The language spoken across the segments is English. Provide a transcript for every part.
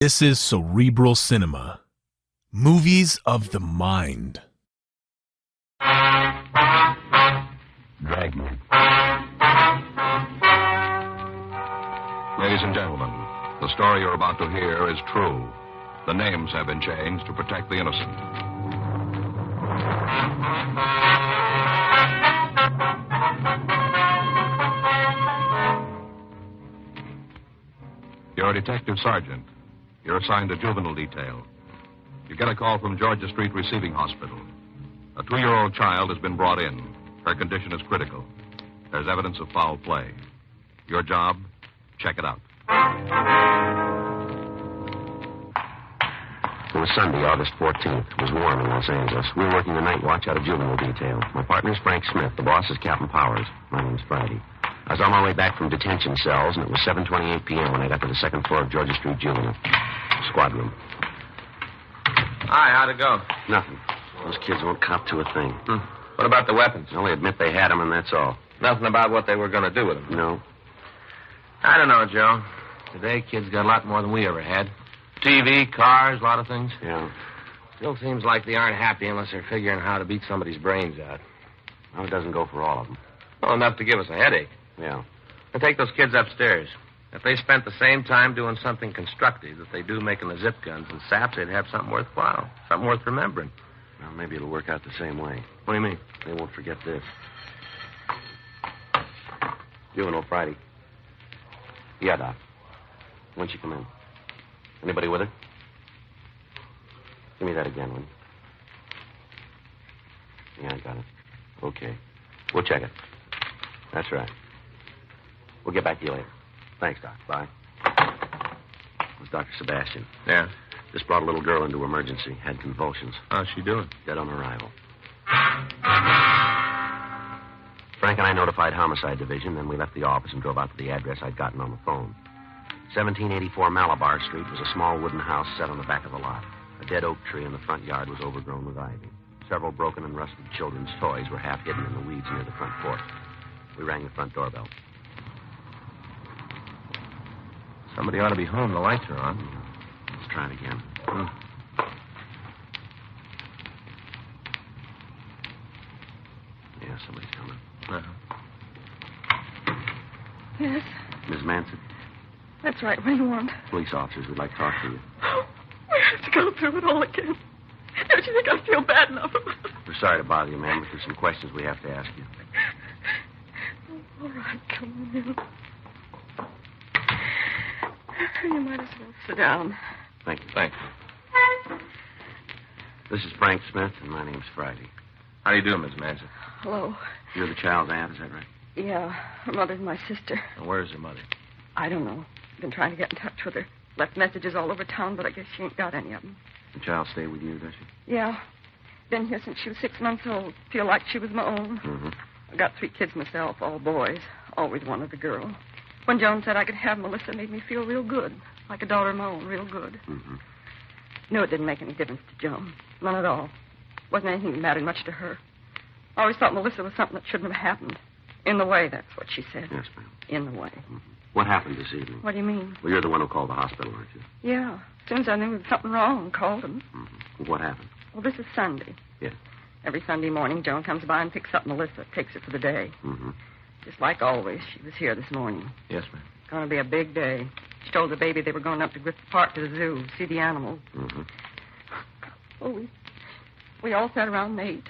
This is Cerebral Cinema. Movies of the mind. Dragnet. Ladies and gentlemen, the story you're about to hear is true. The names have been changed to protect the innocent. You're a detective sergeant. You're assigned to juvenile detail. You get a call from Georgia Street Receiving Hospital. A 2-year-old child has been brought in. Her condition is critical. There's evidence of foul play. Your job? Check it out. It was Sunday, August 14th. It was warm in Los Angeles. We were working the night watch out of juvenile detail. My partner's Frank Smith. The boss is Captain Powers. My name's Friday. I was on my way back from detention cells, and it was 7:28 p.m. when I got to the second floor of Georgia Street Juvenile. Squad room. Hi, how'd it go? Nothing. Those kids won't cop to a thing. What about the weapons? Well, they admit they had them, and that's all. Nothing about what they were going to do with them. No. I don't know, Joe. Today, kids got a lot more than we ever had. TV, cars, a lot of things. Yeah. Still seems like they aren't happy unless they're figuring how to beat somebody's brains out. Well, it doesn't go for all of them. Well, enough to give us a headache. Yeah. Now, take those kids upstairs. If they spent the same time doing something constructive that they do making the zip guns and saps, they'd have something worthwhile, something worth remembering. Well, maybe it'll work out the same way. What do you mean? They won't forget this. Juvenile Friday. Yeah, Doc. When'd she come in? Anybody with her? Give me that again, will you? Yeah, I got it. Okay. We'll check it. That's right. We'll get back to you later. Thanks, Doc. Bye. It was Dr. Sebastian. Yeah? Just brought a little girl into emergency. Had convulsions. How's she doing? Dead on arrival. Frank and I notified Homicide Division, then we left the office and drove out to the address I'd gotten on the phone. 1784 Malabar Street was a small wooden house set on the back of the lot. A dead oak tree in the front yard was overgrown with ivy. Several broken and rusted children's toys were half hidden in the weeds near the front porch. We rang the front doorbell. Somebody ought to be home. The lights are on. Let's try it again. Yeah, somebody's coming. Yes, Ms. Manson, that's right. What do you want? police officers would like to talk to you. We have to go through it all again. Don't you think I feel bad enough about it? We're sorry to bother you, ma'am, but there's some questions we have to ask you. All right, come on in. You might as well sit down. Thank you. Thanks. This is Frank Smith, and my name's Friday. How do you do, Miss Manson? Hello. You're the child's aunt, is that right? Yeah, her mother's my sister. And where's her mother? I don't know. Been trying to get in touch with her. Left messages all over town, but I guess she ain't got any of them. The child stay with you, does she? Yeah. Been here since she was 6 months old. Feel like she was my own. Mm-hmm. I got 3 kids myself, all boys. Always wanted a girl. When Joan said I could have Melissa, it made me feel real good. Like a daughter of my own, real good. Mm-hmm. Knew it didn't make any difference to Joan. None at all. Wasn't anything that mattered much to her. I always thought Melissa was something that shouldn't have happened. In the way, that's what she said. Yes, ma'am. In the way. Mm-hmm. What happened this evening? What do you mean? Well, you're the one who called the hospital, aren't you? Yeah. As soon as I knew there was something wrong, called him. Mm-hmm. What happened? Well, this is Sunday. Yes. Every Sunday morning, Joan comes by and picks up Melissa, takes her for the day. Mm-hmm. Just like always, she was here this morning. Yes, ma'am. Going to be a big day. She told the baby they were going up to Griffith Park to the zoo, see the animals. Mm-hmm. Oh, we all sat around and ate.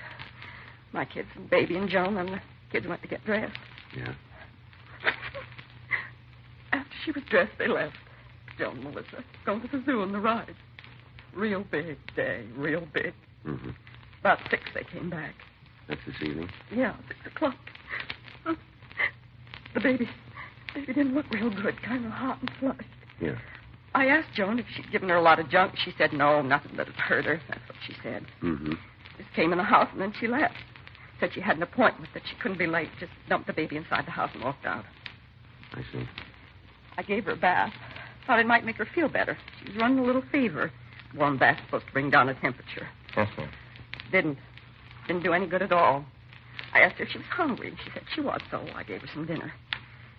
My kids and baby and Joan, and the kids went to get dressed. Yeah. After she was dressed, they left. Joan and Melissa going to the zoo on the ride. Real big day, real big. Mm-hmm. About 6 they came back. That's this evening? Yeah, 6 o'clock. The baby didn't look real good, kind of hot and flushed. Yeah. I asked Joan if she'd given her a lot of junk. She said no, nothing that'd hurt her. That's what she said. Mm-hmm. Just came in the house and then she left. Said she had an appointment, that she couldn't be late. Just dumped the baby inside the house and walked out. I see. I gave her a bath. Thought it might make her feel better. She was running a little fever. Warm bath's supposed to bring down her temperature. Yes, ma'am. Didn't do any good at all. I asked her if she was hungry, and she said she was, so I gave her some dinner.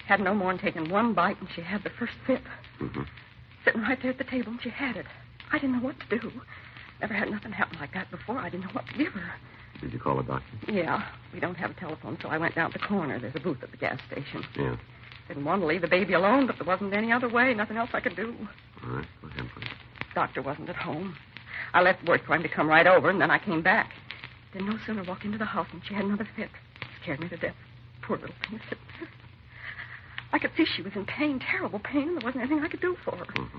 Had no more than taken one bite, and she had the first sip. Mm-hmm. sitting right there at the table, and she had it. I didn't know what to do. Never had nothing happen like that before. I didn't know what to give her. Did you call a doctor? Yeah, we don't have a telephone, so I went down to the corner. There's a booth at the gas station. Yeah. Didn't want to leave the baby alone, but there wasn't any other way. Nothing else I could do. All right. Go ahead, please. Doctor wasn't at home. I left word for him to come right over, and then I came back. Didn't no sooner walk into the house than she had another fit. Scared me to death. Poor little thing sitting there. I could see she was in pain, terrible pain, and there wasn't anything I could do for her. Mm-hmm.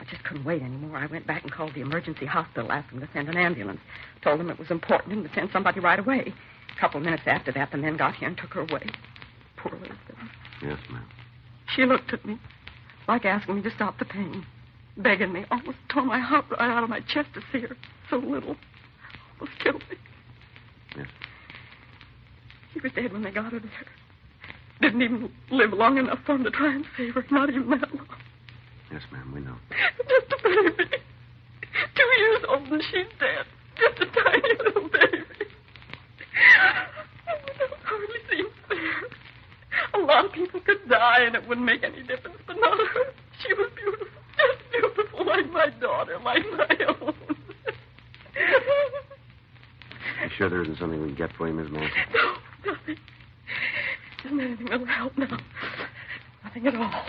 I just couldn't wait anymore. I went back and called the emergency hospital, asked them to send an ambulance. Told them it was important and to send somebody right away. A couple of minutes after that, the men got here and took her away. Poor little thing. Yes, ma'am. She looked at me like asking me to stop the pain, begging me. Almost tore my heart right out of my chest to see her. So little. Almost killed me. Yes. She was dead when they got her there. Didn't even live long enough for them to try and save her. Not even that long. Yes, ma'am, we know. Just a baby. 2 years old and she's dead. Just a tiny little baby. It hardly seems fair. A lot of people could die and it wouldn't make any difference, but not her. She was beautiful. Just beautiful, like my daughter, like my own. You sure there isn't something we can get for you, Miss Manson? No, nothing. Isn't anything that'll help now. Nothing at all.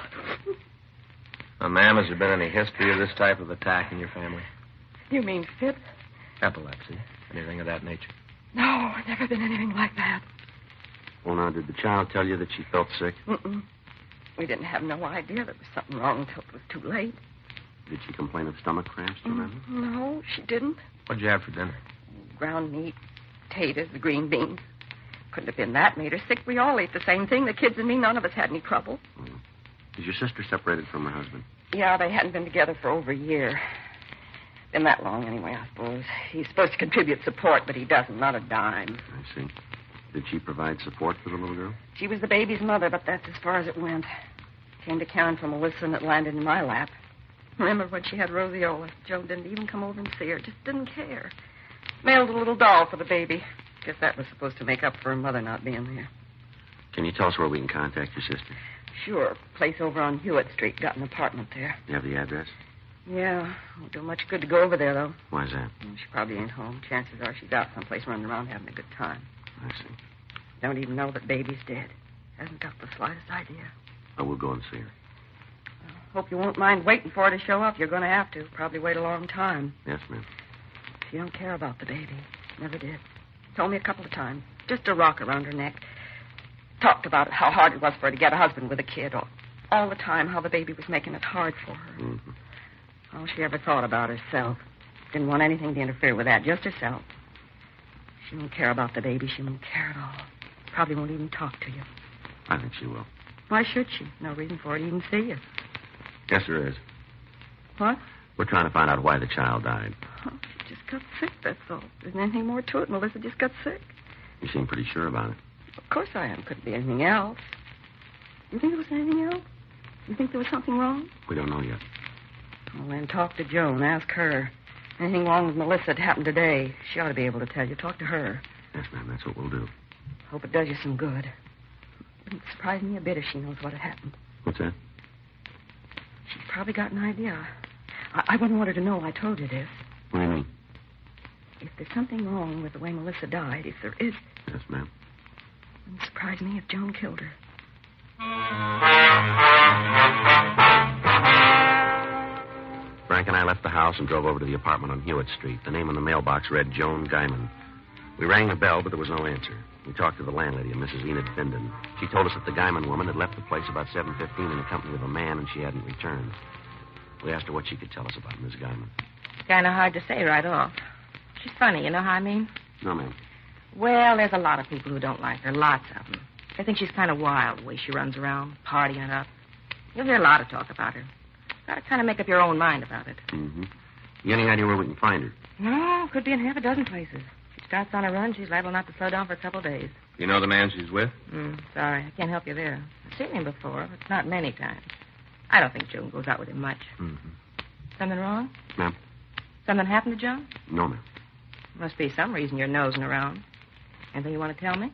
Ma'am, has there been any history of this type of attack in your family? You mean fit? Epilepsy? Anything of that nature? No, never been anything like that. Well, now, did the child tell you that she felt sick? Mm-mm. We didn't have no idea there was something wrong until it was too late. Did she complain of stomach cramps, do you remember? No, she didn't. What'd you have for dinner? Ground meat, potatoes, the green beans. Couldn't have been that made her sick. We all ate the same thing. The kids and me, none of us had any trouble. Mm. Is your sister separated from her husband? Yeah, they hadn't been together for over a year. Been that long anyway, I suppose. He's supposed to contribute support, but he doesn't, not a dime. I see. Did she provide support for the little girl? She was the baby's mother, but that's as far as it went. Came to town from Melissa and it landed in my lap. Remember when she had roseola? Joe didn't even come over and see her, just didn't care. Mailed a little doll for the baby. Guess that was supposed to make up for her mother not being there. Can you tell us where we can contact your sister? Sure. Place over on Hewitt Street. Got an apartment there. You have the address? Yeah. Won't do much good to go over there, though. Why's that? She probably ain't home. Chances are she's out someplace running around having a good time. I see. Don't even know that baby's dead. Hasn't got the slightest idea. I will go and see her. Hope you won't mind waiting for her to show up. You're going to have to. Probably wait a long time. Yes, ma'am. She don't care about the baby. Never did. Told me a couple of times. Just a rock around her neck. Talked about it, how hard it was for her to get a husband with a kid. All the time, how the baby was making it hard for her. Mm-hmm. All she ever thought about herself. Didn't want anything to interfere with that, just herself. She won't care about the baby. She won't care at all. Probably won't even talk to you. I think she will. Why should she? No reason for her to even see you. Yes, there is. What? We're trying to find out why the child died. Oh, she just got sick, that's all. There isn't anything more to it. Melissa just got sick. You seem pretty sure about it. Of course I am. Couldn't be anything else. You think there was anything else? You think there was something wrong? We don't know yet. Well, then talk to Joan. Ask her. Anything wrong with Melissa that happened today? She ought to be able to tell you. Talk to her. Yes, ma'am, that's what we'll do. Hope it does you some good. Wouldn't surprise me a bit if she knows what had happened. What's that? She's probably got an idea. I wouldn't want her to know I told you this. What do you mean? If there's something wrong with the way Melissa died, if there is, Yes, ma'am. it wouldn't surprise me if Joan killed her. Frank and I left the house and drove over to the apartment on Hewitt Street. The name on the mailbox read Joan Guyman. We rang the bell, but there was no answer. We talked to the landlady, a Mrs. Enid Findon. She told us that the Guyman woman had left the place about 7:15 in the company of a man, and she hadn't returned. We asked her what she could tell us about Miss Guyman. It's kind of hard to say right off. She's funny, you know how I mean? No, ma'am. Well, there's a lot of people who don't like her, lots of them. They think she's kind of wild, the way she runs around, partying it up. You'll hear a lot of talk about her. Got to kind of make up your own mind about it. Mm-hmm. You any idea where we can find her? No, could be in half a dozen places. If she starts on a run, she's liable not to slow down for a couple of days. You know the man she's with? Sorry, I can't help you there. I've seen him before, but not many times. I don't think Joan goes out with him much. Mm-hmm. Something wrong? Ma'am? Something happened to Joan? No, ma'am. Must be some reason you're nosing around. Anything you want to tell me?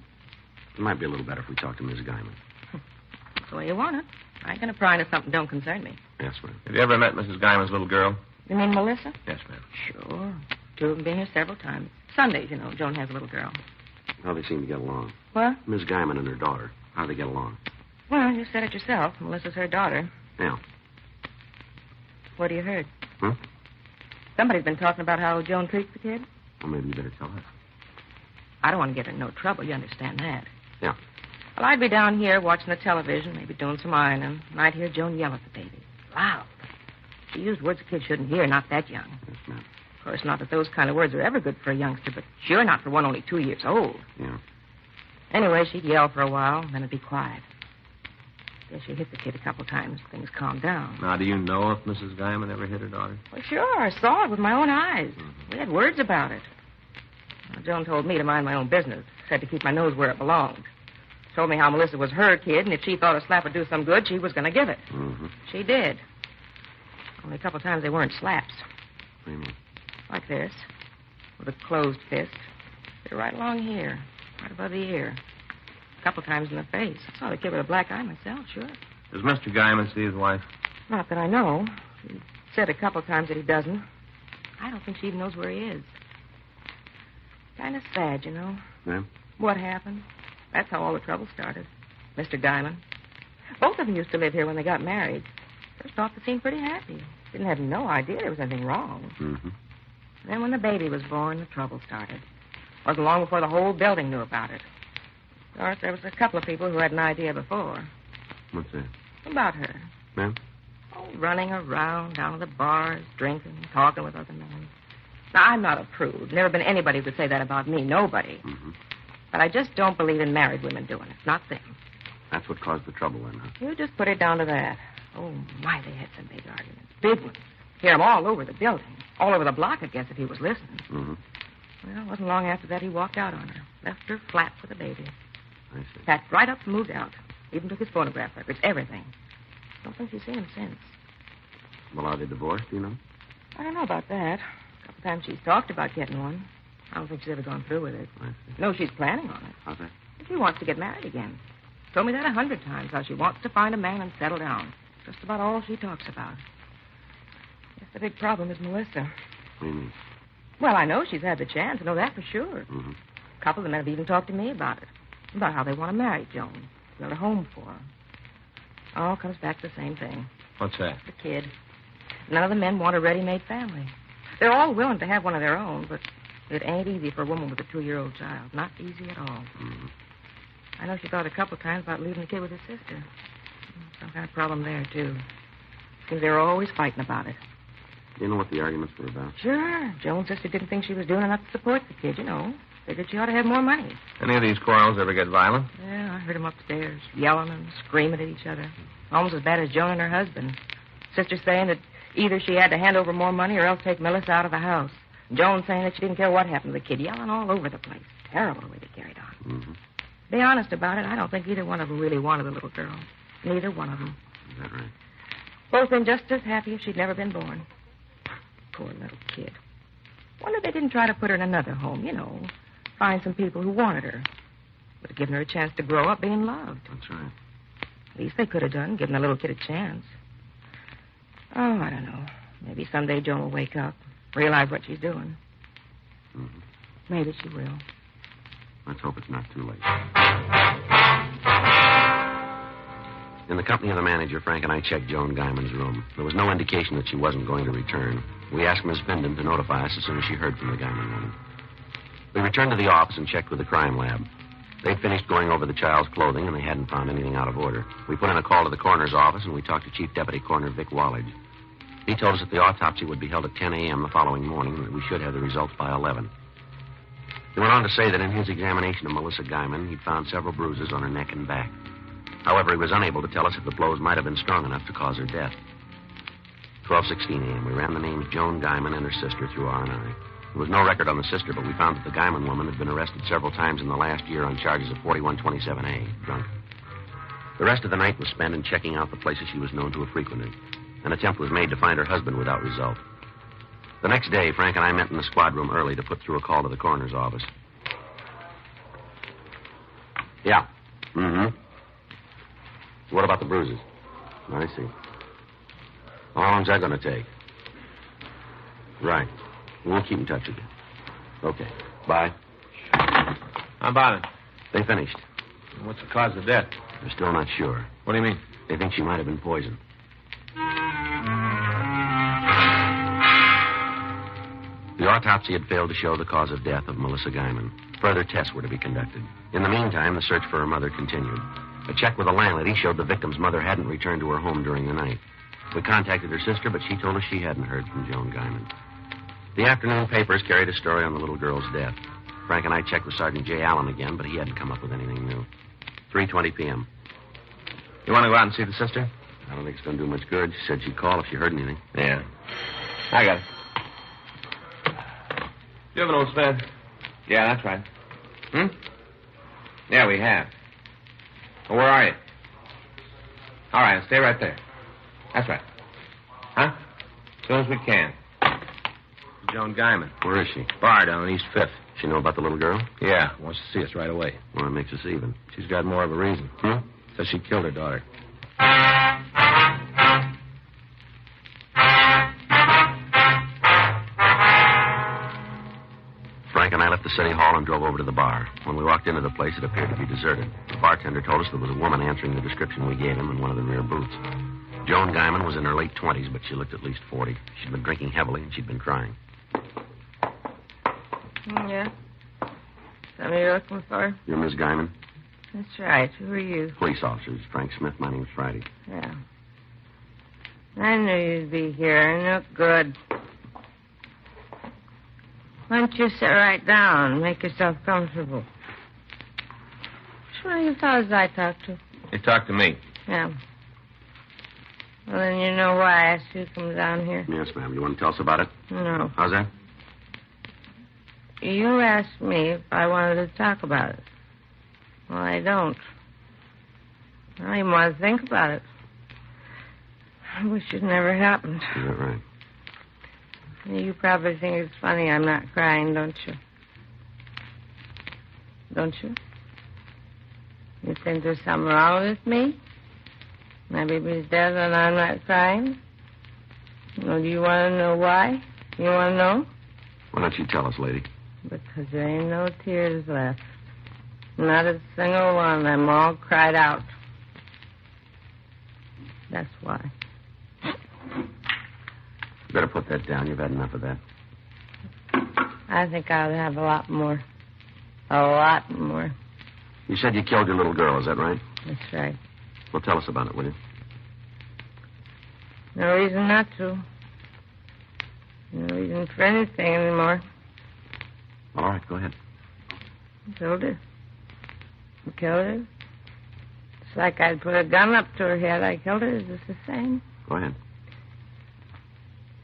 It might be a little better if we talk to Miss Guyman. That's the way you want it. I ain't going to pry into something don't concern me. Yes, ma'am. Have you ever met Mrs. Guyman's little girl? You mean Melissa? Yes, ma'am. Sure. Two of them been here several times. Sundays, you know, Joan has a little girl. How they seem to get along. What? Miss Guyman and her daughter. How they get along. Well, you said it yourself. Melissa's her daughter. Yeah. What have you heard? Hmm? Somebody's been talking about how Joan treats the kid. Well, maybe you better tell her. I don't want to get her in no trouble. You understand that? Yeah. Well, I'd be down here watching the television, maybe doing some ironing, and I'd hear Joan yell at the baby. Loud. She used words a kid shouldn't hear, not that young. Yes, ma'am. Of course, not that those kind of words are ever good for a youngster, but sure not for one only 2 years old. Yeah. Anyway, she'd yell for a while, then it'd be quiet. Guess she hit the kid a couple times. Things calmed down. Now, do you know if Mrs. Guyman ever hit her daughter? Well, sure. I saw it with my own eyes. We had words about it. Well, Joan told me to mind my own business. Said to keep my nose where it belonged. Told me how Melissa was her kid, and if she thought a slap would do some good, she was going to give it. Mm-hmm. She did. Only a couple times they weren't slaps. What do you mean? Like this. With a closed fist. They're right along here. Right above the ear. A couple times in the face. I saw the kid with a black eye myself, sure. Does Mr. Guyman see his wife? Not that I know. He said a couple times that he doesn't. I don't think she even knows where he is. Kind of sad, you know. Ma'am? What happened? That's how all the trouble started. Mr. Guyman. Both of them used to live here when they got married. First off, they seemed pretty happy. Didn't have no idea there was anything wrong. Mm-hmm. Then when the baby was born, the trouble started. Wasn't long before the whole building knew about it. Of course, there was a couple of people who had an idea before. What's that? About her. Ma'am? Oh, running around, down to the bars, drinking, talking with other men. Now, I'm not a prude. Never been anybody who could say that about me. Nobody. Mm-hmm. But I just don't believe in married women doing it. Not them. That's what caused the trouble then, huh? You just put it down to that. Oh, my, they had some big arguments. Big ones. Hear them all over the building. All over the block, I guess, if he was listening. Mm-hmm. Well, it wasn't long after that he walked out on her. Left her flat with a baby. I see. Packed right up and moved out. Even took his phonograph records, everything. Don't think she's seen him since. Well, are they divorced, do you know? I don't know about that. A couple times she's talked about getting one. I don't think she's ever gone through with it. I see. No, she's planning on it. How's that? She wants to get married again. Told me that 100 times, how she wants to find a man and settle down. Just about all she talks about. Guess the big problem is Melissa. What do you mean? Well, I know she's had the chance. I know that for sure. Mm-hmm. A couple of the men have even talked to me about it. About how they want to marry Joan. Build a home for her. All comes back to the same thing. What's that? The kid. None of the men want a ready-made family. They're all willing to have one of their own, but it ain't easy for a woman with a 2-year-old child. Not easy at all. Mm-hmm. I know she thought a couple of times about leaving the kid with his sister. Some kind of problem there, too. Seems they were always fighting about it. Do you know what the arguments were about? Sure. Joan's sister didn't think she was doing enough to support the kid, you know. Figured she ought to have more money. Any of these quarrels ever get violent? Yeah, I heard them upstairs, yelling and screaming at each other. Almost as bad as Joan and her husband. Sister saying that either she had to hand over more money or else take Melissa out of the house. Joan saying that she didn't care what happened to the kid, yelling all over the place. Terrible the way they carried on. Mm-hmm. Be honest about it, I don't think either one of them really wanted the little girl. Neither one of them. Is that right? Both been just as happy if she'd never been born. Poor little kid. Wonder they didn't try to put her in another home, you know. Find some people who wanted her. Would have given her a chance to grow up being loved. That's right. Least they could have done, given the little kid a chance. Oh, I don't know. Maybe someday Joan will wake up, realize what she's doing. Mm-hmm. Maybe she will. Let's hope it's not too late. In the company of the manager, Frank and I checked Joan Guyman's room. There was no indication that she wasn't going to return. We asked Miss Bindon to notify us as soon as she heard from the Guyman woman. We returned to the office and checked with the crime lab. They'd finished going over the child's clothing, and they hadn't found anything out of order. We put in a call to the coroner's office, and we talked to Chief Deputy Coroner Vic Wallage. He told us that the autopsy would be held at 10 a.m. the following morning, and that we should have the results by 11. He went on to say that in his examination of Melissa Guyman, he'd found several bruises on her neck and back. However, he was unable to tell us if the blows might have been strong enough to cause her death. 12:16 a.m., we ran the names Joan Guyman and her sister through R&I. There was no record on the sister, but we found that the Guyman woman had been arrested several times in the last year on charges of 4127A, drunk. The rest of the night was spent in checking out the places she was known to have frequented. An attempt was made to find her husband without result. The next day, Frank and I met in the squad room early to put through a call to the coroner's office. Yeah. Mm-hmm. What about the bruises? I see. How long's that going to take? Right. We'll keep in touch with you. Okay. Bye. How about it? They finished. What's the cause of death? They're still not sure. What do you mean? They think she might have been poisoned. The autopsy had failed to show the cause of death of Melissa Guyman. Further tests were to be conducted. In the meantime, the search for her mother continued. A check with the landlady showed the victim's mother hadn't returned to her home during the night. We contacted her sister, but she told us she hadn't heard from Joan Guyman. The afternoon papers carried a story on the little girl's death. Frank and I checked with Sergeant J. Allen again, but he hadn't come up with anything new. 3:20 p.m. You want to go out and see the sister? I don't think it's going to do much good. She said she'd call if she heard anything. Yeah. I got it. You have an old spade? Yeah, that's right. Yeah, we have. Well, where are you? All right, stay right there. That's right. Huh? As soon as we can. Joan Guyman. Where is she? Bar down on East 5th. She know about the little girl? Yeah, wants to see us right away. Well, that makes us even. She's got more of a reason. Says she killed her daughter. Frank and I left the city hall and drove over to the bar. When we walked into the place, it appeared to be deserted. The bartender told us there was a woman answering the description we gave him in one of the rear booths. Joan Guyman was in her late 20s, but she looked at least 40. She'd been drinking heavily, and she'd been crying. Yeah? Somebody you're looking for? You're Miss Guyman? That's right. Who are you? Police officers. Frank Smith. My name's Friday. Yeah. I knew you'd be here. No good. Why don't you sit right down and make yourself comfortable? Which one of you fellas I talked to? You talked to me. Yeah. Well, then you know why I asked you to come down here. Yes, ma'am. You want to tell us about it? No. How's that? You asked me if I wanted to talk about it. Well, I don't. I don't even want to think about it. I wish it never happened. Is that right? You probably think it's funny I'm not crying, don't you? Don't you? You think there's something wrong with me? My baby's dead and I'm not crying? Well, do you want to know why? You want to know? Why don't you tell us, lady? Because there ain't no tears left. Not a single one. I'm all cried out. That's why. You better put that down. You've had enough of that. I think I'll have a lot more. A lot more. You said you killed your little girl, is that right? That's right. Well, tell us about it, will you? No reason not to. No reason for anything anymore. All right, go ahead. Killed her. Killed her. It's like I'd put a gun up to her head. I killed her. Is this the same? Go ahead.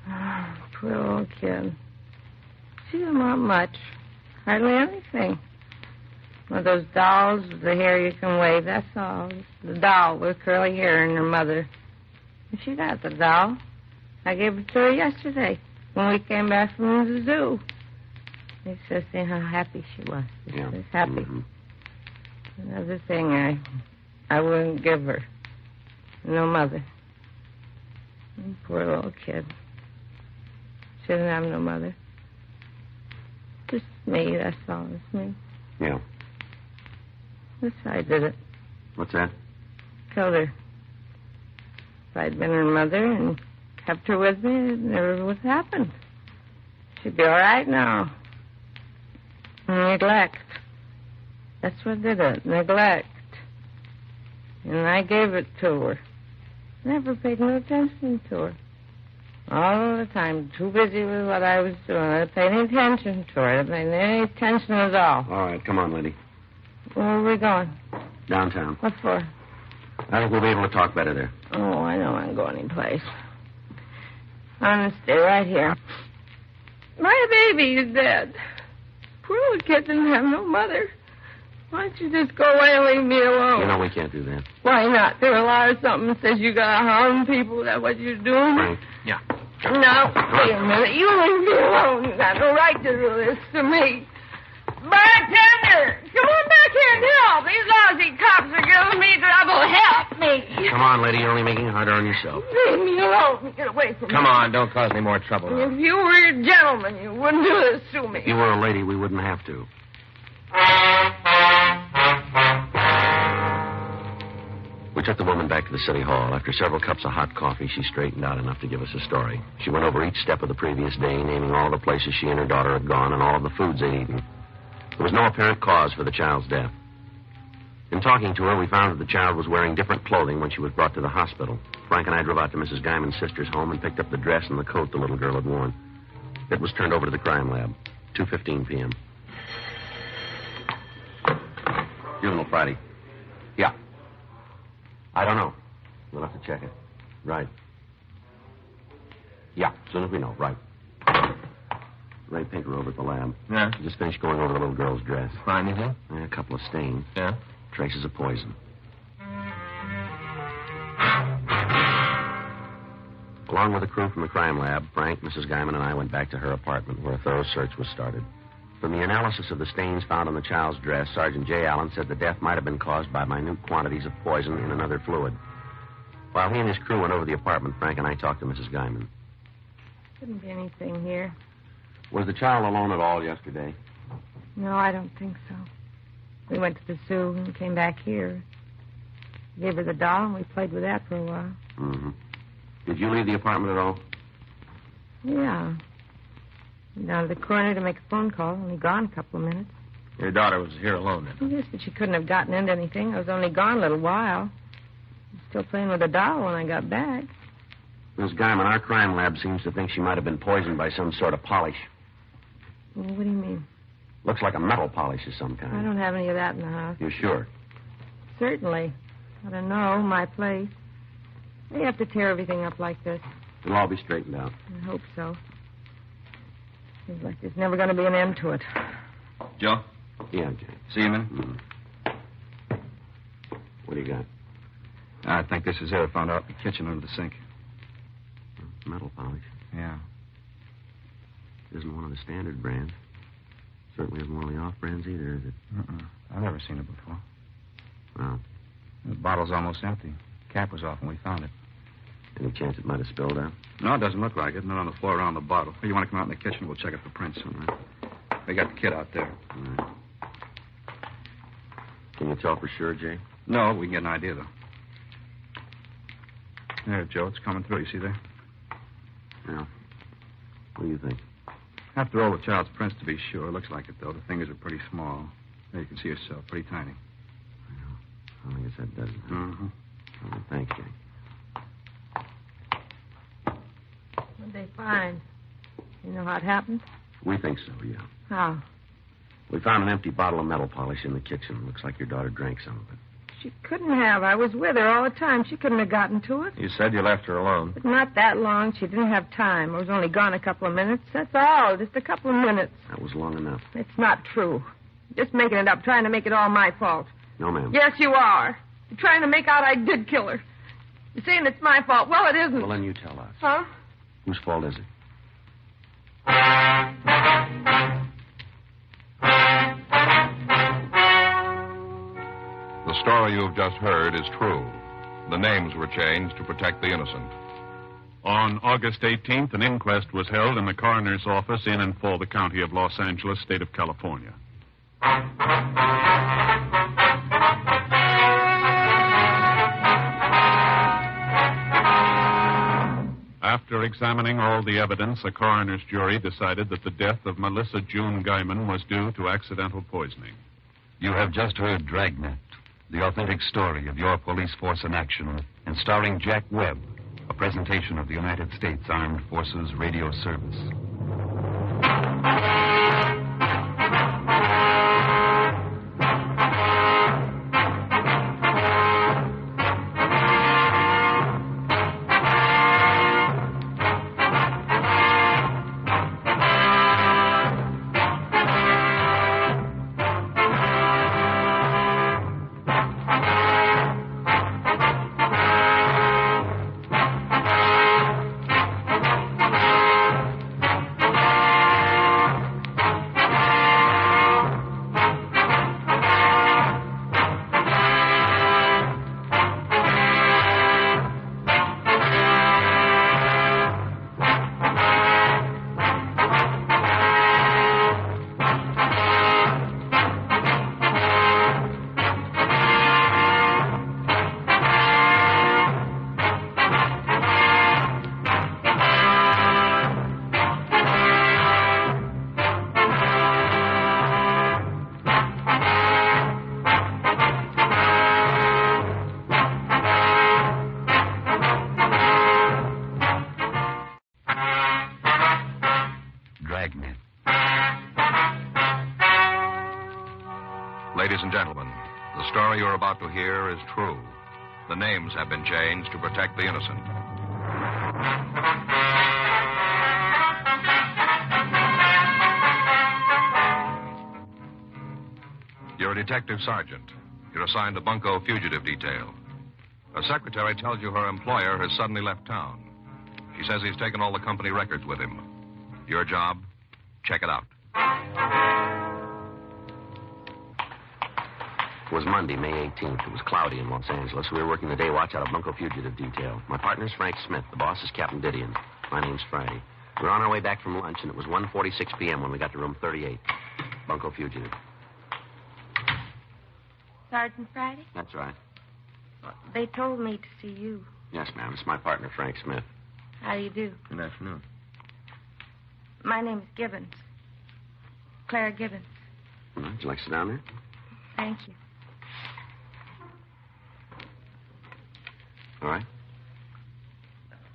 Oh, poor old kid. She didn't want much. Hardly anything. One of those dolls with the hair you can wave, that's all. The doll with curly hair and her mother. And she got the doll. I gave it to her yesterday when we came back from the zoo. It's just seeing how happy she was. She was happy. Mm-hmm. Another thing I wouldn't give her. No mother. Poor little kid. She didn't have no mother. Just me, that's all. It's me. Yeah. That's why I did it. What's that? Killed her. If I'd been her mother and kept her with me, it never would have happened. She'd be all right now. Neglect. That's what did it. Neglect. And I gave it to her. Never paid no attention to her. All the time, too busy with what I was doing. I didn't pay any attention to her. I didn't pay any attention at all. All right, come on, lady. Where are we going? Downtown. What for? I think we'll be able to talk better there. Oh, I don't want to go anyplace. I'm going to stay right here. My baby is dead. Poor little kid didn't have no mother. Why don't you just go away and leave me alone? You know we can't do that. Why not? There a lot of something that says you got to harm people. Is that what you're doing? Frank. Yeah. No, wait a minute. You leave me alone. You got no right to do this to me. Bartender! Come on back can't help. These lousy cops are giving me trouble. Help me. Come on, lady. You're only making it harder on yourself. Leave me alone. Get away from me. Come on, don't cause any more trouble now. If you were a gentleman, you wouldn't do this to me. If you were a lady, we wouldn't have to. We took the woman back to the city hall. After several cups of hot coffee, she straightened out enough to give us a story. She went over each step of the previous day, naming all the places she and her daughter had gone and all of the foods they'd eaten. There was no apparent cause for the child's death. In talking to her, we found that the child was wearing different clothing when she was brought to the hospital. Frank and I drove out to Mrs. Guyman's sister's home and picked up the dress and the coat the little girl had worn. It was turned over to the crime lab, 2:15 p.m. Juvenile Friday. Yeah. I don't know. We'll have to check it. Right. Yeah, as soon as we know. Right. Ray Pinker over at the lab. Yeah? Just finished going over the little girl's dress. Find anything? A couple of stains. Yeah? Traces of poison. Along with the crew from the crime lab, Frank, Mrs. Guyman, and I went back to her apartment where a thorough search was started. From the analysis of the stains found on the child's dress, Sergeant J. Allen said the death might have been caused by minute quantities of poison in another fluid. While he and his crew went over the apartment, Frank and I talked to Mrs. Guyman. Couldn't be anything here. Was the child alone at all yesterday? No, I don't think so. We went to the zoo and came back here. Gave her the doll, and we played with that for a while. Mm-hmm. Did you leave the apartment at all? Yeah. Went down to the corner to make a phone call. Only gone a couple of minutes. Your daughter was here alone then? Yes, but she couldn't have gotten into anything. I was only gone a little while. I was still playing with the doll when I got back. Miss Guyman, our crime lab seems to think she might have been poisoned by some sort of polish. Well, what do you mean? Looks like a metal polish of some kind. I don't have any of that in the house. You sure? Certainly. I don't know. My place. They have to tear everything up like this. It'll all be straightened out. I hope so. Seems like there's never going to be an end to it. Joe? Yeah, Jay. See you a minute? What do you got? I think this is it. I found out in the kitchen under the sink. Metal polish. Yeah. Isn't one of the standard brands. Certainly isn't one of the off brands either, is it? I've never seen it before. Well, The bottle's almost empty. Cap was off when we found it. any chance it might have spilled out? No, it doesn't look like it. Not on the floor around the bottle. Hey, you want to come out in the kitchen? We'll check it for prints. All right. We got the kid out there. All right. Can you tell for sure, Jay? No, we can get an idea, though. There, Joe, it's coming through. You see there? Yeah. What do you think? Have to roll the child's prints to be sure. Looks like it, though. The fingers are pretty small. There, you can see yourself. Pretty tiny. I guess that does it. Mm-hmm. All right, thanks, Jay. What'd they find? You know how it happened? We think so, yeah. How? We found an empty bottle of metal polish in the kitchen. Looks like your daughter drank some of it. She couldn't have. I was with her all the time. She couldn't have gotten to it. You said you left her alone. But not that long. She didn't have time. I was only gone a couple of minutes. That's all. Just a couple of minutes. That was long enough. It's not true. Just making it up, trying to make it all my fault. No, ma'am. Yes, you are. You're trying to make out I did kill her. You're saying it's my fault. Well, it isn't. Well, then you tell us. Huh? Whose fault is it? The story you've just heard is true. The names were changed to protect the innocent. On August 18th, an inquest was held in the coroner's office in and for the county of Los Angeles, state of California. After examining all the evidence, a coroner's jury decided that the death of Melissa June Guyman was due to accidental poisoning. You have just heard Dragnet, the authentic story of your police force in action, and starring Jack Webb, a presentation of the United States Armed Forces Radio Service. Dragnet. Ladies and gentlemen, the story you're about to hear is true. The names have been changed to protect the innocent. You're a detective sergeant. You're assigned to Bunko Fugitive Detail. A secretary tells you her employer has suddenly left town. She says he's taken all the company records with him. Your job? Check it out. It was Monday, May 18th. It was cloudy in Los Angeles. We were working the day watch out of Bunko Fugitive Detail. My partner's Frank Smith. The boss is Captain Didion. My name's Friday. We were on our way back from lunch, and it was 1:46 p.m. when we got to room 38. Bunko Fugitive. Sergeant Friday? That's right. They told me to see you. Yes, ma'am. It's my partner, Frank Smith. How do you do? Good afternoon. My name is Gibbons. Clara Gibbons. All right, would you like to sit down there? Thank you. All right.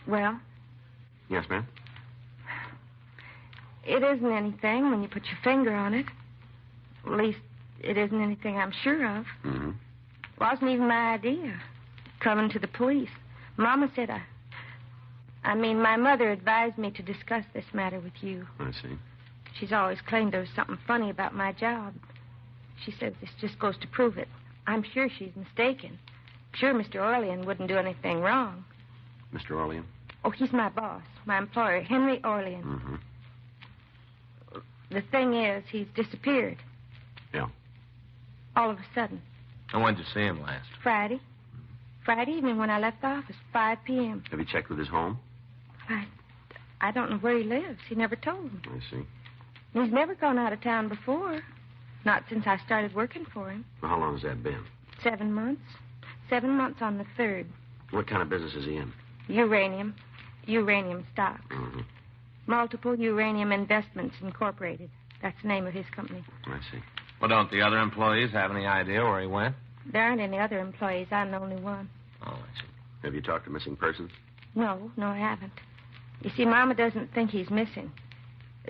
Well, Yes, ma'am. it isn't anything when you put your finger on it. At least, it isn't anything I'm sure of. Mm-hmm. It wasn't even my idea. Coming to the police. Mama said my mother advised me to discuss this matter with you. I see. She's always claimed there was something funny about my job. She says this just goes to prove it. I'm sure she's mistaken. Sure, Mr. Orlean wouldn't do anything wrong. Mr. Orlean? Oh, he's my boss, my employer, Henry Orlean. Mm-hmm. The thing is, he's disappeared. Yeah. All of a sudden. And when did you see him last? Friday. Friday evening when I left the office, 5 p.m. Have you checked with his home? I don't know where he lives. He never told me. I see. He's never gone out of town before. Not since I started working for him. Well, how long has that been? 7 months. 7 months on the 3rd. What kind of business is he in? Uranium. Uranium stocks. Mm-hmm. Multiple Uranium Investments Incorporated. That's the name of his company. I see. Well, don't the other employees have any idea where he went? There aren't any other employees. I'm the only one. Oh, I see. Have you talked to missing persons? No, I haven't. You see, Mama doesn't think he's missing.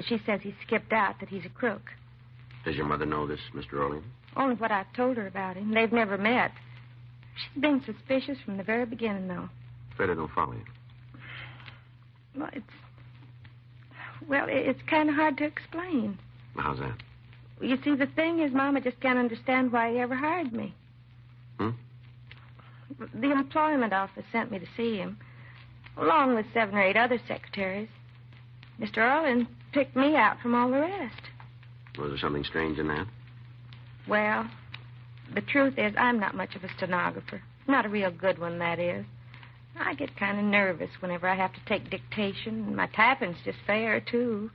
She says he skipped out, that he's a crook. Does your mother know this, Mr. Orlean? Only what I've told her about him. They've never met. She's been suspicious from the very beginning, though. Afraid I don't follow you. Well, it's kind of hard to explain. How's that? You see, the thing is, Mama just can't understand why he ever hired me. Hmm? The employment office sent me to see him, along with 7 or 8 other secretaries. Mr. Orlean picked me out from all the rest. Was there something strange in that? Well, the truth is, I'm not much of a stenographer. Not a real good one, that is. I get kind of nervous whenever I have to take dictation, and my typing's just fair, too.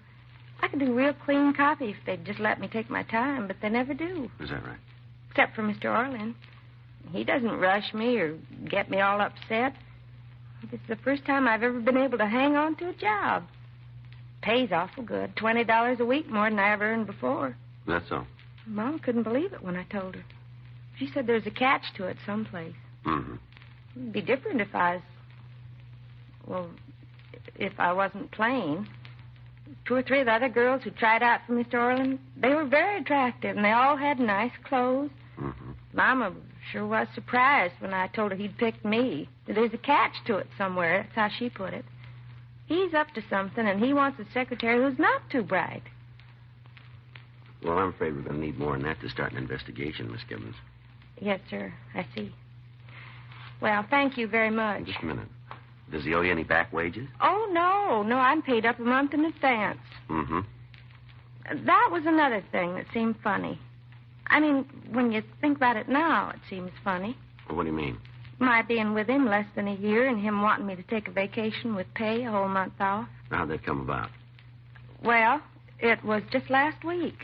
I could do real clean copy if they'd just let me take my time, but they never do. Is that right? Except for Mr. Orlean. He doesn't rush me or get me all upset. It's the first time I've ever been able to hang on to a job. Pays awful good. $20 a week more than I ever earned before. That's all. Mom couldn't believe it when I told her. She said there's a catch to it someplace. Mm-hmm. It'd be different if I wasn't plain. 2 or 3 of the other girls who tried out for Mr. Orlean, they were very attractive, and they all had nice clothes. Mm-hmm. Mama sure was surprised when I told her he'd picked me. There's a catch to it somewhere. That's how she put it. He's up to something, and he wants a secretary who's not too bright. Well, I'm afraid we're going to need more than that to start an investigation, Miss Gibbons. Yes, sir. I see. Well, thank you very much. Just a minute. Does he owe you any back wages? Oh, no. I'm paid up a month in advance. Mm-hmm. That was another thing that seemed funny. I mean, when you think about it now, it seems funny. Well, what do you mean? My being with him less than a year and him wanting me to take a vacation with pay, a whole month off. How'd that come about? Well, it was just last week,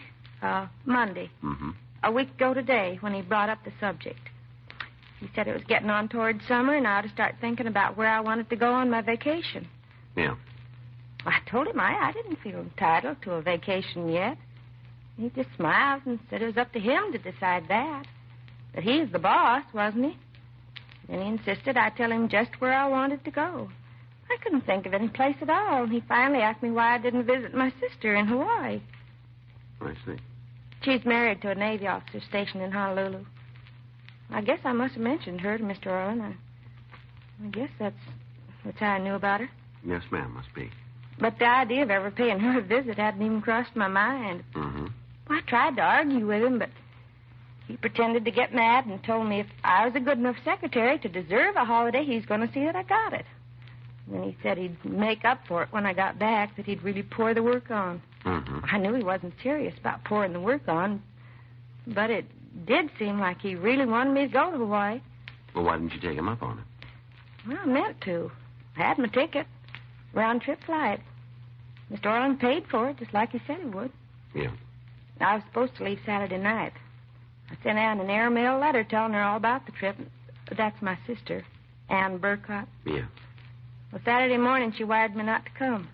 Monday. Mm-hmm. A week ago today when he brought up the subject. He said it was getting on toward summer and I ought to start thinking about where I wanted to go on my vacation. Yeah. I told him I didn't feel entitled to a vacation yet. He just smiled and said it was up to him to decide that. That he's the boss, wasn't he? Then he insisted I tell him just where I wanted to go. I couldn't think of any place at all, and he finally asked me why I didn't visit my sister in Hawaii. I see. She's married to a Navy officer stationed in Honolulu. I guess I must have mentioned her to Mr. Orland. I guess that's how I knew about her. Yes, ma'am, must be. But the idea of ever paying her a visit hadn't even crossed my mind. Mm-hmm. I tried to argue with him, but he pretended to get mad and told me if I was a good enough secretary to deserve a holiday, he's going to see that I got it. And then he said he'd make up for it when I got back, that he'd really pour the work on. Mm-hmm. I knew he wasn't serious about pouring the work on, but it did seem like he really wanted me to go to Hawaii. Well, why didn't you take him up on it? Well, I meant to. I had my ticket. Round-trip flight. Mr. Orland paid for it, just like he said he would. Yeah. I was supposed to leave Saturday night. I sent Ann an airmail letter telling her all about the trip. That's my sister, Ann Burcott. Yeah. Well, Saturday morning, she wired me not to come.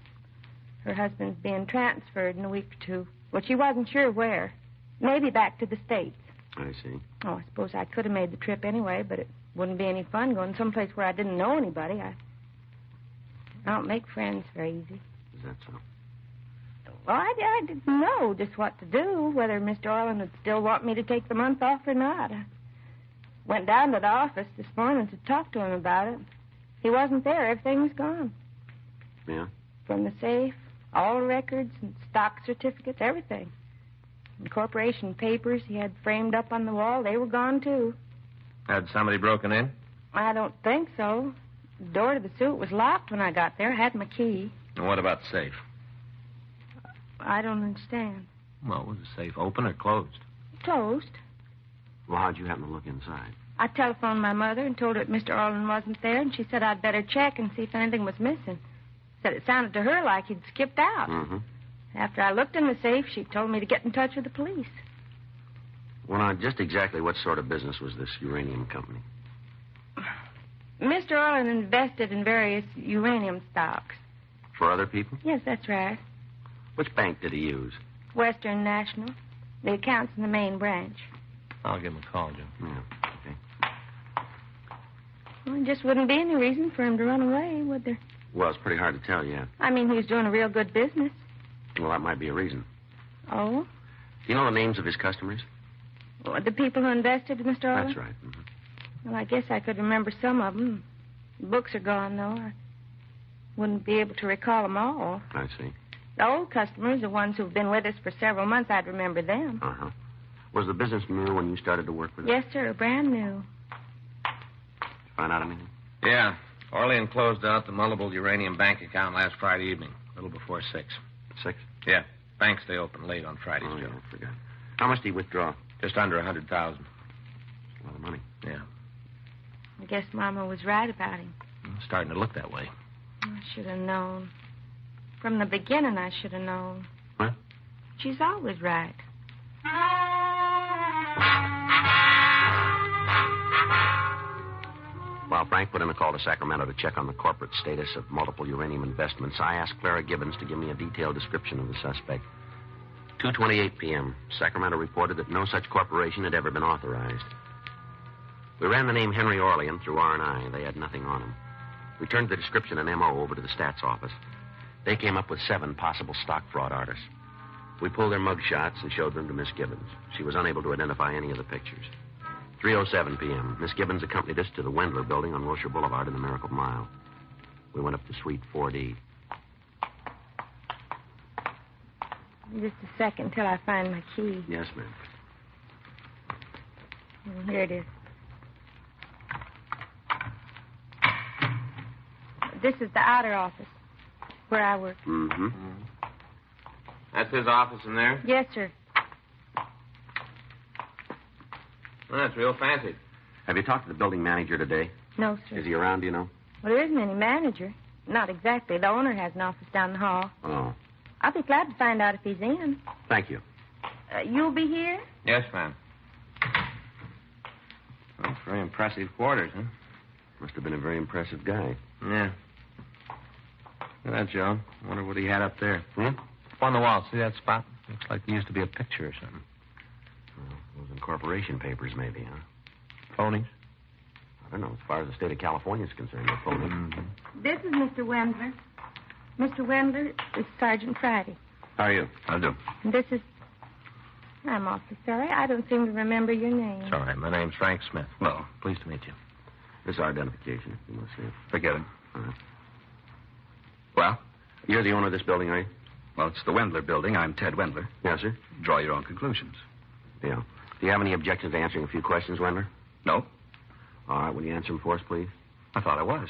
Her husband's being transferred in a week or two. Well, she wasn't sure where. Maybe back to the States. I see. Oh, I suppose I could have made the trip anyway, but it wouldn't be any fun going someplace where I didn't know anybody. I don't make friends very easy. Is that so? Well, I didn't know just what to do, whether Mr. Orland would still want me to take the month off or not. I went down to the office this morning to talk to him about it. He wasn't there. Everything was gone. Yeah? From the safe, all the records and stock certificates, everything. And corporation papers he had framed up on the wall, they were gone, too. Had somebody broken in? I don't think so. The door to the suite was locked when I got there. I had my key. And what about the safe? I don't understand. Well, was the safe open or closed? Closed. Well, how'd you happen to look inside? I telephoned my mother and told her that Mr. Orland wasn't there, and she said I'd better check and see if anything was missing. Said it sounded to her like he'd skipped out. Mm-hmm. After I looked in the safe, she told me to get in touch with the police. Well, now, just exactly what sort of business was this uranium company? Mr. Orland invested in various uranium stocks. For other people? Yes, that's right. Which bank did he use? Western National. The account's in the main branch. I'll give him a call, Jim. Yeah, okay. Well, there just wouldn't be any reason for him to run away, would there? Well, it's pretty hard to tell yet. I mean, he was doing a real good business. Well, that might be a reason. Oh? Do you know the names of his customers? Well, the people who invested in Mr. Orland? That's right. Mm-hmm. Well, I guess I could remember some of them. The books are gone, though. I wouldn't be able to recall them all. I see. The old customers, the ones who've been with us for several months, I'd remember them. Uh-huh. Was the business new when you started to work with it? Yes, sir, brand new. Did you find out anything? Yeah. Orlean closed out the multiple uranium bank account last Friday evening, a little before 6. 6? Yeah. Banks stay open late on Fridays, Oh, Joe. yeah, I forgot. How much did he withdraw? Just under 100,000. That's a lot of money. Yeah. I guess Mama was right about him. Well, starting to look that way. I should have known. From the beginning, I should have known. What? She's always right. While Frank put in a call to Sacramento to check on the corporate status of multiple uranium investments, I asked Clara Gibbons to give me a detailed description of the suspect. 2:28 p.m., Sacramento reported that no such corporation had ever been authorized. We ran the name Henry Orlean through R&I. They had nothing on him. We turned the description and MO over to the stats office. They came up with 7 possible stock fraud artists. We pulled their mug shots and showed them to Miss Gibbons. She was unable to identify any of the pictures. 3:07 p.m., Miss Gibbons accompanied us to the Wendler building on Wilshire Boulevard in the Miracle Mile. We went up to Suite 4D. Just a second till I find my key. Yes, ma'am. Oh, here it is. This is the outer office where I work. Mm-hmm. That's his office in there? Yes, sir. Well, that's real fancy. Have you talked to the building manager today? No, sir. Is he around, do you know? Well, there isn't any manager. Not exactly. The owner has an office down the hall. Oh. I'll be glad to find out if he's in. Thank you. You'll be here? Yes, ma'am. Well, that's very impressive quarters, huh? Must have been a very impressive guy. Yeah. Look at that, Joe. I wonder what he had up there. Hmm? Up on the wall. See that spot? Looks like there used to be a picture or something. Well, those in corporation papers, maybe, huh? Phonies? I don't know. As far as the state of California is concerned, they're phony. Mm-hmm. This is Mr. Wendler. Mr. Wendler is Sergeant Friday. How are you? I'll do. And this is... I'm awfully sorry. I don't seem to remember your name. It's all right. My name's Frank Smith. Well, pleased to meet you. This is our identification, if you want to see it. Forget it. All right. Well? You're the owner of this building, are you? Well, it's the Wendler building. I'm Ted Wendler. Yes, sir. Draw your own conclusions. Yeah. Do you have any objections to answering a few questions, Wendler? No? All right. Will you answer them for us, please? I thought I was.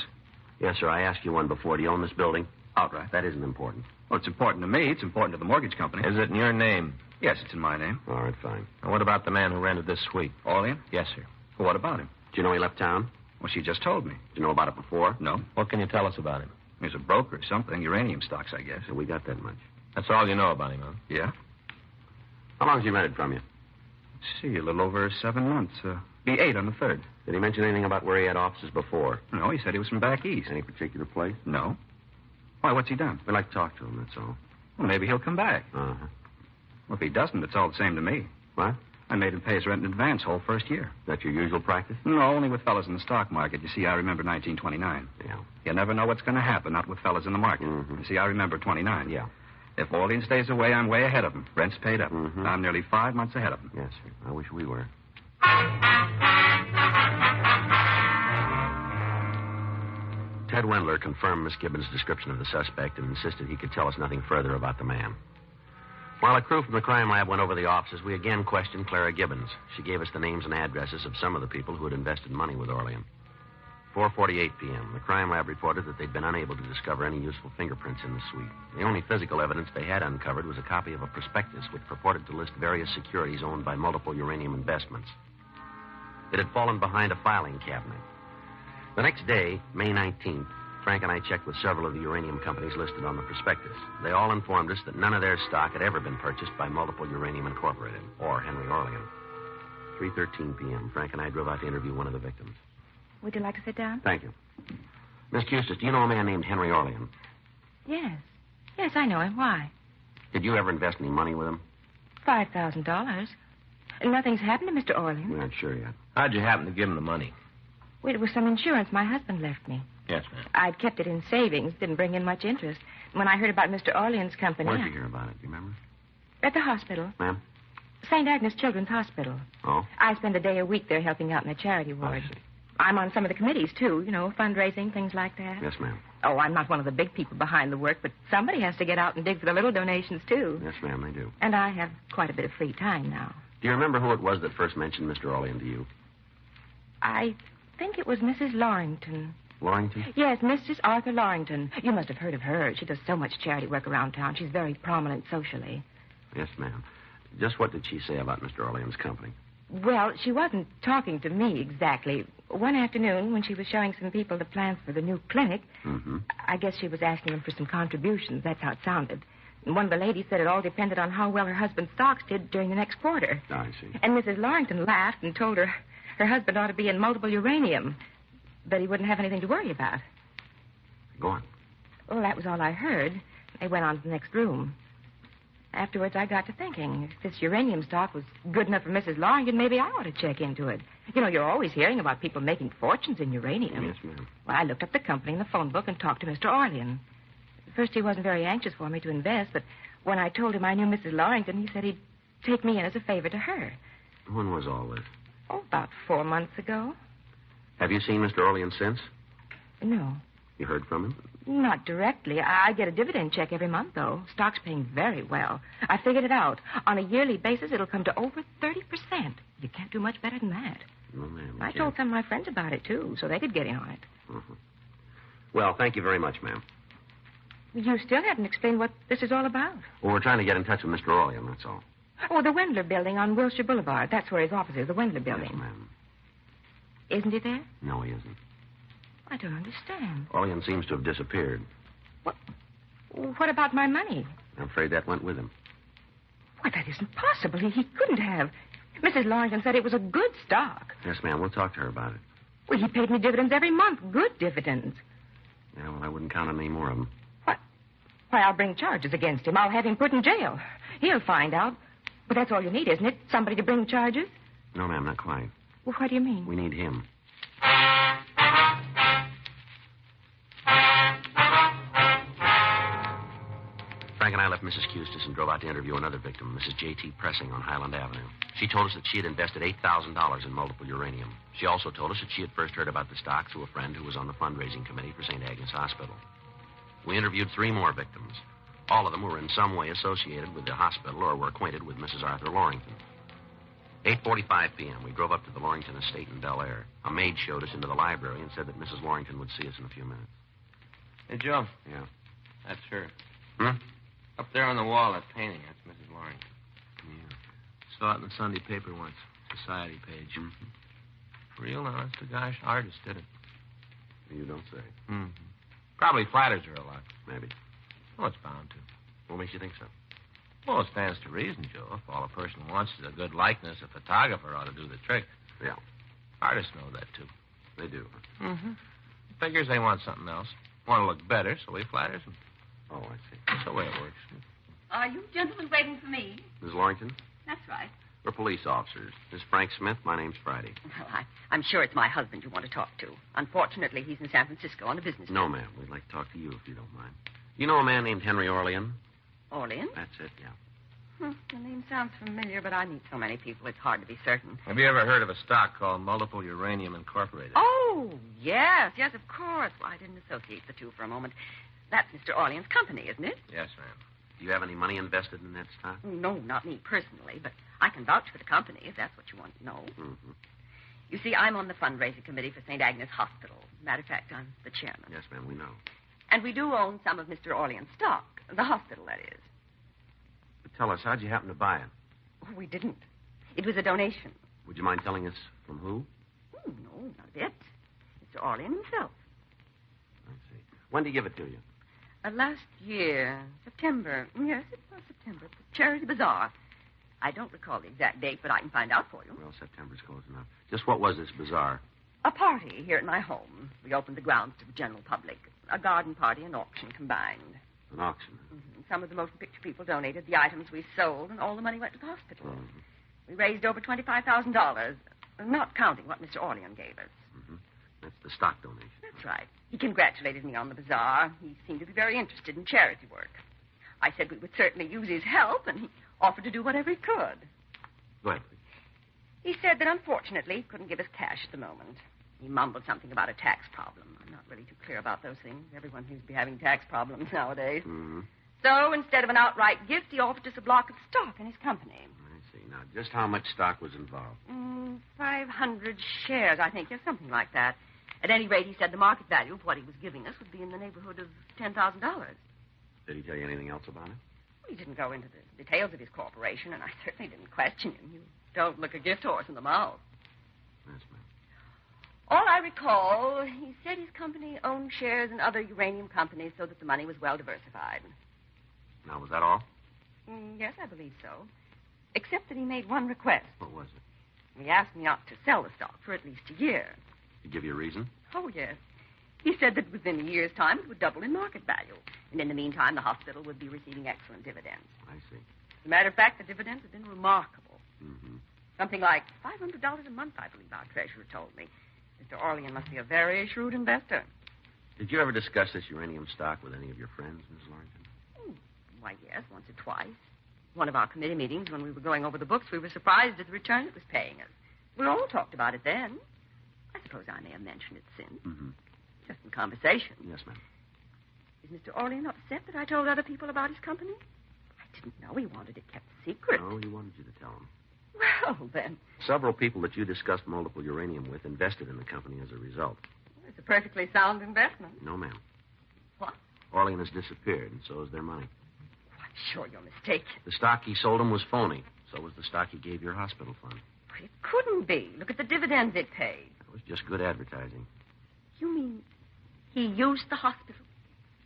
Yes, sir. I asked you one before. Do you own this building? Outright. That isn't important. Well, it's important to me. It's important to the mortgage company. Is it in your name? Yes, it's in my name. All right, fine. And what about the man who rented this suite? Orlean? Yes, sir. Well, what about him? Do you know he left town? Well, she just told me. Did you know about it before? No. What can you tell us about him? He's a broker or something. Uranium stocks, I guess. So we got that much. That's all you know about him, huh? Yeah? How long has he rented from you? Let's see, a little over 7 months. Be 8 on the 3rd. Did he mention anything about where he had offices before? No, he said he was from back east. Any particular place? No. Why, what's he done? We'd like to talk to him, that's all. Well, maybe he'll come back. Uh-huh. Well, if he doesn't, it's all the same to me. What? I made him pay his rent in advance whole first year. Is that your usual practice? No, only with fellas in the stock market. You see, I remember 1929. Yeah. You never know what's going to happen, not with fellas in the market. Mm-hmm. You see, I remember 29. Yeah. If Orlean stays away, I'm way ahead of him. Rent's paid up. Mm-hmm. I'm nearly 5 months ahead of him. Yes, sir. I wish we were. Ted Wendler confirmed Miss Gibbons' description of the suspect and insisted he could tell us nothing further about the man. While a crew from the crime lab went over the offices, we again questioned Clara Gibbons. She gave us the names and addresses of some of the people who had invested money with Orlean. 4:48 p.m., the crime lab reported that they'd been unable to discover any useful fingerprints in the suite. The only physical evidence they had uncovered was a copy of a prospectus which purported to list various securities owned by multiple uranium investments. It had fallen behind a filing cabinet. The next day, May 19th, Frank and I checked with several of the uranium companies listed on the prospectus. They all informed us that none of their stock had ever been purchased by Multiple Uranium Incorporated or Henry Orlean. 3:13 p.m., Frank and I drove out to interview one of the victims. Would you like to sit down? Thank you. Miss Custis, do you know a man named Henry Orlean? Yes. Yes, I know him. Why? Did you ever invest any money with him? $5,000. Nothing's happened to Mr. Orlean. We're not sure yet. How'd you happen to give him the money? Well, it was some insurance my husband left me. Yes, ma'am. I'd kept it in savings. Didn't bring in much interest. When I heard about Mr. Orlean's company... Where'd you hear about it? Do you remember? At the hospital. Ma'am? St. Agnes Children's Hospital. Oh? I spend a day a week there helping out in the charity ward. I see. I'm on some of the committees, too. You know, fundraising, things like that. Yes, ma'am. Oh, I'm not one of the big people behind the work, but somebody has to get out and dig for the little donations, too. Yes, ma'am, they do. And I have quite a bit of free time now. Do you remember who it was that first mentioned Mr. Orlean to you? I think it was Mrs. Lorrington. Warrington? Yes, Mrs. Arthur Lorrington. You must have heard of her. She does so much charity work around town. She's very prominent socially. Yes, ma'am. Just what did she say about Mr. Orlean's company? Well, she wasn't talking to me exactly. One afternoon, when she was showing some people the plans for the new clinic, Mm-hmm. I guess she was asking them for some contributions. That's how it sounded. And one of the ladies said it all depended on how well her husband's stocks did during the next quarter. I see. And Mrs. Lorrington laughed and told her her husband ought to be in multiple uranium, but he wouldn't have anything to worry about. Go on. Well, that was all I heard. They went on to the next room. Afterwards, I got to thinking, if this uranium stock was good enough for Mrs. Lorrington, maybe I ought to check into it. You know, you're always hearing about people making fortunes in uranium. Yes, ma'am. Well, I looked up the company in the phone book and talked to Mr. Orlean. At first, he wasn't very anxious for me to invest, but when I told him I knew Mrs. Lorrington, he said he'd take me in as a favor to her. When was all this? Oh, about 4 months ago. Have you seen Mr. Orlean since? No, You heard from him? not directly. I get a dividend check every month, though. Stock's paying very well. I figured it out. On a yearly basis, it'll come to over 30%. You can't do much better than that. No, ma'am. I told some of my friends about it, too, so they could get in on it. Mm-hmm. Well, thank you very much, ma'am. You still haven't explained what this is all about. Well, we're trying to get in touch with Mr. Orlean, that's all. Oh, the Wendler building on Wilshire Boulevard. That's where his office is, the Wendler building. Yes, ma'am. Isn't he there? No, he isn't. I don't understand. Orlean seems to have disappeared. What about my money? I'm afraid that went with him. Why, that isn't possible. He couldn't have. Mrs. Lorrington said it was a good stock. Yes, ma'am. We'll talk to her about it. Well, he paid me dividends every month. Good dividends. Yeah, well, I wouldn't count on any more of them. Why, I'll bring charges against him. I'll have him put in jail. He'll find out. But that's all you need, isn't it? Somebody to bring charges? No, ma'am, not quite. Well, what do you mean? We need him. Frank and I left Mrs. Custis and drove out to interview another victim, Mrs. J.T. Pressing on Highland Avenue. She told us that she had invested $8,000 in multiple uranium. She also told us that she had first heard about the stock through a friend who was on the fundraising committee for St. Agnes Hospital. We interviewed 3 more victims. All of them were in some way associated with the hospital or were acquainted with Mrs. Arthur Lorington. 8:45 p.m., we drove up to the Lorington estate in Bel Air. A maid showed us into the library and said that Mrs. Lorington would see us in a few minutes. Hey, Joe. Yeah. That's her. Hmm? Up there on the wall, that painting. That's Mrs. Lorington. Yeah. Saw it in the Sunday paper once. Society page. Mm-hmm. Real honest to gosh artist did it. You don't say. Mm-hmm. Probably flatters her a lot. Maybe. Oh, it's bound to. What makes you think so? Well, it stands to reason, Joe. If all a person wants is a good likeness, a photographer ought to do the trick. Yeah. Artists know that, too. They do. Mm-hmm. Figures they want something else. Want to look better, so he flatters them. Oh, I see. That's the way it works. Are you gentlemen waiting for me? Miss Lorington? That's right. We're police officers. This is Frank Smith. My name's Friday. Well, I'm sure it's my husband you want to talk to. Unfortunately, he's in San Francisco on a business No, trip. ma'am. We'd like to talk to you if you don't mind. You know a man named Henry Orlean? Orlean? That's it, yeah. The name sounds familiar, but I meet so many people, it's hard to be certain. Have you ever heard of a stock called Multiple Uranium Incorporated? Oh, yes, of course. Well, I didn't associate the two for a moment. That's Mr. Orlean's company, isn't it? Yes, ma'am. Do you have any money invested in that stock? No, not me personally, but I can vouch for the company if that's what you want to know. Mm-hmm. You see, I'm on the fundraising committee for St. Agnes Hospital. Matter of fact, I'm the chairman. Yes, ma'am, we know. And we do own some of Mr. Orlean's stock. The hospital, that is. But tell us, how'd you happen to buy it? Oh, we didn't. It was a donation. Would you mind telling us from who? No, not a bit. Mr. Orlean himself. I see. When did he give it to you? Last year, September. Yes, it was September. The Charity Bazaar. I don't recall the exact date, but I can find out for you. Well, September's close enough. Just what was this bazaar? A party here at my home. We opened the grounds to the general public. A garden party and auction combined. An auction. Mm-hmm. Some of the motion picture people donated the items we sold, and all the money went to the hospital. Mm-hmm. We raised over $25,000, not counting what Mr. Orlean gave us. Mm-hmm. That's the stock donation. That's right. He congratulated me on the bazaar. He seemed to be very interested in charity work. I said we would certainly use his help, and he offered to do whatever he could. Go ahead, please. He said that unfortunately he couldn't give us cash at the moment. He mumbled something about a tax problem. I'm not really too clear about those things. Everyone seems to be having tax problems nowadays. Mm-hmm. So instead of an outright gift, he offered us a block of stock in his company. I see. Now, just how much stock was involved? 500 shares, I think. Yes, something like that. At any rate, he said the market value of what he was giving us would be in the neighborhood of $10,000. Did he tell you anything else about it? He didn't go into the details of his corporation, and I certainly didn't question him. You don't look a gift horse in the mouth. Yes, ma'am. All I recall, he said his company owned shares in other uranium companies so that the money was well diversified. Now, was that all? Yes, I believe so. Except that he made one request. What was it? He asked me not to sell the stock for at least a year. Did he give you a reason? Oh, yes. He said that within a year's time it would double in market value. And in the meantime, the hospital would be receiving excellent dividends. I see. As a matter of fact, the dividends have been remarkable. Mm-hmm. Something like $500 a month, I believe our treasurer told me. Mr. Orlean must be a very shrewd investor. Did you ever discuss this uranium stock with any of your friends, Miss Lorington? Why, yes, once or twice. One of our committee meetings, when we were going over the books, we were surprised at the return it was paying us. We all talked about it then. I suppose I may have mentioned it since. Mm-hmm. Just in conversation. Yes, ma'am. Is Mr. Orlean upset that I told other people about his company? I didn't know he wanted it kept secret. No, he wanted you to tell him. Well, then, Several people that you discussed multiple uranium with invested in the company as a result. it's a perfectly sound investment. No, ma'am. What? Orlean has disappeared, and so has their money. I'm sure you're mistaken. The stock he sold him was phony. So was the stock he gave your hospital fund. But it couldn't be. Look at the dividends it paid. It was just good advertising. You mean he used the hospital?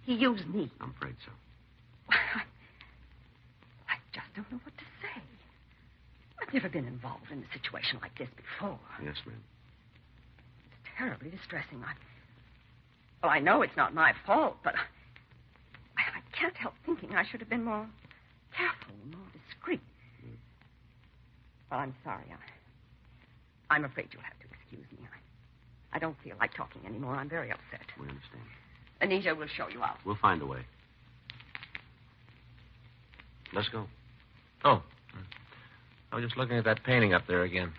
He used me? I'm afraid so. I just don't know what to say. I've never been involved in a situation like this before. Yes, ma'am. It's terribly distressing. I know it's not my fault, but I can't help thinking I should have been more careful, more discreet. Well, I'm sorry. I'm afraid you'll have to excuse me. I don't feel like talking anymore. I'm very upset. We understand. Anita will show you out. We'll find a way. Let's go. Oh. I was just looking at that painting up there again.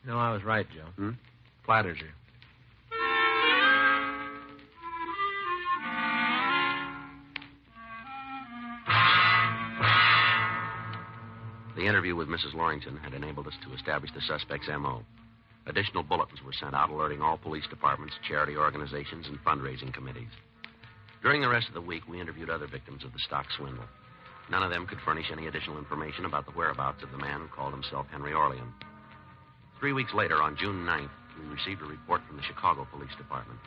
No, I was right, Joe. Hmm? Flatters her. The interview with Mrs. Lorington had enabled us to establish the suspect's M.O. Additional bulletins were sent out alerting all police departments, charity organizations, and fundraising committees. During the rest of the week, we interviewed other victims of the stock swindle. None of them could furnish any additional information about the whereabouts of the man who called himself Henry Orlean. 3 weeks later, on June 9th, we received a report from the Chicago Police Department.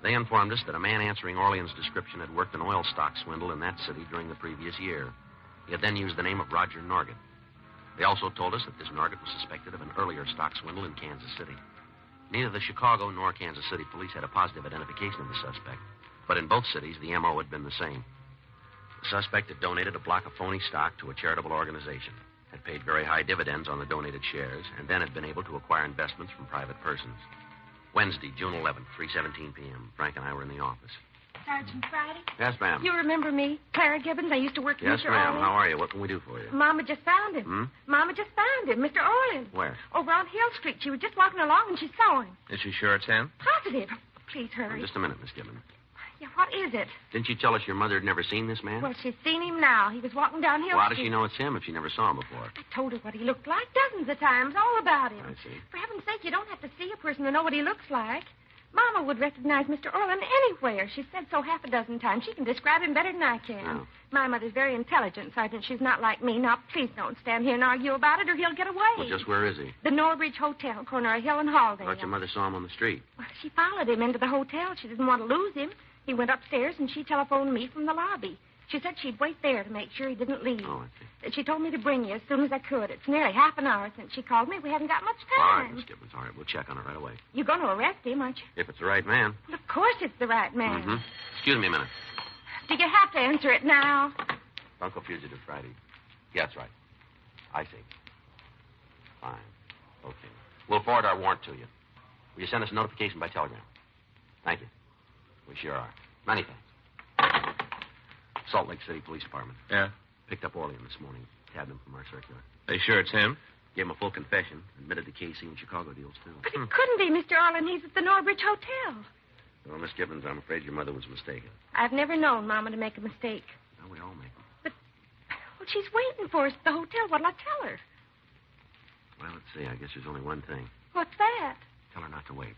They informed us that a man answering Orlean's description had worked an oil stock swindle in that city during the previous year. He had then used the name of Roger Norgett. They also told us that this Norgett was suspected of an earlier stock swindle in Kansas City. Neither the Chicago nor Kansas City police had a positive identification of the suspect, but in both cities, the M.O. had been the same. The suspect had donated a block of phony stock to a charitable organization, had paid very high dividends on the donated shares, and then had been able to acquire investments from private persons. Wednesday, June 11th, 3:17 p.m. Frank and I were in the office. Sergeant Friday? Yes, ma'am. You remember me? Clara Gibbons. I used to work for Yes, Mr. ma'am. Orlean. How are you? What can we do for you? Mama just found him. Hmm? Mama just found him, Mr. Orlean. Where? Over on Hill Street. She was just walking along and she saw him. Is she sure it's him? Positive. Please Oh, hurry. just a minute, Miss Gibbons. Yeah, what is it? Didn't you tell us your mother had never seen this man? Well, she's seen him now. He was walking down Hill Well, how Street. does she know it's him if she never saw him before? I told her what he looked like dozens of times, all about him. I see. For heaven's sake, you don't have to see a person to know what he looks like. Mama would recognize Mr. Orlean anywhere. She's said so half a dozen times. She can describe him better than I can. Oh. My mother's very intelligent, Sergeant. She's not like me. Now, please don't stand here and argue about it, or he'll get away. Well, just where is he? The Norridge Hotel, corner of Hill and Halldale. I thought your mother saw him on the street. Well, she followed him into the hotel. She didn't want to lose him. He went upstairs, and she telephoned me from the lobby. She said she'd wait there to make sure he didn't leave. Oh, I see. She told me to bring you as soon as I could. It's nearly half an hour since she called me. We haven't got much All right, time. Miss Gibbons. All right, we'll check on it right away. You're going to arrest him, aren't you? If it's the right man. Well, of course it's the right man. Mm-hmm. Excuse me a minute. Do you have to answer it now? Uncle Fugitive Friday. Yeah, that's right. I see. Fine. Okay. We'll forward our warrant to you. Will you send us a notification by telegram? Thank you. We sure are. Many thanks. Salt Lake City Police Department. Yeah? Picked up Orlean this morning. Tabbed him from our circular. They sure it's him? Gave him a full confession. Admitted to KC and Chicago deals, too. But it couldn't be Mr. Orlean. He's at the Norridge Hotel. Well, Miss Gibbons, I'm afraid your mother was mistaken. I've never known Mama to make a mistake. Well, we all make them. Well, she's waiting for us at the hotel. What'll I tell her? Well, let's see. I guess there's only one thing. What's that? Tell her not to wait.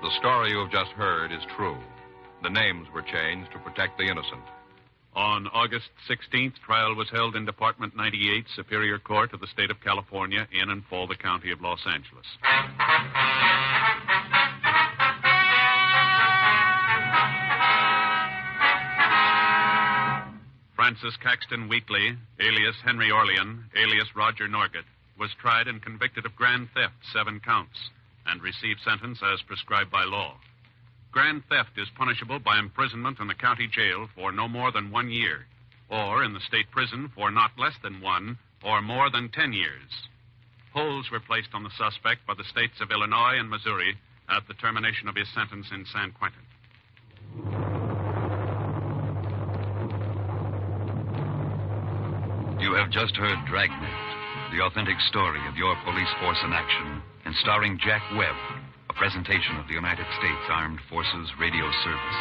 The story you have just heard is true. The names were changed to protect the innocent. On August 16th, trial was held in Department 98, Superior Court of the State of California, in and for the County of Los Angeles. Francis Caxton Wheatley, alias Henry Orlean, alias Roger Norgett, was tried and convicted of grand theft, 7 counts, and received sentence as prescribed by law. Grand theft is punishable by imprisonment in the county jail for no more than 1 year, or in the state prison for not less than 1 or more than 10 years. Holds were placed on the suspect by the states of Illinois and Missouri at the termination of his sentence in San Quentin. You have just heard Dragnet, the authentic story of your police force in action, and starring Jack Webb, a presentation of the United States Armed Forces Radio Service.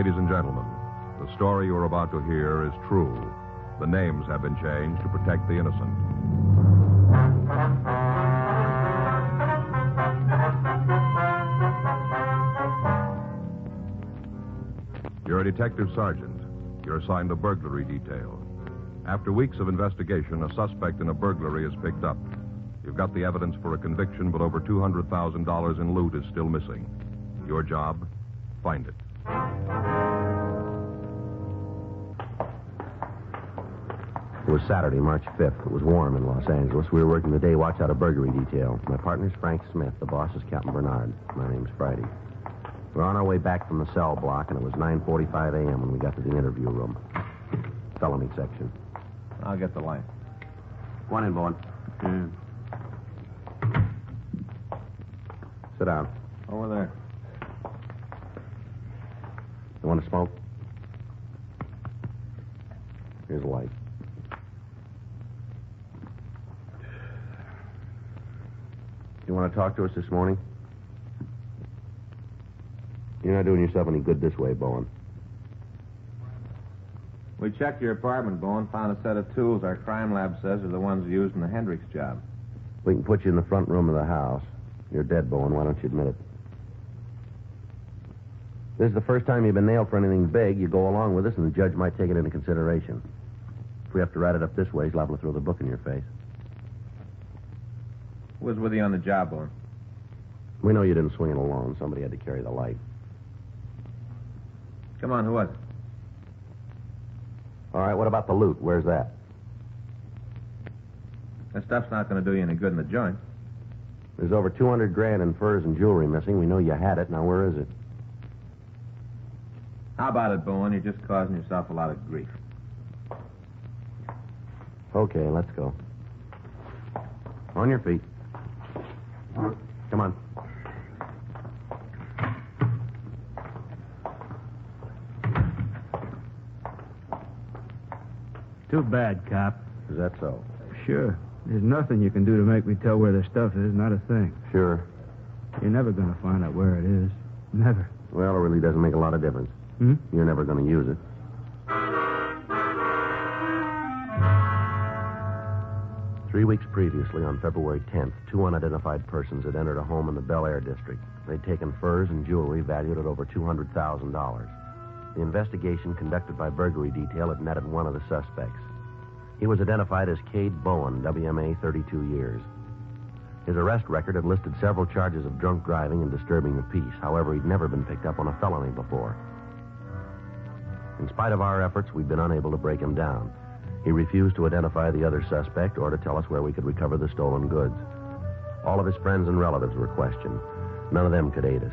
Ladies and gentlemen, the story you're about to hear is true. The names have been changed to protect the innocent. You're a detective sergeant. You're assigned a burglary detail. After weeks of investigation, a suspect in a burglary is picked up. You've got the evidence for a conviction, but over $200,000 in loot is still missing. Your job? Find it. It was Saturday, March 5th. It was warm in Los Angeles. We were working the day watch out of burglary detail. My partner's Frank Smith. The boss is Captain Bernard. My name's Friday. We're on our way back from the cell block, and it was 9:45 a.m. when we got to the interview room. Felony section. I'll get the light. Go on in, Bowen. Sit down. Over there. You want to smoke? Here's a light. You want to talk to us this morning? You're not doing yourself any good this way, Bowen. We checked your apartment, Bowen, found a set of tools our crime lab says are the ones used in the Hendricks job. We can put you in the front room of the house. You're dead, Bowen. Why don't you admit it? This is the first time you've been nailed for anything big. You go along with us, and the judge might take it into consideration. If we have to write it up this way, he's liable to throw the book in your face. Who was with you on the job, Bowen? We know you didn't swing it alone. Somebody had to carry the light. Come on, who was it? All right, what about the loot? Where's that? That stuff's not going to do you any good in the joint. There's over $200,000 in furs and jewelry missing. We know you had it. Now, where is it? How about it, Bowen? You're just causing yourself a lot of grief. Okay, let's go. On your feet. Come on. Too bad, cop. Is that so? Sure. There's nothing you can do to make me tell where the stuff is, not a thing. Sure. You're never going to find out where it is. Never. Well, it really doesn't make a lot of difference. You're never going to use it. 3 weeks previously, on February 10th, two unidentified persons had entered a home in the Bel Air district. They'd taken furs and jewelry valued at over $200,000. The investigation conducted by burglary detail had netted one of the suspects. He was identified as Cade Bowen, WMA, 32 years. His arrest record had listed several charges of drunk driving and disturbing the peace. However, he'd never been picked up on a felony before. In spite of our efforts, we'd been unable to break him down. He refused to identify the other suspect or to tell us where we could recover the stolen goods. All of his friends and relatives were questioned. None of them could aid us.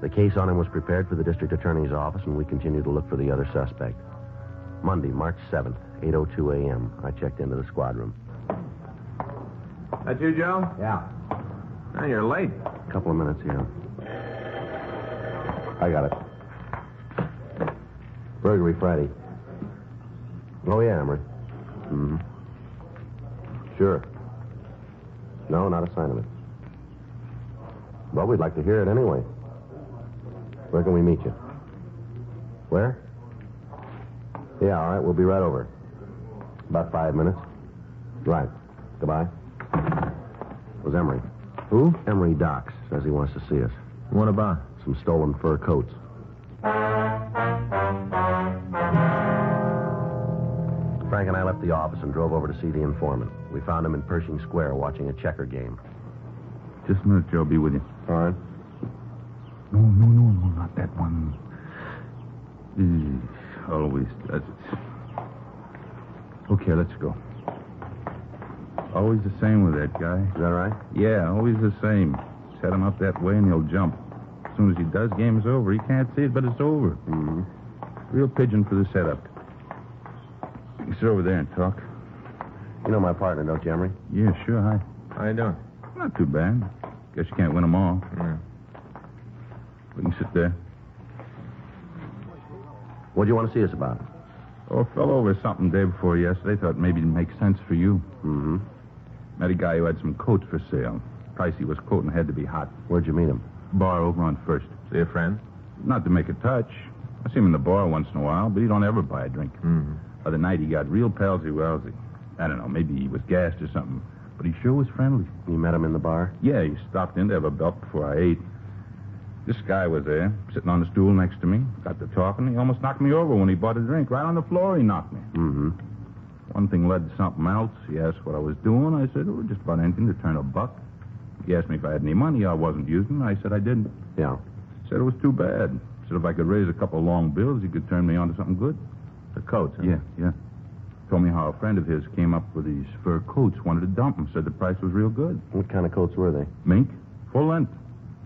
The case on him was prepared for the district attorney's office, and we continued to look for the other suspect. Monday, March 7th, 8:02 a.m., I checked into the squad room. That you, Joe? Yeah. Now you're late. A couple of minutes here. I got it. Burglary Friday. Oh, yeah, Emery. Mm-hmm. Sure. No, not a sign of it. Well, we'd like to hear it anyway. Where can we meet you? Where? Yeah, all right, we'll be right over. About 5 minutes. Right. Goodbye. It was Emery. Who? Emery Docks. Says he wants to see us. What about? Some stolen fur coats. Frank and I left the office and drove over to see the informant. We found him in Pershing Square watching a checker game. Just a minute, Joe. I'll be with you. All right. No, not that one. Always. That's it. Okay, let's go. Always the same with that guy. Is that right? Yeah, always the same. Set him up that way and he'll jump. As soon as he does, game's over. He can't see it, but it's over. Mm-hmm. Real pigeon for the setup. You can sit over there and talk. You know my partner, don't you, Emery? Yeah, sure. Hi. How you doing? Not too bad. Guess you can't win them all. Yeah. We can sit there. What do you want to see us about? Oh, fell over something day before yesterday. Thought maybe it'd make sense for you. Mm-hmm. Met a guy who had some coats for sale. Price he was quoting had to be hot. Where'd you meet him? Bar over on First. See a friend? Not to make a touch. I see him in the bar once in a while, but he don't ever buy a drink. Mm-hmm. Other night he got real palsy-walsy. I don't know, maybe he was gassed or something. But he sure was friendly. You met him in the bar? Yeah, he stopped in to have a belt before I ate. This guy was there, sitting on the stool next to me. Got to talking. He almost knocked me over when he bought a drink. Right on the floor, he knocked me. Mm-hmm. One thing led to something else. He asked what I was doing. I said, just about anything to turn a buck. He asked me if I had any money I wasn't using. I said I didn't. Yeah. Said it was too bad. Said if I could raise a couple of long bills, he could turn me on to something good. The coats, huh? Yeah. Told me how a friend of his came up with these fur coats, wanted to dump them. Said the price was real good. What kind of coats were they? Mink, full length.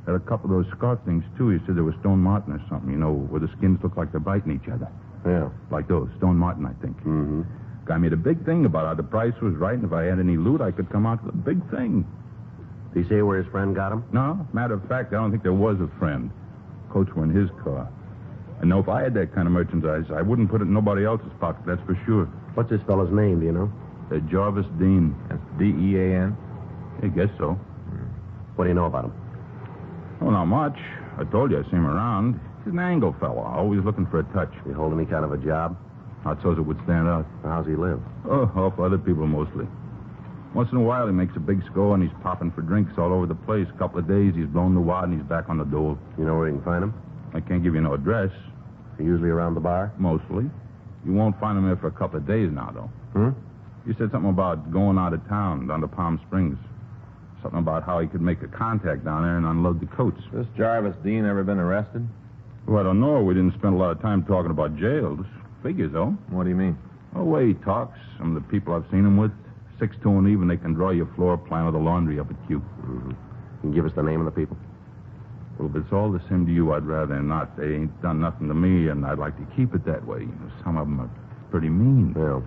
Had a couple of those scarf things, too. He said they were Stone Martin or something, where the skins look like they're biting each other. Yeah. Like those, Stone Martin, I think. Mm-hmm. Guy made a big thing about how the price was right, and if I had any loot, I could come out with a big thing. Did he say where his friend got him? No, matter of fact, I don't think there was a friend. Coats were in his car. I know if I had that kind of merchandise, I wouldn't put it in nobody else's pocket, that's for sure. What's this fellow's name, do you know? Jarvis Dean. That's D-E-A-N? I guess so. What do you know about him? Oh, not much. I told you I see him around. He's an angle fella, always looking for a touch. You hold any kind of a job? Not so it would stand out. How's he live? Oh, off other people mostly. Once in a while he makes a big score and he's popping for drinks all over the place. A couple of days he's blown the wad and he's back on the dole. You know where you can find him? I can't give you no address. He usually around the bar? Mostly. You won't find him here for a couple of days now, though. You said something about going out of town, down to Palm Springs. Something about how he could make a contact down there and unload the coats. This Jarvis Dean ever been arrested? Well, I don't know. We didn't spend a lot of time talking about jails. Figures, though. What do you mean? Oh, the way he talks. Some of the people I've seen him with, 6 to an even, they can draw your floor plan of the laundry up at you. Mm-hmm. Can you give us the name of the people? Well, if it's all the same to you, I'd rather not. They ain't done nothing to me, and I'd like to keep it that way. Some of them are pretty mean. Yeah.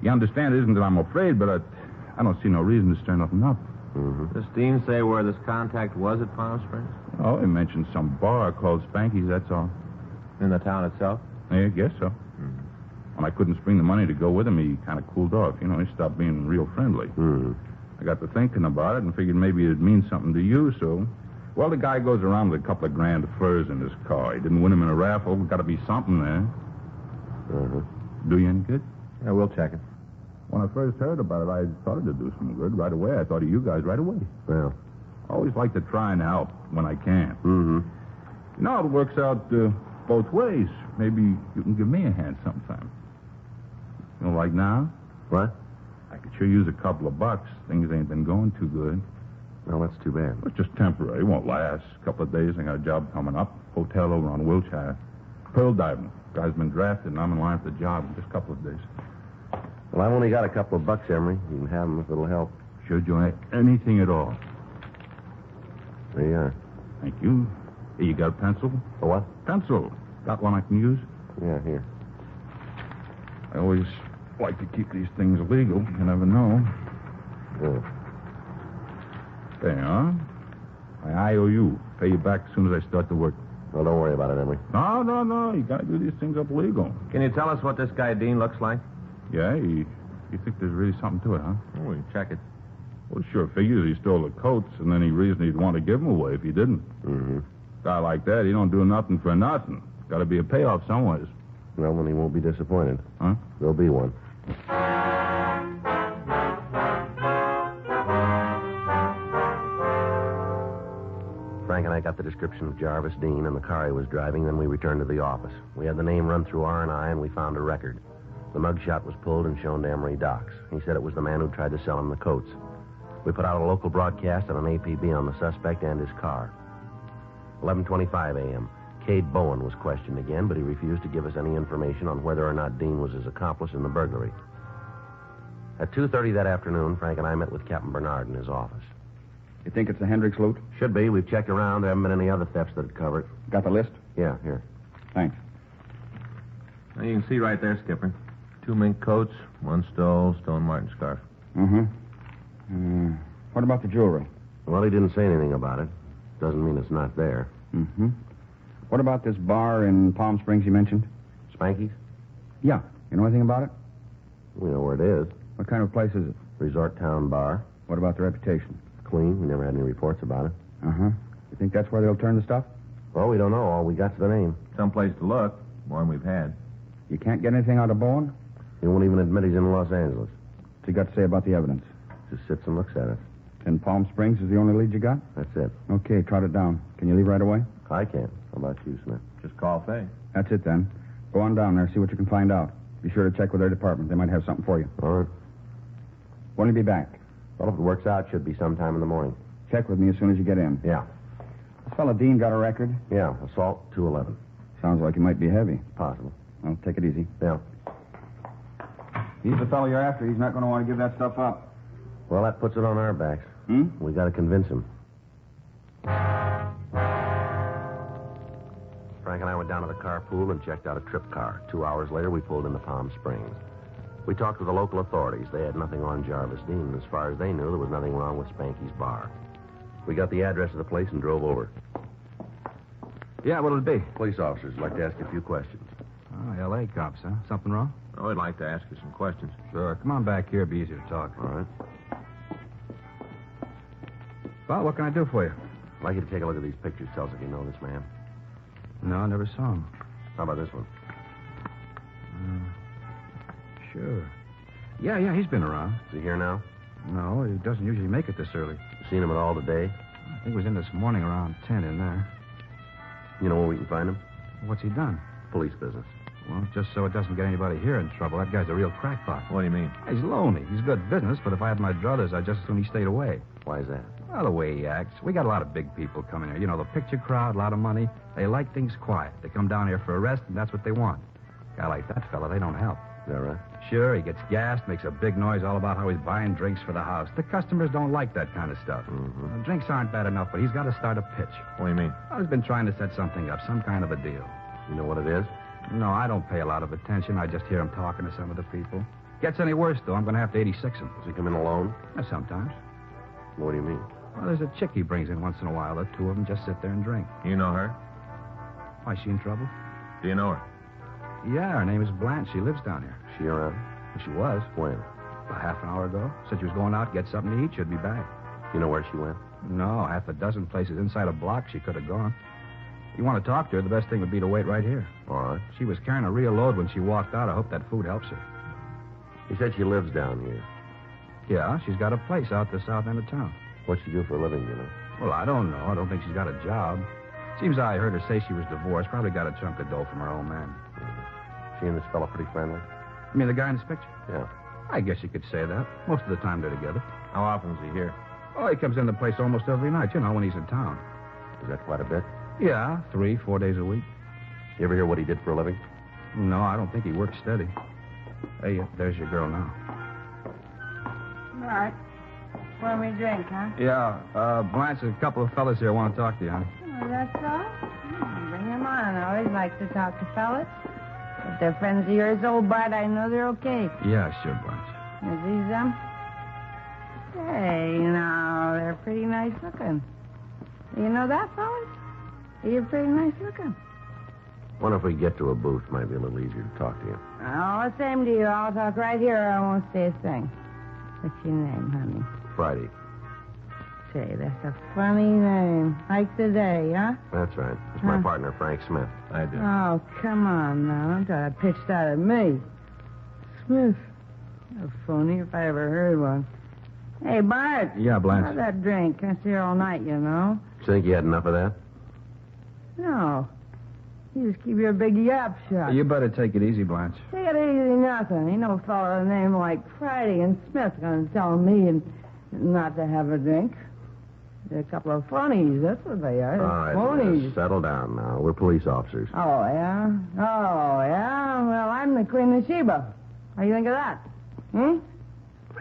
You understand, it isn't that I'm afraid, but I don't see no reason to stir nothing up. Mm-hmm. Does Dean say where this contact was at Palm Springs? Oh, he mentioned some bar called Spanky's, that's all. In the town itself? Yeah, I guess so. Mm-hmm. When I couldn't spring the money to go with him, he kind of cooled off. He stopped being real friendly. Mm-hmm. I got to thinking about it and figured maybe it'd mean something to you, so... Well, the guy goes around with a couple of grand of furs in his car. He didn't win him in a raffle. Got to be something there. Mm-hmm. Do you any good? Yeah, we'll check it. When I first heard about it, I thought it'd do some good right away. I thought of you guys right away. Well. I always like to try and help when I can. Mm-hmm. It works out both ways. Maybe you can give me a hand sometime. Like now? What? I could sure use a couple of bucks. Things ain't been going too good. Well, that's too bad. It's just temporary. It won't last. A couple of days, I got a job coming up. Hotel over on Wilshire. Pearl diving. Guy's been drafted, and I'm in line for the job in just a couple of days. Well, I've only got a couple of bucks, Emery. You can have them if it'll help. Sure, Joe. Anything at all. There you are. Thank you. Hey, you got a pencil? A what? Pencil. Got one I can use? Yeah, here. I always like to keep these things legal. You never know. Yeah. There you are. My IOU. Pay you back as soon as I start to work. Well, don't worry about it, Emery. No. You got to do these things up legal. Can you tell us what this guy Dean looks like? Yeah, you think there's really something to it, huh? Oh, we can check it. Well, sure figures he stole the coats, and any reason he'd want to give them away if he didn't. Mm-hmm. Guy like that, he don't do nothing for nothing. Got to be a payoff somewheres. Well, then he won't be disappointed. Huh? There'll be one. Frank and I got the description of Jarvis Dean and the car he was driving, then we returned to the office. We had the name run through R&I, and we found a record. The mugshot was pulled and shown to Emery Docks. He said it was the man who tried to sell him the coats. We put out a local broadcast and an APB on the suspect and his car. 11:25 a.m. Cade Bowen was questioned again, but he refused to give us any information on whether or not Dean was his accomplice in the burglary. At 2:30 that afternoon, Frank and I met with Captain Bernard in his office. You think it's the Hendricks loot? Should be. We've checked around. There haven't been any other thefts that would cover it. Got the list? Yeah, here. Thanks. Now, you can see right there, Skipper. 2 mink coats, 1 Stone Martin scarf. Mm-hmm. What about the jewelry? Well, he didn't say anything about it. Doesn't mean it's not there. Mm-hmm. What about this bar in Palm Springs you mentioned? Spanky's? Yeah. You know anything about it? We know where it is. What kind of place is it? Resort Town Bar. What about the reputation? Clean. We never had any reports about it. Uh-huh. You think that's where they'll turn the stuff? Well, we don't know. All we got's the name. Someplace to look. More than we've had. You can't get anything out of Bowen? He won't even admit he's in Los Angeles. What's he got to say about the evidence? Just sits and looks at us. And Palm Springs is the only lead you got? That's it. Okay, trot it down. Can you leave right away? I can't. How about you, Smith? Just call Fay. That's it, then. Go on down there, see what you can find out. Be sure to check with their department. They might have something for you. All right. When will you be back? Well, if it works out, should be sometime in the morning. Check with me as soon as you get in. Yeah. This fella Dean got a record? Yeah, assault 211. Sounds like he might be heavy. Possible. Well, take it easy. Yeah. He's the fellow you're after. He's not going to want to give that stuff up. Well, that puts it on our backs. We got to convince him. Frank and I went down to the carpool and checked out a trip car. 2 hours later, we pulled into Palm Springs. We talked with the local authorities. They had nothing on Jarvis Dean, and as far as they knew, there was nothing wrong with Spanky's bar. We got the address of the place and drove over. Yeah, what'll it be? Police officers would like to ask you a few questions. Oh, L.A. cops, huh? Something wrong? Oh, I'd like to ask you some questions. Sure. Come on back here. It'll be easier to talk. All right. Well, what can I do for you? I'd like you to take a look at these pictures. Tell us if you know this man. No, I never saw him. How about this one? Sure. Yeah, he's been around. Is he here now? No, he doesn't usually make it this early. You seen him at all today? I think he was in this morning around 10 in there. You know where we can find him? What's he done? Police business. Well, just so it doesn't get anybody here in trouble. That guy's a real crackpot. What do you mean? He's lonely. He's good business, but if I had my druthers, I'd just as soon he stayed away. Why is that? Well, the way he acts. We got a lot of big people coming here. You know, the picture crowd, a lot of money. They like things quiet. They come down here for a rest, and that's what they want. A guy like that fella, they don't help. Is that right? Sure, he gets gassed, makes a big noise all about how he's buying drinks for the house. The customers don't like that kind of stuff. Mm-hmm. Drinks aren't bad enough, but he's got to start a pitch. What do you mean? Well, he's been trying to set something up, some kind of a deal. You know what it is? No, I don't pay a lot of attention. I just hear him talking to some of the people. Gets any worse, though, I'm going to have to 86 him. Does he come in alone? Sometimes. What do you mean? Well, there's a chick he brings in once in a while. The two of them just sit there and drink. You know her? Why, is she in trouble? Do you know her? Yeah, her name is Blanche. She lives down here. She around? Well, she was. When? About half an hour ago. Said she was going out, get something to eat. She'd be back. You know where she went? No, half a dozen places inside a block she could have gone. If you want to talk to her, the best thing would be to wait right here. All right. She was carrying a real load when she walked out. I hope that food helps her. He said she lives down here. Yeah, she's got a place out the south end of town. What's she do for a living, you know? Well, I don't know. I don't think she's got a job. Seems I heard her say she was divorced. Probably got a chunk of dough from her old man. She and this fella pretty friendly? You mean the guy in this picture? Yeah. I guess you could say that. Most of the time they're together. How often is he here? Oh, he comes in the place almost every night, you know, when he's in town. Is that quite a bit? Yeah, 3-4 days a week. You ever hear what he did for a living? No, I don't think he works steady. Hey, there's your girl now. All right. Pour me a drink, huh? Yeah, Blanche, a couple of fellas here want to talk to you, honey. Oh, that's all? Bring them on. I always like to talk to fellas. If they're friends of yours, old Bart, I know they're okay. Yeah, sure, Blanche. Is these them? Hey, now, they're pretty nice looking. You know that, fellas? You're pretty nice looking. Wonder if we get to a booth, might be a little easier to talk to you. Oh, same to you. I'll talk right here or I won't say a thing. What's your name, honey? Friday. Say, that's a funny name. Like today, huh? That's right. It's my partner, Frank Smith. I do. Oh, come on now. Don't try to pitch that at me. Smith. A phony if I ever heard one. Hey, Bart. Yeah, Blanche. Have that drink. Can't stay here all night, you know. Think you had enough of that? No. You just keep your big yap shut. You better take it easy, Blanche. Take it easy, nothing. Ain't no fella with a name like Friday and Smith going to tell me and not to have a drink. They're a couple of phonies. That's what they are. All right, phonies. Liz, settle down now. We're police officers. Oh, yeah? Oh, yeah? Well, I'm the Queen of Sheba. What do you think of that? What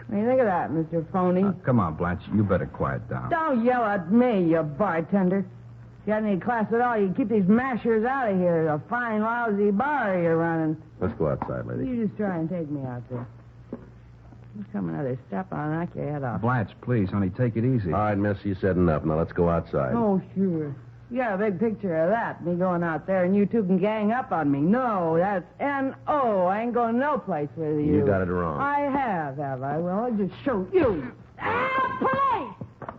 do you think of that, Mr. Phony? Come on, Blanche. You better quiet down. Don't yell at me, you bartender. If you got any class at all, you keep these mashers out of here. A fine, lousy bar you're running. Let's go outside, lady. You just try and take me out there. You come another step, I'll knock your head off. Blanche, please, honey, take it easy. All right, miss, you said enough. Now let's go outside. Oh, sure. You got a big picture of that, me going out there, and you two can gang up on me. No, that's N-O. I ain't going no place with you. You got it wrong. I have I? Well, I'll just show you. Ah, police!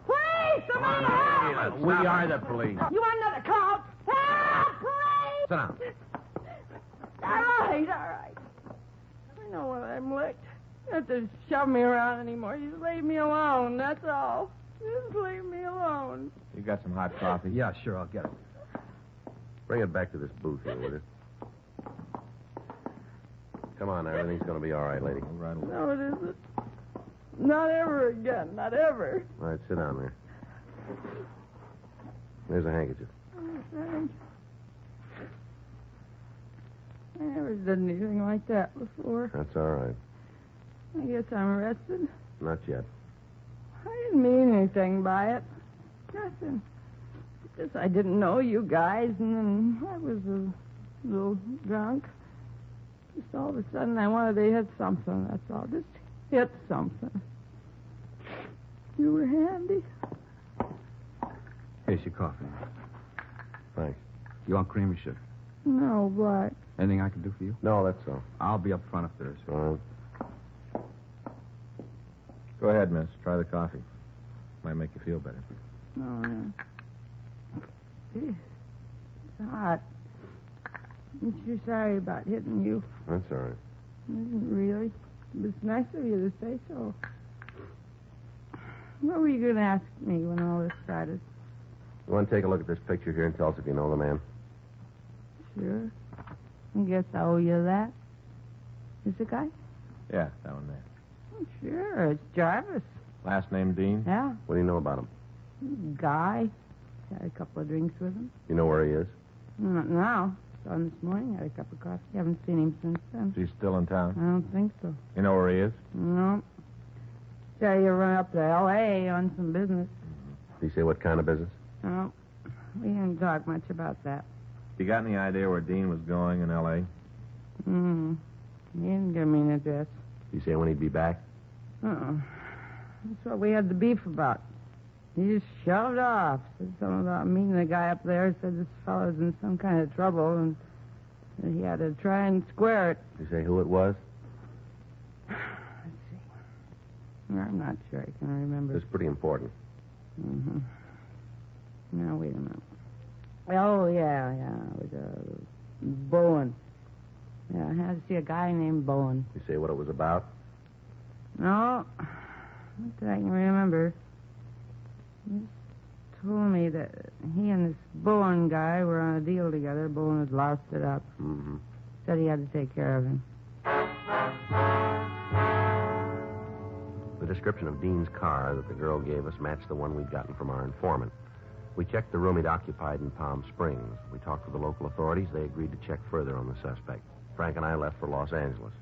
Police! Somebody help! We are the police. You want another call? Help! Police! Sit down. right. I know when I'm licked. You don't have to shove me around anymore. You just leave me alone, that's all. Just leave me alone. You got some hot coffee? Yeah, sure, I'll get it. Bring it back to this booth here, will you? Come on, everything's going to be all right, lady. All right. No, it isn't. Not ever again. Not ever. All right, sit down there. There's a handkerchief. Thanks. I never did anything like that before. That's all right. I guess I'm arrested. Not yet. I didn't mean anything by it. Nothing. Just I didn't know you guys, and then I was a little drunk. Just all of a sudden I wanted to hit something, that's all. Just hit something. You were handy. Here's your coffee. Thanks. You want cream or sugar? No, but... Anything I can do for you? No, that's all. I'll be up front if there is. All right. Go ahead, miss. Try the coffee. Might make you feel better. No. It's hot. I'm sure sorry about hitting you. That's all right. Isn't really? It's nice of you to say so. What were you going to ask me when all this started? You want to take a look at this picture here and tell us if you know the man? Sure. I guess I owe you that. Is the guy? Yeah, that one there. Oh, sure, it's Jarvis. Last name Dean? Yeah. What do you know about him? Guy. Had a couple of drinks with him. You know where he is? Not now. Saw him this morning. Had a cup of coffee. Haven't seen him since then. Is he still in I town? don't think so. You know where he is? No. Said you run up to L.A. on some business. Did he say what kind of business? No. We didn't talk much about that. You got any idea where Dean was going in L.A.? He didn't give me an address. Did he say when he'd be back? That's what we had the beef about. He just shoved off. Said something about meeting the guy up there. Said this fellow's in some kind of trouble and that he had to try and square it. Did he say who it was? Let's see. I'm not sure I can remember. It's pretty important. Now, wait a minute. Oh, yeah. It was Bowen. Yeah, I had to see a guy named Bowen. Did he say what it was about? No. Not that I can remember. He just told me that he and this Bowen guy were on a deal together. Bowen had lost it up. Said he had to take care of him. The description of Dean's car that the girl gave us matched the one we'd gotten from our informant. We checked the room he'd occupied in Palm Springs. We talked with the local authorities. They agreed to check further on the suspect. Frank and I left for Los Angeles.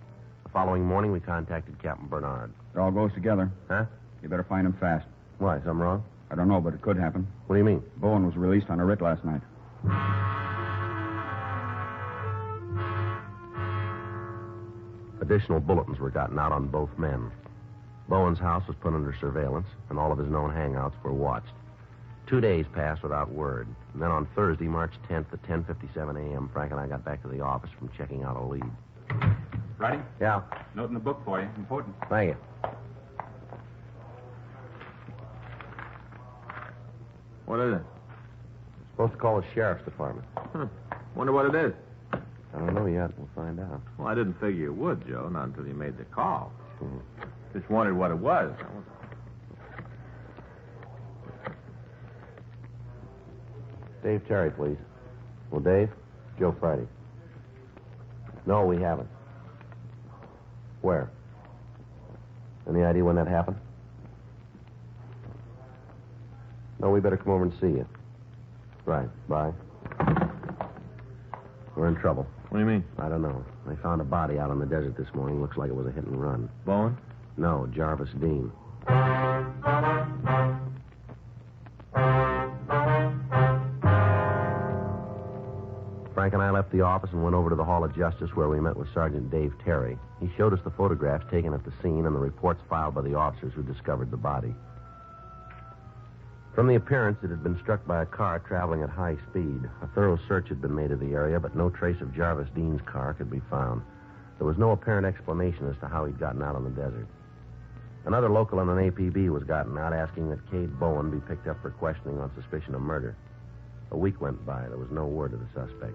The following morning, we contacted Captain Bernard. It all goes together. Huh? You better find him fast. Why, something wrong? I don't know, but it could happen. What do you mean? Bowen was released on a writ last night. Additional bulletins were gotten out on both men. Bowen's house was put under surveillance, and all of his known hangouts were watched. 2 days passed without word. And then on Thursday, March 10th at 10:57 a.m., Frank and I got back to the office from checking out a lead. Ready? Yeah. Note in the book for you. Important. Thank you. What is it? Supposed to call the sheriff's department. Wonder what it is. I don't know yet. We'll find out. Well, I didn't figure you would, Joe, not until you made the call. Just wondered what it was. Dave Terry, please. Well, Dave, Joe Friday. No, we haven't. Where? Any idea when that happened? No, we better come over and see you. Right, bye. We're in trouble. What do you mean? I don't know. They found a body out on the desert this morning. Looks like it was a hit and run. Bowen? No, Jarvis Dean. Frank and I left the office and went over to the Hall of Justice where we met with Sergeant Dave Terry. He showed us the photographs taken at the scene and the reports filed by the officers who discovered the body. From the appearance, it had been struck by a car traveling at high speed. A thorough search had been made of the area, but no trace of Jarvis Dean's car could be found. There was no apparent explanation as to how he'd gotten out on the desert. Another local and an APB was gotten out asking that Cade Bowen be picked up for questioning on suspicion of murder. A week went by. There was no word of the suspect.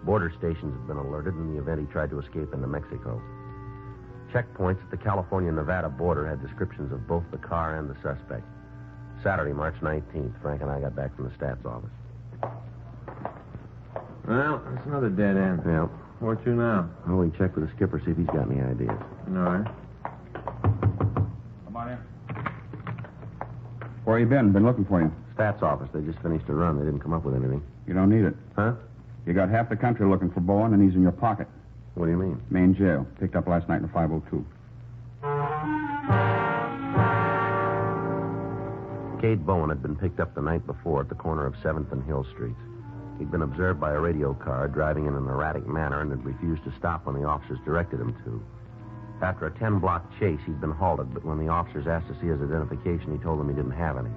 Border stations had been alerted in the event he tried to escape into Mexico. Checkpoints at the California-Nevada border had descriptions of both the car and the suspect. Saturday, March 19th, Frank and I got back from the stats office. Well, that's another dead end. Yeah. Where to now? Oh, we can check with the skipper, see if he's got any ideas. All right. Come on in. Where you been? Been looking for you. Stats office. They just finished a run. They didn't come up with anything. You don't need it. Huh? You got half the country looking for Bowen, and he's in your pocket. What do you mean? Main jail. Picked up last night in a 502. Cade Bowen had been picked up the night before at the corner of 7th and Hill Streets. He'd been observed by a radio car driving in an erratic manner and had refused to stop when the officers directed him to. After a 10-block chase, he'd been halted, but when the officers asked to see his identification, he told them he didn't have any.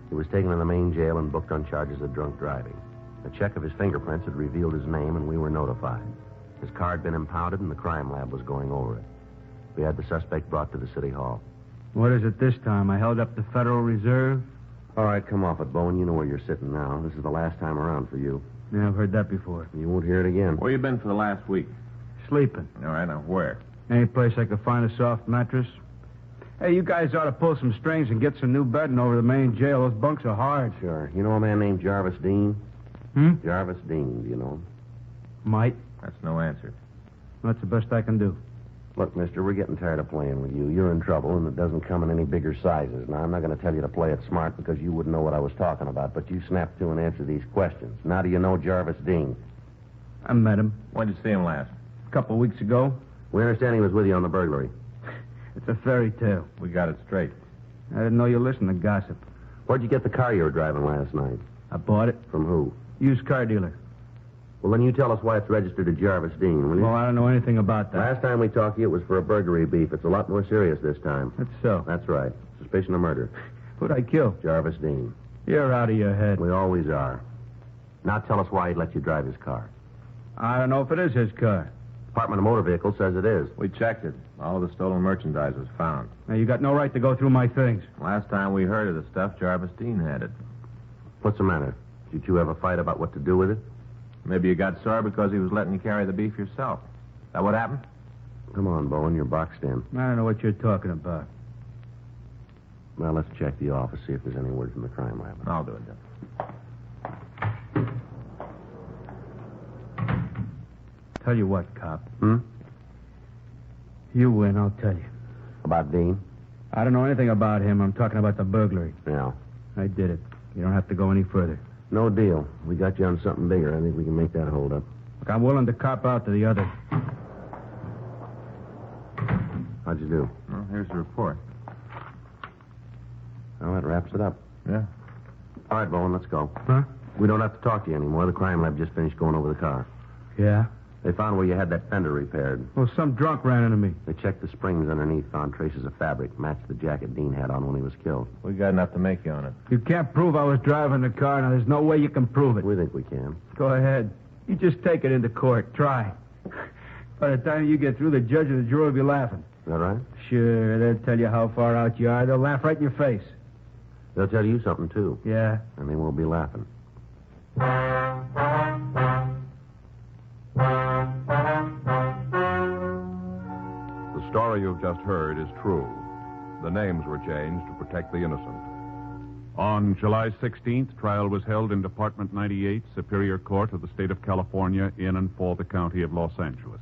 He was taken to the main jail and booked on charges of drunk driving. A check of his fingerprints had revealed his name, and we were notified. His car had been impounded, and the crime lab was going over it. We had the suspect brought to the city hall. What is it this time? I held up the Federal Reserve? All right, come off it, Bowen. You know where you're sitting now. This is the last time around for you. Yeah, I've heard that before. You won't hear it again. Where you been for the last week? Sleeping. All right, now where? Any place I could find a soft mattress. Hey, you guys ought to pull some strings and get some new bedding over the main jail. Those bunks are hard. Sure. You know a man named Jarvis Dean? Jarvis Dean, do you know him? Might. That's no answer. That's the best I can do. Look, mister, we're getting tired of playing with you. You're in trouble, and it doesn't come in any bigger sizes. Now, I'm not going to tell you to play it smart because you wouldn't know what I was talking about, but you snapped to and answered these questions. Now, do you know Jarvis Dean? I met him. When did you see him last? A couple of weeks ago. We understand he was with you on the burglary. It's a fairy tale. We got it straight. I didn't know you listened to gossip. Where'd you get the car you were driving last night? I bought it. From who? Used car dealer. Well, then you tell us why it's registered to Jarvis Dean, will you? Well, I don't know anything about that. Last time we talked to you, it was for a burglary beef. It's a lot more serious this time. That's so. That's right. Suspicion of murder. Who'd I kill? Jarvis Dean. You're out of your head. We always are. Now tell us why he'd let you drive his car. I don't know if it is his car. Department of Motor Vehicles says it is. We checked it. All of the stolen merchandise was found. Now, you got no right to go through my things. Last time we heard of the stuff, Jarvis Dean had it. What's the matter? Did you two have a fight about what to do with it? Maybe you got sore because he was letting you carry the beef yourself. Is that what happened? Come on, Bowen. You're boxed in. I don't know what you're talking about. Well, let's check the office, see if there's any word from the crime lab. I'll do it, then. Tell you what, cop. Hmm? You win, I'll tell you. About Dean? I don't know anything about him. I'm talking about the burglary. Yeah. I did it. You don't have to go any further. No deal. We got you on something bigger. I think we can make that hold up. Look, I'm willing to cop out to the other. How'd you do? Well, here's the report. Well, that wraps it up. Yeah. All right, Bowen, let's go. Huh? We don't have to talk to you anymore. The crime lab just finished going over the car. Yeah? They found where you had that fender repaired. Well, some drunk ran into me. They checked the springs underneath, found traces of fabric, matched the jacket Dean had on when he was killed. We got enough to make you on it. You can't prove I was driving the car. Now, there's no way you can prove it. We think we can. Go ahead. You just take it into court. Try. By the time you get through, the judge and the jury will be laughing. Is that right? Sure, they'll tell you how far out you are. They'll laugh right in your face. They'll tell you something, too. Yeah? And they won't be laughing. The story you've just heard is true. The names were changed to protect the innocent. On July 16th, trial was held in Department 98, Superior Court of the State of California, in and for the County of Los Angeles.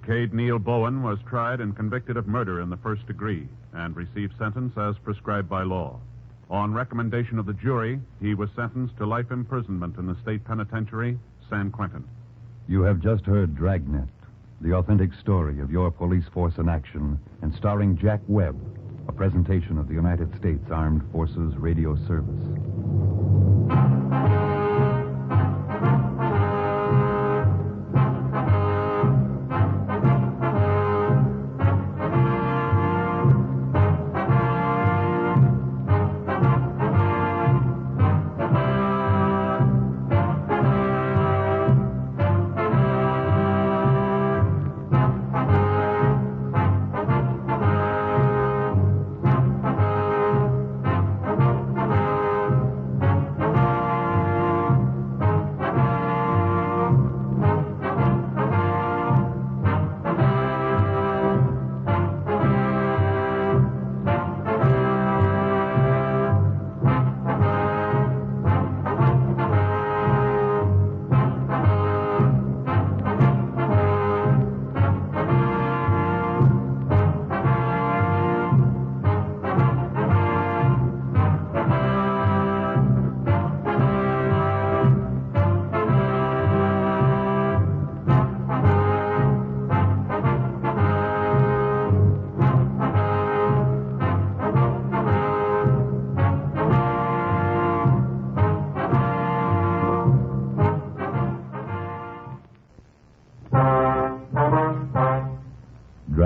Cade Neil Bowen was tried and convicted of murder in the first degree and received sentence as prescribed by law. On recommendation of the jury, he was sentenced to life imprisonment in the state penitentiary, San Quentin. You have just heard Dragnet, the authentic story of your police force in action, and starring Jack Webb, a presentation of the United States Armed Forces Radio Service.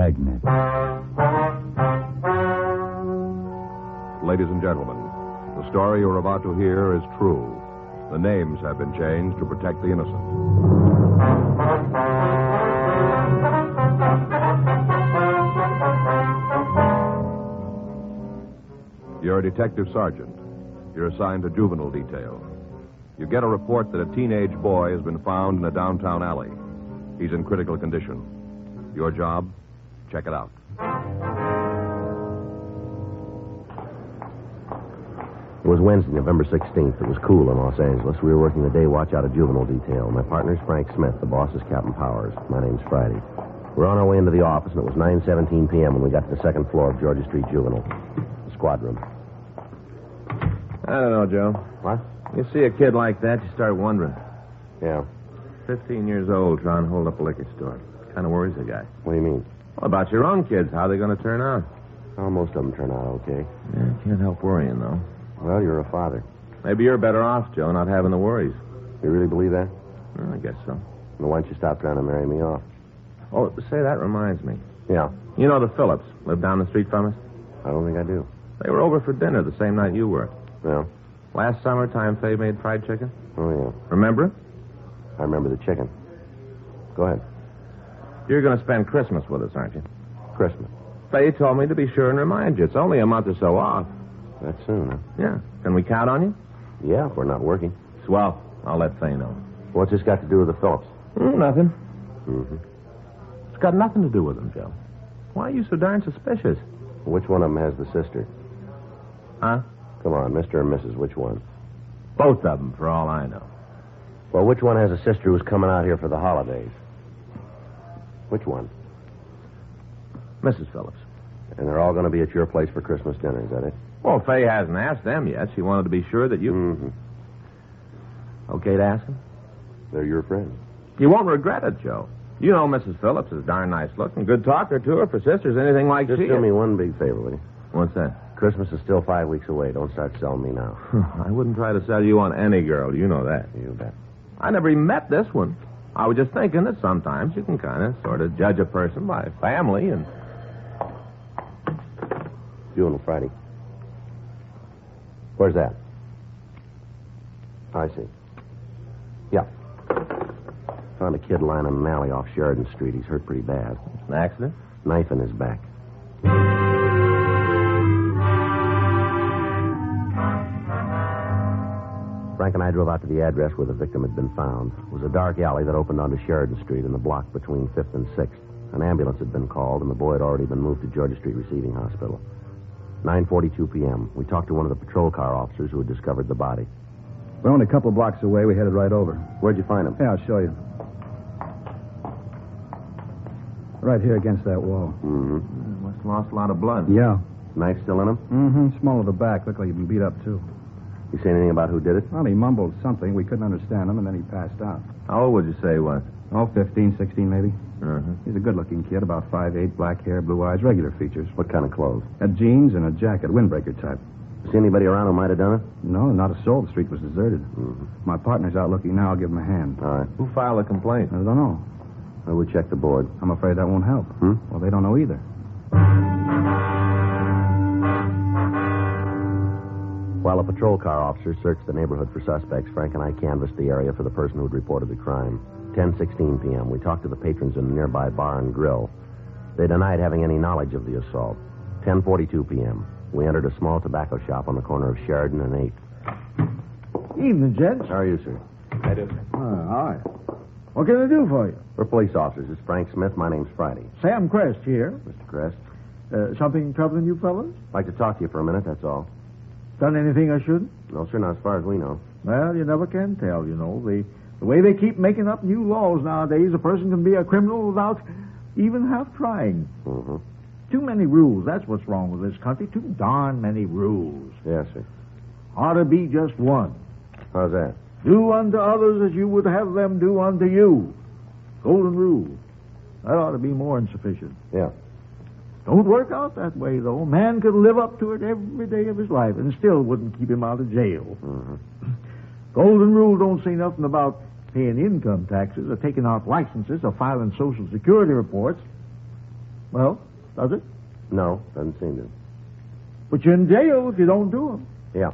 Dragnet. Ladies and gentlemen, the story you're about to hear is true. The names have been changed to protect the innocent. You're a detective sergeant. You're assigned to juvenile detail. You get a report that a teenage boy has been found in a downtown alley. He's in critical condition. Your job? Check it out. It was Wednesday, November 16th. It was cool in Los Angeles. We were working the day watch out of juvenile detail. My partner's Frank Smith. The boss is Captain Powers. My name's Friday. We're on our way into the office, and it was 9:17 p.m. when we got to the second floor of Georgia Street Juvenile. The squad room. I don't know, Joe. What? You see a kid like that, you start wondering. Yeah. 15 years old, trying to hold up a liquor store. Kind of worries a guy. What do you mean? Well, about your own kids. How are they going to turn out? Oh, most of them turn out okay. Yeah, can't help worrying, though. Well, you're a father. Maybe you're better off, Joe, not having the worries. You really believe that? Well, I guess so. Well, why don't you stop trying to marry me off? Oh, say, that reminds me. Yeah. You know the Phillips live down the street from us? I don't think I do. They were over for dinner the same night you were. Yeah. Last summertime, Faye made fried chicken. Oh, yeah. Remember it? I remember the chicken. Go ahead. You're going to spend Christmas with us, aren't you? Christmas. Faye told me to be sure and remind you. It's only a month or so off. That's soon, huh? Yeah. Can we count on you? Yeah, if we're not working. Swell. I'll let Faye know. What's this got to do with the Phillips? Nothing. Mm-hmm. It's got nothing to do with them, Joe. Why are you so darn suspicious? Which one of them has the sister? Huh? Come on, Mr. and Mrs. Which one? Both of them, for all I know. Well, which one has a sister who's coming out here for the holidays? Which one? Mrs. Phillips. And they're all going to be at your place for Christmas dinner, is that it? Well, Faye hasn't asked them yet. She wanted to be sure that you... Mm-hmm. Okay to ask them? They're your friends. You won't regret it, Joe. You know Mrs. Phillips is darn nice looking. Good talker to her for sisters, anything like Just she do is. me one big favor, will you? What's that? Christmas is still 5 weeks away. Don't start selling me now. I wouldn't try to sell you on any girl. You know that. You bet. I never even met this one. I was just thinking that sometimes you can kind of sort of judge a person by family and... Juvenile Friday. Where's that? I see. Yeah. Found a kid lying in an alley off Sheridan Street. He's hurt pretty bad. An accident? Knife in his back. Frank and I drove out to the address where the victim had been found. It was a dark alley that opened onto Sheridan Street in the block between 5th and 6th. An ambulance had been called, and the boy had already been moved to Georgia Street Receiving Hospital. 9:42 p.m. We talked to one of the patrol car officers who had discovered the body. We're only a couple of blocks away. We headed right over. Where'd you find him? Yeah, I'll show you. Right here against that wall. Mm-hmm. Must have lost a lot of blood. Yeah. Knife still in him? Mm-hmm. Small of the back. Looked like he'd been beat up, too. You say anything about who did it? Well, he mumbled something. We couldn't understand him, and then he passed out. How old would you say he was? Oh, 15, 16 maybe. Uh-huh. He's a good-looking kid, about 5'8", black hair, blue eyes, regular features. What kind of clothes? Jeans and a jacket, windbreaker type. See anybody around who might have done it? No, not a soul. The street was deserted. Mm-hmm. My partner's out looking now. I'll give him a hand. All right. Who filed a complaint? I don't know. I would check the board. I'm afraid that won't help. Well, they don't know either. While a patrol car officer searched the neighborhood for suspects, Frank and I canvassed the area for the person who had reported the crime. 10:16 p.m. We talked to the patrons in a nearby bar and grill. They denied having any knowledge of the assault. 10:42 p.m. We entered a small tobacco shop on the corner of Sheridan and 8th. Evening, gents. How are you, sir? I do. All right. What can I do for you? We're police officers. It's Frank Smith. My name's Friday. Sam Crest here. Mr. Crest. Something troubling you fellas? I'd like to talk to you for a minute, that's all. Done anything I shouldn't? No, sir, not as far as we know. Well, you never can tell, you know. The way they keep making up new laws nowadays, a person can be a criminal without even half trying. Mm-hmm. Too many rules. That's what's wrong with this country. Too darn many rules. Yes, sir. Ought to be just one. How's that? Do unto others as you would have them do unto you. Golden rule. That ought to be more than sufficient. Yeah. Don't work out that way, though. Man could live up to it every day of his life and still wouldn't keep him out of jail. Mm-hmm. Golden rule don't say nothing about paying income taxes or taking out licenses or filing Social Security reports. Well, does it? No, doesn't seem to. But you're in jail if you don't do them. Yeah,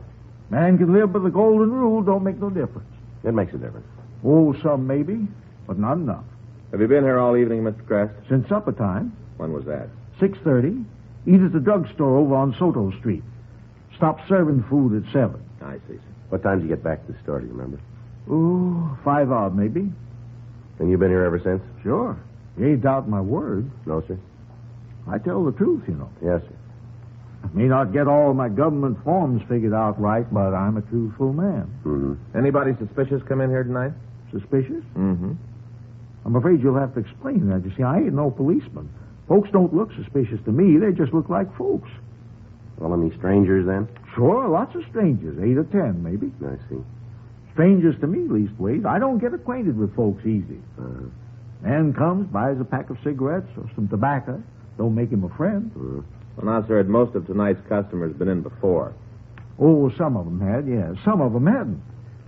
Man can live by the golden rule, don't make no difference. it makes a difference. Oh, some maybe, but not enough. Have you been here all evening, Mr. Crest? Since supper time, When was that? 6:30, eat at the drugstore over on Soto Street. Stop serving food at 7. I see, sir. What time did you get back to the store, do you remember? Oh, 5 odd maybe. And you've been here ever since? Sure. You ain't doubt my word. No, sir. I tell the truth, you know. Yes, sir. I may not get all my government forms figured out right, but I'm a truthful man. Mm-hmm. Anybody suspicious come in here tonight? Suspicious? Mm-hmm. I'm afraid you'll have to explain that. You see, I ain't no policeman. Folks don't look suspicious to me. They just look like folks. Well, any strangers then? Sure, lots of strangers. 8 or 10, maybe. I see. Strangers to me, leastways. I don't get acquainted with folks easy. Man comes, buys a pack of cigarettes or some tobacco. Don't make him a friend. Well, now, sir, most of tonight's customers been in before. Oh, some of them had, yeah. Some of them hadn't.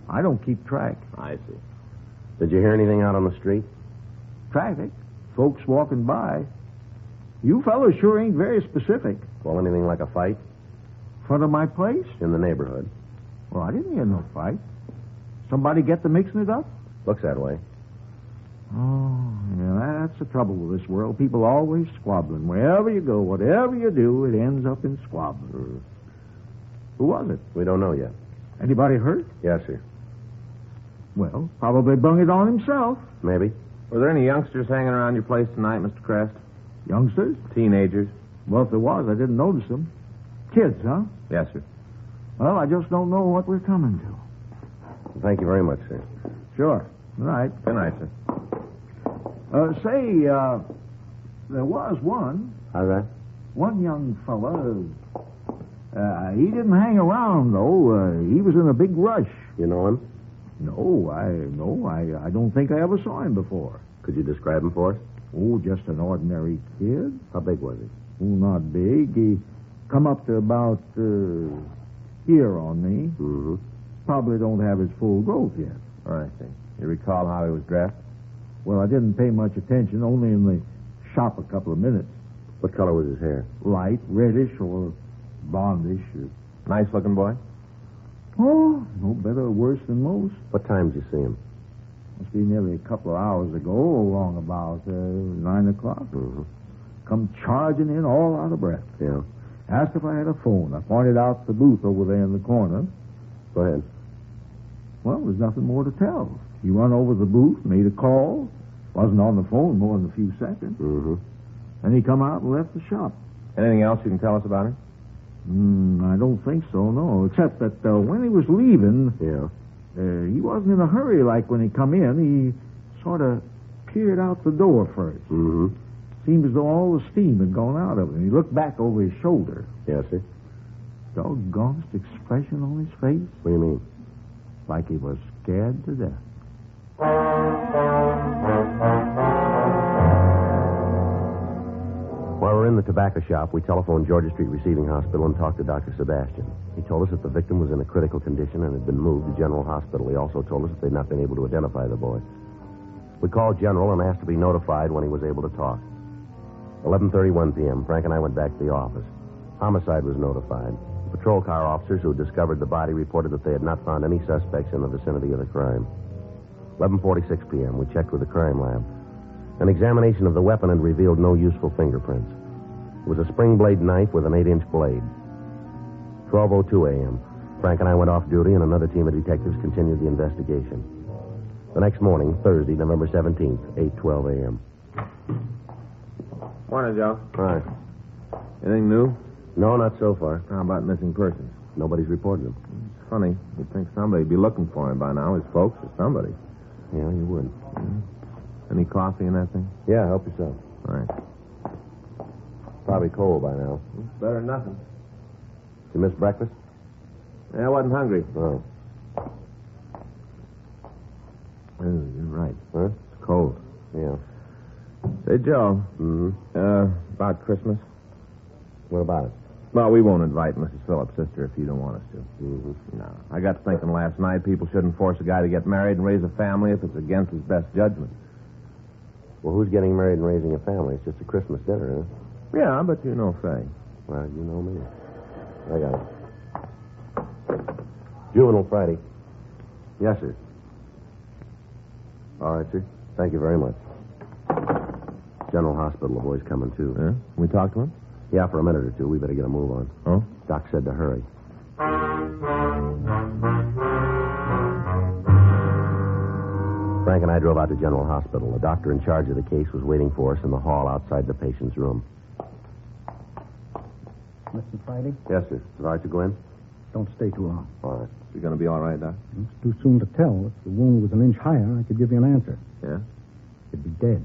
I don't keep track. I see. Did you hear anything out on the street? Traffic. Folks walking by. You fellas sure ain't very specific. Well, anything like a fight? Front of my place? In the neighborhood. Well, I didn't hear no fight. Somebody get to mixing it up? Looks that way. Oh, yeah, that's the trouble with this world. People always squabbling. Wherever you go, whatever you do, it ends up in squabbling. Who was it? We don't know yet. Anybody hurt? Yes, sir. Well, probably bung it on himself. Maybe. Were there any youngsters hanging around your place tonight, Mr. Crest? Youngsters? Teenagers? Well, if there was, I didn't notice them. Kids, huh? Yes, sir. Well, I just don't know what we're coming to. Thank you very much, sir. Sure. All right. Good night, sir. There was one. How's that? One young fella. He didn't hang around, though. He was in a big rush. You know him? No, I don't think I ever saw him before. Could you describe him for us? Oh, just an ordinary kid. How big was he? Oh, not big. He come up to about here on me. Mm-hmm. Probably don't have his full growth yet. I see. You recall how he was dressed? Well, I didn't pay much attention, only in the shop a couple of minutes. What color was his hair? Light, reddish, or blondish. Nice-looking boy? Oh, no better or worse than most. What time did you see him? Must be nearly a couple of hours ago, along about 9 o'clock. Mm-hmm. Come charging in all out of breath. Yeah. Asked if I had a phone. I pointed out the booth over there in the corner. Go ahead. Well, there's nothing more to tell. He run over the booth, made a call. Wasn't on the phone more than a few seconds. Mm-hmm. Then he come out and left the shop. Anything else you can tell us about him? I don't think so, no. Except that when he was leaving, he wasn't in a hurry like when he come in. He sort of peered out the door first. Mm-hmm. Seemed as though all the steam had gone out of him. He looked back over his shoulder. Yes, sir. Doggonest expression on his face. What do you mean? Like he was scared to death. While we're in the tobacco shop, we telephoned Georgia Street Receiving Hospital and talked to Dr. Sebastian. He told us that the victim was in a critical condition and had been moved to General Hospital. He also told us that they'd not been able to identify the boy. We called General and asked to be notified when he was able to talk. 11:31 p.m., Frank and I went back to the office. Homicide was notified. The patrol car officers who had discovered the body reported that they had not found any suspects in the vicinity of the crime. 11:46 p.m., we checked with the crime lab. An examination of the weapon had revealed no useful fingerprints. It was a spring blade knife with an 8-inch blade. 12:02 a.m., Frank and I went off duty, and another team of detectives continued the investigation. The next morning, Thursday, November 17th, 8:12 a.m. Morning, Joe. Hi. Anything new? No, not so far. How about missing persons? Nobody's reported them. It's funny. You'd think somebody'd be looking for him by now, his folks or somebody. Yeah, you would. Any coffee in that thing? Yeah, help yourself. All right. Probably cold by now. Better than nothing. Did you miss breakfast? Yeah, I wasn't hungry. Oh. You're right. Huh? It's cold. Yeah. Say, Joe. Mm-hmm. About Christmas? What about it? Well, we won't invite Mrs. Phillips' sister if you don't want us to. Mm-hmm. No. I got to thinking last night people shouldn't force a guy to get married and raise a family if it's against his best judgment. Well, who's getting married and raising a family? It's just a Christmas dinner, huh? Yeah, but you know Faye. Well, you know me. I got it. Juvenile Friday. Yes, sir. All right, sir. Thank you very much. General Hospital, the boy's coming, too. Yeah? We talked to him? Yeah, for a minute or two. We better get a move on. Oh? Doc said to hurry. Frank and I drove out to General Hospital. The doctor in charge of the case was waiting for us in the hall outside the patient's room. Mr. Friday? Yes, sir. Is it all right to go in? Don't stay too long. All right. You going to be all right, Doc? It's too soon to tell. If the wound was an inch higher, I could give you an answer. Yeah? You'd be dead.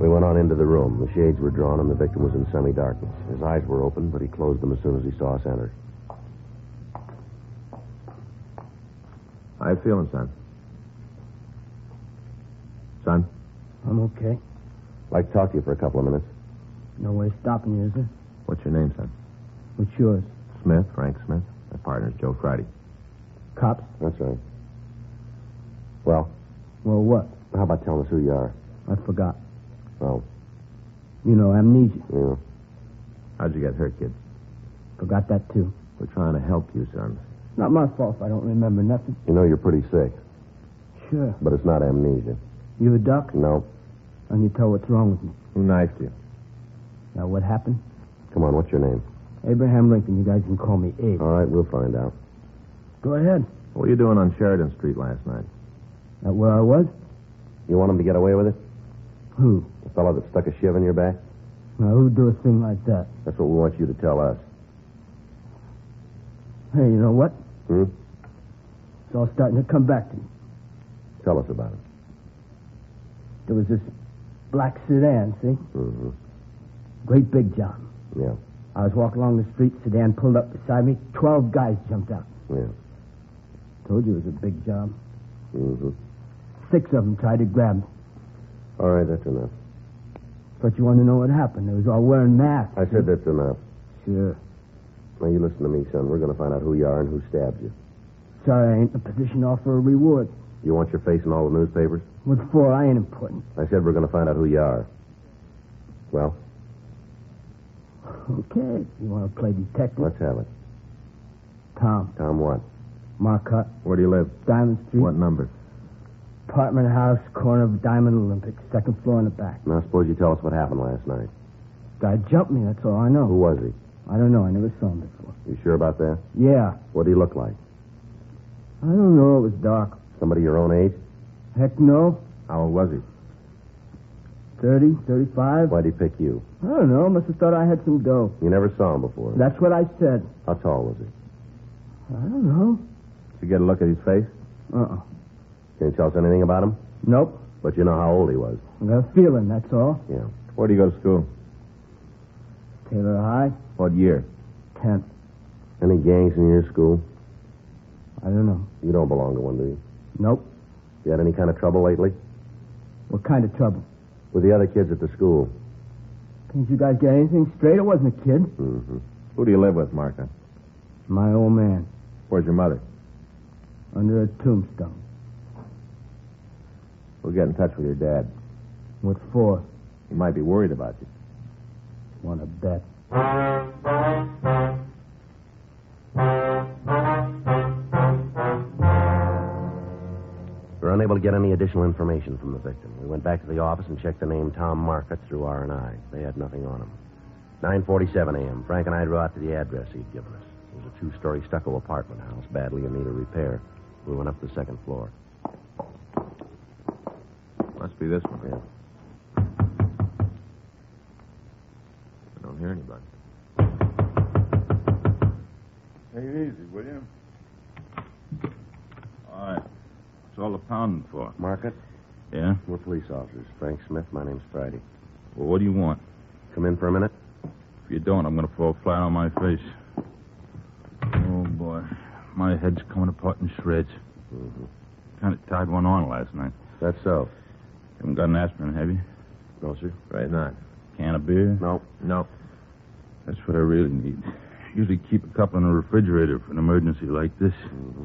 We went on into the room. The shades were drawn, and the victim was in semi-darkness. His eyes were open, but he closed them as soon as he saw us enter. How you feeling, son? Son? I'm okay. I'd like to talk to you for a couple of minutes. No way stopping you, is there? What's your name, son? What's yours? Smith, Frank Smith. My partner's Joe Friday. Cops? That's right. Well? Well, what? How about telling us who you are? I forgot. Oh. You know, amnesia. Yeah. How'd you get hurt, kid? Forgot that, too. We're trying to help you, son. Not my fault if I don't remember nothing. You know you're pretty sick. Sure. But it's not amnesia. You a doc? No. And you tell what's wrong with me. Who knifed you? Now, what happened? Come on, what's your name? Abraham Lincoln. You guys can call me Abe. All right, we'll find out. Go ahead. What were you doing on Sheridan Street last night? That where I was? You want him to get away with it? Who? The fellow that stuck a shiv in your back? Now, who'd do a thing like that? That's what we want you to tell us. Hey, you know what? Hmm? It's all starting to come back to me. Tell us about it. There was this black sedan, see? Mm-hmm. Great big job. Yeah. I was walking along the street, sedan pulled up beside me, 12 guys jumped out. Yeah. Told you it was a big job. Mm-hmm. 6 of them tried to grab me. All right, that's enough. But you want to know what happened? They was all wearing masks. I said that's enough. Sure. Now, you listen to me, son. We're going to find out who you are and who stabbed you. Sorry I ain't in a position to offer a reward. You want your face in all the newspapers? What for? I ain't important. I said we're going to find out who you are. Well? Okay. You want to play detective? Let's have it. Tom. Tom what? Marcotte. Where do you live? Diamond Street. What number? Apartment house, corner of Diamond Olympic, second floor in the back. Now, suppose you tell us what happened last night. Guy jumped me, that's all I know. Who was he? I don't know. I never saw him before. You sure about that? Yeah. What did he look like? I don't know. It was dark. Somebody your own age? Heck no. How old was he? 30, 35. Why'd he pick you? I don't know. Must have thought I had some dough. You never saw him before. That's what I said. How tall was he? I don't know. Did you get a look at his face? Uh-uh. Can you tell us anything about him? Nope. But you know how old he was. I got a feeling, that's all. Yeah. Where do you go to school? Taylor High. What year? 10th. Any gangs in your school? I don't know. You don't belong to one, do you? Nope. You had any kind of trouble lately? What kind of trouble? With the other kids at the school. Can't you guys get anything straight? I wasn't a kid. Mm-hmm. Who do you live with, Martha? My old man. Where's your mother? Under a tombstone. We'll get in touch with your dad. What for? He might be worried about you. Want to bet? We were unable to get any additional information from the victim. We went back to the office and checked the name Tom Marcotte through R&I. They had nothing on him. 9:47 a.m. Frank and I drove out to the address he'd given us. It was a 2-story stucco apartment house, badly in need of repair. We went up to the second floor. Must be this one. Yeah. I don't hear anybody. Take it easy, will you? All right. What's all the pounding for? Marcotte? Yeah? We're police officers. Frank Smith, my name's Friday. Well, what do you want? Come in for a minute? If you don't, I'm going to fall flat on my face. Oh, boy. My head's coming apart in shreds. Mm-hmm. Kind of tied one on last night. That's so. Haven't got an aspirin, have you? No, sir. Right not. Can of beer? No. No. That's what I really need. Usually keep a couple in the refrigerator for an emergency like this. Mm-hmm.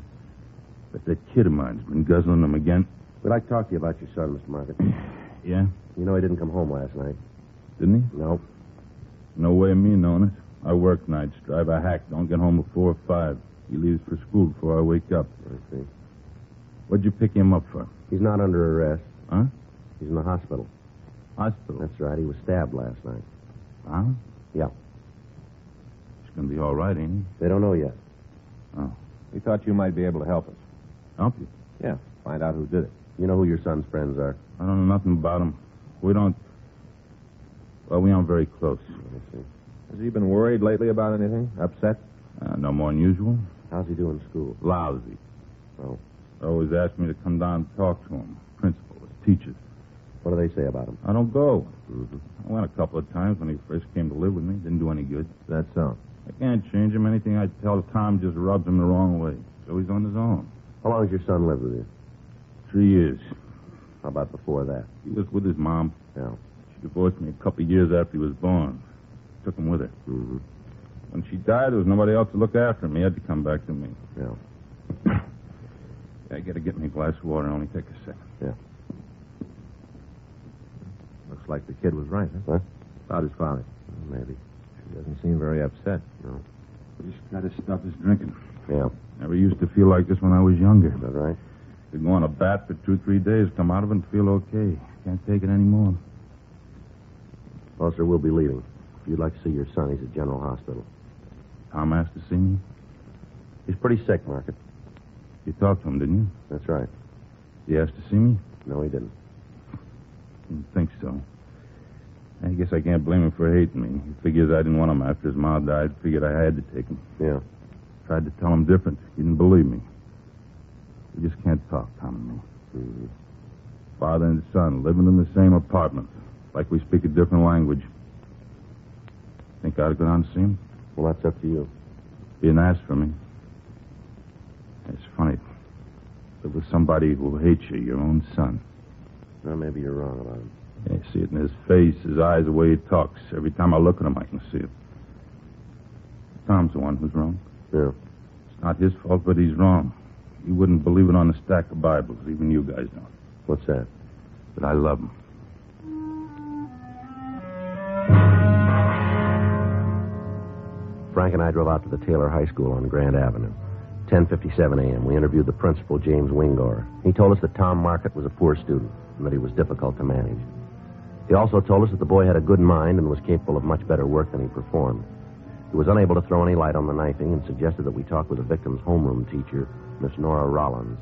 But that kid of mine's been guzzling them again. We'd like to talk to you about your son, Mr. Market. Yeah? You know he didn't come home last night. Didn't he? No. No way of me knowing it. I work nights, drive a hack, don't get home before 5. He leaves for school before I wake up. I see. What'd you pick him up for? He's not under arrest. Huh? He's in the hospital. Hospital? That's right. He was stabbed last night. Huh? Yeah. He's gonna be all right, ain't he? They don't know yet. Oh. We thought you might be able to help us. Help you? Yeah. Find out who did it. You know who your son's friends are. I don't know nothing about him. We don't... Well, we aren't very close. I see. Has he been worried lately about anything? Upset? No more than usual. How's he doing in school? Lousy. Oh. They always ask me to come down and talk to him. Principal, teachers. What do they say about him? I don't go. Mm-hmm. I went a couple of times when he first came to live with me. Didn't do any good. That's so. I can't change him. Anything I tell Tom just rubs him the wrong way. So he's on his own. How long has your son lived with you? 3 years. How about before that? He was with his mom. Yeah. She divorced me a couple of years after he was born. Took him with her. Mm-hmm. When she died, there was nobody else to look after him. He had to come back to me. Yeah. I gotta get me a glass of water. Only take a second. Yeah. Looks like the kid was right, huh? About his father. Well, maybe. He doesn't seem very upset. No. He's gotta stop his drinking. Yeah. Never used to feel like this when I was younger. Is that right? Could go on a bat for 2-3 days, come out of it and feel okay. Can't take it anymore. Well, sir, we'll be leaving. If you'd like to see your son, he's at General Hospital. Tom asked to see me? He's pretty sick, Market. You talked to him, didn't you? That's right. He asked to see me? No, he didn't. Didn't think so. I guess I can't blame him for hating me. He figures I didn't want him after his ma died. Figured I had to take him. Yeah. Tried to tell him different. He didn't believe me. We just can't talk, Tom and me. Mm-hmm. Father and son living in the same apartment. Like we speak a different language. Think I ought to go down and see him? Well, that's up to you. Be an ass for me. It's funny. Live with somebody who hates you, your own son. Well, maybe you're wrong about him. Yeah, I see it in his face, his eyes, the way he talks. Every time I look at him, I can see it. Tom's the one who's wrong. Yeah. It's not his fault, but he's wrong. He wouldn't believe it on a stack of Bibles. Even you guys know. What's that? That I love him. Frank and I drove out to the Taylor High School on Grand Avenue. 10:57 a.m. We interviewed the principal, James Wingor. He told us that Tom Market was a poor student and that he was difficult to manage. He also told us that the boy had a good mind and was capable of much better work than he performed. He was unable to throw any light on the knifing and suggested that we talk with the victim's homeroom teacher, Miss Nora Rollins.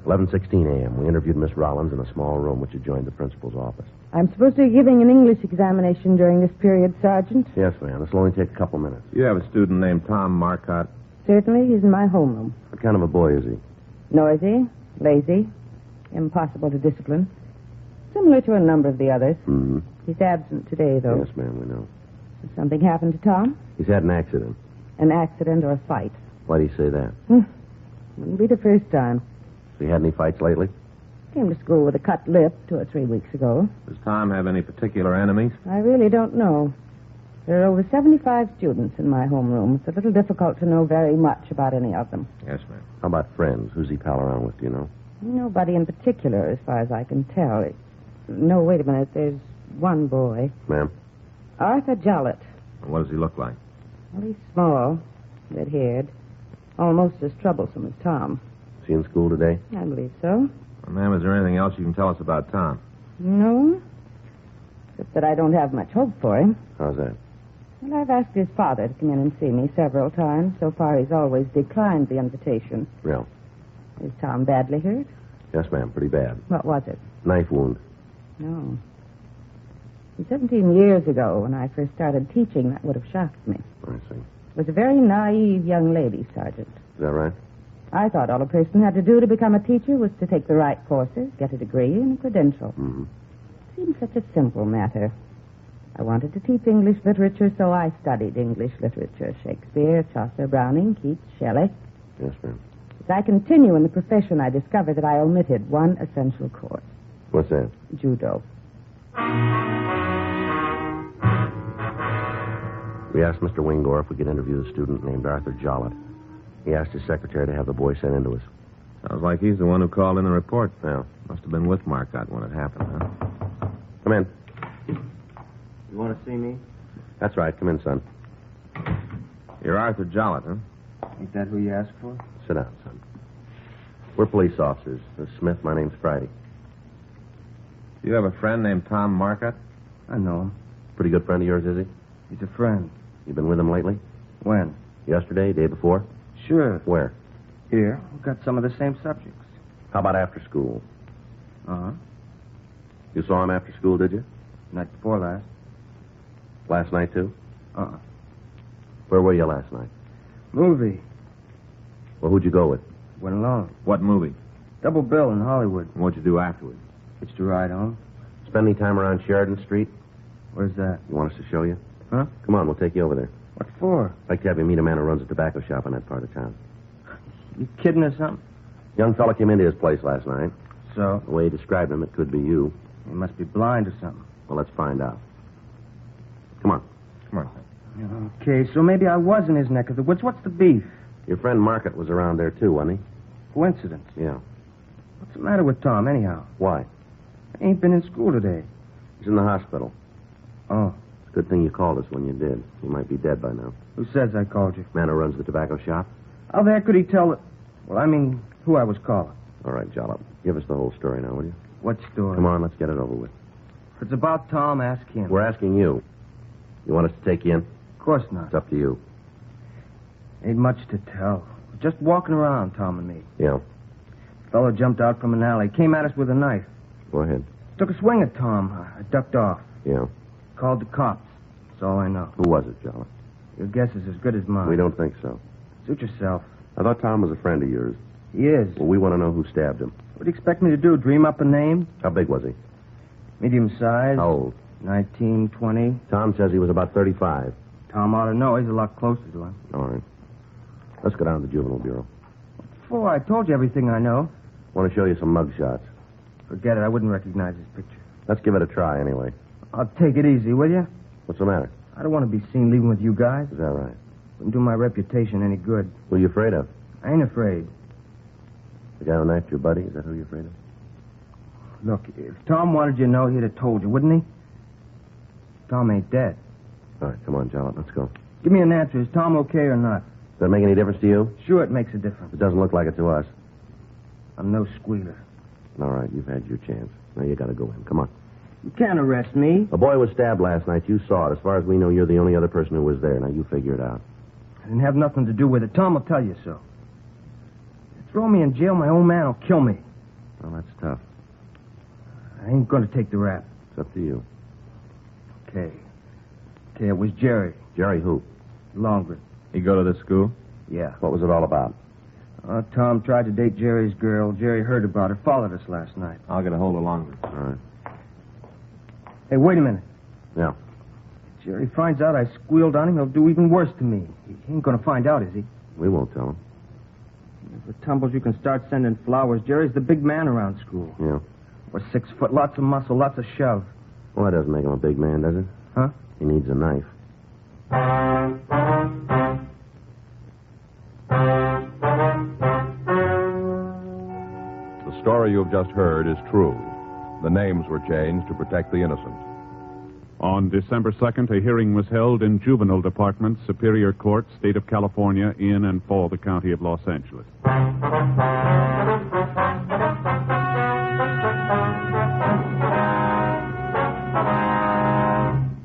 11:16 a.m. We interviewed Miss Rollins in a small room which adjoined the principal's office. I'm supposed to be giving an English examination during this period, Sergeant. Yes, ma'am. This will only take a couple minutes. You have a student named Tom Marcotte. Certainly, he's in my homeroom. What kind of a boy is he? Noisy, lazy, impossible to discipline. Similar to a number of the others. Mm-hmm. He's absent today, though. Yes, ma'am, we know. Has something happened to Tom? He's had an accident. An accident or a fight? Why do you say that? Wouldn't be the first time. Has he had any fights lately? Came to school with a cut lip 2 or 3 weeks ago. Does Tom have any particular enemies? I really don't know. There are over 75 students in my homeroom. It's a little difficult to know very much about any of them. Yes, ma'am. How about friends? Who's he pal around with, do you know? Nobody in particular, as far as I can tell. No, wait a minute. There's one boy. Ma'am? Arthur Jollett. And what does he look like? Well, he's small, red-haired, almost as troublesome as Tom. Is he in school today? I believe so. Well, ma'am, is there anything else you can tell us about Tom? No, except that I don't have much hope for him. How's that? Well, I've asked his father to come in and see me several times. So far, he's always declined the invitation. Yeah. Is Tom badly hurt? Yes, ma'am, pretty bad. What was it? Knife wound. No. 17 years ago, when I first started teaching, that would have shocked me. I see. It was a very naive young lady, Sergeant. Is that right? I thought all a person had to do to become a teacher was to take the right courses, get a degree, and a credential. Mm-hmm. It seemed such a simple matter. I wanted to teach English literature, so I studied English literature. Shakespeare, Chaucer, Browning, Keats, Shelley. Yes, ma'am. As I continue in the profession, I discovered that I omitted one essential course. What's that? Judo. We asked Mr. Wingor if we could interview a student named Arthur Jollett. He asked his secretary to have the boy sent in to us. Sounds like he's the one who called in the report. Well, must have been with Marcotte when it happened, huh? Come in. You want to see me? That's right. Come in, son. You're Arthur Jollett, huh? Ain't that who you asked for? Sit down, son. We're police officers. This is Smith. My name's Friday. Do you have a friend named Tom Marcotte? I know him. Pretty good friend of yours, is he? He's a friend. You been with him lately? When? Yesterday, day before? Sure. Where? Here. We've got some of the same subjects. How about after school? Uh-huh. You saw him after school, did you? Night before last. Last night, too? Uh-uh. Where were you last night? Movie. Well, who'd you go with? Went alone. What movie? Double bill in Hollywood. And what'd you do afterwards? Hitched a ride home. Spend any time around Sheridan Street? Where's that? You want us to show you? Huh? Come on, we'll take you over there. What for? I'd like to have you meet a man who runs a tobacco shop in that part of town. You kidding or something? Young fella came into his place last night. So? The way he described him, it could be you. He must be blind or something. Well, let's find out. Come on. Come on. Okay, so maybe I was in his neck of the woods. What's the beef? Your friend Marcotte was around there, too, wasn't Coincidence. he? Yeah. What's the matter with Tom, anyhow? Why? I ain't been in school today. He's in the hospital. Oh. It's a good thing you called us when you did. He might be dead by now. Who says I called you? Man who runs the tobacco shop? How the heck could he tell that... Well, I mean, who I was calling. All right, Jollop. Give us the whole story now, will you? What story? Come on, let's get it over with. If it's about Tom, ask him. We're asking you. You want us to take you in? Of course not. It's up to you. Ain't much to tell. We're just walking around, Tom and me. Yeah. Fellow jumped out from an alley, came at us with a knife. Go ahead. Took a swing at Tom. I ducked off. Yeah. Called the cops. That's all I know. Who was it, Jollop? Your guess is as good as mine. We don't think so. Suit yourself. I thought Tom was a friend of yours. He is. Well, we want to know who stabbed him. What do you expect me to do? Dream up a name? How big was he? Medium size. How old? 19, 20. Tom says he was about 35. Tom ought to know. He's a lot closer to him. All right. Let's go down to the Juvenile Bureau. What for? I told you everything I know. Want to show you some mug shots. Forget it. I wouldn't recognize his picture. Let's give it a try anyway. I'll take it easy, will you? What's the matter? I don't want to be seen leaving with you guys. Is that right? Wouldn't do my reputation any good. Who are you afraid of? I ain't afraid. The guy who knifed your buddy? Is that who you're afraid of? Look, if Tom wanted you to know, he'd have told you, wouldn't he? Tom ain't dead. All right, come on, Jollop. Let's go. Give me an answer. Is Tom okay or not? Does that make any difference to you? Sure, it makes a difference. It doesn't look like it to us. I'm no squealer. All right, you've had your chance. Now you got to go in. Come on. You can't arrest me. A boy was stabbed last night. You saw it. As far as we know, you're the only other person who was there. Now you figure it out. I didn't have nothing to do with it. Tom will tell you so. You throw me in jail, my own man will kill me. Well, that's tough. I ain't going to take the rap. It's up to you. Okay. Okay, it was Jerry. Jerry who? Longren. You go to this school? Yeah. What was it all about? Tom tried to date Jerry's girl. Jerry heard about her, followed us last night. I'll get a hold of Longren. All right. Hey, wait a minute. Yeah. If Jerry finds out I squealed on him, he'll do even worse to me. He ain't going to find out, is he? We won't tell him. If it tumbles, you can start sending flowers. Jerry's the big man around school. Yeah. We're 6 foot, lots of muscle, lots of shove. Well, that doesn't make him a big man, does it? Huh? He needs a knife. The story you've just heard is true. The names were changed to protect the innocent. On December 2nd, a hearing was held in Juvenile Department, Superior Court, State of California, in and for the County of Los Angeles.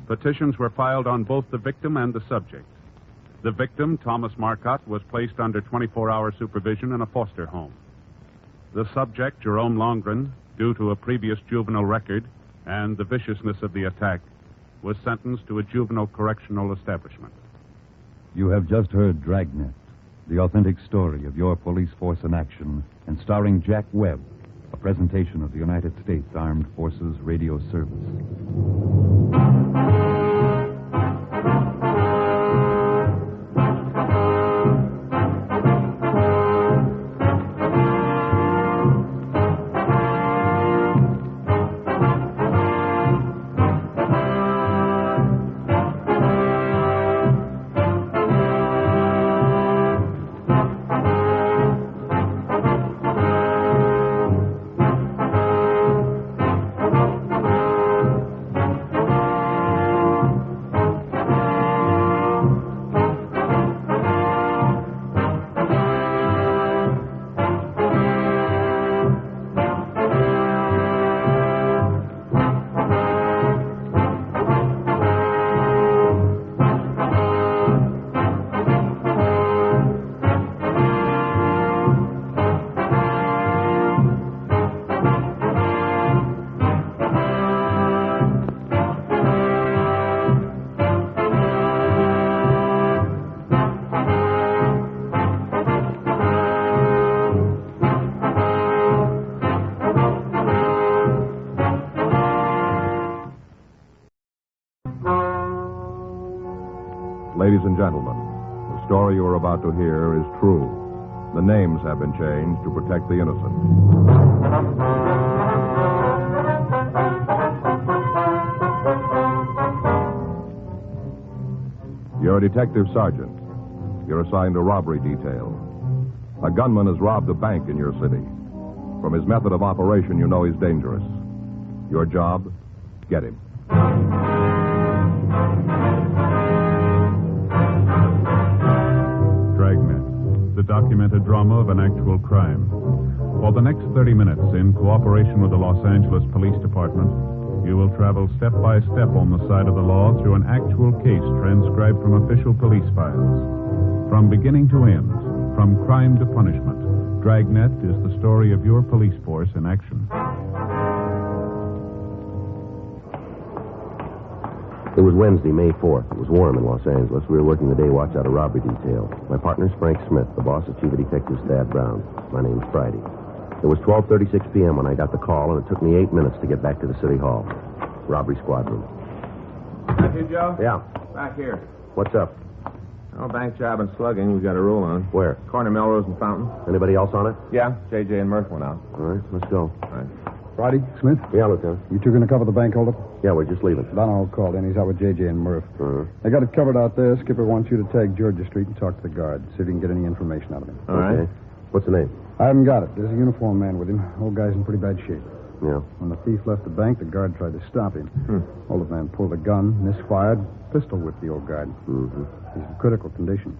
Petitions were filed on both the victim and the subject. The victim, Thomas Marcotte, was placed under 24-hour supervision in a foster home. The subject, Jerome Longren, due to a previous juvenile record and the viciousness of the attack, was sentenced to a juvenile correctional establishment. You have just heard Dragnet, the authentic story of your police force in action, and starring Jack Webb, a presentation of the United States Armed Forces Radio Service. Ladies and gentlemen, the story you are about to hear is true. The names have been changed to protect the innocent. You're a detective sergeant. You're assigned a robbery detail. A gunman has robbed a bank in your city. From his method of operation, you know he's dangerous. Your job? Get him. Dragnet, the documented drama of an actual crime. For the next 30 minutes, in cooperation with the Los Angeles Police Department, you will travel step by step on the side of the law through an actual case transcribed from official police files. From beginning to end, from crime to punishment, Dragnet is the story of your police force in action. It was Wednesday, May 4th. It was warm in Los Angeles. We were working the day watch out of robbery detail. My partner's Frank Smith, the boss of Chief of Detectives Thad Brown. My name's Friday. It was 12:36 p.m. when I got the call, and it took me 8 minutes to get back to the city hall. Robbery squad room. Back here, Joe? Yeah. Back here. What's up? Oh, bank job and slugging. We've got a rule on. Where? Corner Melrose and Fountain. Anybody else on it? Yeah, J.J. and Murph went out. All right, let's go. All right. Friday, Smith? Yeah, Lieutenant. You two going to cover the bank holdup? Yeah, we're just leaving. Donahoe called in. He's out with J.J. and Murph. Uh-huh. They got it covered out there. Skipper wants you to take Georgia Street and talk to the guard. See if you can get any information out of him. All right. What's the name? I haven't got it. There's a uniformed man with him. Old guy's in pretty bad shape. Yeah. When the thief left the bank, the guard tried to stop him. Old man pulled a gun, misfired, pistol whipped the old guard. Mm-hmm. He's in critical condition.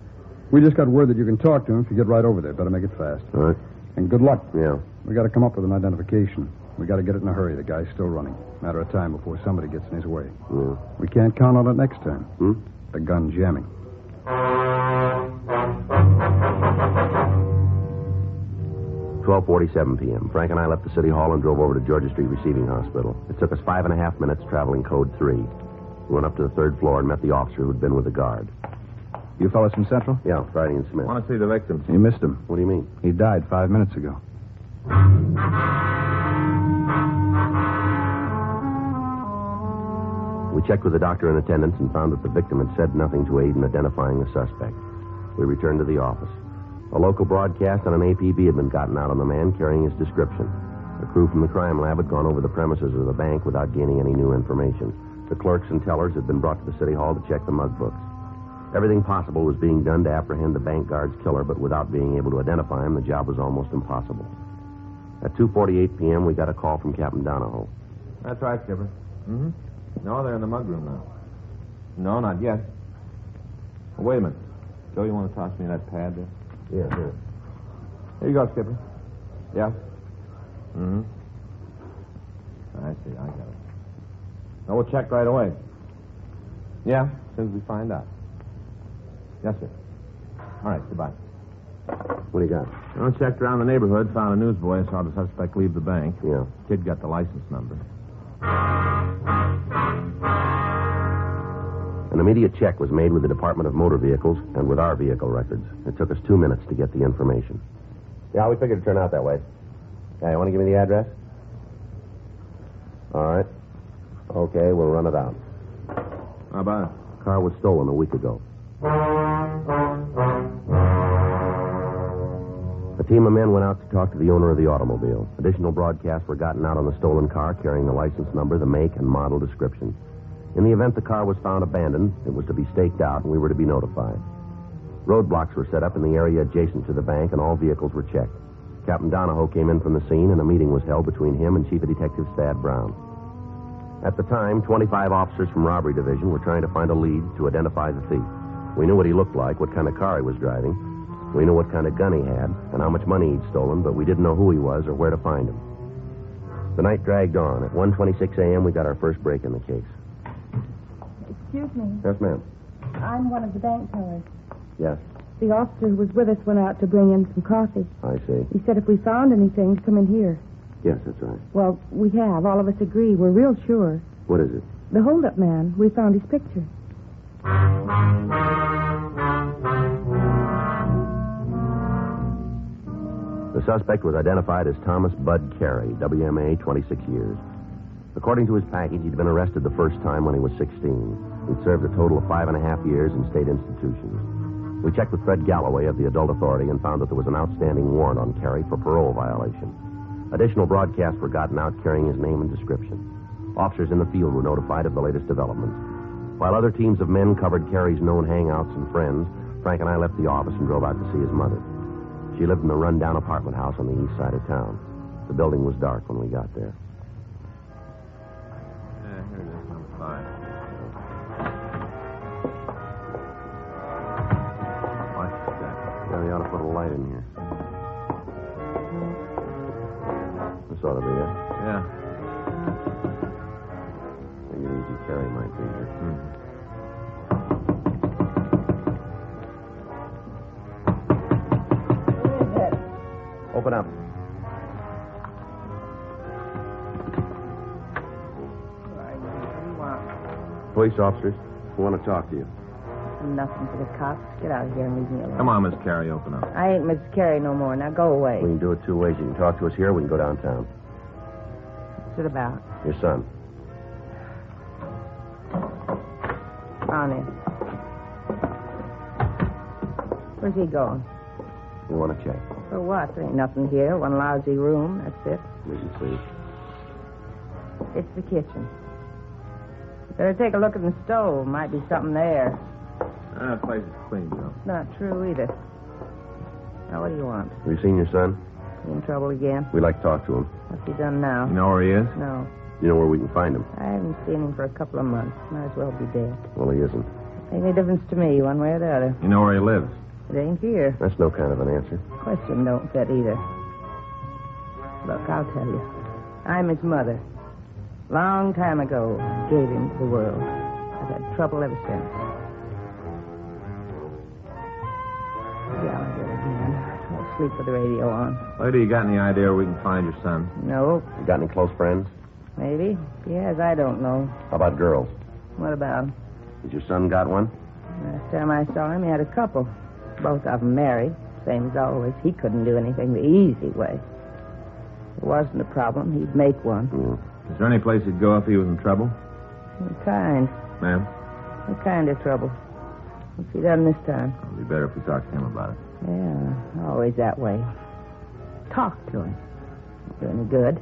We just got word that you can talk to him if you get right over there. Better make it fast. All right. And good luck. Yeah. We got to come up with an identification. We got to get it in a hurry. The guy's still running. Matter of time before somebody gets in his way. Yeah. We can't count on it next time. Hmm? The gun jamming. 12:47 p.m. Frank and I left the city hall and drove over to Georgia Street Receiving Hospital. It took us 5.5 minutes traveling code 3. We went up to the 3rd floor and met the officer who'd been with the guard. You fellas from Central? Yeah, Friday and Smith. Want to see the victims? You missed him. What do you mean? He died 5 minutes ago. We checked with the doctor in attendance and found that the victim had said nothing to aid in identifying the suspect. We returned to the office. A local broadcast on an APB had been gotten out on the man carrying his description. The crew from the crime lab had gone over the premises of the bank without gaining any new information. The clerks and tellers had been brought to the city hall to check the mug books. Everything possible was being done to apprehend the bank guard's killer, but without being able to identify him, the job was almost impossible. At 2:48 p.m., we got a call from Captain Donahoe. That's right, Skipper. Mm-hmm. No, they're in the mug room now. No, not yet. Oh, wait a minute. Joe, you want to toss me that pad there? Yeah, sure. Here you go, Skipper. Yeah? Mm-hmm. I see. I got it. No, we'll check right away. Yeah, as soon as we find out. Yes, sir. All right, goodbye. What do you got? I checked around the neighborhood, found a newsboy, and saw the suspect leave the bank. Yeah. Kid got the license number. An immediate check was made with the Department of Motor Vehicles and with our vehicle records. It took us 2 minutes to get the information. Yeah, we figured it'd turn out that way. Yeah, you want to give me the address? All right. Okay, we'll run it out. How about it? Car was stolen a week ago. A team of men went out to talk to the owner of the automobile. Additional broadcasts were gotten out on the stolen car carrying the license number, the make, and model description. In the event the car was found abandoned, it was to be staked out and we were to be notified. Roadblocks were set up in the area adjacent to the bank and all vehicles were checked. Captain Donahoe came in from the scene and a meeting was held between him and Chief of Detectives Thad Brown. At the time, 25 officers from Robbery Division were trying to find a lead to identify the thief. We knew what he looked like, what kind of car he was driving. We knew what kind of gun he had and how much money he'd stolen, but we didn't know who he was or where to find him. The night dragged on. At 1:26 a.m., we got our first break in the case. Excuse me. Yes, ma'am. I'm one of the bank tellers. Yes, The officer who was with us went out to bring in some coffee. I see. He said if we found anything, to come in here. Yes, that's right. Well, we have. All of us agree. We're real sure. What is it? The hold-up man. We found his picture. The suspect was identified as Thomas Bud Carey, WMA, 26 years. According to his package, he'd been arrested the first time when he was 16. He'd served a total of 5.5 years in state institutions. We checked with Fred Galloway of the Adult Authority and found that there was an outstanding warrant on Carey for parole violation. Additional broadcasts were gotten out carrying his name and description. Officers in the field were notified of the latest developments. While other teams of men covered Carey's known hangouts and friends, Frank and I left the office and drove out to see his mother. She lived in a run-down apartment house on the east side of town. The building was dark when we got there. Yeah, here it is, number 5. Watch that. Yeah, they ought to put a light in here. This ought to be it. Yeah. Maybe an easy carry might be here. Open up. Police officers, we want to talk to you. Nothing for the cops. Get out of here and leave me alone. Come on, Miss Carey, open up. I ain't Miss Carey no more. Now go away. We can do it two ways. You can talk to us here, or we can go downtown. What's it about? Your son. On in. Where's he going? We want to check. For what? There ain't nothing here. One lousy room. That's it. We can see. It's the kitchen. Better take a look in the stove. Might be something there. The place is clean, Joe. Not true either. Now, what do you want? Have you seen your son? You in trouble again? We'd like to talk to him. What's he done now? You know where he is? No. You know where we can find him? I haven't seen him for a couple of months. Might as well be dead. Well, he isn't. Ain't any difference to me, one way or the other. You know where he lives? It ain't here. That's no kind of an answer. Question don't fit either. Look, I'll tell you. I'm his mother. Long time ago, I gave him to the world. I've had trouble ever since. Gallagher again. I'll sleep with the radio on. Lady, you got any idea where we can find your son? No. You got any close friends? Maybe. If he has, I don't know. How about girls? What about? Has your son got one? Last time I saw him, he had a couple. Both of them married. Same as always. He couldn't do anything the easy way. If it wasn't a problem, he'd make one. Is there any place he'd go if he was in trouble? What kind? Ma'am? What kind of trouble? What's he done this time? It'd be better if we talked to him about it. Yeah, always that way. Talk to him. Don't do any good.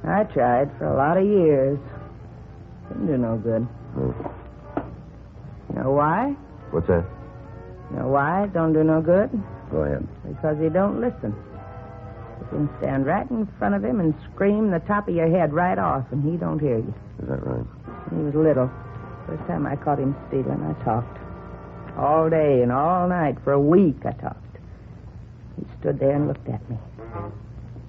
I tried for a lot of years. Didn't do no good. You know why? What's that? You know why it don't do no good? Go ahead. Because he don't listen. You can stand right in front of him and scream the top of your head right off, and he don't hear you. Is that right? When he was little. First time I caught him stealing, I talked. All day and all night. For a week, I talked. He stood there and looked at me.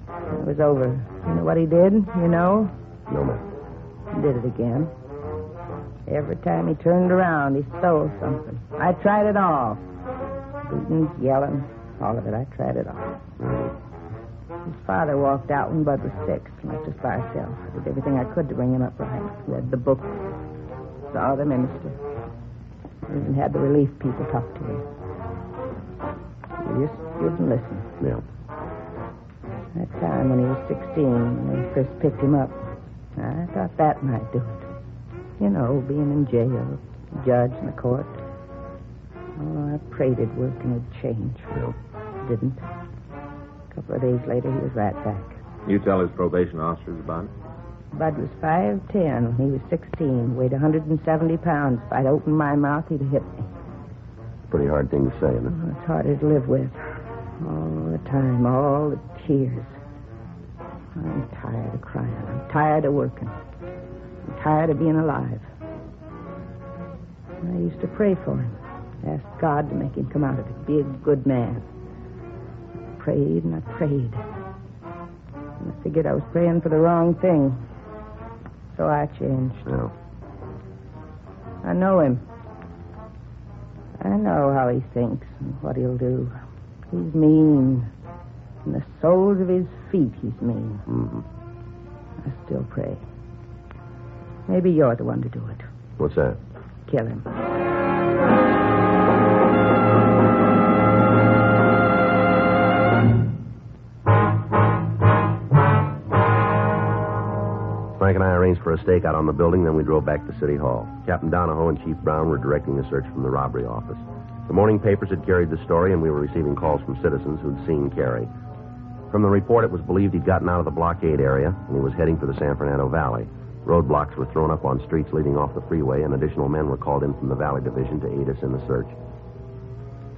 When it was over. You know what he did? You know? No, ma'am. He did it again. Every time he turned around, he stole something. I tried it all. Beatings, yelling, all of it. I tried it all. His father walked out when Bud was 6, left us by ourselves. I did everything I could to bring him up right. Read the book, saw the minister. Even had the relief people talk to him. He just didn't listen. Yeah. That time when he was 16, when they first picked him up, I thought that might do it. You know, being in jail, judge in the court. Oh, I prayed it'd work and it'd change. Yeah. It didn't. A couple of days later, he was right back. You tell his probation officers about it? Bud was 5'10". He was 16, weighed 170 pounds. If I'd opened my mouth, he'd have hit me. Pretty hard thing to say, isn't it? Oh, it's harder to live with. All the time, all the tears. I'm tired of crying. I'm tired of working. I'm tired of being alive. I used to pray for him. Ask God to make him come out of it, be a good man. I prayed and I prayed. And I figured I was praying for the wrong thing. So I changed. Yeah. I know him. I know how he thinks and what he'll do. He's mean. In the soles of his feet, he's mean. Mm-hmm. I still pray. Maybe you're the one to do it. What's that? Kill him. Frank and and I arranged for a stakeout on the building, then we drove back to City Hall. Captain Donahoe and Chief Brown were directing the search from the robbery office. The morning papers had carried the story, and we were receiving calls from citizens who'd seen Carey. From the report, it was believed he'd gotten out of the blockade area, and he was heading for the San Fernando Valley. Roadblocks were thrown up on streets leading off the freeway, and additional men were called in from the Valley Division to aid us in the search.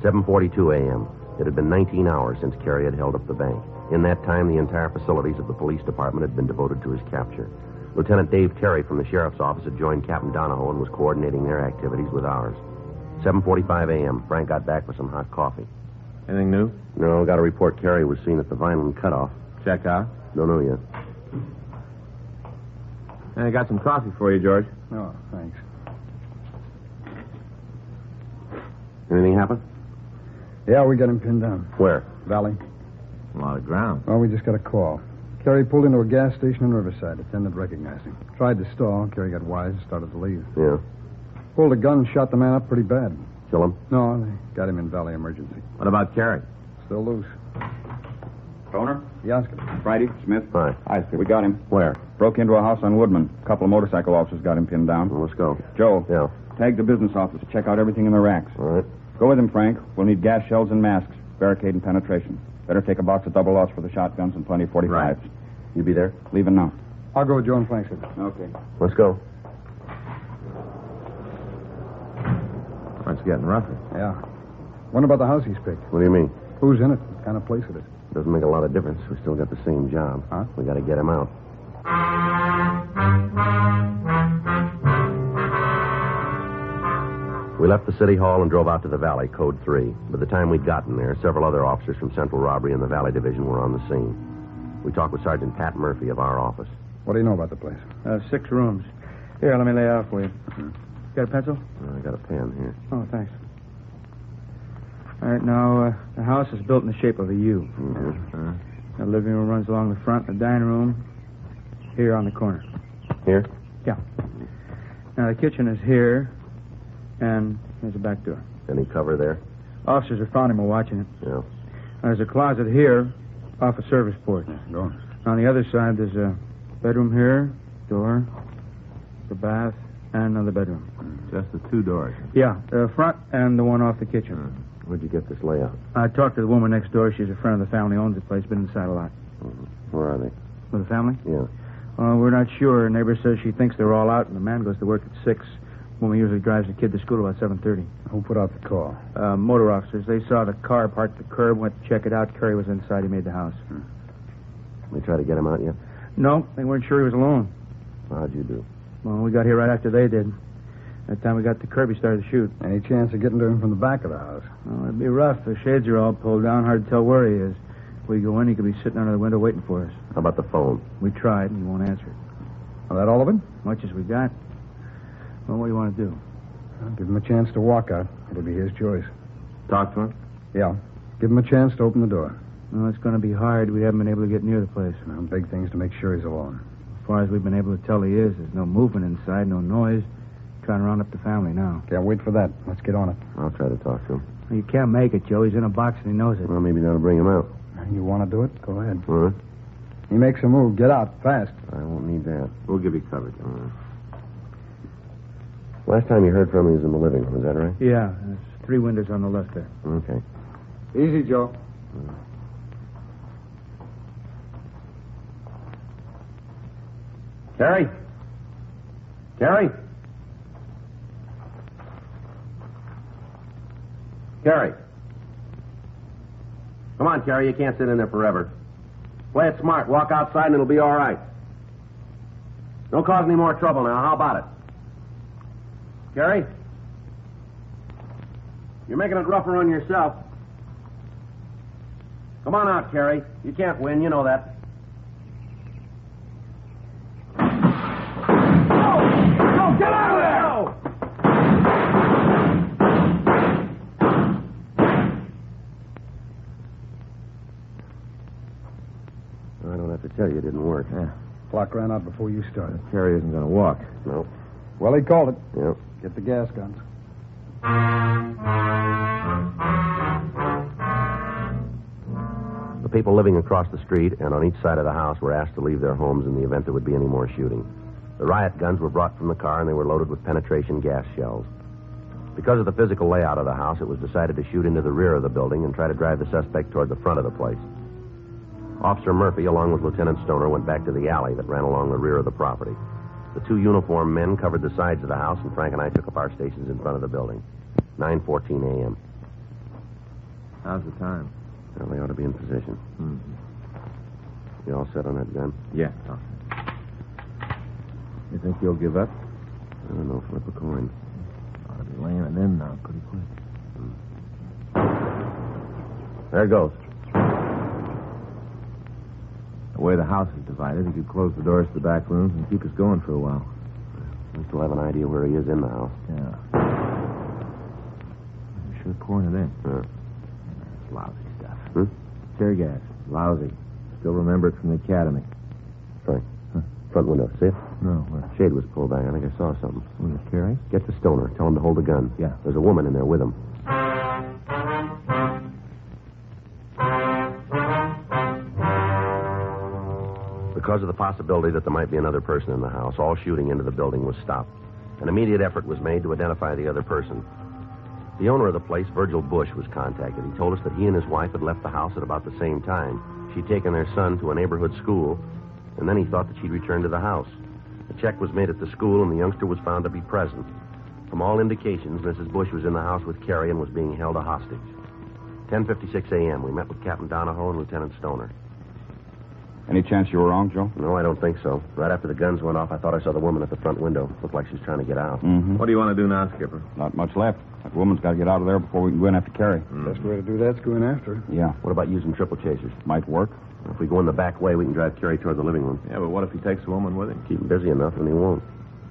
7:42 a.m. It had been 19 hours since Carey had held up the bank. In that time, the entire facilities of the police department had been devoted to his capture. Lieutenant Dave Terry from the sheriff's office had joined Captain Donahoe and was coordinating their activities with ours. 7:45 a.m. Frank got back with some hot coffee. Anything new? No, got a report Carey was seen at the Vineland cutoff. Check out. Don't know yet. And I got some coffee for you, George. Oh, thanks. Anything happen? Yeah, we got him pinned down. Where? Valley. A lot of ground. Well, we just got a call. Carey pulled into a gas station in Riverside. Attendant recognized him. Tried to stall. Carey got wise and started to leave. Yeah. Pulled a gun and shot the man up pretty bad. Kill him? No, they got him in Valley Emergency. What about Carey? Still loose. Owner? Yes. Friday, Smith. Hi. Hi, we got him. Where? Broke into a house on Woodman. A couple of motorcycle officers got him pinned down. Well, let's go. Joe. Yeah. Tag the business office to check out everything in the racks. All right. Go with him, Frank. We'll need gas shells and masks, barricade and penetration. Better take a box of double aughts for the shotguns and plenty of 45s. Right. You be there? Leaving now. I'll go with Joe and Frank, sir. Okay. Let's go. It's getting rougher. Yeah. Wonder about the house he's picked. What do you mean? Who's in it? What kind of place it is? Doesn't make a lot of difference. We still got the same job. Huh? We got to get him out. We left the city hall and drove out to the valley, code 3. By the time we'd gotten there, several other officers from Central Robbery and the Valley Division were on the scene. We talked with Sergeant Pat Murphy of our office. What do you know about the place? 6 rooms. Here, let me lay out for you. Got a pencil? I got a pen here. Oh, thanks. All right, now, the house is built in the shape of a U. Mm-hmm. The living room runs along the front, the dining room here on the corner. Here? Yeah. Now, the kitchen is here, and there's a back door. Any cover there? Officers are found him while watching it. Yeah. There's a closet here off a service porch. Go on. On the other side, there's a bedroom here, door, the bath, and another bedroom. Just the 2 doors. Yeah, the front and the one off the kitchen. Where'd you get this layout? I talked to the woman next door. She's a friend of the family, owns the place, been inside a lot. Where are they? With the family? Yeah. We're not sure. A neighbor says she thinks they're all out, and the man goes to work at 6. Woman usually drives the kid to school about 7:30. Who put out the call? Motor officers. They saw the car parked at the curb, went to check it out. Curry was inside. He made the house. They try to get him out yet? No, they weren't sure he was alone. How'd you do? Well, we got here right after they did. By the time we got to Kirby, started to shoot. Any chance of getting to him from the back of the house? Well, it'd be rough. The shades are all pulled down. Hard to tell where he is. If we go in, he could be sitting under the window waiting for us. How about the phone? We tried, and he won't answer it. Is that all of it? Much as we got. Well, what do you want to do? I'll give him a chance to walk out. It'll be his choice. Talk to him? Yeah. Give him a chance to open the door. Well, it's going to be hard. We haven't been able to get near the place. Now, big things to make sure he's alone. As far as we've been able to tell, he is. There's no movement inside, no noise. Trying to round up the family now. Can't wait for that. Let's get on it. I'll try to talk to him. Well, you can't make it, Joe. He's in a box and he knows it. Well, maybe that'll bring him out. You want to do it? Go ahead. All right. He makes a move. Get out. Fast. I won't need that. We'll give you cover. All right. Last time you heard from him, he was in the living room. Is that right? Yeah. There's 3 windows on the left there. Okay. Easy, Joe. Carrie? Carrie? Carrie. Come on, Carrie. You can't sit in there forever. Play it smart. Walk outside and it'll be all right. Don't cause any more trouble now. How about it? Carrie? You're making it rougher on yourself. Come on out, Carrie. You can't win. You know that. Go! Get out of there! I don't have to tell you, it didn't work. Yeah. Clock ran out before you started. Carrie isn't going to walk. No. Well, he called it. Yep. Get the gas guns. The people living across the street and on each side of the house were asked to leave their homes in the event there would be any more shooting. The riot guns were brought from the car, and they were loaded with penetration gas shells. Because of the physical layout of the house, it was decided to shoot into the rear of the building and try to drive the suspect toward the front of the place. Officer Murphy, along with Lieutenant Stoner, went back to the alley that ran along the rear of the property. The two uniformed men covered the sides of the house, and Frank and I took up our stations in front of the building. 9:14 a.m. How's the time? Well, they ought to be in position. Mm-hmm. You all set on that gun? Yeah. You think you'll give up? I don't know. Flip a coin. Ought to be laying it in now pretty quick. There it goes. The way the house is divided, he could close the doors to the back rooms and keep us going for a while. We still have an idea where he is in the house. Yeah. Sure pouring it in. Yeah. That's lousy stuff. Tear gas. Lousy. Still remember it from the academy. Frank. Front window. See it? No, where? Shade was pulled back. I think I saw something. Was it Carrie? Get the Stoner. Tell him to hold the gun. Yeah. There's a woman in there with him. Because of the possibility that there might be another person in the house, all shooting into the building was stopped. An immediate effort was made to identify the other person. The owner of the place, Virgil Bush, was contacted. He told us that he and his wife had left the house at about the same time. She'd taken their son to a neighborhood school, and then he thought that she'd returned to the house. A check was made at the school, and the youngster was found to be present. From all indications, Mrs. Bush was in the house with Carrie and was being held a hostage. 10:56 a.m., we met with Captain Donahoe and Lieutenant Stoner. Any chance you were wrong, Joe? No, I don't think so. Right after the guns went off, I thought I saw the woman at the front window. Looked like she was trying to get out. Mm-hmm. What do you want to do now, Skipper? Not much left. That woman's got to get out of there before we can go in after Carrie. Best way to do that's go in after her. Yeah. What about using triple chasers? Might work. If we go in the back way, we can drive Carrie toward the living room. Yeah, but what if he takes the woman with him? Keep him busy enough, and he won't.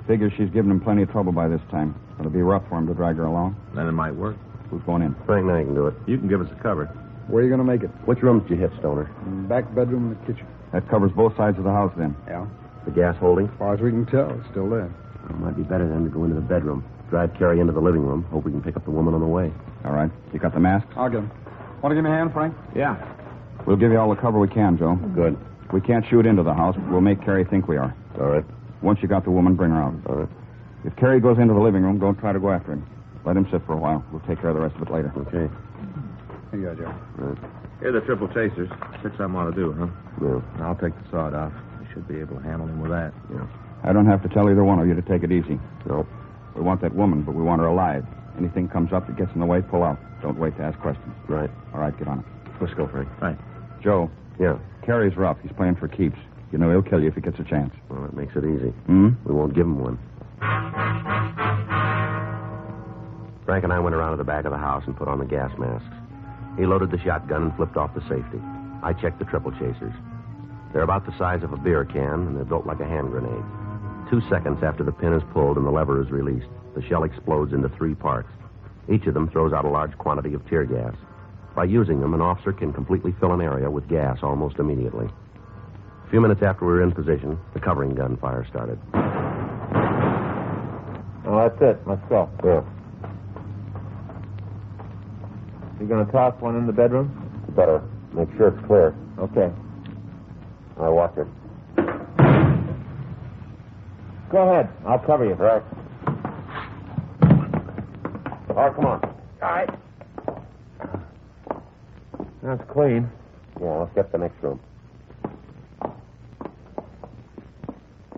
Figures she's given him plenty of trouble by this time. It'll be rough for him to drag her along. Then it might work. Who's going in? Frank and I can do it. You can give us a cover. Where are you going to make it? Which rooms did you hit, Stoner? Back bedroom and the kitchen. That covers both sides of the house, then. Yeah. The gas holding? As far as we can tell, it's still there. Well, it might be better then to go into the bedroom. Drive Carrie into the living room. Hope we can pick up the woman on the way. All right. You got the masks? I'll get him. Want to give me a hand, Frank? Yeah. We'll give you all the cover we can, Joe. Good. We can't shoot into the house, but we'll make Carrie think we are. All right. Once you got the woman, bring her out. All right. If Carrie goes into the living room, don't try to go after him. Let him sit for a while. We'll take care of the rest of it later. Okay. Here you go, Joe. Right. Here are the triple chasers. Six I want to do, huh? Yeah. I'll take the sawed off. We should be able to handle him with that. Yeah. I don't have to tell either one of you to take it easy. No. We want that woman, but we want her alive. Anything comes up that gets in the way, pull out. Don't wait to ask questions. Right. All right, get on it. Let's go, Frank. Right. Joe. Yeah. Carrie's rough. He's playing for keeps. You know he'll kill you if he gets a chance. Well, that makes it easy. Hmm? We won't give him one. Frank and I went around to the back of the house and put on the gas masks. He loaded the shotgun and flipped off the safety. I checked the triple chasers. They're about the size of a beer can, and they're built like a hand grenade. 2 seconds after the pin is pulled and the lever is released, the shell explodes into 3 parts. Each of them throws out a large quantity of tear gas. By using them, an officer can completely fill an area with gas almost immediately. A few minutes after we were in position, the covering gun fire started. Well, that's it. Let's go. Yeah. You going to toss one in the bedroom? Better make sure it's clear. Okay. I'll watch it. Go ahead. I'll cover you. Right. All right, come on. All right. That's clean. Yeah, let's get the next room.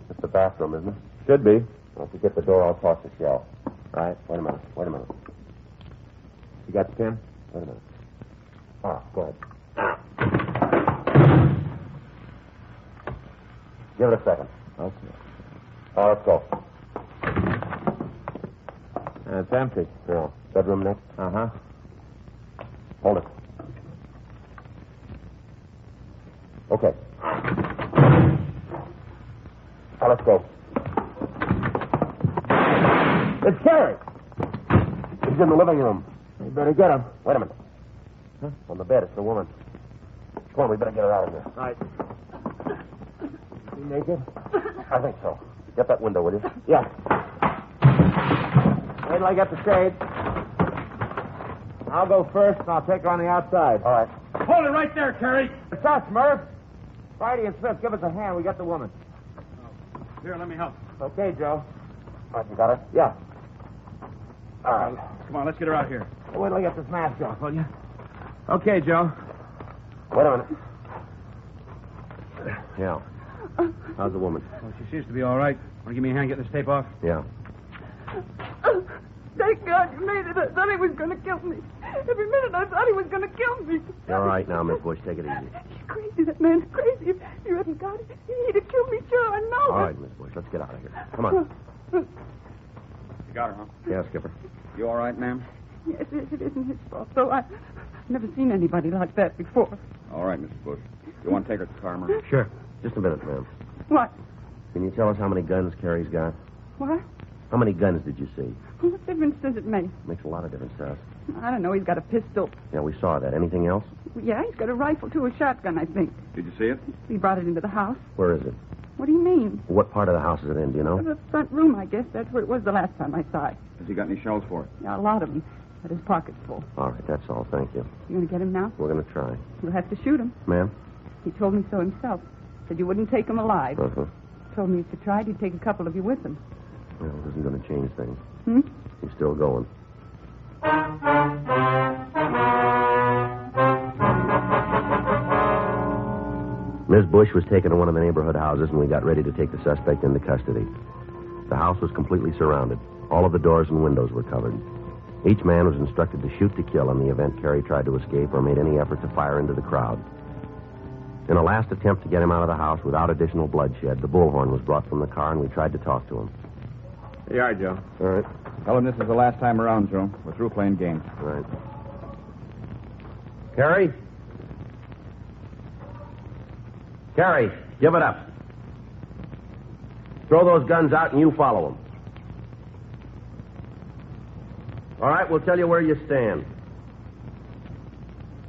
It's the bathroom, isn't it? Should be. Once you get the door, I'll toss the shell. Right. Wait a minute. You got the pin? Wait a minute. Ah, go ahead. Give it a second. Okay. Let's go. It's empty. Yeah. Bedroom next. Uh-huh. Hold it. Okay. Now, let's go. It's Carrie. He's in the living room. You better get him. Wait a minute. Huh? On the bed, it's the woman. Come on, we better get her out of here. Right. You naked? I think so. Get that window, will you? Yeah. Wait till I get the shade. I'll go first, and I'll take her on the outside. All right. Hold it right there, Carrie. It's us, Murph. Friday and Smith, give us a hand. We got the woman. Here, let me help. Okay, Joe. What, you got her? Yeah. All right. Come on, let's get her out here. Wait till I get this mask off, will you? Okay, Joe. Wait a minute. Yeah. How's the woman? Well, she seems to be all right. Want to give me a hand getting this tape off? Yeah. Thank God you made it. I thought he was going to kill me. Every minute I thought he was going to kill me. You're all right now, Miss Bush. Take it easy. He's crazy. That man's crazy. If you hadn't got it, he'd have killed me, sure. I know. All right, Miss Bush. Let's get out of here. Come on. You got her, huh? Yeah, Skipper. You all right, ma'am? Yes, it isn't his fault, though. I've never seen anybody like that before. All right, Mrs. Bush. You want to take her to the car, Murray? Sure. Just a minute, ma'am. What? Can you tell us how many guns Carrie's got? What? How many guns did you see? What difference does it make? Makes a lot of difference to us. I don't know. He's got a pistol. Yeah, we saw that. Anything else? Yeah, he's got a rifle, too, a shotgun, I think. Did you see it? He brought it into the house. Where is it? What do you mean? What part of the house is it in, do you know? The front room, I guess. That's where it was the last time I saw it. Has he got any shells for it? Yeah, a lot of them. But his pocket's full. All right, that's all. Thank you. You going to get him now? We're going to try. You'll have to shoot him. Ma'am? He told me so himself. Said you wouldn't take him alive. Uh-huh. Told me if you tried, you'd take a couple of you with him. Well, it isn't going to change things. Hmm? He's still going. Ms. Bush was taken to one of the neighborhood houses, and we got ready to take the suspect into custody. The house was completely surrounded. All of the doors and windows were covered. Each man was instructed to shoot to kill in the event Carrie tried to escape or made any effort to fire into the crowd. In a last attempt to get him out of the house without additional bloodshed, the bullhorn was brought from the car, and we tried to talk to him. Here you are, Joe. All right. Tell him this is the last time around, Joe. We're through playing games. All right. Carrie? Carrie, give it up. Throw those guns out and you follow them. All right, we'll tell you where you stand.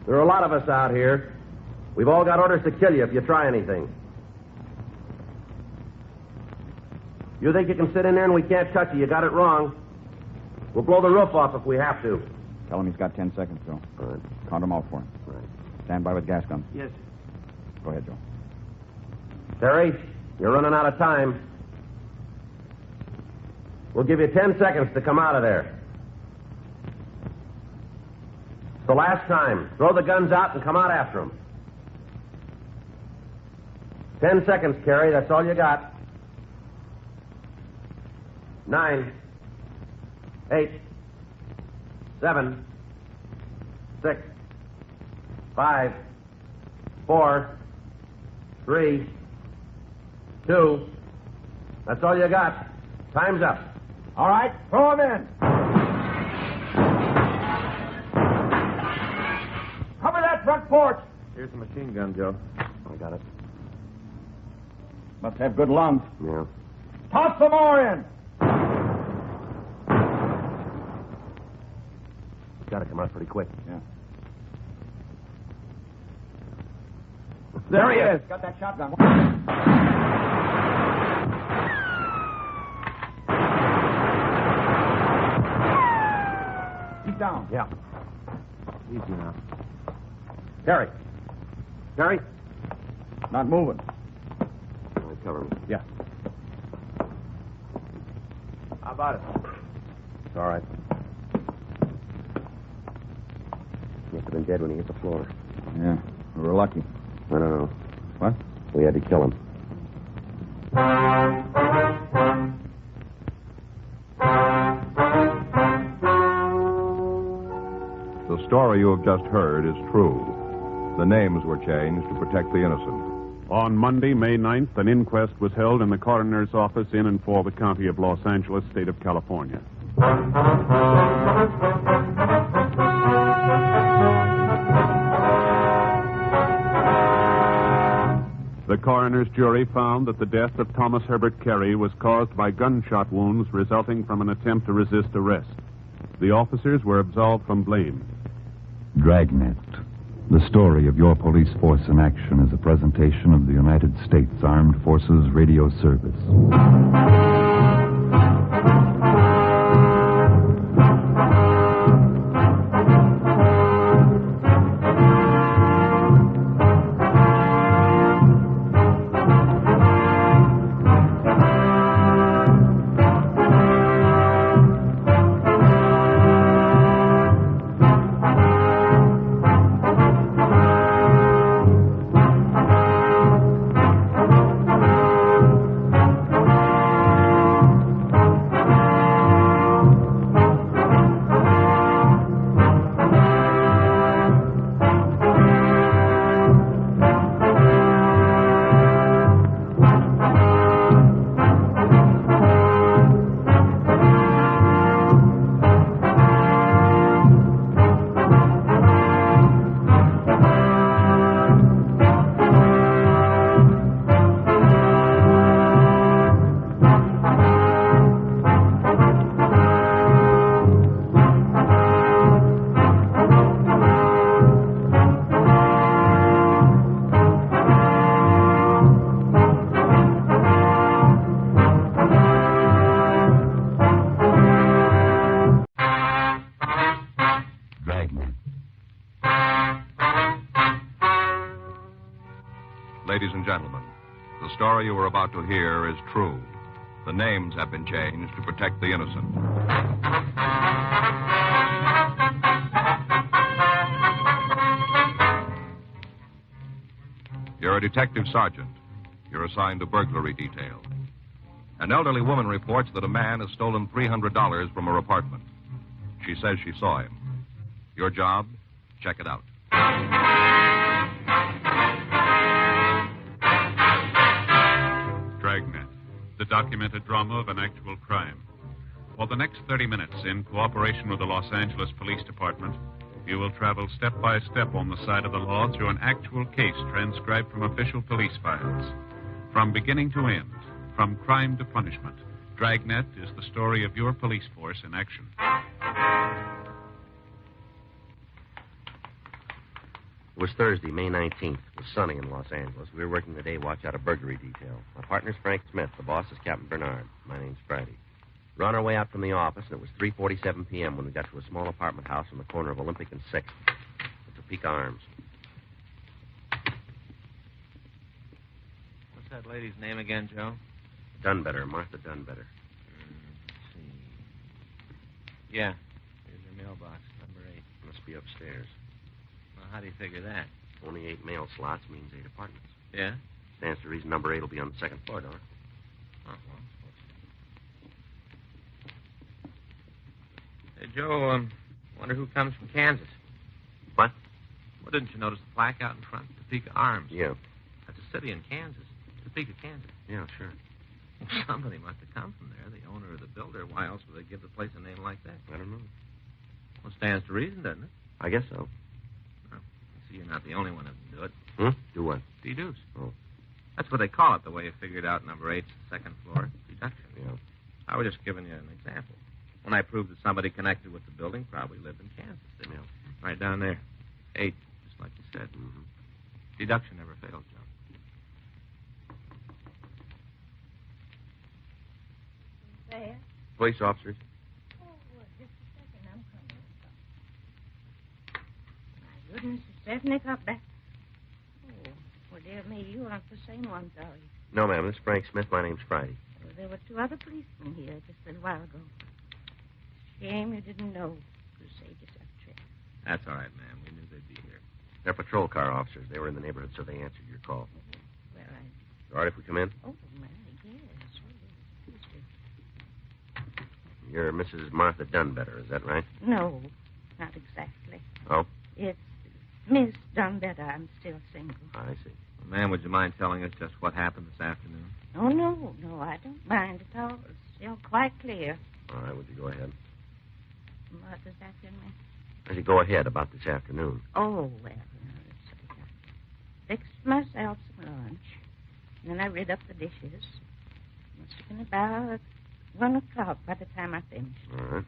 There are a lot of us out here. We've all got orders to kill you if you try anything. You think you can sit in there and we can't touch you? You got it wrong. We'll blow the roof off if we have to. Tell him he's got 10 seconds, Joe. All right. Count them out for him. All right. Stand by with gas guns. Yes. Go ahead, Joe. Terry, you're running out of time. We'll give you 10 seconds to come out of there. It's the last time. Throw the guns out and come out after them. 10 seconds, Carrie. That's all you got. 9, 8, 7, 6, 5, 4, 3, 2. That's all you got. Time's up. All right, throw him in. Cover that front porch. Here's the machine gun, Joe. I got it. Must have good lungs. Yeah. Toss some more in. Got to come out pretty quick. Yeah. There he is. Got that shotgun. He's down. Yeah. Easy now. Terry. Terry? Not moving. All right, cover me. Yeah. How about it? It's all right. He must have been dead when he hit the floor. Yeah, we were lucky. I don't know. What? We had to kill him. The story you have just heard is true. The names were changed to protect the innocent. On Monday, May 9th, an inquest was held in the coroner's office in and for the county of Los Angeles, state of California. The coroner's jury found that the death of Thomas Herbert Carey was caused by gunshot wounds resulting from an attempt to resist arrest. The officers were absolved from blame. Dragnet, the story of your police force in action, is a presentation of the United States Armed Forces Radio Service. Ladies and gentlemen, the story you are about to hear is true. The names have been changed to protect the innocent. You're a detective sergeant. You're assigned to burglary detail. An elderly woman reports that a man has stolen $300 from her apartment. She says she saw him. Your job? Check it out. Dragnet, the documented drama of an actual crime. For the next 30 minutes, in cooperation with the Los Angeles Police Department, you will travel step by step on the side of the law through an actual case transcribed from official police files. From beginning to end, from crime to punishment, Dragnet is the story of your police force in action. It was Thursday, May 19th. It was sunny in Los Angeles. We were working the day watch out of burglary detail. My partner's Frank Smith. The boss is Captain Bernard. My name's Friday. We're on our way out from the office, and it was 3:47 p.m. when we got to a small apartment house on the corner of Olympic and 6th. The Topeka Arms. What's that lady's name again, Joe? Dunbetter, Martha Dunbetter. Let's see. Yeah. Here's her mailbox, number 8. Must be upstairs. Well, how do you figure that? Only 8 mail slots means 8 apartments. Yeah? Stands to reason number 8 will be on the second floor, don't it? Well. Hey, Joe, wonder who comes from Kansas. What? Well, didn't you notice the plaque out in front? Topeka Arms. Yeah. That's a city in Kansas. Topeka, Kansas. Yeah, sure. Somebody must have come from there, the owner or the builder. Why else would they give the place a name like that? I don't know. Well, stands to reason, doesn't it? I guess so. Well, see, you're not the only one who can do it. Do what? Deduce. Oh. That's what they call it, the way you figured out number 8's second floor. Deduction. Yeah. I was just giving you an example. When I proved that somebody connected with the building probably lived in Kansas, didn't Yeah. Right down there. 8, just like you said. Mm-hmm. Deduction never fails, Joe. There. Police officers. Oh, well, just a second. I'm coming. My goodness, it's definitely got back. Oh, well, dear me, you aren't the same ones, are you? No, ma'am. This is Frank Smith. My name's Friday. Well, there were 2 other policemen here just a little while ago. Shame you didn't know. You saved yourself a trip. That's all right, ma'am. We knew they'd be here. They're patrol car officers. They were in the neighborhood, so they answered your call. Well, All right if we come in? Oh, my, yes. Please do. You're Mrs. Martha Dunbetter, is that right? No, not exactly. Oh? It's Miss Dunbetter. I'm still single. I see. Well, ma'am, would you mind telling us just what happened this afternoon? Oh, no, I don't mind at all. It's still quite clear. All right, would you go ahead? What does that mean? Would you go ahead about this afternoon? Oh, well, I fixed myself some lunch. And then I rid up the dishes. Must have been about 1 o'clock by the time I finished. All right.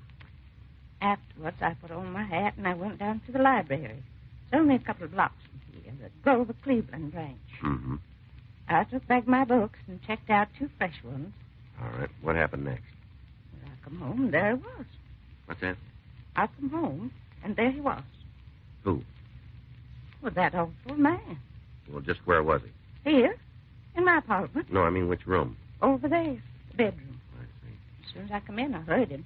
Afterwards, I put on my hat and I went down to the library. It's only a couple of blocks from here, the Grover Cleveland branch. Mm-hmm. I took back my books and checked out 2 fresh ones. All right. What happened next? When I come home, there it was. What's that? I come home, and there he was. Who? Well, that awful man. Well, just where was he? Here, in my apartment. No, I mean which room? Over there, the bedroom. I see. As soon as I come in, I heard him.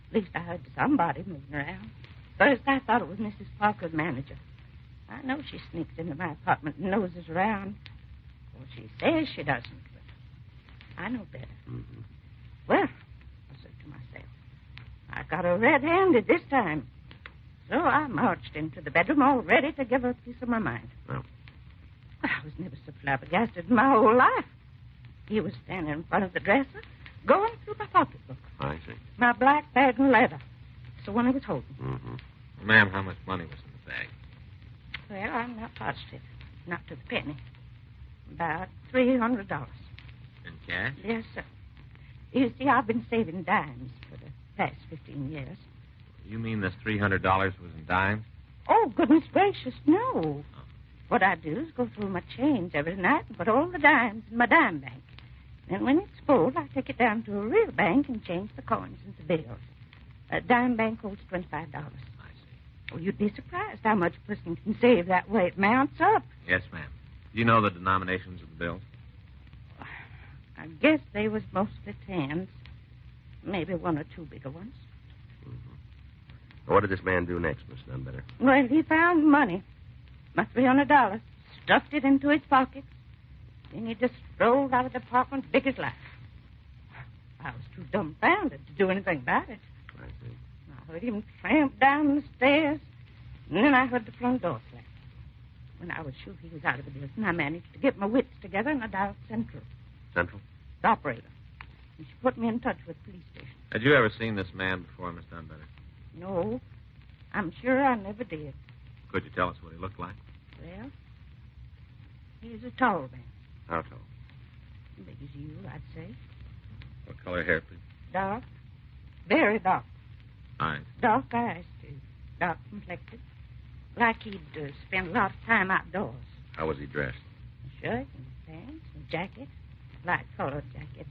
At least I heard somebody moving around. First, I thought it was Mrs. Parker's manager. I know she sneaks into my apartment and noses around. Well, she says she doesn't, but I know better. Mm-hmm. Well, I said to myself, I got her red-handed this time. So I marched into the bedroom all ready to give her a piece of my mind. Well? I was never so flabbergasted in my whole life. He was standing in front of the dresser, going through my pocketbook. I see. My black bag and leather. It's the one he was holding. Mm-hmm. Well, ma'am, how much money was in the bag? Well, I'm not positive. Not to the penny. About $300. In cash? Yes, sir. You see, I've been saving dimes for the past 15 years. You mean this $300 was in dimes? Oh, goodness gracious, no. What I do is go through my change every night and put all the dimes in my dime bank. Then when it's full, I take it down to a real bank and change the coins into bills. A dime bank holds $25. I see. Oh, you'd be surprised how much a person can save that way. It mounts up. Yes, ma'am. Do you know the denominations of the bills? I guess they was mostly tens. Maybe one or two bigger ones. Well, what did this man do next, Miss Dunbetter? Well, he found money. My $300. Stuffed it into his pocket. Then he just strolled out of the apartment big as life. I was too dumbfounded to do anything about it. I see. I heard him tramp down the stairs, and then I heard the front door slam. When I was sure he was out of the building, I managed to get my wits together and I dialed Central. Central? The operator. And she put me in touch with the police station. Had you ever seen this man before, Miss Dunbetter? No, I'm sure I never did. Could you tell us what he looked like? Well, he's a tall man. How tall? Big as you, I'd say. What color hair, please? Dark. Very dark. Eyes. Dark eyes, too. Dark complected. Like he'd spent a lot of time outdoors. How was he dressed? A shirt and pants and jacket. Light colored jacket.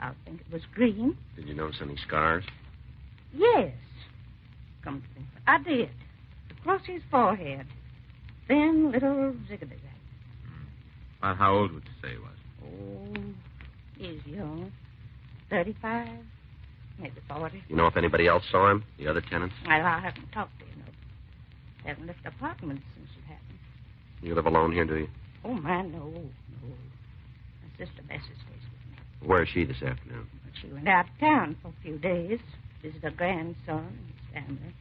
I think it was green. Did you notice any scars? Yes. Come to think of it, I did. Across his forehead. Thin little zigzag. About how old would you say he was? Oh, he's young. 35, maybe 40. You know if anybody else saw him? The other tenants? Well, I haven't talked to him. Haven't left the apartment since it happened. You live alone here, do you? Oh, man, no. My sister Bessie stays with me. Where is she this afternoon? She went out of town for a few days. Visit her grandson and his family.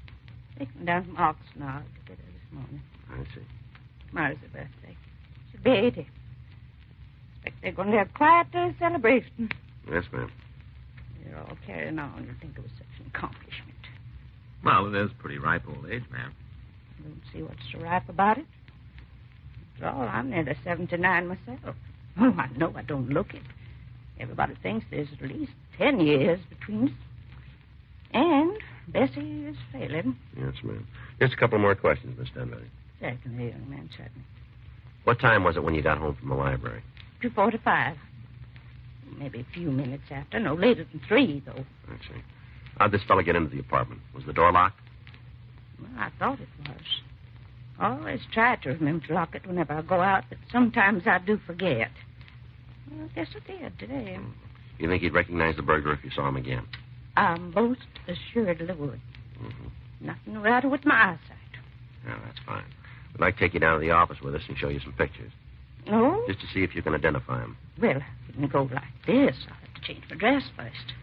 They came down from Oxnard to get her this morning. I see. Tomorrow's her birthday. She'll be 80. Expect they're going to have quite a celebration. Yes, ma'am. They're all carrying on. You'd think it was such an accomplishment. Well, it is pretty ripe old age, ma'am. I don't see what's so ripe about it. After all, I'm nearly 79 myself. Oh, I know I don't look it. Everybody thinks there's at least 10 years between us. And Bessie is failing. Yes, ma'am. Just a couple more questions, Miss Dunleavy. Certainly, young man, certainly. What time was it when you got home from the library? 2:45. Maybe a few minutes after. No later than 3, though. I see. How'd this fellow get into the apartment? Was the door locked? Well, I thought it was. I always try to remember to lock it whenever I go out, but sometimes I do forget. Well, I guess I did today. You think he'd recognize the burglar if you saw him again? I most assuredly would. Mm-hmm. Nothing the matter with my eyesight. Yeah, that's fine. We'd like to take you down to the office with us and show you some pictures. No? Just to see if you can identify him. Well, if you can go like this, I'll have to change my dress first.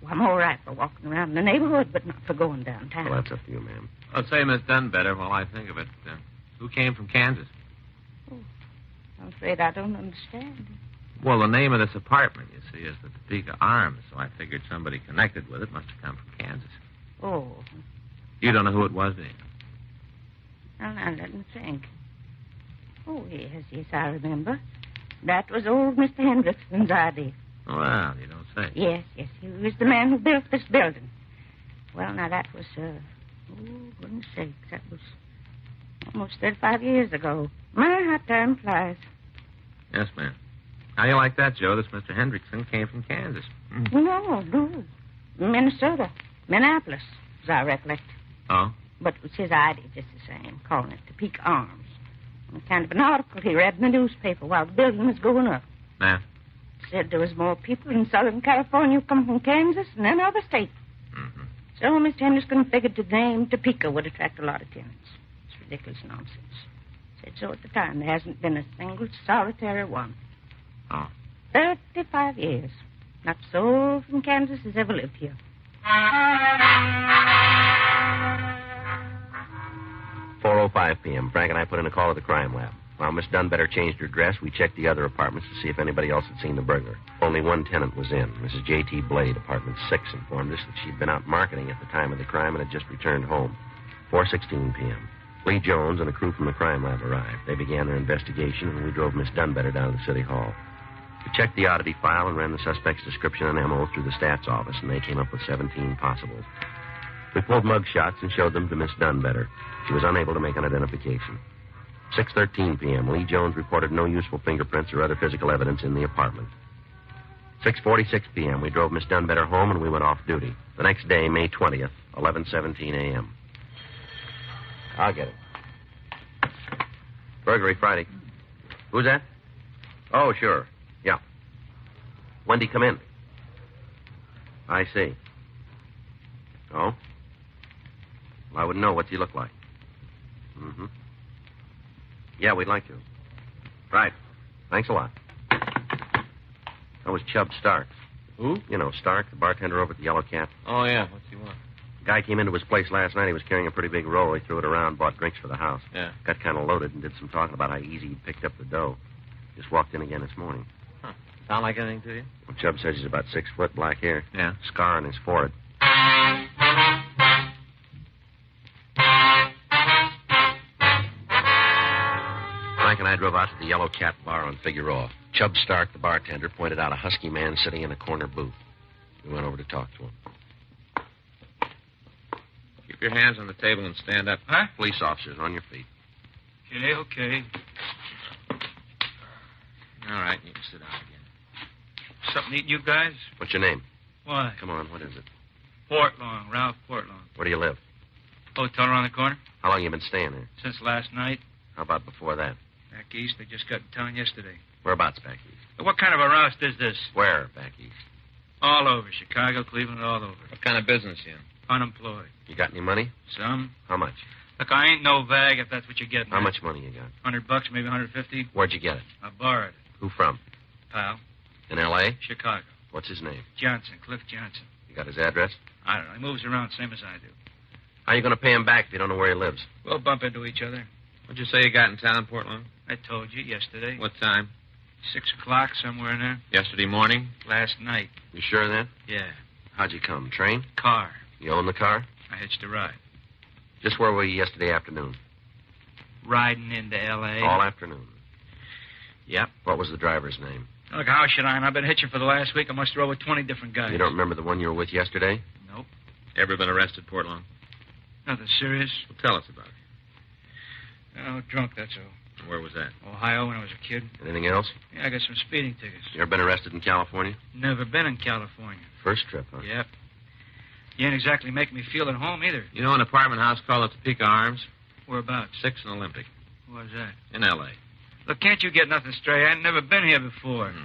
Well, I'm all right for walking around the neighborhood, but not for going downtown. Well, that's up to you, ma'am. I'll say Miss Dunbetter while I think of it. Who came from Kansas? Oh, I'm afraid I don't understand. Well, the name of this apartment, you see, is the Topeka Arms, so I figured somebody connected with it must have come from Kansas. Oh. You don't know who it was, do you? Now, let me think. Oh, yes, I remember. That was old Mr. Hendrickson's idea. Well, you don't say. Yes, he was the man who built this building. Well, now, that was, goodness sakes, that was almost 35 years ago. My, how time flies. Yes, ma'am. How do you like that, Joe? This Mr. Hendrickson came from Kansas. No. Minnesota. Minneapolis, as I recollect. Oh? But it was his idea just the same, calling it Topeka Arms. Kind of an article he read in the newspaper while the building was going up. Ma'am? Said there was more people in Southern California who come from Kansas than any other state. Mm-hmm. So Mr. Henderson figured the name Topeka would attract a lot of tenants. It's ridiculous nonsense. Said so at the time. There hasn't been a single solitary one. Oh. 35 years. Not a soul from Kansas has ever lived here. 4:05 p.m. Frank and I put in a call to the crime lab. While Miss Dunbetter changed her dress, we checked the other apartments to see if anybody else had seen the burglar. Only one tenant was in. Mrs. J.T. Blade, apartment 6, informed us that she'd been out marketing at the time of the crime and had just returned home. 4:16 p.m. Lee Jones and a crew from the crime lab arrived. They began their investigation, and we drove Miss Dunbetter down to the city hall. We checked the oddity file and ran the suspect's description and M.O. through the stats office, and they came up with 17 possibles. We pulled mug shots and showed them to Miss Dunbetter. She was unable to make an identification. 6:13 p.m. Lee Jones reported no useful fingerprints or other physical evidence in the apartment. 6:46 p.m. We drove Miss Dunbetter home and we went off duty. The next day, May 20th, 11:17 a.m. I'll get it. Burglary Friday. Who's that? Oh, sure. Yeah. When'd he come in? I see. Oh? Well, I wouldn't know. What's he look like? Mm-hmm. Yeah, we'd like to. Right. Thanks a lot. That was Chubb Stark. Who? You know, Stark, the bartender over at the Yellow Cat. Oh, yeah. What's he want? The guy came into his place last night. He was carrying a pretty big roll. He threw it around, bought drinks for the house. Yeah. Got kind of loaded and did some talking about how easy he picked up the dough. Just walked in again this morning. Huh. Sound like anything to you? Well, Chubb says he's about 6 foot, black hair. Yeah. Scar on his forehead. Frank and I drove out to the Yellow Cat bar on Figueroa. Chubb Stark, the bartender, pointed out a husky man sitting in a corner booth. We went over to talk to him. Keep your hands on the table and stand up. Huh? Police officers, on your feet. Okay. All right, you can sit down again. Something to eat, you guys? What's your name? Why? Come on, what is it? Portlong, Ralph Portlong. Where do you live? Hotel around the corner? How long you been staying there? Since last night. How about before that? Back east, they just got in town yesterday. Whereabouts back east? What kind of a roust is this? Where back east? All over. Chicago, Cleveland, all over. What kind of business you in? Unemployed. You got any money? Some. How much? Look, I ain't no vag if that's what you're getting How at. much money you got? $100, maybe 150. Where'd you get it? I borrowed it. Who from? Pal. In L.A.? Chicago. What's his name? Johnson, Cliff Johnson. You got his address? I don't know. He moves around same as I do. How are you going to pay him back if you don't know where he lives? We'll bump into each other. What'd you say you got in town, Portland? I told you yesterday. What time? 6 o'clock, somewhere in there. Yesterday morning? Last night. You sure of that? Yeah. How'd you come? Train? Car. You own the car? I hitched a ride. Just where were you yesterday afternoon? Riding into L.A. All afternoon. Yep. What was the driver's name? Look, how should I? I've been hitching for the last week. I must roll with 20 different guys. You don't remember the one you were with yesterday? Nope. Ever been arrested, Portland? Nothing serious. Well, tell us about it. Oh, drunk, that's all. Where was that? Ohio when I was a kid. Anything else? Yeah, I got some speeding tickets. You ever been arrested in California? Never been in California. First trip, huh? Yep. You ain't exactly making me feel at home either. You know an apartment house called the Topeka Arms? Whereabouts? 6 and Olympic. Where's that? In L.A. Look, can't you get nothing straight? I ain't never been here before. Mm-hmm.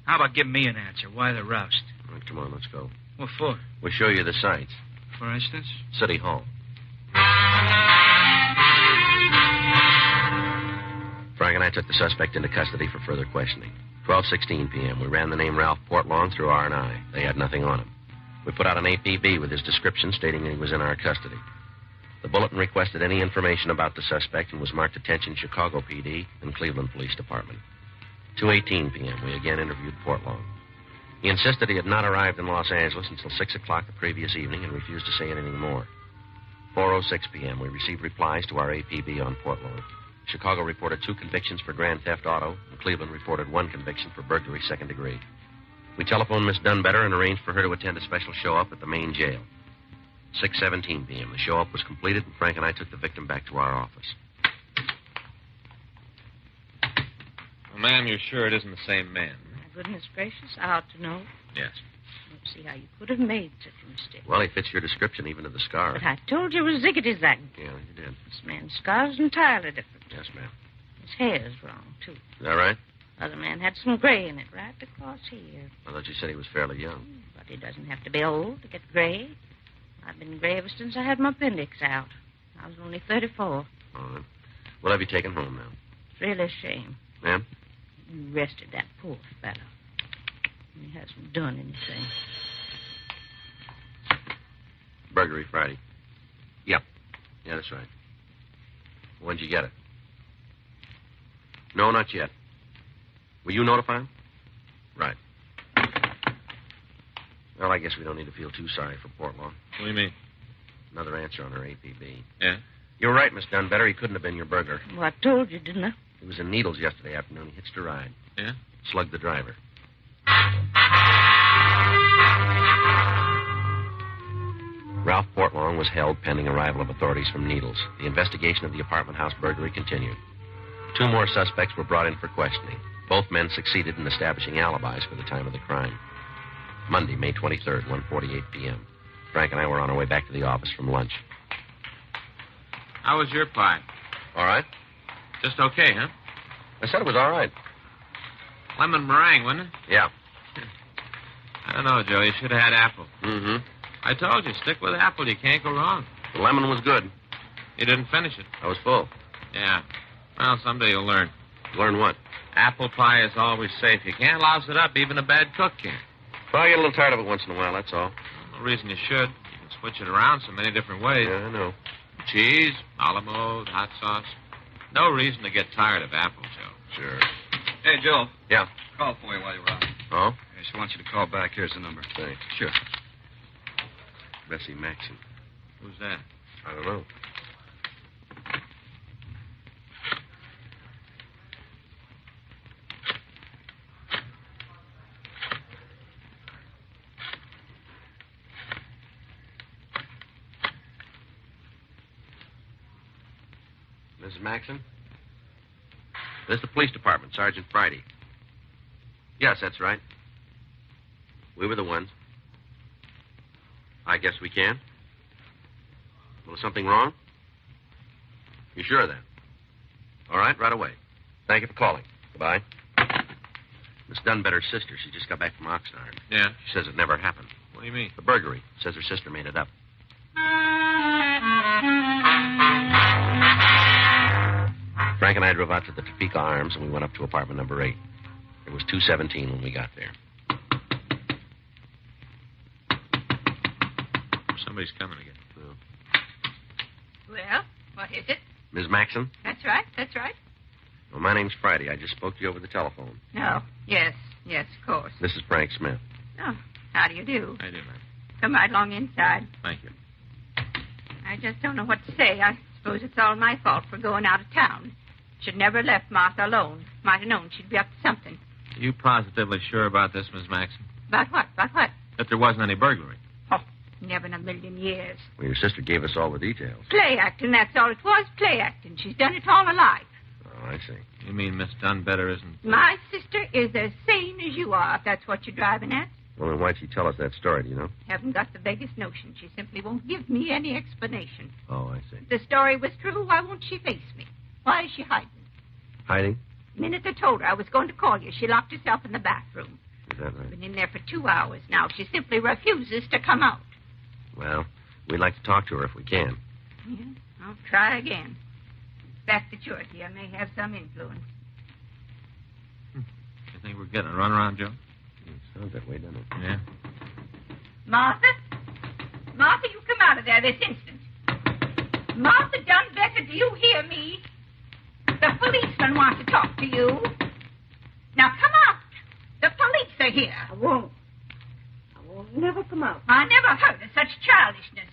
How about giving me an answer? Why the roust? All right, come on, let's go. What for? We'll show you the sights. For instance? City Hall. Frank and I took the suspect into custody for further questioning. 12:16 p.m. We ran the name Ralph Portlong through R&I. They had nothing on him. We put out an APB with his description stating he was in our custody. The bulletin requested any information about the suspect and was marked Attention Chicago PD and Cleveland Police Department. 2:18 p.m. We again interviewed Portlong. He insisted he had not arrived in Los Angeles until 6 o'clock the previous evening and refused to say anything more. 4:06 p.m. We received replies to our APB on Portlong. Chicago reported 2 convictions for grand theft auto, and Cleveland reported 1 conviction for burglary second degree. We telephoned Miss Dunbetter and arranged for her to attend a special show-up at the main jail. 6:17 p.m. The show-up was completed, and Frank and I took the victim back to our office. Well, ma'am, you're sure it isn't the same man? My goodness gracious, I ought to know. Yes. Don't see how you could have made such a mistake. Well, he fits your description even to the scar. But I told you it was ziggity-zag. Yeah, you did. This man's scar's entirely different. Yes, ma'am. His hair's wrong, too. Is that right? Other man had some gray in it right across here. I thought you said he was fairly young. But he doesn't have to be old to get gray. I've been gray ever since I had my appendix out. I was only 34. All right. We'll have you taken home now. It's really a shame. Ma'am? You arrested that poor fellow. He hasn't done anything. Burglary Friday. Yep. Yeah, that's right. When'd you get it? No, not yet. Will you notify him? Right. Well, I guess we don't need to feel too sorry for Portlong. What do you mean? Another answer on her APB. Yeah? You're right, Miss Dunbetter. He couldn't have been your burglar. Well, I told you, didn't I? He was in Needles yesterday afternoon. He hitched a ride. Yeah? Slugged the driver. Ralph Portlong was held pending arrival of authorities from Needles. The investigation of the apartment house burglary continued. 2 more suspects were brought in for questioning. Both men succeeded in establishing alibis for the time of the crime. Monday, May 23rd, 1:48 p.m. Frank and I were on our way back to the office from lunch. How was your pipe? All right. Just okay, huh? I said it was all right. Lemon meringue, wasn't it? Yeah. I don't know, Joe. You should have had apple. Mm-hmm. I told you, stick with apple. You can't go wrong. The lemon was good. You didn't finish it. I was full. Yeah. Well, someday you'll learn. Learn what? Apple pie is always safe. You can't louse it up. Even a bad cook can. Well, I get a little tired of it once in a while, that's all. No reason you should. You can switch it around so many different ways. Yeah, I know. Cheese, olive oil, hot sauce. No reason to get tired of apple, Joe. Sure. Hey, Joe. Yeah. Call for you while you're out. Oh? Hey, she wants you to call back. Here's the number. Thanks. Sure. Bessie Maxon. Who's that? I don't know. Mrs. Maxon? This is the police department, Sergeant Friday. Yes, that's right. We were the ones. I guess we can. Well, is something wrong? You sure of that? All right, right away. Thank you for calling. Goodbye. Miss Dunbetter's sister, she just got back from Oxnard. Yeah? She says it never happened. What do you mean? The burglary. Says her sister made it up. Frank and I drove out to the Topeka Arms, and we went up to apartment number 8. It was 217 when we got there. Somebody's coming again. Well, what is it? Ms. Maxon? That's right, that's right. Well, my name's Friday. I just spoke to you over the telephone. Oh, yes, of course. This is Frank Smith. Oh, how do you do? I do, ma'am. Come right along inside. Thank you. I just don't know what to say. I suppose it's all my fault for going out of town. Should never have left Martha alone. Might have known she'd be up to something. Are you positively sure about this, Miss Maxon? About what? About what? That there wasn't any burglary? Oh, never in a million years. Well, your sister gave us all the details. Play acting, that's all it was. Play acting. She's done it all her life. Oh, I see. You mean Miss Dunbetter isn't... My sister is as sane as you are, if that's what you're driving at. Well, then why'd she tell us that story, do you know? Haven't got the vaguest notion. She simply won't give me any explanation. Oh, I see. If the story was true, why won't she face me? Why is she hiding? Hiding? The minute I told her I was going to call you, she locked herself in the bathroom. Is that right? Been in there for 2 hours now. She simply refuses to come out. Well, we'd like to talk to her if we can. Yeah, I'll try again. Back to Georgie. I may have some influence. You think we're getting a runaround, Joe? It sounds that way, doesn't it? Yeah. Martha? Martha, you come out of there this instant. Martha Dunbecker, do you hear me? The policeman wants to talk to you. Now come out. The police are here. I won't never come out. I never heard of such childishness.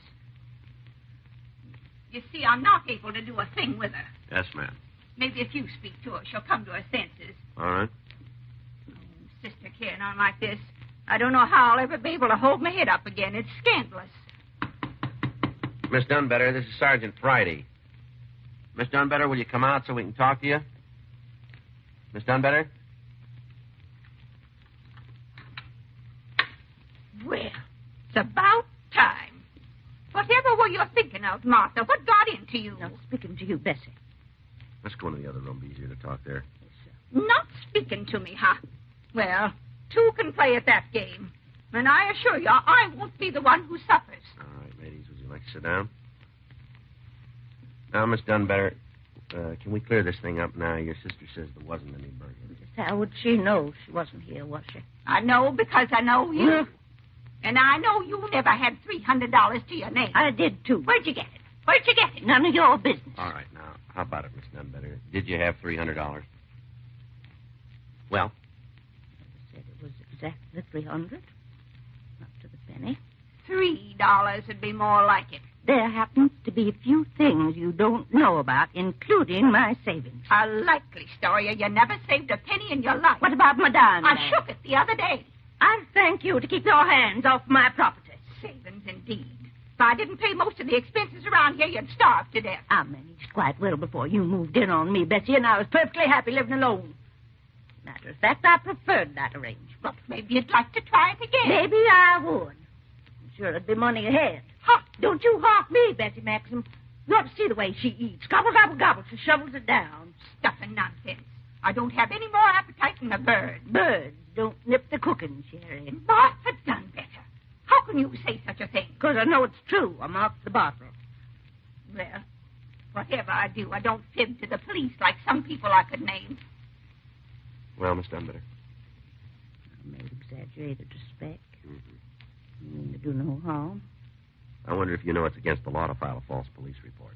You see, I'm not able to do a thing with her. Yes, ma'am. Maybe if you speak to her, she'll come to her senses. All right. Sister carrying on like this, I don't know how I'll ever be able to hold my head up again. It's scandalous. Miss Dunbetter, this is Sergeant Friday. Miss Dunbetter, will you come out so we can talk to you? Miss Dunbetter? Well, it's about time. Whatever were you thinking of, Martha? What got into you? Not speaking to you, Bessie. Let's go into the other room. Be easier to talk there. Not speaking to me, huh? Well, two can play at that game. And I assure you, I won't be the one who suffers. All right, ladies, would you like to sit down? Now, Miss Dunbetter, can we clear this thing up now? Your sister says there wasn't any burglary. How would she know she wasn't here, was she? I know because I know you. And I know you never had $300 to your name. I did, too. Where'd you get it? Where'd you get it? None of your business. All right, now, how about it, Miss Dunbetter? Did you have $300? Well? Said it was exactly 300. Not to the penny. $3 would be more like it. There happens to be a few things you don't know about, including my savings. A likely story. You never saved a penny in your life. What about my diamond? I shook it the other day. I'll thank you to keep your hands off my property. Savings, indeed. If I didn't pay most of the expenses around here, you'd starve to death. I managed quite well before you moved in on me, Bessie, and I was perfectly happy living alone. Matter of fact, I preferred that arrangement. Well, maybe you'd like to try it again. Maybe I would. I'm sure it'd be money ahead. Huh. Don't you hawk me, Bessie Maxim. You ought to see the way she eats. Gobble, gobble, gobble. She shovels it down. Stuff and nonsense. I don't have any more appetite than a bird. Birds don't nip the cooking, Sherry. Martha done better. How can you say such a thing? Because I know it's true. I'm off the bottle. Well, whatever I do, I don't fib to the police like some people I could name. Well, Miss Dunbitter. I may have exaggerated the spec. You mean to do no harm? I wonder if you know it's against the law to file a false police report.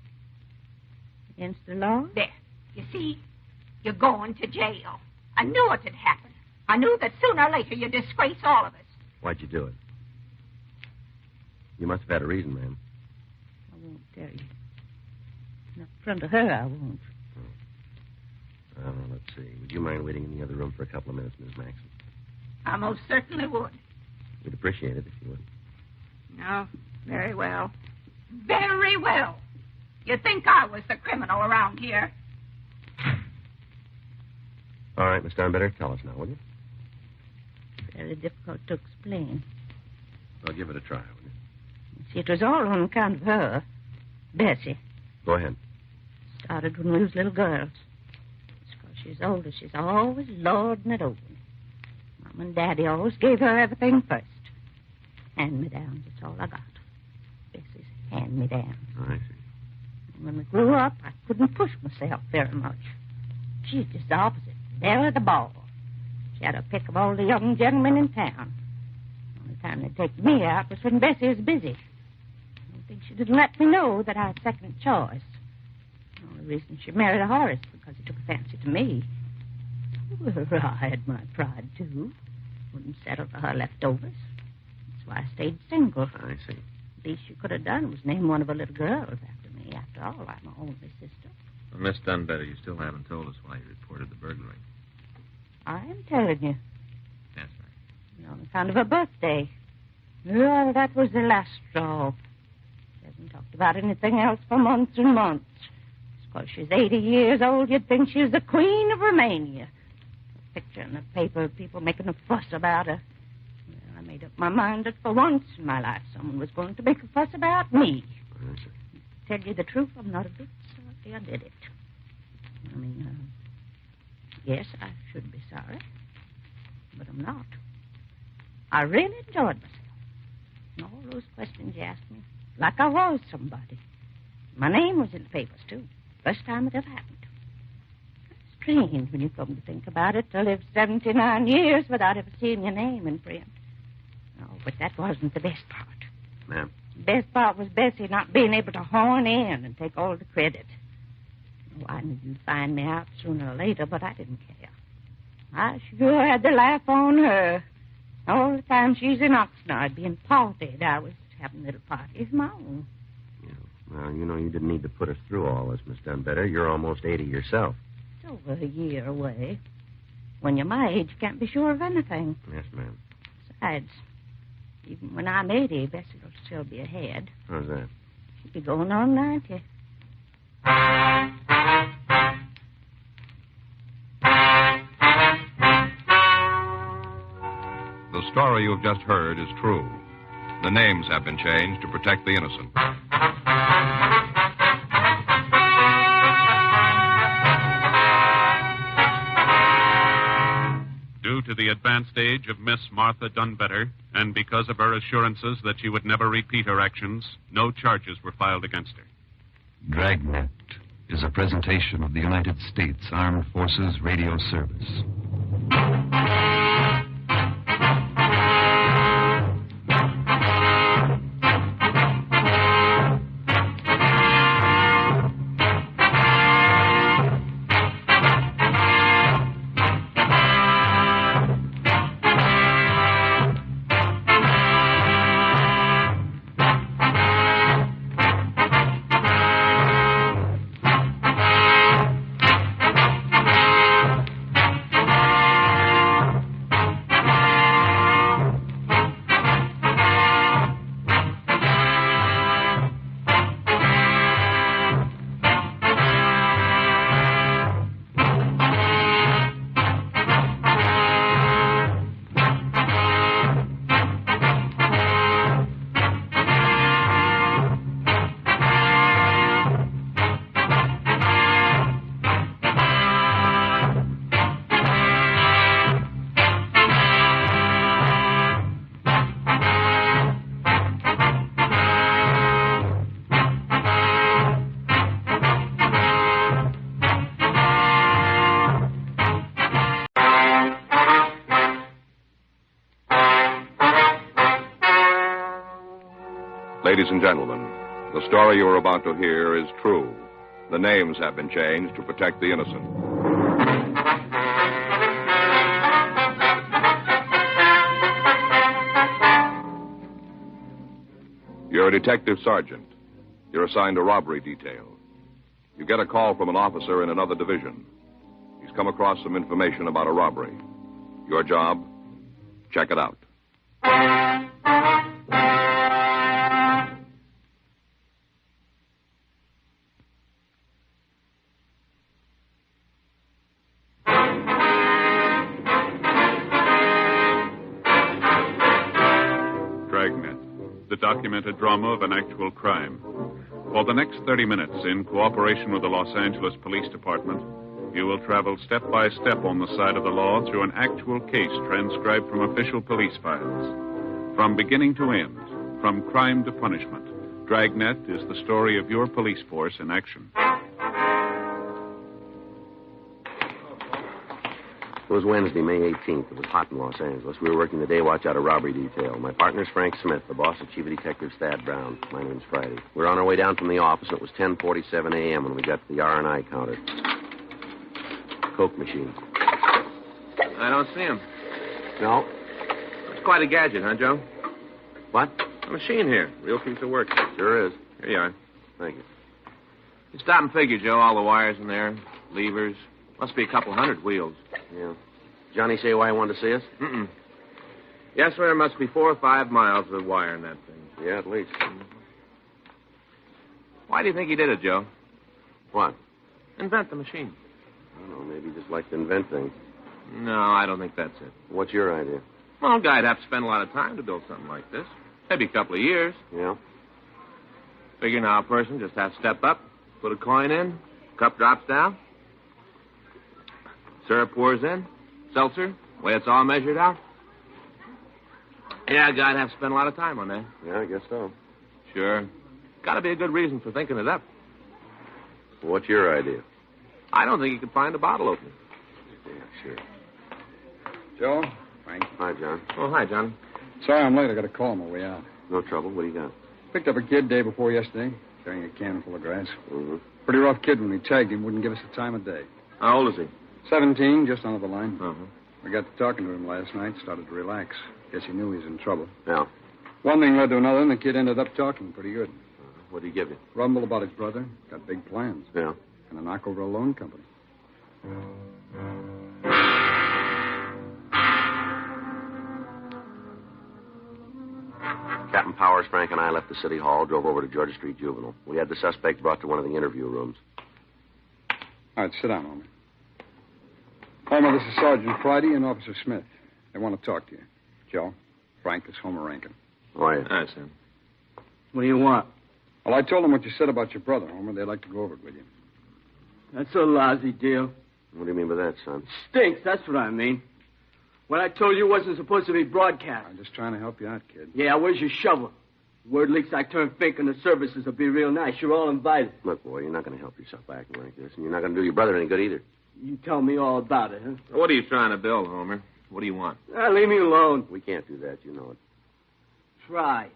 Against the law? There. You see, you're going to jail. I knew it had happened. I knew that sooner or later you'd disgrace all of us. Why'd you do it? You must have had a reason, ma'am. I won't tell you. Not in front of her, I won't. Let's see. Would you mind waiting in the other room for a couple of minutes, Miss Maxon? I most certainly would. We'd appreciate it if you would. No, very well. Very well. You'd think I was the criminal around here. All right, Miss Dunbitter, tell us now, will you? Very difficult to explain. Well, give it a try, will you? See, it was all on account of her, Bessie. Go ahead. Started when we was little girls. It's 'cause she's older. She's always lording it over me. Mom and Daddy always gave her everything first. Hand-me-downs, that's all I got. Bessie's hand-me-downs. Oh, I see. And when we grew up, I couldn't push myself very much. She's just the opposite. There at the ball. She had a pick of all the young gentlemen in town. The only time they'd take me out was when Bessie was busy. I don't think she didn't let me know that I was second choice. The only reason she married Horace was because he took a fancy to me. Well, I had my pride, too. Wouldn't settle for her leftovers. That's why I stayed single. I see. The least you could have done was name one of her little girls after me. After all, I'm her only sister. Well, Miss Dunbitter, you still haven't told us why you reported the burglary. I am telling you. Yes, ma'am. On account of her birthday. Well, that was the last straw. She hasn't talked about anything else for months and months. It's 'cause she's 80 years old, you'd think she was the Queen of Romania. A picture in the paper, people making a fuss about her. Well, I made up my mind that for once in my life someone was going to make a fuss about me. I see. To tell you the truth, I'm not a bit sorry I did it. I mean, yes, I should be sorry, but I'm not. I really enjoyed myself. And all those questions you asked me, like I was somebody. My name was in the papers, too. First time it ever happened. It's strange when you come to think about it, to live 79 years without ever seeing your name in print. Oh, but that wasn't the best part. Ma'am? The best part was Bessie not being able to horn in and take all the credit. Oh, I knew you'd find me out sooner or later, but I didn't care. I sure had to laugh on her. All the time she's in Oxnard being partied, I was having little parties of my own. Yeah. Well, you know, you didn't need to put us through all this, Miss Dunbitter. You're almost 80 yourself. It's over a year away. When you're my age, you can't be sure of anything. Yes, ma'am. Besides, even when I'm 80, Bessie will still be ahead. How's that? She'll be going on 90. The story you've just heard is true. The names have been changed to protect the innocent. Due to the advanced age of Miss Martha Dunbitter, and because of her assurances that she would never repeat her actions, no charges were filed against her. Dragnet is a presentation of the United States Armed Forces Radio Service. Ladies and gentlemen, the story you are about to hear is true. The names have been changed to protect the innocent. You're a detective sergeant. You're assigned a robbery detail. You get a call from an officer in another division. He's come across some information about a robbery. Your job? Check it out. Dragnet, the documented drama of an actual crime. For the next 30 minutes, in cooperation with the Los Angeles Police Department, you will travel step by step on the side of the law through an actual case transcribed from official police files. From beginning to end, from crime to punishment, Dragnet is the story of your police force in action. It was Wednesday, May 18th. It was hot in Los Angeles. We were working the day watch out of robbery detail. My partner's Frank Smith. The boss is Chief of Detectives Thad Brown. My name's Friday. We were on our way down from the office, and it was 10:47 a.m. when we got to the R&I counter. Coke machine. I don't see him. No? It's quite a gadget, huh, Joe? What? A machine here. Real piece of work. Sure is. Here you are. Thank you. You stop and figure, Joe. All the wires in there, levers. Must be a couple hundred wheels. Yeah. Johnny say why he wanted to see us? Mm-mm. Yes, sir. There must be 4 or 5 miles of wire in that thing. Yeah, at least. Why do you think he did it, Joe? What? Invent the machine. I don't know. Maybe he just likes to invent things. No, I don't think that's it. What's your idea? Well, a guy'd have to spend a lot of time to build something like this. Maybe a couple of years. Yeah? Figure now a person just has to step up, put a coin in, cup drops down, syrup pours in, seltzer, way it's all measured out. Yeah, a guy'd have to spend a lot of time on that. Yeah, I guess so. Sure. Got to be a good reason for thinking it up. What's your idea? I don't think you could find a bottle opener. Yeah, sure. Joe? Frank? Hi, John. Oh, hi, John. Sorry I'm late. I got a call on my way out. No trouble. What do you got? Picked up a kid day before yesterday, carrying a can full of grass. Mm-hmm. Pretty rough kid when we tagged him. Wouldn't give us the time of day. How old is he? 17, just under the line. Uh-huh. We got to talking to him last night, started to relax. Guess he knew he was in trouble. Yeah. One thing led to another, and the kid ended up talking pretty good. What did he give you? Rumbled about his brother. Got big plans. Yeah. And a knock over a loan company. Captain Powers, Frank, and I left the city hall, drove over to Georgia Street Juvenile. We had the suspect brought to one of the interview rooms. All right, sit down, Homer. Homer, this is Sergeant Friday and Officer Smith. They want to talk to you. Joe, Frank, this is Homer Rankin. Oh, yeah. Hi, Sam. What do you want? Well, I told them what you said about your brother, Homer. They'd like to go over it with you. That's a lousy deal. What do you mean by that, son? Stinks, that's what I mean. What I told you wasn't supposed to be broadcast. I'm just trying to help you out, kid. Yeah, where's your shovel? Word leaks I turn fink and the services will be real nice. You're all invited. Look, boy, you're not going to help yourself acting like this, and you're not going to do your brother any good either. You tell me all about it, huh? What are you trying to build, Homer? What do you want? Leave me alone. We can't do that, you know it. Try.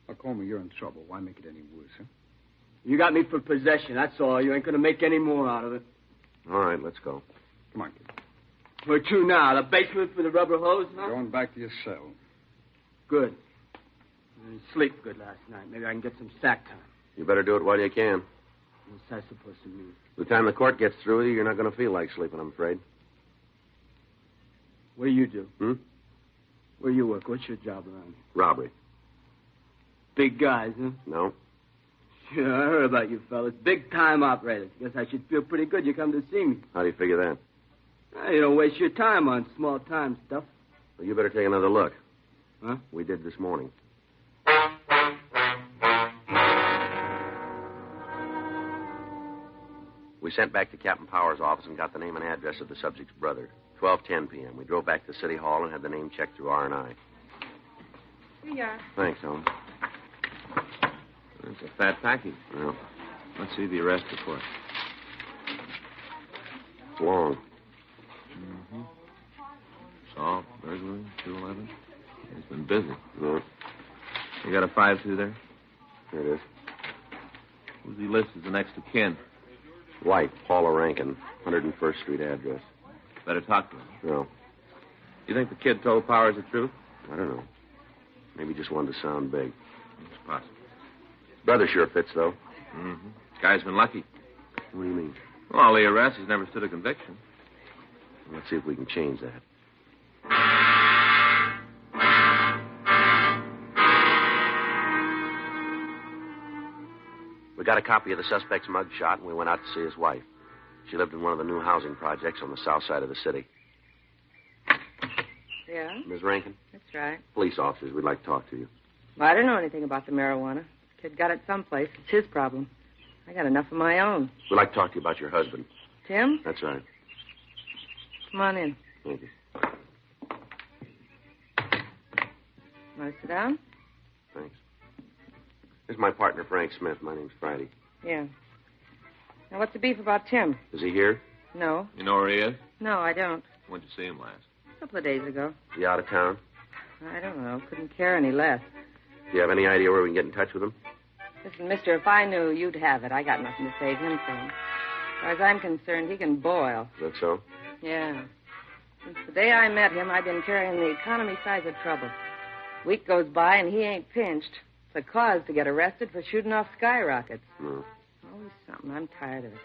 Look, Homer, you're in trouble. Why make it any worse, huh? You got me for possession, that's all. You ain't going to make any more out of it. All right, let's go. Come on, kid. Where to now? The basement for the rubber hose, huh? Going back to your cell. Good. I didn't sleep good last night. Maybe I can get some sack time. You better do it while you can. What's that supposed to mean? By the time the court gets through with you, you're not going to feel like sleeping, I'm afraid. What do you do? Hmm? Where you work? What's your job around here? Robbery. Big guys, huh? No. Sure, I heard about you fellas. Big-time operators. Guess I should feel pretty good you come to see me. How do you figure that? You don't waste your time on small-time stuff. Well, you better take another look. Huh? We did this morning. We sent back to Captain Powers' office and got the name and address of the subject's brother. 12:10 p.m. We drove back to City Hall and had the name checked through R&I. Here you are. Thanks, Helen. It's a fat package. Well, Let's see the arrest report. it's long. Mm-hmm. Assault, burglary, 211. He's been busy. Yeah. You got a 5-2 there? Here it is. Who's he list as the next of kin? Wife, Paula Rankin, 101st Street address. Better talk to him. No, You think the kid told Powers the truth? I don't know. Maybe just wanted to sound big. It's possible. Brother sure fits, though. Mm-hmm. Guy's been lucky. What do you mean? Well, all the arrests, he's never stood a conviction. Let's see if we can change that. We got a copy of the suspect's mug shot, and we went out to see his wife. She lived in one of the new housing projects on the south side of the city. Yeah, Ms. Rankin? that's right. Police officers, we'd like to talk to you. Well, I don't know anything about the marijuana. Kid got it someplace. It's his problem. I got enough of my own. We'd like to talk to you about your husband. Tim, That's right. come on in. Thank you. Want to sit down? Thanks. This is my partner, Frank Smith. My name's Friday. Yeah. Now, what's the beef about Tim? Is he here? No. You know where he is? No, I don't. When'd you see him last? A couple of days ago. Is he out of town? I don't know. Couldn't care any less. Do you have any idea where we can get in touch with him? Listen, mister, if I knew, you'd have it. I got nothing to save him from. As far as I'm concerned, he can boil. Is that so? Yeah. Since the day I met him, I've been carrying the economy size of trouble. Week goes by and he ain't pinched. It's a cause to get arrested for shooting off skyrockets. No. Always something. I'm tired of it.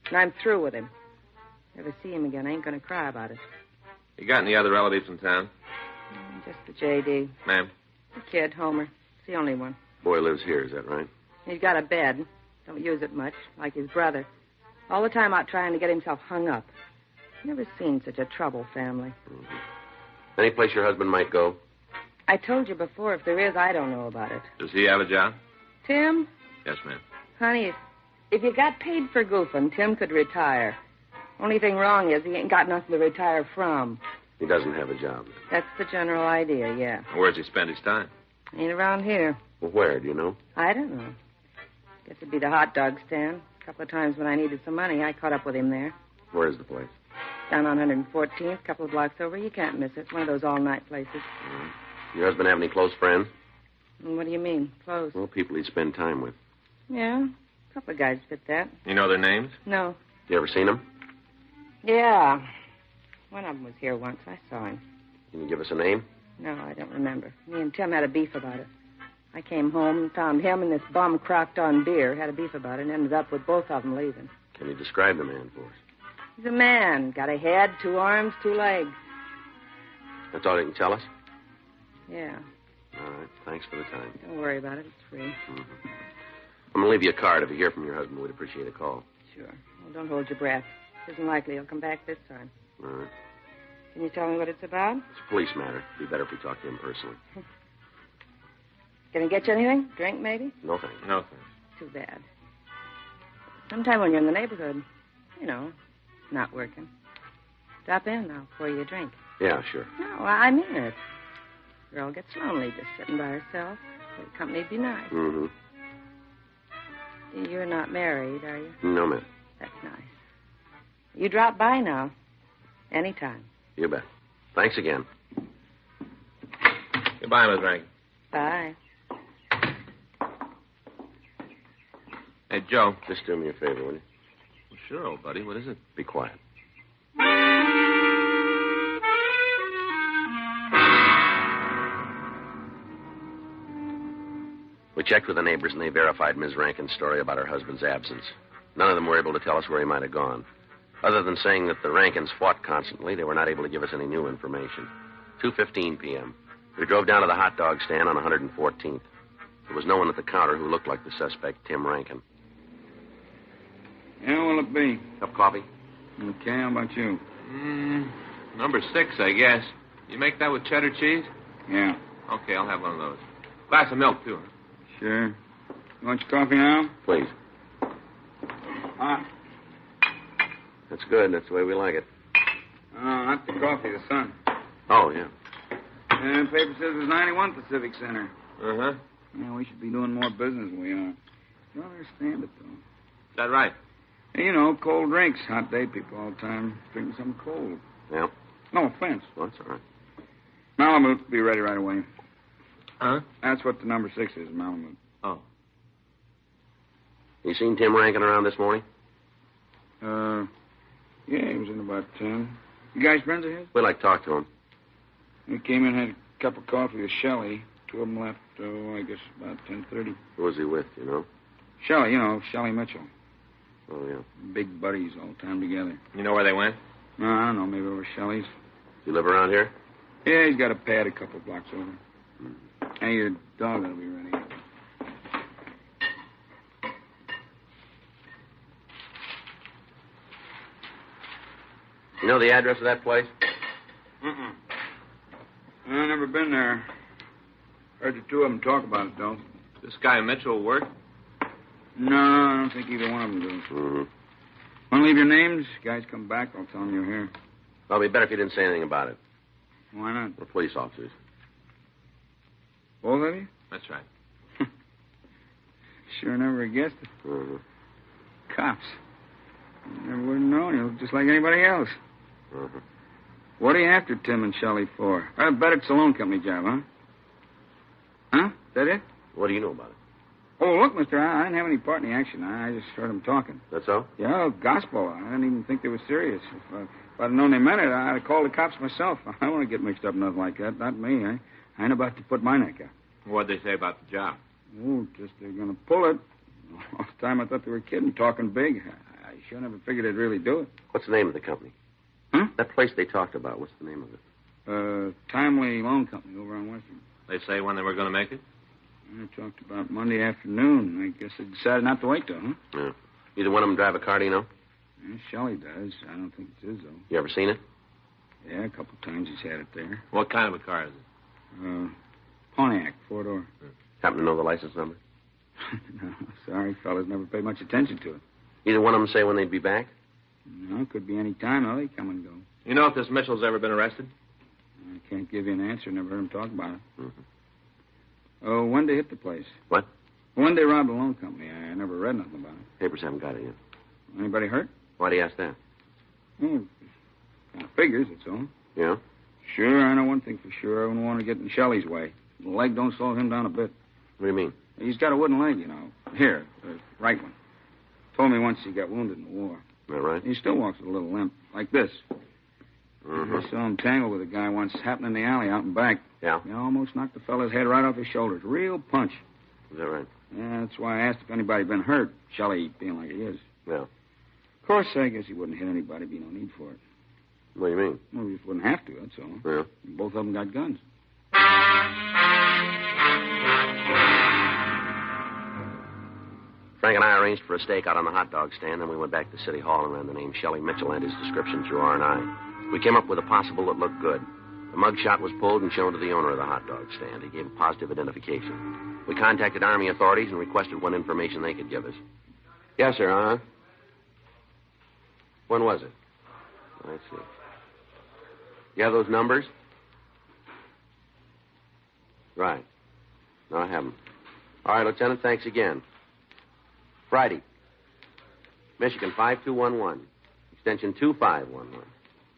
And I'm through with him. Never see him again. I ain't going to cry about it. You got any other relatives in town? Just the J.D. Ma'am? The kid, Homer. It's the only one. Boy lives here, is that right? He's got a bed. Don't use it much, like his brother. All the time out trying to get himself hung up. Never seen such a trouble family. Mm-hmm. Any place your husband might go? I told you before, if there is, I don't know about it. Does he have a job? Tim? Yes, ma'am. Honey, if you got paid for goofing, Tim could retire. Only thing wrong is he ain't got nothing to retire from. He doesn't have a job. That's the general idea, yeah. Where's he spend his time? Ain't around here. Well, where, do you know? I don't know. Guess it'd be the hot dog stand. A couple of times when I needed some money, I caught up with him there. Where's the place? Down on 114th, a couple of blocks over. You can't miss it. One of those all-night places. Your husband have any close friends? And what do you mean, close? Well, people he'd spend time with. Yeah, a couple of guys fit that. You know their names? No. You ever seen them? Yeah. One of them was here once. I saw him. Can you give us a name? No, I don't remember. Me and Tim had a beef about it. I came home and found him and this bum crocked on beer. Had a beef about it and ended up with both of them leaving. Can you describe the man for us? He's a man. Got a head, 2 arms, 2 legs. That's all you can tell us? Yeah. All right. Thanks for the time. Don't worry about it. It's free. Mm-hmm. I'm going to leave you a card. If you hear from your husband, we'd appreciate a call. Sure. Well, don't hold your breath. It isn't likely he'll come back this time. All right. Can you tell me what it's about? It's a police matter. It'd be better if we talked to him personally. Can I get you anything? Drink, maybe? No, thanks. No, thanks. Too bad. Sometime when you're in the neighborhood, you know, not working, stop in. I'll pour you a drink. Yeah, sure. No, I mean it. Girl gets lonely just sitting by herself. The company'd be nice. Mm-hmm. You're not married, are you? No, ma'am. That's nice. You drop by now. Anytime. You bet. Thanks again. Goodbye, Miss Rankin. Bye. Hey, Joe. Just do me a favor, will you? Well, sure, old buddy. What is it? Be quiet. We checked with the neighbors, and they verified Ms. Rankin's story about her husband's absence. None of them were able to tell us where he might have gone. Other than saying that the Rankins fought constantly, they were not able to give us any new information. 2:15 p.m. We drove down to the hot dog stand on 114th. There was no one at the counter who looked like the suspect, Tim Rankin. Yeah, what'll it be? Cup of coffee? Okay, how about you? Number 6, I guess. You make that with cheddar cheese? Yeah. Okay, I'll have one of those. Glass of milk, too. Sure. You want your coffee now? Please. Hot. That's good. That's the way we like it. Oh, not the coffee, the sun. Oh, yeah. And the paper says there's 91 Pacific Center. Uh-huh. Yeah, we should be doing more business than we are. Don't understand it, though. Is that right? Hey, you know, cold drinks. Hot day people all the time drinking something cold. Yeah? No offense. Well, that's all right. Malibu, be ready right away. Huh? That's what the number 6 is, Malamute. Oh. You seen Tim Rankin around this morning? Yeah, he was in about 10. You guys friends of his? We'd like to talk to him. He came in, had a cup of coffee with Shelley. Two of them left, I guess, about 10:30. Who was he with, you know? Shelley, Shelley Mitchell. Oh, yeah. Big buddies all the time together. You know where they went? No, I don't know, maybe over Shelley's. You live around here? Yeah, he's got a pad a couple blocks over. Hey, your dog ought to be ready. You know the address of that place? Mm-mm. I've never been there. Heard the two of them talk about it, though. This guy Mitchell work? No, I don't think either one of them do. Mm-hmm. Want to leave your names? Guys come back, I'll tell them you're here. Well, it'd be better if you didn't say anything about it. Why not? We're police officers. Both of you? That's right. Sure never guessed it. Mm-hmm. Cops. Never would have known. You look just like anybody else. Mm-hmm. What are you after Tim and Shelley for? I bet it's a loan company job, huh? Huh? Is that it? What do you know about it? Oh, look, mister, I didn't have any part in the action. I just heard them talking. That's all? Yeah, gospel. I didn't even think they were serious. If I'd known they meant it, I'd have called the cops myself. I don't want to get mixed up in nothing like that. Not me. I ain't about to put my neck out. What'd they say about the job? Oh, just they're going to pull it. All the time I thought they were kidding, talking big. I sure never figured they'd really do it. What's the name of the company? Huh? That place they talked about, what's the name of it? Timely Loan Company over on Western. They say when they were going to make it? I talked about Monday afternoon. I guess they decided not to wait, though, huh? Yeah. Either one of them drive a car, do you know? Yeah, Shelley does. I don't think it's his, though. You ever seen it? Yeah, a couple times he's had it there. What kind of a car is it? Pontiac, 4-door. Happen to know the license number? No, sorry, fellas. Never paid much attention to it. Either one of them say when they'd be back? No, could be any time, though. They come and go. You know if this Mitchell's ever been arrested? I can't give you an answer. Never heard him talk about it. Mm-hmm. Oh, when they hit the place? What? When they robbed the loan company. I never read nothing about it. Papers haven't got it yet. Anybody hurt? Why do you ask that? Oh, kind of figures, that's all. Yeah? Sure, I know one thing for sure. I wouldn't want to get in Shelley's way. The leg don't slow him down a bit. What do you mean? He's got a wooden leg, you know. Here, the right one. Told me once he got wounded in the war. Is that right? He still walks with a little limp, like this. Mm-hmm. I saw him tangle with a guy once, happened in the alley out in back. Yeah? He almost knocked the fella's head right off his shoulders. Real punch. Is that right? Yeah, that's why I asked if anybody been hurt. Shelley being like he is. Yeah. Of course, I guess he wouldn't hit anybody. Be no need for it. What do you mean? Well, he just wouldn't have to, that's all. Yeah. Both of them got guns. Frank and I arranged for a stakeout on the hot dog stand, then we went back to City Hall and ran the name Shelley Mitchell and his description through R&I. We came up with a possible that looked good. The mug shot was pulled and shown to the owner of the hot dog stand. He gave a positive identification. We contacted Army authorities and requested what information they could give us. Yes, sir, huh? When was it? I see. You have those numbers? Right. No, I haven't. All right, Lieutenant, thanks again. Friday. Michigan, 5211. Extension 2511.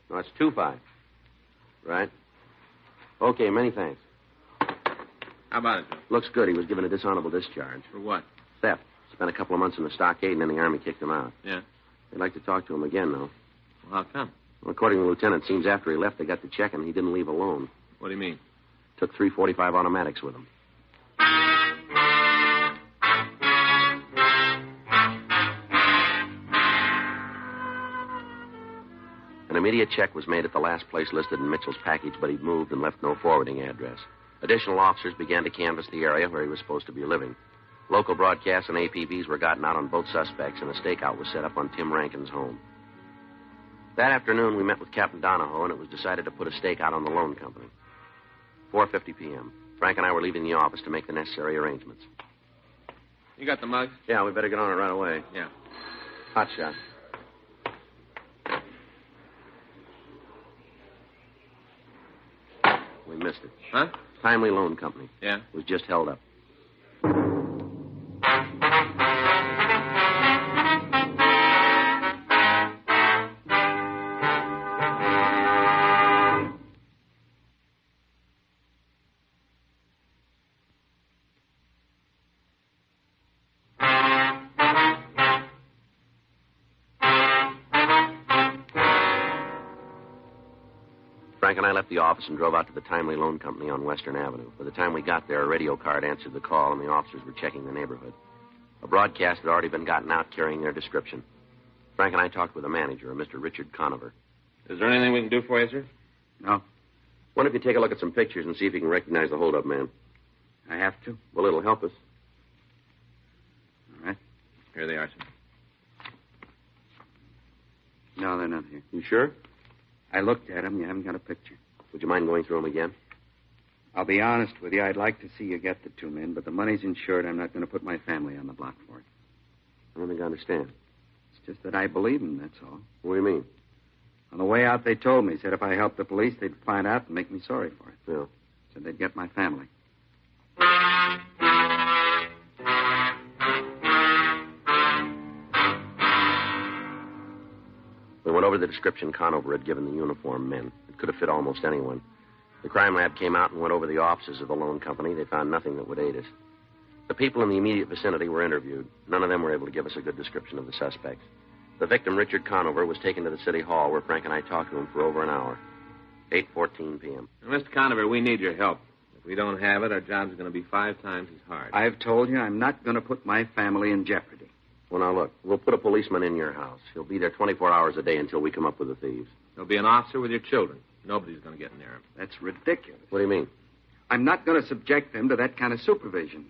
No, it's 25. Right? Okay, many thanks. How about it, Joe? Looks good. He was given a dishonorable discharge. For what? Theft. Spent a couple of months in the stockade, and then the Army kicked him out. Yeah. They'd like to talk to him again, though. Well, how come? Well, according to the lieutenant, it seems after he left, they got to check, and he didn't leave alone. What do you mean? Took 345 automatics with him. An immediate check was made at the last place listed in Mitchell's package, but he'd moved and left no forwarding address. Additional officers began to canvass the area where he was supposed to be living. Local broadcasts and APBs were gotten out on both suspects, and a stakeout was set up on Tim Rankin's home. That afternoon, we met with Captain Donahoe, and it was decided to put a stakeout on the loan company. 4:50 p.m. Frank and I were leaving the office to make the necessary arrangements. You got the mug? Yeah, we better get on it right away. Yeah. Hot shot. We missed it. Huh? Timely Loan Company. Yeah? It was just held up. Frank and I left the office and drove out to the Timely Loan Company on Western Avenue. By the time we got there, a radio card answered the call, and the officers were checking the neighborhood. A broadcast had already been gotten out carrying their description. Frank and I talked with the manager, a Mr. Richard Conover. Is there anything we can do for you, sir? No. Why don't you take a look at some pictures and see if you can recognize the hold-up man? I have to. Well, it'll help us. All right. Here they are, sir. No, they're not here. You sure? I looked at them. You haven't got a picture. Would you mind going through them again? I'll be honest with you. I'd like to see you get the two men, but the money's insured. I'm not going to put my family on the block for it. I don't think I understand. It's just that I believe them, that's all. What do you mean? On the way out, they told me, said if I helped the police, they'd find out and make me sorry for it. Yeah. Said they'd get my family. We went over the description Conover had given the uniformed men. It could have fit almost anyone. The crime lab came out and went over the offices of the loan company. They found nothing that would aid us. The people in the immediate vicinity were interviewed. None of them were able to give us a good description of the suspects. The victim, Richard Conover, was taken to the city hall where Frank and I talked to him for over an hour. 8:14 p.m. Mr. Conover, we need your help. If we don't have it, our job's going to be 5 times as hard. I've told you I'm not going to put my family in jeopardy. Well, now, look, we'll put a policeman in your house. He'll be there 24 hours a day until we come up with the thieves. There'll be an officer with your children. Nobody's going to get near him. That's ridiculous. What do you mean? I'm not going to subject them to that kind of supervision.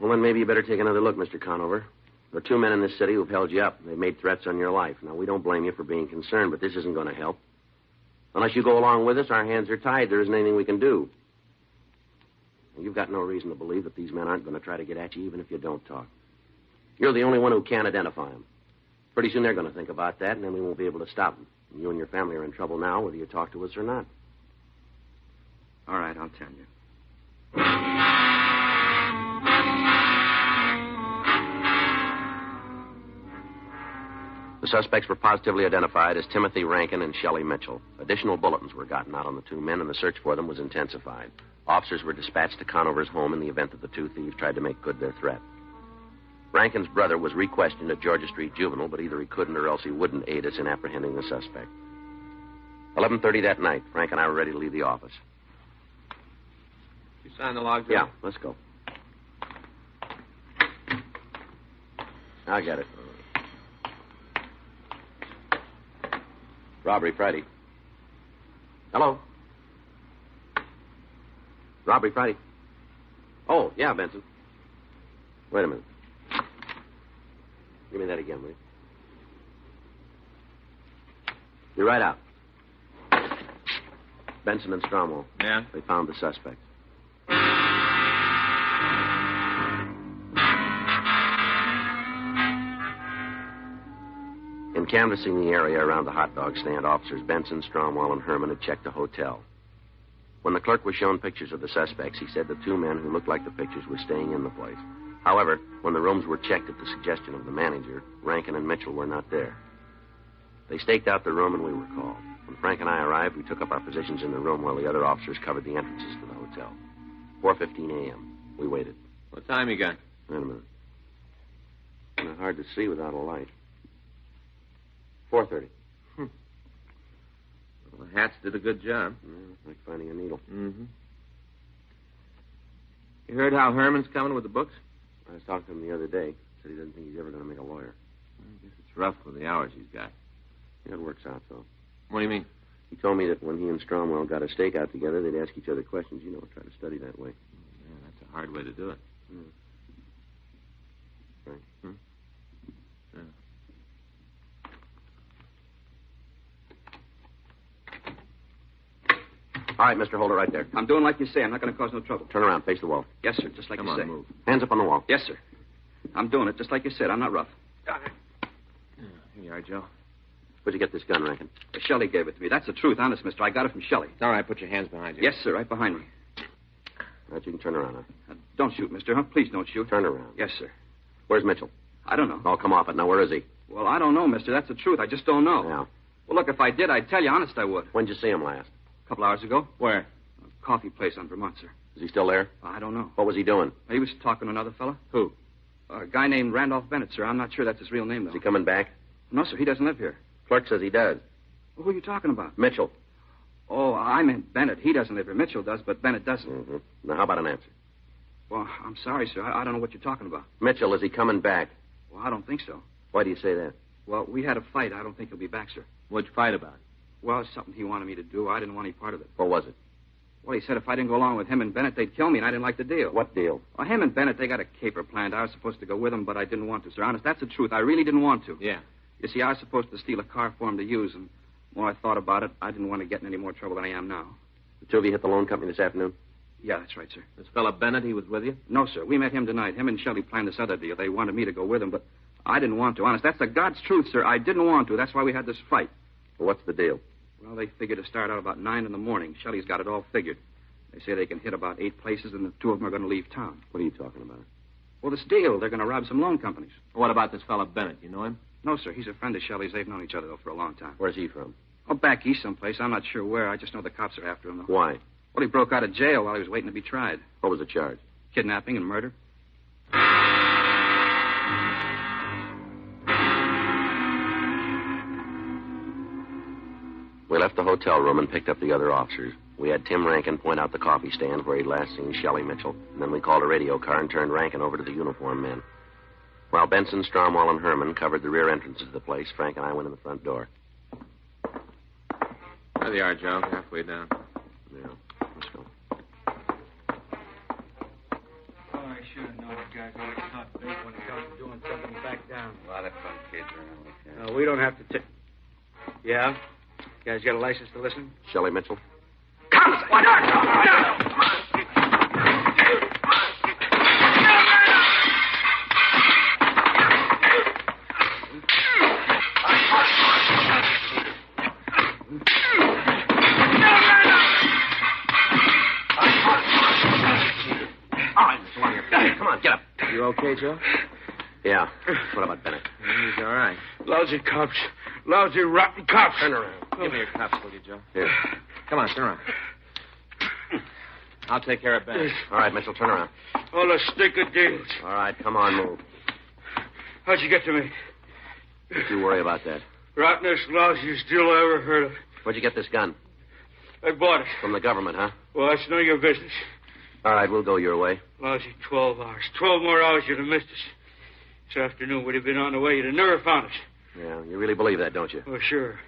Well, then maybe you better take another look, Mr. Conover. There are 2 men in this city who've held you up. They've made threats on your life. Now, we don't blame you for being concerned, but this isn't going to help. Unless you go along with us, our hands are tied. There isn't anything we can do. You've got no reason to believe that these men aren't going to try to get at you, even if you don't talk. You're the only one who can identify them. Pretty soon they're going to think about that, and then we won't be able to stop them. You and your family are in trouble now, whether you talk to us or not. All right, I'll tell you. The suspects were positively identified as Timothy Rankin and Shelley Mitchell. Additional bulletins were gotten out on the 2 men, and the search for them was intensified. Officers were dispatched to Conover's home in the event that the 2 thieves tried to make good their threat. Rankin's brother was re-questioned at Georgia Street Juvenile, but either he couldn't or else he wouldn't aid us in apprehending the suspect. 11:30 that night, Frank and I were ready to leave the office. You signed the log, Joe? Yeah, let's go. I got it. Robbery Friday. Hello? Robbery Friday. Oh, yeah, Benson. Wait a minute. Give me that again, will you? You're right out. Benson and Stromwell. Yeah? They found the suspect. In canvassing the area around the hot dog stand, officers Benson, Stromwell, and Herman had checked a hotel. When the clerk was shown pictures of the suspects, he said the 2 men who looked like the pictures were staying in the place. However, when the rooms were checked at the suggestion of the manager, Rankin and Mitchell were not there. They staked out the room, and we were called. When Frank and I arrived, we took up our positions in the room while the other officers covered the entrances to the hotel. 4:15 a.m. We waited. What time you got? Wait a minute. Kind of hard to see without a light. 4:30. Well, the hats did a good job. Yeah, like finding a needle. Mm-hmm. You heard how Herman's coming with the books? I was talking to him the other day. Said he doesn't think he's ever going to make a lawyer. I guess it's rough with the hours he's got. Yeah, it works out, though. What do you mean? He told me that when he and Stromwell got a stakeout together, they'd ask each other questions. You know, try to study that way. Yeah, that's a hard way to do it. Right. Yeah. All right, Mr. Holder, right there. I'm doing like you say. I'm not going to cause no trouble. Turn around, face the wall. Yes, sir, just like Come you on, say. move. Hands up on the wall. Yes, sir. I'm doing it just like you said. I'm not rough. Here you are, Joe. Where'd you get this gun, Rankin? Shelley gave it to me. That's the truth, honest, mister. I got it from Shelley. All right, put your hands behind you. Yes, sir, right behind me. All right, you can turn around now. Don't shoot, mister. Huh? Please don't shoot. Turn around. Yes, sir. Where's Mitchell? I don't know. Oh, come off it. Now, where is he? Well, I don't know, mister. That's the truth. I just don't know. Yeah. Well, look, if I did, I'd tell you. Honest, I would. When'd you see him last? A couple hours ago. Where? A coffee place on Vermont, sir. Is he still there? I don't know. What was he doing? He was talking to another fella. Who? A guy named Randolph Bennett, sir. I'm not sure that's his real name, though. Is he coming back? No, sir. He doesn't live here. Clerk says he does. Well, who are you talking about? Mitchell. Oh, I meant Bennett. He doesn't live here. Mitchell does, but Bennett doesn't. Mm-hmm. Now, how about an answer? Well, I'm sorry, sir. I don't know what you're talking about. Mitchell, is he coming back? Well, I don't think so. Why do you say that? Well, we had a fight. I don't think he'll be back, sir. What'd you fight about? Well, it's something he wanted me to do. I didn't want any part of it. What was it? Well, he said if I didn't go along with him and Bennett, they'd kill me, and I didn't like the deal. What deal? Well, him and Bennett, they got a caper planned. I was supposed to go with them, but I didn't want to, sir. Honest, that's the truth. I really didn't want to. Yeah. You see, I was supposed to steal a car for him to use, and the more I thought about it, I didn't want to get in any more trouble than I am now. The two of you hit the loan company this afternoon? Yeah, that's right, sir. This fella Bennett, he was with you? No, sir. We met him tonight. Him and Shelley planned this other deal. They wanted me to go with them, but I didn't want to. Honest, that's the God's truth, sir. I didn't want to. That's why we had this fight. Well, what's the deal? Well, they figured to start out about 9 in the morning. Shelley's got it all figured. They say they can hit about 8 places, and the two of them are going to leave town. What are you talking about? Well, this deal, they're going to rob some loan companies. What about this fella Bennett? You know him? No, sir. He's a friend of Shelley's. They've known each other, though, for a long time. Where's he from? Oh, back east someplace. I'm not sure where. I just know the cops are after him, though. Why? Well, he broke out of jail while he was waiting to be tried. What was the charge? Kidnapping and murder. We left the hotel room and picked up the other officers. We had Tim Rankin point out the coffee stand where he'd last seen Shelley Mitchell. And then we called a radio car and turned Rankin over to the uniformed men. While Benson, Stromwell, and Herman covered the rear entrances of the place, Frank and I went in the front door. There they are, Joe. Halfway down. Yeah. Let's go. Oh, I should have known you guys always not big when it comes to doing something back down. A lot of fun kids around like that. No, we don't have to take... Yeah? You guys got a license to listen? Shelley Mitchell? Come on, get up. You okay, Joe? Yeah. What about Bennett? He's all right. Lousy cops. Lousy, rotten cops. Turn around. Give me your cuffs, will you, Joe? Here. Come on, turn around. I'll take care of Bennett. All right, Mitchell, turn around. All the stinker deals. All right, come on, move. How'd you get to me? Don't you worry about that. Rottenest, lousiest deal I ever heard of. Where'd you get this gun? I bought it. From the government, huh? Well, that's none of your business. All right, we'll go your way. Lousy 12 hours. 12 more hours you'd have missed us. This afternoon we'd have been on the way. You'd have never found us. Yeah, you really believe that, don't you? Oh, sure.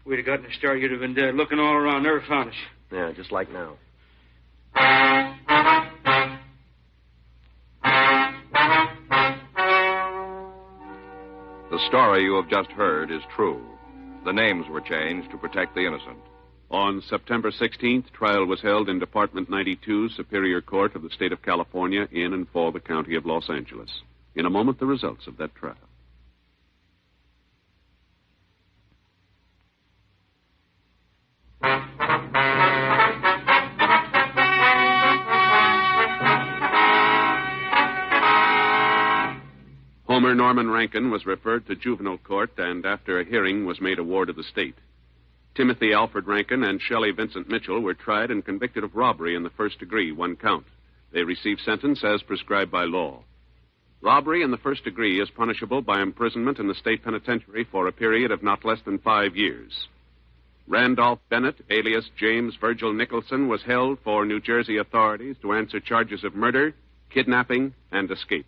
We'd have gotten a start. You'd have been dead. Looking all around, never found us. Yeah, just like now. The story you have just heard is true. The names were changed to protect the innocent. On September 16th, trial was held in Department 92, Superior Court of the State of California, in and for the County of Los Angeles. In a moment, the results of that trial. Homer Norman Rankin was referred to juvenile court and, after a hearing, was made a ward of the state. Timothy Alfred Rankin and Shelley Vincent Mitchell were tried and convicted of robbery in the first degree, 1 count. They received sentence as prescribed by law. Robbery in the first degree is punishable by imprisonment in the state penitentiary for a period of not less than 5 years. Randolph Bennett, alias James Virgil Nicholson, was held for New Jersey authorities to answer charges of murder, kidnapping, and escape.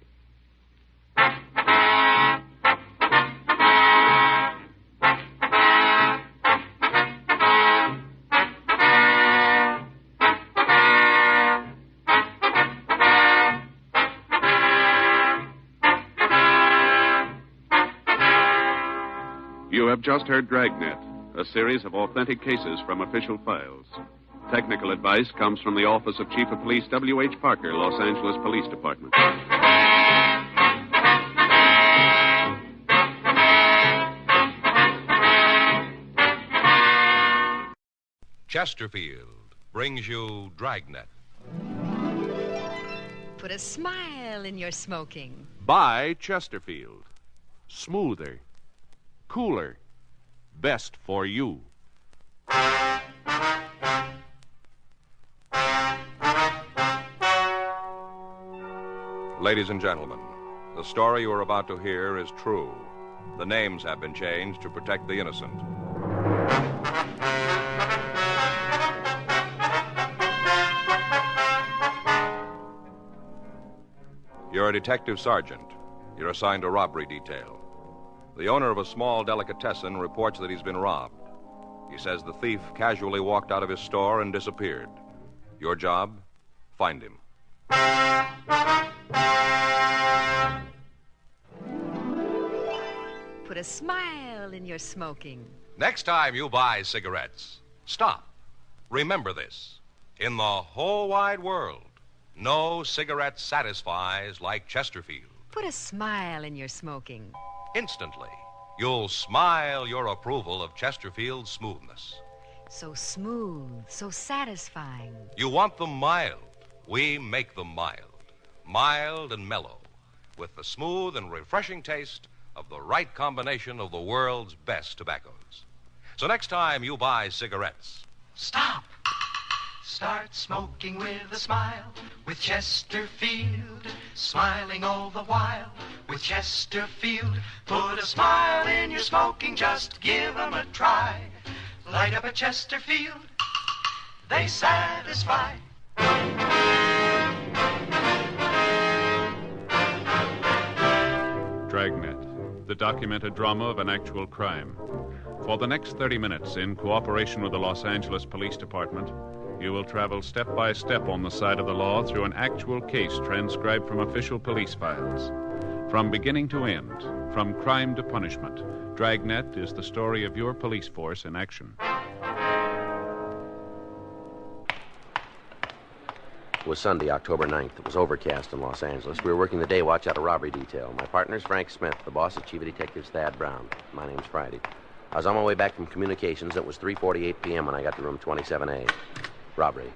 You have just heard Dragnet, a series of authentic cases from official files. Technical advice comes from the Office of Chief of Police W.H. Parker, Los Angeles Police Department. Chesterfield brings you Dragnet. Put a smile in your smoking. Buy Chesterfield. Smoother. Cooler. Best for you. Ladies and gentlemen, the story you are about to hear is true. The names have been changed to protect the innocent. You're a detective sergeant. You're assigned to robbery detail. The owner of a small delicatessen reports that he's been robbed. He says the thief casually walked out of his store and disappeared. Your job? Find him. Put a smile in your smoking. Next time you buy cigarettes, stop. Remember this. In the whole wide world, no cigarette satisfies like Chesterfield. Put a smile in your smoking. Instantly, you'll smile your approval of Chesterfield's smoothness. So smooth, so satisfying. You want them mild. We make them mild. Mild and mellow, with the smooth and refreshing taste of the right combination of the world's best tobaccos. So next time you buy cigarettes, Stop. Start smoking with a smile with Chesterfield. Smiling all the while with Chesterfield. Put a smile in your smoking, just give 'em a try. Light up a Chesterfield, they satisfy. Dragnet, the documented drama of an actual crime. For the next 30 minutes, in cooperation with the Los Angeles Police Department, you will travel step by step on the side of the law through an actual case transcribed from official police files. From beginning to end, from crime to punishment, Dragnet is the story of your police force in action. It was Sunday, October 9th. It was overcast in Los Angeles. We were working the day watch out of robbery detail. My partner's Frank Smith. The boss is Chief of Detectives Thad Brown. My name's Friday. I was on my way back from communications. It was 3:48 p.m. when I got to room 27A. Robbery.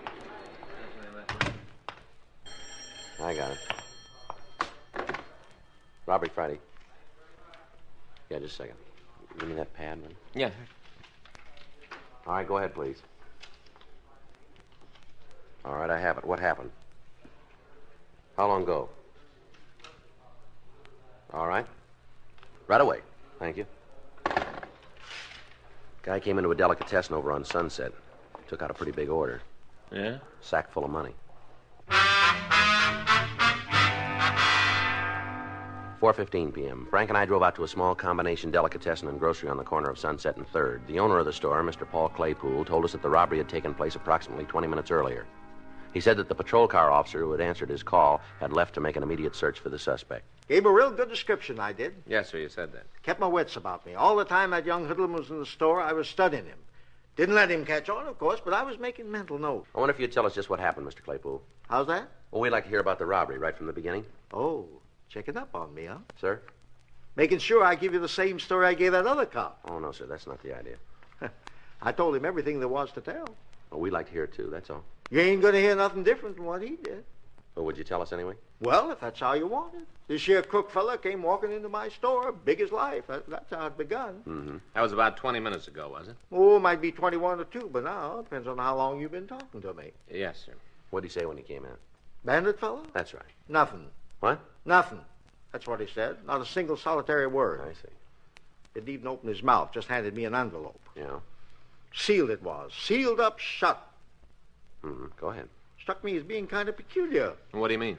I got it. Robbery, Friday. Yeah, just a second. Give me that pad, man. Yeah. All right, go ahead, please. All right, I have it. What happened? How long ago? All right. Right away. Thank you. Guy came into a delicatessen over on Sunset. Took out a pretty big order. Yeah? Sack full of money. 4:15 p.m. Frank and I drove out to a small combination delicatessen and grocery on the corner of Sunset and 3rd. The owner of the store, Mr. Paul Claypool, told us that the robbery had taken place approximately 20 minutes earlier. He said that the patrol car officer who had answered his call had left to make an immediate search for the suspect. Gave a real good description, I did. Yes, sir, you said that. Kept my wits about me. All the time that young hoodlum was in the store, I was studying him. Didn't let him catch on, of course, but I was making mental notes. I wonder if you'd tell us just what happened, Mr. Claypool. How's that? Well, we'd like to hear about the robbery right from the beginning. Oh, checking up on me, huh? Sir? Making sure I give you the same story I gave that other cop. Oh, no, sir, that's not the idea. I told him everything there was to tell. Well, we'd like to hear it, too, that's all. You ain't going to hear nothing different from what he did. Well, would you tell us anyway? Well, if that's how you want it. This here crook fella came walking into my store, big as life. That's how it begun. Mm-hmm. That was about 20 minutes ago, was it? Oh, might be 21 or 2, but now depends on how long you've been talking to me. Yes, sir. What'd he say when he came in? Bandit fella? That's right. Nothing. What? Nothing. That's what he said. Not a single solitary word. I see. Didn't even open his mouth. Just handed me an envelope. Yeah? Sealed it was. Sealed up shut. Mm-hmm. Go ahead. Struck me as being kind of peculiar. What do you mean?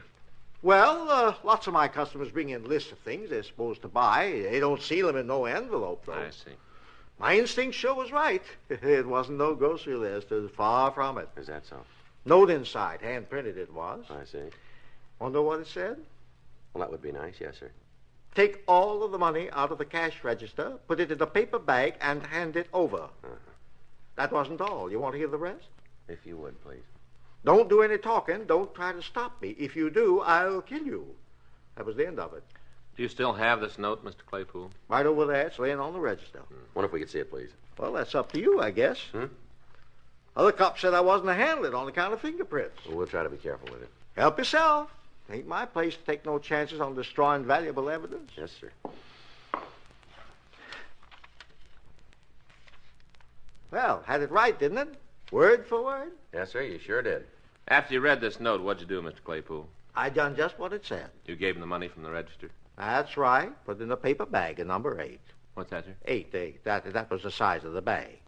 Well, lots of my customers bring in lists of things they're supposed to buy. They don't seal them in no envelope, though. I see. My instinct sure was right. It wasn't no grocery list. It was far from it. Is that so? Note inside. Hand-printed it was. I see. Want to know what it said? Well, that would be nice, yes, sir. Take all of the money out of the cash register, put it in a paper bag, and hand it over. Uh-huh. That wasn't all. You want to hear the rest? If you would, please. Don't do any talking. Don't try to stop me. If you do, I'll kill you. That was the end of it. Do you still have this note, Mr. Claypool? Right over there. It's laying on the register. Wonder if we could see it, please. Well, that's up to you, I guess. Other cops said I wasn't to handle it on account of fingerprints. Well, we'll try to be careful with it. Help yourself. Ain't my place to take no chances on destroying valuable evidence. Yes, sir. Well, had it right, didn't it? Word for word? Yes, sir, you sure did. After you read this note, what'd you do, Mr. Claypool? I done just what it said. You gave him the money from the register? That's right. Put it in a paper bag in number 8. What's that, sir? 8. That was the size of the bag.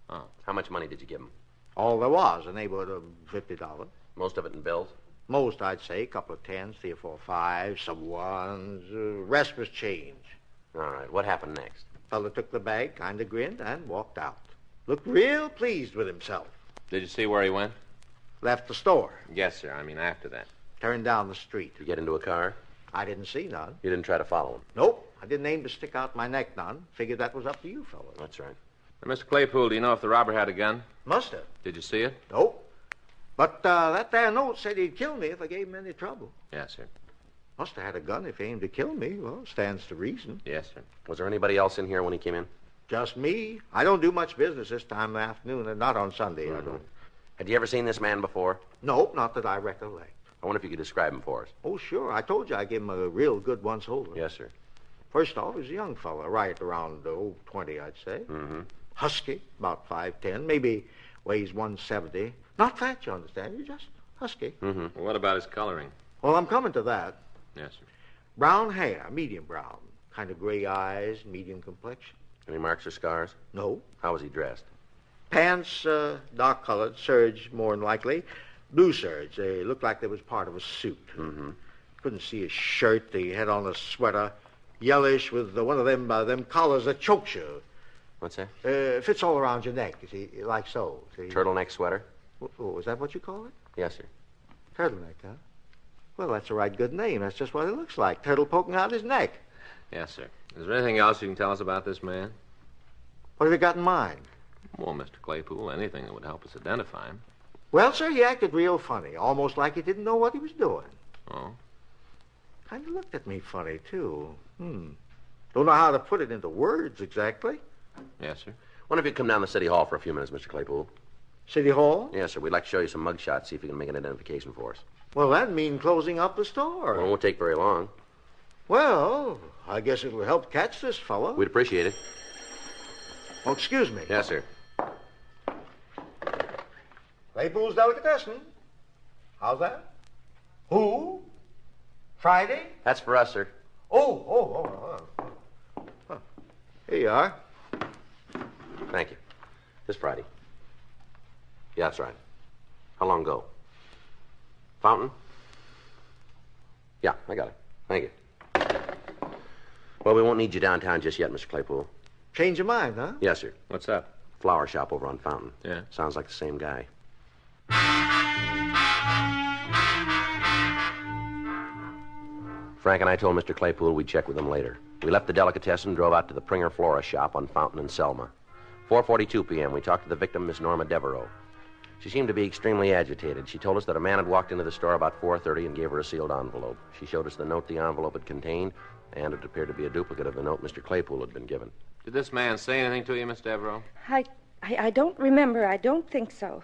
Oh. How much money did you give him? All there was, a neighborhood of $50. Most of it in bills? Most, I'd say, a couple of tens, 3 or 4 fives, some ones. Rest was change. All right, what happened next? Fella took the bag, kind of grinned, and walked out. Looked real pleased with himself. Did you see where he went? Left the store. Yes, sir. I mean, after that. Turned down the street. Did you get into a car? I didn't see none. You didn't try to follow him? Nope. I didn't aim to stick out my neck none. Figured that was up to you fellas. That's right. Now, Mr. Claypool, do you know if the robber had a gun? Must have. Did you see it? Nope. But that there note said he'd kill me if I gave him any trouble. Yes, sir. Must have had a gun if he aimed to kill me. Well, stands to reason. Yes, sir. Was there anybody else in here when he came in? Just me. I don't do much business this time of the afternoon, and not on Sunday. I don't. Had you ever seen this man before? Nope, not that I recollect. I wonder if you could describe him for us. Oh, sure. I told you I gave him a real good once-over. Yes, sir. First off, he was a young fella, right around 20, I'd say. Mm-hmm. Husky, about 5'10", maybe weighs 170. Not fat, you understand. He's just husky. Mm-hmm. Well, what about his coloring? Well, I'm coming to that. Yes, sir. Brown hair, medium brown. Kind of gray eyes, medium complexion. Any marks or scars? No. How was he dressed? Pants, dark-colored, serge, more than likely. Blue serge. They looked like they was part of a suit. Mm-hmm. Couldn't see his shirt. He had on a sweater, yellowish, with one of them collars that chokes you. What's that? Fits all around your neck, you see, like so. See? Turtleneck sweater? Oh, is that what you call it? Yes, sir. Turtleneck, huh? Well, that's a right good name. That's just what it looks like. Turtle poking out his neck. Yes, sir. Is there anything else you can tell us about this man? What have you got in mind? Well, Mr. Claypool, anything that would help us identify him. Well, sir, he acted real funny, almost like he didn't know what he was doing. Oh? Kind of looked at me funny, too. Don't know how to put it into words exactly. Yes, sir. Wonder if you'd come down to City Hall for a few minutes, Mr. Claypool. City Hall? Yes, sir. We'd like to show you some mugshots, see if you can make an identification for us. Well, that'd mean closing up the store. Well, it won't take very long. Well, I guess it'll help catch this fellow. We'd appreciate it. Oh, excuse me. Yes, sir. Claypool's Delicatessen. How's that? Who? Friday? That's for us, sir. Oh. Huh. Here you are. Thank you. This Friday. Yeah, that's right. How long ago? Fountain? Yeah, I got it. Thank you. Well, we won't need you downtown just yet, Mr. Claypool. Change your mind, huh? Yes, sir. What's up? Flower shop over on Fountain. Yeah? Sounds like the same guy. Frank and I told Mr. Claypool we'd check with him later. We left the delicatessen and drove out to the Pringer Flora shop on Fountain and Selma. 4:42 p.m., we talked to the victim, Miss Norma Devereaux. She seemed to be extremely agitated. She told us that a man had walked into the store about 4:30 and gave her a sealed envelope. She showed us the note the envelope had contained, and it appeared to be a duplicate of the note Mr. Claypool had been given. Did this man say anything to you, Miss Devereaux? I don't remember. I don't think so.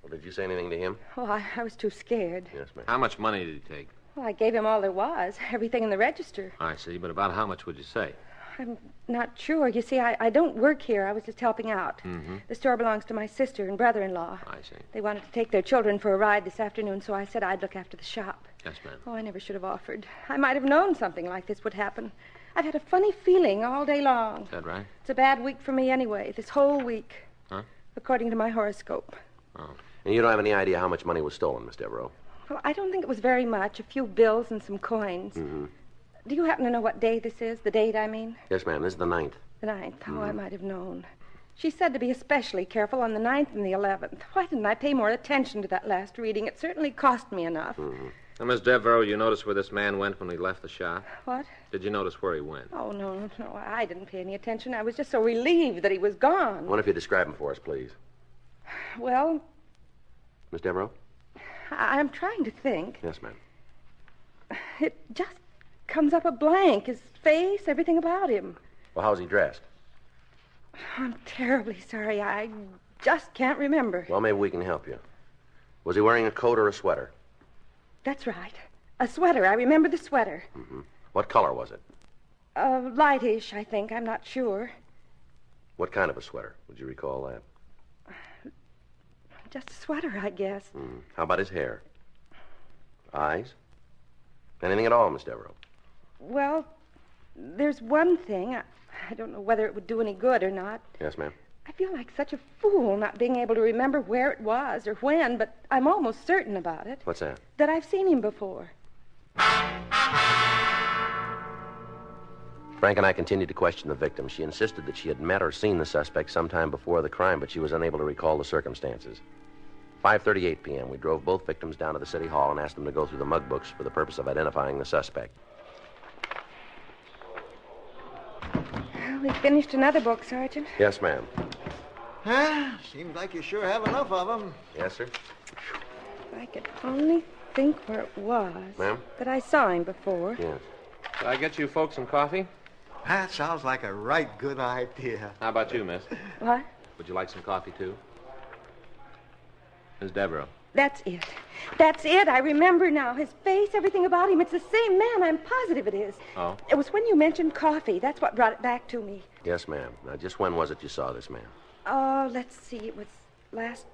Well, did you say anything to him? Oh, I was too scared. Yes, ma'am. How much money did he take? Well, I gave him all there was, everything in the register. I see, but about how much would you say? I'm not sure. You see, I don't work here. I was just helping out. Mm-hmm. The store belongs to my sister and brother-in-law. I see. They wanted to take their children for a ride this afternoon, so I said I'd look after the shop. Yes, ma'am. Oh, I never should have offered. I might have known something like this would happen. I've had a funny feeling all day long. Is that right? It's a bad week for me anyway, this whole week. Huh? According to my horoscope. Oh. And you don't have any idea how much money was stolen, Miss Devereaux? Well, I don't think it was very much. A few bills and some coins. Mm-hmm. Do you happen to know what day this is? The date, I mean? Yes, ma'am. This is the 9th. The 9th. Oh, I might have known. She said to be especially careful on the 9th and the 11th. Why didn't I pay more attention to that last reading? It certainly cost me enough. Mm-hmm. Now, Miss Devereaux, you noticed where this man went when he left the shop? What? Did you notice where he went? Oh, no. I didn't pay any attention. I was just so relieved that he was gone. I wonder if you'd describe him for us, please. Well, Miss Devereaux? I'm trying to think. Yes, ma'am. It just comes up a blank. His face, everything about him. Well, how's he dressed? I'm terribly sorry. I just can't remember. Well, maybe we can help you. Was he wearing a coat or a sweater? That's right. A sweater. I remember the sweater. Mm-hmm. What color was it? Lightish, I think. I'm not sure. What kind of a sweater? Would you recall that? Just a sweater, I guess. How about his hair? Eyes? Anything at all, Miss Devereaux? Well, there's one thing. I don't know whether it would do any good or not. Yes, ma'am. I feel like such a fool not being able to remember where it was or when, but I'm almost certain about it. What's that? That I've seen him before. Frank and I continued to question the victim. She insisted that she had met or seen the suspect sometime before the crime, but she was unable to recall the circumstances. 5:38 p.m., we drove both victims down to the city hall and asked them to go through the mug books for the purpose of identifying the suspect. Well, we finished another book, Sergeant. Yes, ma'am. Seems like you sure have enough of them. Yes, sir. If I could only think where it was. Ma'am? That I saw him before. Yes. Did I get you folks some coffee? That sounds like a right good idea. How about you, miss? What? Would you like some coffee, too? Miss Devereaux. That's it. That's it. I remember now. His face, everything about him. It's the same man. I'm positive it is. Oh? It was when you mentioned coffee. That's what brought it back to me. Yes, ma'am. Now, just when was it you saw this man? Oh, let's see. It was last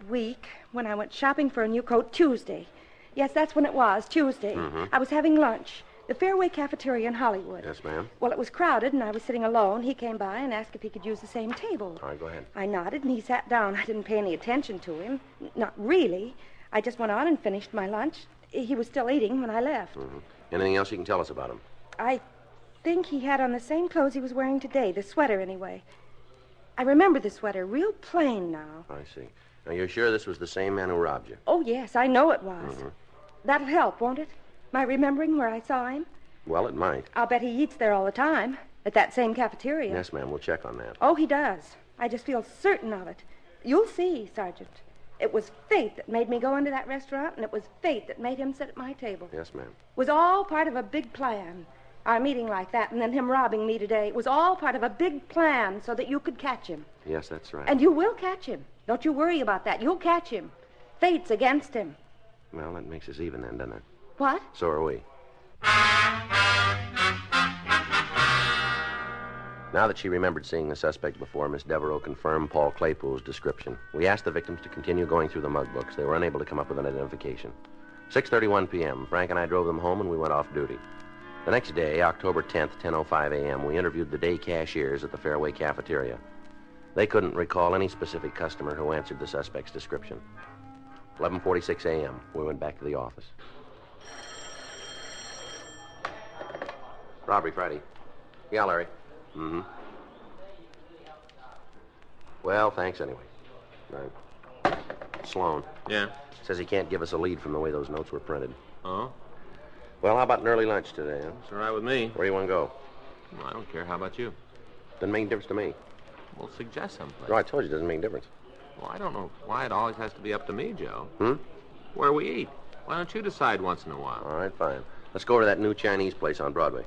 week when I went shopping for a new coat. Tuesday. Yes, that's when it was. Tuesday. Mm-hmm. I was having lunch. The Fairway Cafeteria in Hollywood. Yes, ma'am. Well, it was crowded, and I was sitting alone. He came by and asked if he could use the same table. All right, go ahead. I nodded, and he sat down. I didn't pay any attention to him. Not really. I just went on and finished my lunch. He was still eating when I left. Mm-hmm. Anything else you can tell us about him? I think he had on the same clothes he was wearing today, the sweater anyway. I remember the sweater, real plain now. I see. Now, you're sure this was the same man who robbed you? Oh, yes, I know it was. Mm-hmm. That'll help, won't it? My remembering where I saw him? Well, it might. I'll bet he eats there all the time, at that same cafeteria. Yes, ma'am. We'll check on that. Oh, he does. I just feel certain of it. You'll see, Sergeant. It was fate that made me go into that restaurant, and it was fate that made him sit at my table. Yes, ma'am. It was all part of a big plan. Our meeting like that, and then him robbing me today. It was all part of a big plan so that you could catch him. Yes, that's right. And you will catch him. Don't you worry about that. You'll catch him. Fate's against him. Well, that makes us even then, doesn't it? What? So are we. Now that she remembered seeing the suspect before, Miss Devereaux confirmed Paul Claypool's description. We asked the victims to continue going through the mug books. They were unable to come up with an identification. 6:31 p.m., Frank and I drove them home, and we went off duty. The next day, October 10th, 10:05 a.m., we interviewed the day cashiers at the Fairway Cafeteria. They couldn't recall any specific customer who answered the suspect's description. 11:46 a.m., we went back to the office. Robbery Friday. Yeah, Larry. Mm-hmm. Well, thanks anyway. Right. Sloan. Yeah? Says he can't give us a lead from the way those notes were printed. Oh? Well, how about an early lunch today, huh? It's all right with me. Where do you want to go? Well, I don't care. How about you? Doesn't make any difference to me. Well, suggest someplace. No, I told you it doesn't make any difference. Well, I don't know why it always has to be up to me, Joe. Hmm? Where we eat. Why don't you decide once in a while? All right, fine. Let's go over to that new Chinese place on Broadway.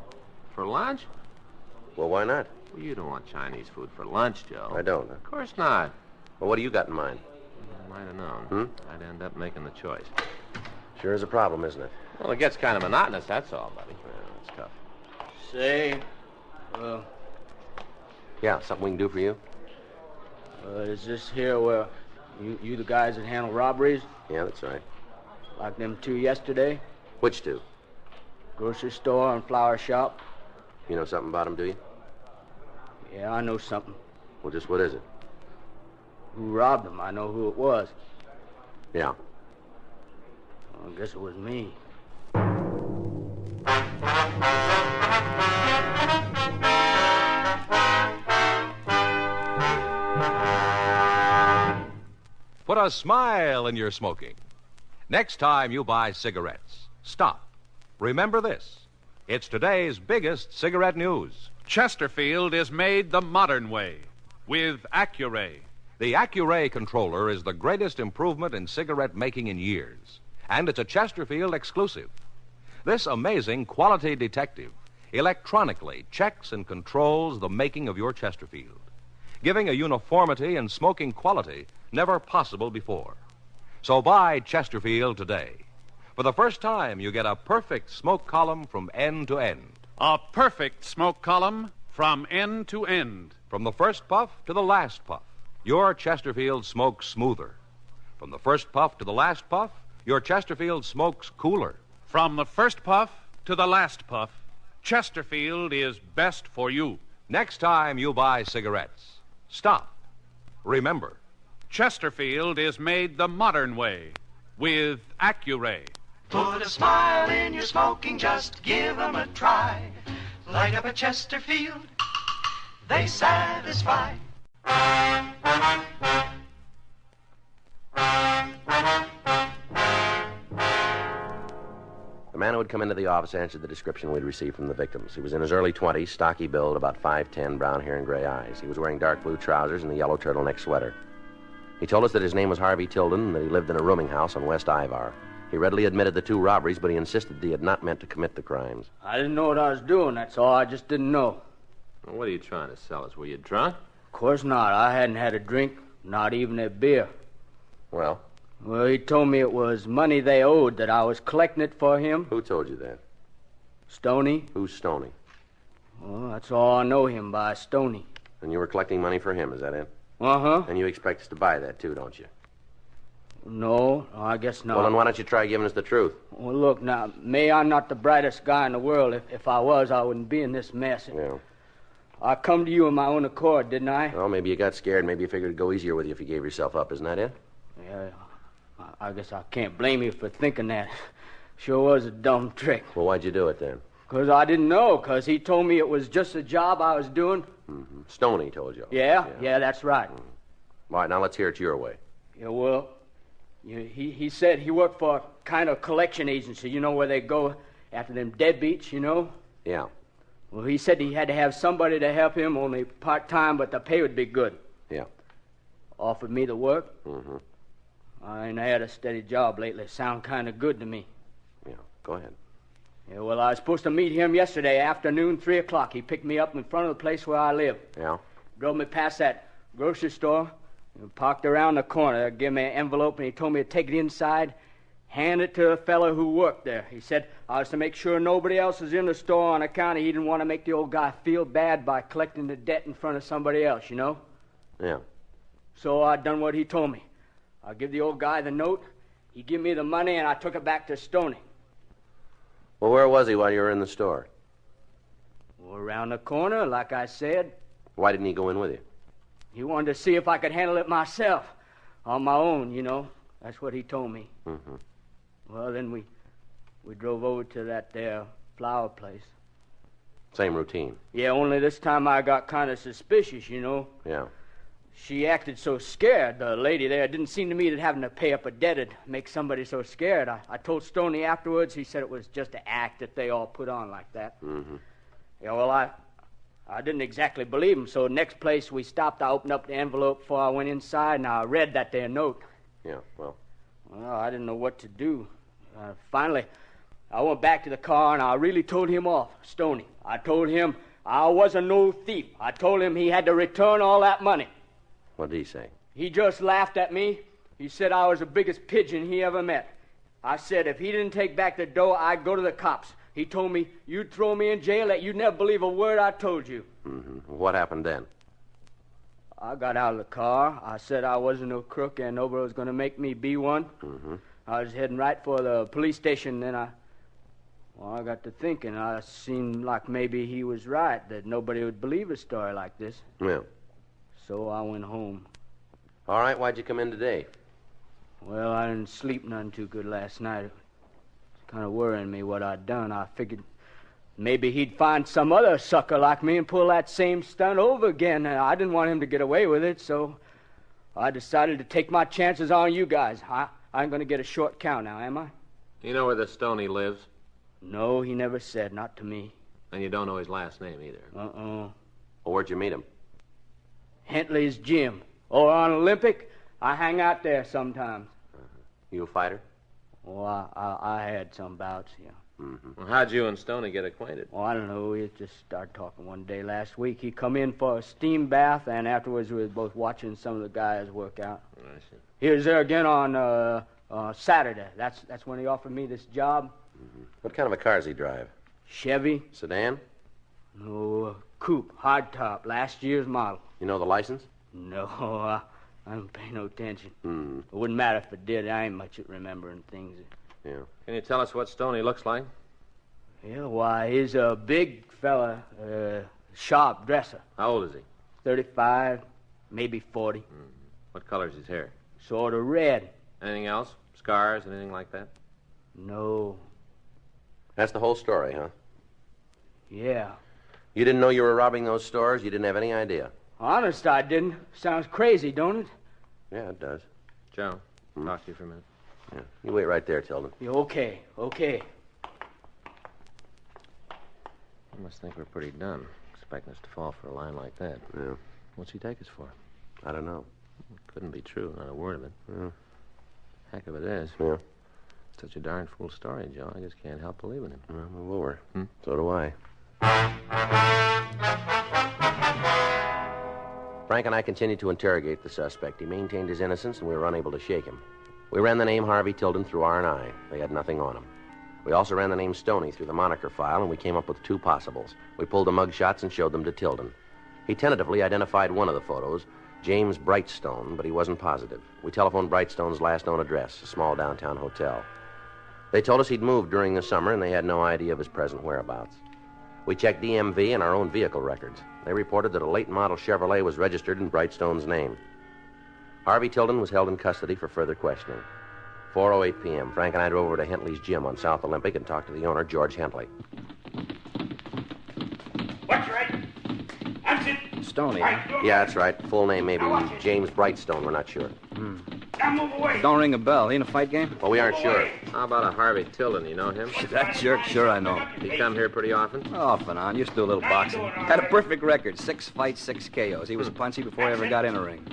For lunch? Well, why not? Well, you don't want Chinese food for lunch, Joe. I don't. Of course not. Well, what do you got in mind? I might have known. Hmm? I'd end up making the choice. Sure is a problem, isn't it? Well, it gets kind of monotonous, that's all, buddy. Yeah, it's tough. Say, Yeah, something we can do for you? is this here where you the guys that handle robberies? Yeah, that's right. Like them two yesterday? Which two? Grocery store and flower shop? You know something about them, do you? Yeah, I know something. Well, just what is it? Who robbed them? I know who it was. Yeah. Well, I guess it was me. Put a smile in your smoking. Next time you buy cigarettes, stop. Remember this. It's today's biggest cigarette news. Chesterfield is made the modern way with Accuray. The Accuray controller is the greatest improvement in cigarette making in years, and it's a Chesterfield exclusive. This amazing quality detective electronically checks and controls the making of your Chesterfield, giving a uniformity in smoking quality never possible before. So buy Chesterfield today. For the first time, you get a perfect smoke column from end to end. A perfect smoke column from end to end. From the first puff to the last puff, your Chesterfield smokes smoother. From the first puff to the last puff, your Chesterfield smokes cooler. From the first puff to the last puff, Chesterfield is best for you. Next time you buy cigarettes, stop. Remember, Chesterfield is made the modern way with Accuray. Put a smile in your smoking, just give 'em a try. Light up a Chesterfield, they satisfy. The man who had come into the office answered the description we'd received from the victims. He was in his early 20s, stocky build, about 5'10", brown hair and gray eyes. He was wearing dark blue trousers and a yellow turtleneck sweater. He told us that his name was Harvey Tilden and that he lived in a rooming house on West Ivar. He readily admitted the 2 robberies, but he insisted that he had not meant to commit the crimes. I didn't know what I was doing, that's all. I just didn't know. Well, what are you trying to sell us? Were you drunk? Of course not. I hadn't had a drink, not even a beer. Well? Well, he told me it was money they owed, that I was collecting it for him. Who told you that? Stoney. Who's Stoney? Well, that's all I know him by, Stoney. And you were collecting money for him, is that it? Uh-huh. And you expect us to buy that, too, don't you? No, I guess not. Well, then why don't you try giving us the truth? Well, look, now, May, I'm not the brightest guy in the world. If I was, I wouldn't be in this mess. Yeah. I come to you of my own accord, didn't I? Well, maybe you got scared. Maybe you figured it'd go easier with you if you gave yourself up. Isn't that it? Yeah, I guess I can't blame you for thinking that. Sure was a dumb trick. Well, why'd you do it then? Because I didn't know, because he told me it was just a job I was doing. Mm-hmm. Stoney told you. Yeah, that's right. All right, now let's hear it your way. Yeah, well, he said he worked for a kind of collection agency, you know, where they go after them deadbeats, you know? Yeah. Well, he said he had to have somebody to help him, only part-time, but the pay would be good. Yeah. Offered me the work. Mm-hmm. I ain't had a steady job lately. Sound kind of good to me. Yeah, go ahead. Yeah, well, I was supposed to meet him yesterday afternoon, 3 o'clock. He picked me up in front of the place where I live. Yeah? Drove me past that grocery store, and parked around the corner. Gave me an envelope, and he told me to take it inside, hand it to a fellow who worked there. He said I was to make sure nobody else was in the store on account of he didn't want to make the old guy feel bad by collecting the debt in front of somebody else, you know? Yeah. So I done what he told me. I give the old guy the note, he give me the money, and I took it back to Stoney. Well, where was he while you were in the store? Well, around the corner, like I said. Why didn't he go in with you? He wanted to see if I could handle it myself, on my own, you know. That's what he told me. Mm-hmm. Well, then we drove over to that there flower place. Same routine. Yeah, only this time I got kind of suspicious, you know. Yeah. She acted so scared, the lady there. It didn't seem to me that having to pay up a debt would make somebody so scared. I told Stoney afterwards. He said it was just an act that they all put on like that. Mm-hmm. Yeah, well, I didn't exactly believe him, so next place we stopped, I opened up the envelope before I went inside, and I read that there note. Yeah, well? Well, I didn't know what to do. Finally, I went back to the car, and I really told him off, Stoney. I told him I wasn't no thief. I told him he had to return all that money. What did he say? He just laughed at me. He said I was the biggest pigeon he ever met. I said if he didn't take back the dough, I'd go to the cops. He told me you'd throw me in jail, that you'd never believe a word I told you. Mm-hmm. What happened then? I got out of the car. I said I wasn't no crook and nobody was going to make me be one. Mm-hmm. I was heading right for the police station, then I got to thinking. I seemed like maybe he was right, that nobody would believe a story like this. Yeah. So I went home. All right, why'd you come in today? Well, I didn't sleep none too good last night. It's kind of worrying me what I'd done. I figured maybe he'd find some other sucker like me and pull that same stunt over again. I didn't want him to get away with it, so I decided to take my chances on you guys. I ain't going to get a short count now, am I? You know where the Stoney lives? No, he never said, not to me. And you don't know his last name either? Well, where'd you meet him? Hentley's gym. Or on Olympic, I hang out there sometimes. You a fighter? Oh, I had some bouts, yeah. Mm-hmm. Well, how'd you and Stoney get acquainted? Oh, I don't know. We just started talking one day last week. He come in for a steam bath, and afterwards we was both watching some of the guys work out. I see. He was there again on Saturday. That's when he offered me this job. Mm-hmm. What kind of a car does he drive? Chevy. Sedan? No, coupe, hardtop, last year's model. You know the license? No, I don't pay no attention. Hmm. It wouldn't matter if it did. I ain't much at remembering things. Yeah. Can you tell us what Stoney looks like? Yeah, why, he's a big fella, sharp dresser. How old is he? 35, Maybe 40. What color's his hair? Sort of red. Anything else? Scars, anything like that? No. That's the whole story, huh? Yeah. You didn't know you were robbing those stores? You didn't have any idea? Honest, I didn't. Sounds crazy, don't it? Yeah, it does. Joe, talk to you for a minute. Yeah. You wait right there, Tilden. Yeah, okay. You must think we're pretty done, expecting us to fall for a line like that. Yeah. What's he take us for? I don't know. It couldn't be true, not a word of it. Yeah. Heck of it is. Yeah. Such a darn fool story, Joe. I just can't help believing him. Well, I'm over. So do I. Frank and I continued to interrogate the suspect. He maintained his innocence, and we were unable to shake him. We ran the name Harvey Tilden through R&I. They had nothing on him. We also ran the name Stoney through the moniker file, and we came up with two possibles. We pulled the mug shots and showed them to Tilden. He tentatively identified one of the photos, James Brightstone, but he wasn't positive. We telephoned Brightstone's last known address, a small downtown hotel. They told us he'd moved during the summer, and they had no idea of his present whereabouts. We checked DMV and our own vehicle records. They reported that a late model Chevrolet was registered in Brightstone's name. Harvey Tilden was held in custody for further questioning. 4:08 p.m., Frank and I drove over to Hentley's gym on South Olympic and talked to the owner, George Hentley. What's right? I'm it. Stoney. Yeah, that's right. Full name maybe James Brightstone. We're not sure. Now move away. Don't ring a bell. He in a fight game? Well, we aren't sure. How about a Harvey Tilden? You know him? That jerk? Sure I know. He come here pretty often? Off and on. Used to do a little boxing. Had a perfect record. 6 fights, 6 KOs. He was punchy before he ever got in a ring.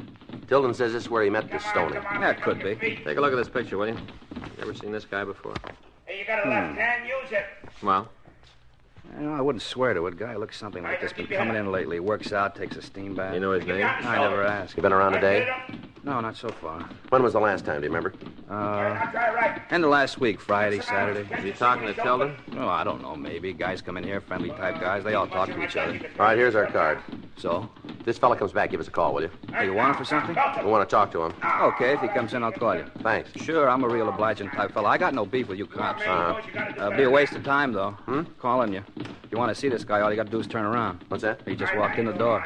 Tilden says this is where he met this Stoney. Yeah, it could be. Take a look at this picture, will you? You ever seen this guy before? Hey, you got a left hand, use it. Well? You know, I wouldn't swear to it. Guy looks something like this. Been coming in lately. Works out, takes a steam bath. You know his name? I never asked. You been around today? No, not so far. When was the last time, do you remember? End of last week, Friday, Saturday. Is he talking to Tilden? Oh, I don't know, maybe. Guys come in here, friendly type guys. They all talk to each other. All right, here's our card. So? If this fella comes back, give us a call, will you? Hey, you want him for something? We want to talk to him. Okay, if he comes in, I'll call you. Thanks. Sure, I'm a real obliging type fella. I got no beef with you cops. Be a waste of time, though. Calling you. If you want to see this guy, all you got to do is turn around. What's that? He just walked in the door.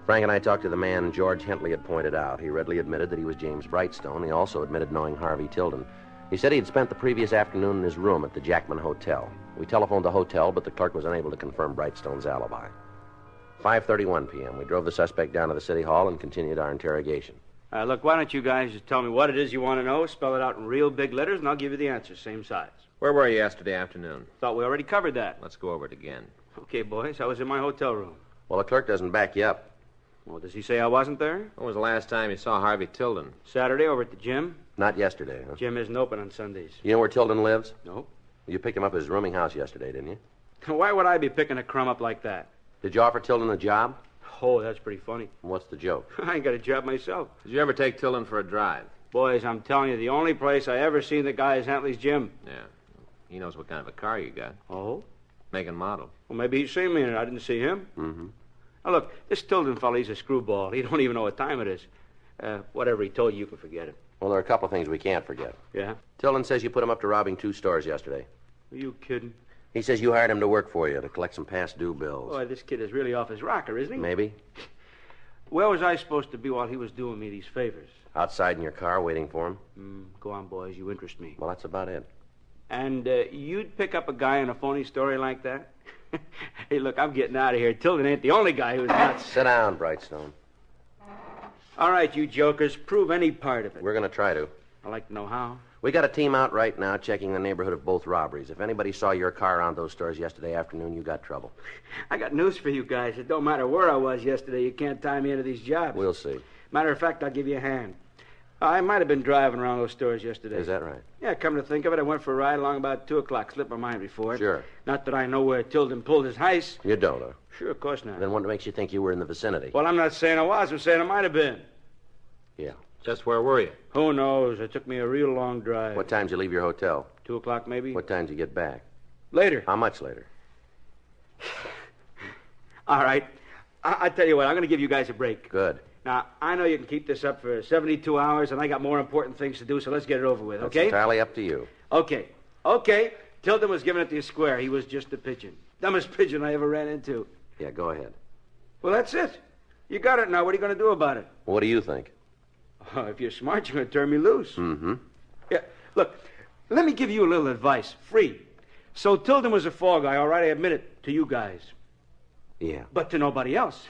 Frank and I talked to the man George Hentley had pointed out. He readily admitted that he was James Brightstone. He also admitted knowing Harvey Tilden. He said he had spent the previous afternoon in his room at the Jackman Hotel. We telephoned the hotel, but the clerk was unable to confirm Brightstone's alibi. 5:31 p.m. We drove the suspect down to the city hall and continued our interrogation. Look, why don't you guys just tell me what it is you want to know, spell it out in real big letters, and I'll give you the answer, same size. Where were you yesterday afternoon? Thought we already covered that. Let's go over it again. Okay, boys, I was in my hotel room. Well, the clerk doesn't back you up. Well, does he say I wasn't there? When was the last time you saw Harvey Tilden? Saturday over at the gym. Not yesterday, huh? Gym isn't open on Sundays. You know where Tilden lives? Nope. You picked him up at his rooming house yesterday, didn't you? Why would I be picking a crumb up like that? Did you offer Tilden a job? Oh, that's pretty funny. What's the joke? I ain't got a job myself. Did you ever take Tilden for a drive? Boys, I'm telling you, the only place I ever seen the guy is Hentley's gym. Yeah. He knows what kind of a car you got. Oh? Make and model. Well, maybe he's seen me in it. I didn't see him. Mm-hmm. Now, look, this Tilden fella, he's a screwball. He don't even know what time it is. Whatever he told you, you can forget it. Well, there are a couple of things we can't forget. Yeah? Tilden says you put him up to robbing 2 stores yesterday. Are you kidding? He says you hired him to work for you, to collect some past due bills. Boy, this kid is really off his rocker, isn't he? Maybe. Where was I supposed to be while he was doing me these favors? Outside in your car, waiting for him. Go on, boys. You interest me. Well, that's about it. And you'd pick up a guy in a phony story like that? Hey, look, I'm getting out of here. Tilden ain't the only guy who's nuts. Sit down, Brightstone. All right, you jokers, prove any part of it. We're going to try to. I'd like to know how. We got a team out right now checking the neighborhood of both robberies. If anybody saw your car around those stores yesterday afternoon, you got trouble. I got news for you guys. It don't matter where I was yesterday. You can't tie me into these jobs. We'll see. Matter of fact, I'll give you a hand. I might have been driving around those stores yesterday. Is that right? Yeah, come to think of it, I went for a ride along about 2 o'clock. Slipped my mind before it. Sure. Not that I know where Tilden pulled his heist. You don't, huh? Sure, of course not. Then what makes you think you were in the vicinity? Well, I'm not saying I was. I'm saying I might have been. Yeah. Just where were you? Who knows? It took me a real long drive. What time did you leave your hotel? 2 o'clock, maybe. What time did you get back? Later. How much later? All right. I tell you what, I'm going to give you guys a break. Good. Now, I know you can keep this up for 72 hours, and I got more important things to do, so let's get it over with, okay? That's entirely up to you. Okay. Tilden was giving it to you square. He was just a pitching. Dumbest pigeon I ever ran into. Yeah, go ahead. Well, that's it. You got it now. What are you going to do about it? What do you think? Oh, if you're smart, you're going to turn me loose. Mm-hmm. Yeah, look, let me give you a little advice, free. So Tilden was a fall guy, all right? I admit it, to you guys. Yeah. But to nobody else.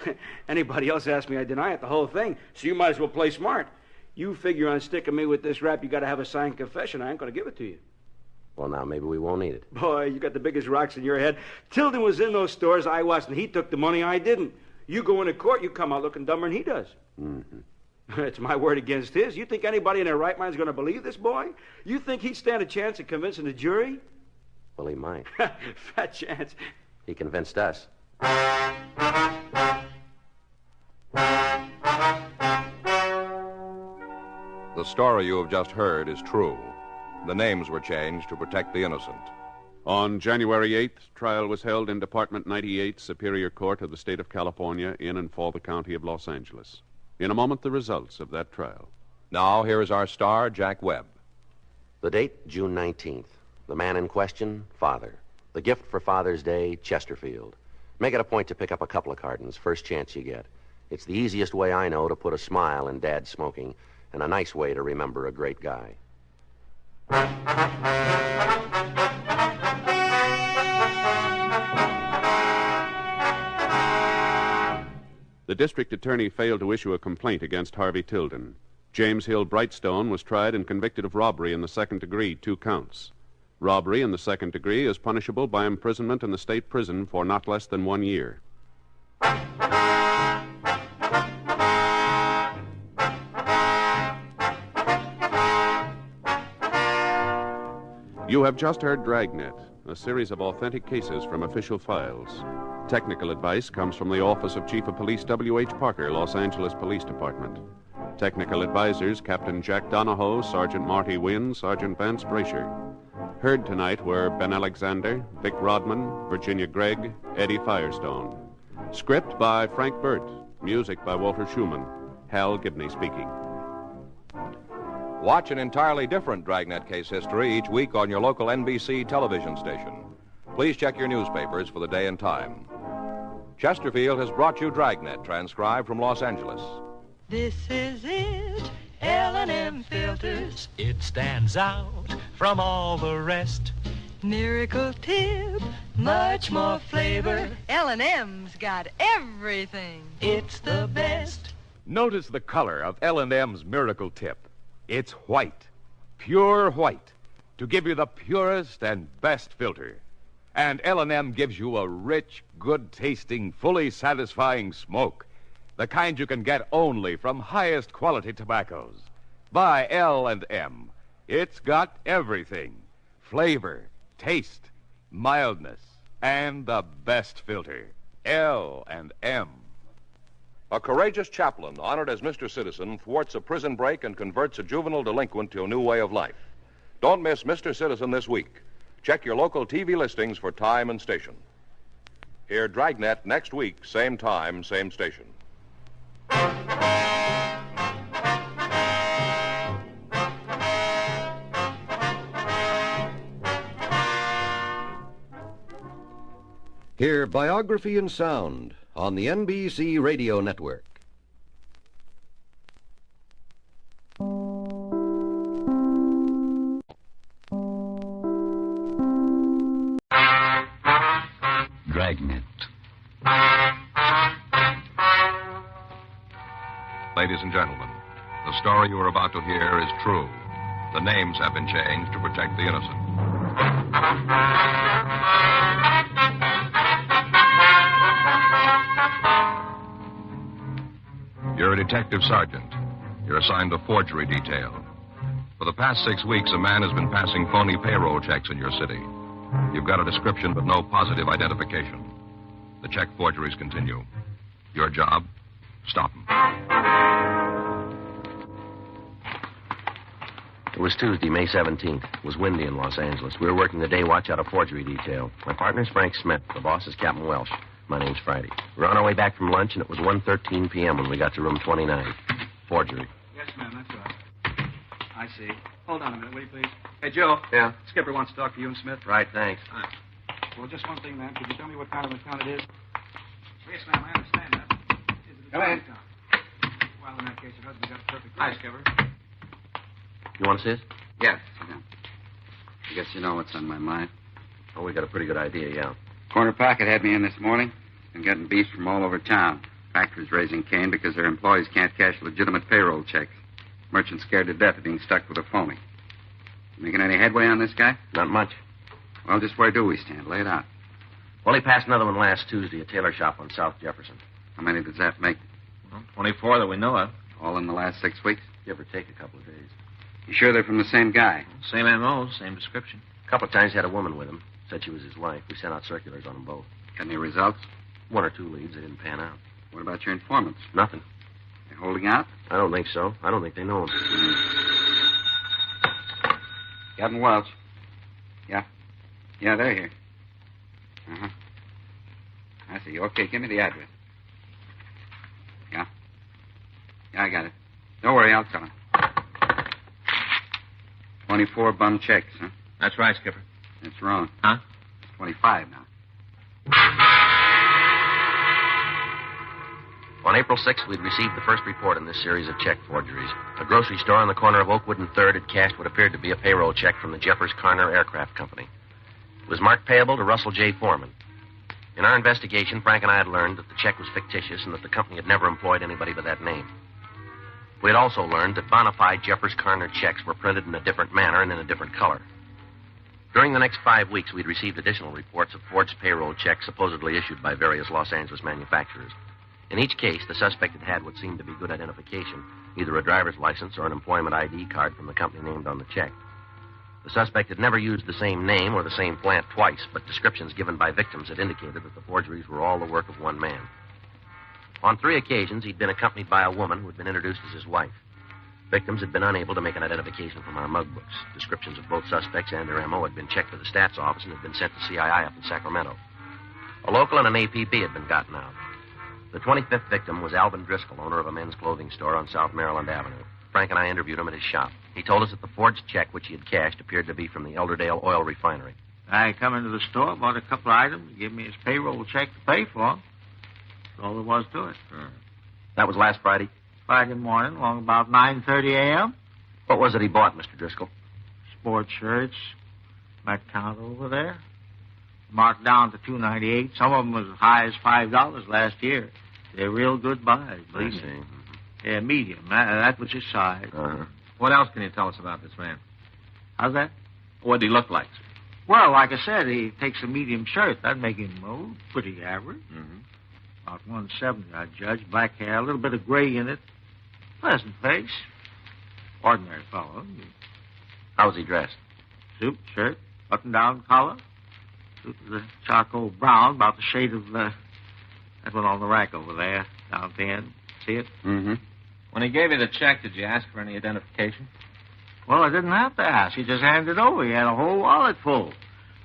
Anybody else asks me, I deny it, the whole thing. So you might as well play smart. You figure on sticking me with this rap, you got to have a signed confession. I ain't going to give it to you. Well, now, maybe we won't need it. Boy, you got the biggest rocks in your head. Tilden was in those stores, I wasn't. He took the money, I didn't. You go into court, you come out looking dumber than he does. Mm-hmm. It's my word against his. You think anybody in their right mind is going to believe this boy? You think he'd stand a chance of convincing the jury? Well, he might. Fat chance. He convinced us. The story you have just heard is true. The names were changed to protect the innocent. On January 8th, trial was held in Department 98, Superior Court of the State of California, in and for the County of Los Angeles. In a moment, the results of that trial. Now, here is our star, Jack Webb. The date, June 19th. The man in question, father. The gift for Father's Day, Chesterfield. Make it a point to pick up a couple of cartons, first chance you get. It's the easiest way I know to put a smile in Dad's smoking, and a nice way to remember a great guy. The district attorney failed to issue a complaint against Harvey Tilden. James Hill Brightstone was tried and convicted of robbery in the second degree, 2 counts. Robbery in the second degree is punishable by imprisonment in the state prison for not less than 1 year. You have just heard Dragnet, a series of authentic cases from official files. Technical advice comes from the Office of Chief of Police W.H. Parker, Los Angeles Police Department. Technical advisors Captain Jack Donahoe, Sergeant Marty Wynn, Sergeant Vance Brasher. Heard tonight were Ben Alexander, Vic Rodman, Virginia Gregg, Eddie Firestone. Script by Frank Burt. Music by Walter Schumann. Hal Gibney speaking. Watch an entirely different Dragnet case history each week on your local NBC television station. Please check your newspapers for the day and time. Chesterfield has brought you Dragnet, transcribed from Los Angeles. This is it, L&M filters. It stands out from all the rest. Miracle tip, much more flavor. L&M's got everything. It's the best. Notice the color of L&M's Miracle Tip. It's white, pure white, to give you the purest and best filter. And L&M gives you a rich, good-tasting, fully satisfying smoke, the kind you can get only from highest quality tobaccos. Buy L&M. It's got everything: flavor, taste, mildness, and the best filter. L&M. A courageous chaplain, honored as Mr. Citizen, thwarts a prison break and converts a juvenile delinquent to a new way of life. Don't miss Mr. Citizen this week. Check your local TV listings for time and station. Hear Dragnet next week, same time, same station. Hear Biography in Sound on the NBC Radio Network. Dragnet. Ladies and gentlemen, the story you are about to hear is true. The names have been changed to protect the innocent. You're a detective sergeant. You're assigned a forgery detail. For the past 6 weeks, a man has been passing phony payroll checks in your city. You've got a description but no positive identification. The check forgeries continue. Your job? Stop them. It was Tuesday, May 17th. It was windy in Los Angeles. We were working the day watch out of forgery detail. My partner's Frank Smith. The boss is Captain Welsh. My name's Friday. We were on our way back from lunch, and it was 1:13 p.m. when we got to room 29. Forgery. Yes, ma'am, that's right. I see. Hold on a minute, will you, please? Hey, Joe. Yeah? Skipper wants to talk to you and Smith. Right, thanks. Well, just one thing, ma'am. Could you tell me what kind of account it is? Yes, ma'am, I understand that. Is it a Come in. account? Well, in that case, it hasn't got a perfect Hi, right. Skipper. You want to see us? Yes, I guess you know what's on my mind. Oh, we got a pretty good idea, yeah. Corner Pocket had me in this morning. Been getting beefs from all over town. Factories raising Cain because their employees can't cash legitimate payroll checks. Merchants scared to death of being stuck with a phony. Making any headway on this guy? Not much. Well, just where do we stand? Lay it out. Well, he passed another one last Tuesday, a tailor shop on South Jefferson. How many does that make? Well, 24 that we know of. All in the last 6 weeks? Give or take a couple of days. You sure they're from the same guy? Same M.O., same description. A couple of times he had a woman with him. Said she was his wife. We sent out circulars on them both. Got any results? One or two leads. They didn't pan out. What about your informants? Nothing. They're holding out? I don't think so. I don't think they know him. Captain Welch. Yeah. Yeah, they're here. Uh-huh. I see. Okay, give me the address. Yeah. Yeah, I got it. Don't worry, I'll tell him. 24 bum checks, huh? That's right, Skipper. That's wrong. Huh? It's 25 now. On April 6th, we'd received the first report in this series of check forgeries. A grocery store on the corner of Oakwood and 3rd had cashed what appeared to be a payroll check from the Jeffers Carner Aircraft Company. It was marked payable to Russell J. Foreman. In our investigation, Frank and I had learned that the check was fictitious and that the company had never employed anybody by that name. We had also learned that bona fide Jeffers Carner checks were printed in a different manner and in a different color. During the next 5 weeks, we'd received additional reports of forged payroll checks supposedly issued by various Los Angeles manufacturers. In each case, the suspect had had what seemed to be good identification, either a driver's license or an employment ID card from the company named on the check. The suspect had never used the same name or the same plant twice, but descriptions given by victims had indicated that the forgeries were all the work of one man. On 3 occasions, he'd been accompanied by a woman who had been introduced as his wife. Victims had been unable to make an identification from our mug books. Descriptions of both suspects and their M.O. had been checked with the stats office and had been sent to CII up in Sacramento. A local and an APB had been gotten out. The 25th victim was Alvin Driscoll, owner of a men's clothing store on South Maryland Avenue. Frank and I interviewed him at his shop. He told us that the forged check which he had cashed appeared to be from the Elderdale Oil Refinery. I come into the store, bought a couple of items, gave me his payroll check to pay for. That's all there was to it. That was last Friday? Friday morning, along about 9:30 a.m. What was it he bought, Mr. Driscoll? Sports shirts. My count over there. Marked down to $2.98. Some of them was as high as $5 last year. They're real good buys, believe me. Yeah, medium. That was his size. Uh-huh. What else can you tell us about this man? How's that? What did he look like? Well, like I said, he takes a medium shirt. That'd make him pretty average. Mm-hmm. About 170, I'd judge. Black hair, a little bit of gray in it. Pleasant face. Ordinary fellow. How was he dressed? Suit, shirt, button-down collar. Suit was a charcoal brown, about the shade of that one on the rack over there, down at the end. See it? Mm-hmm. When he gave you the check, did you ask for any identification? Well, I didn't have to ask. He just handed it over. He had a whole wallet full.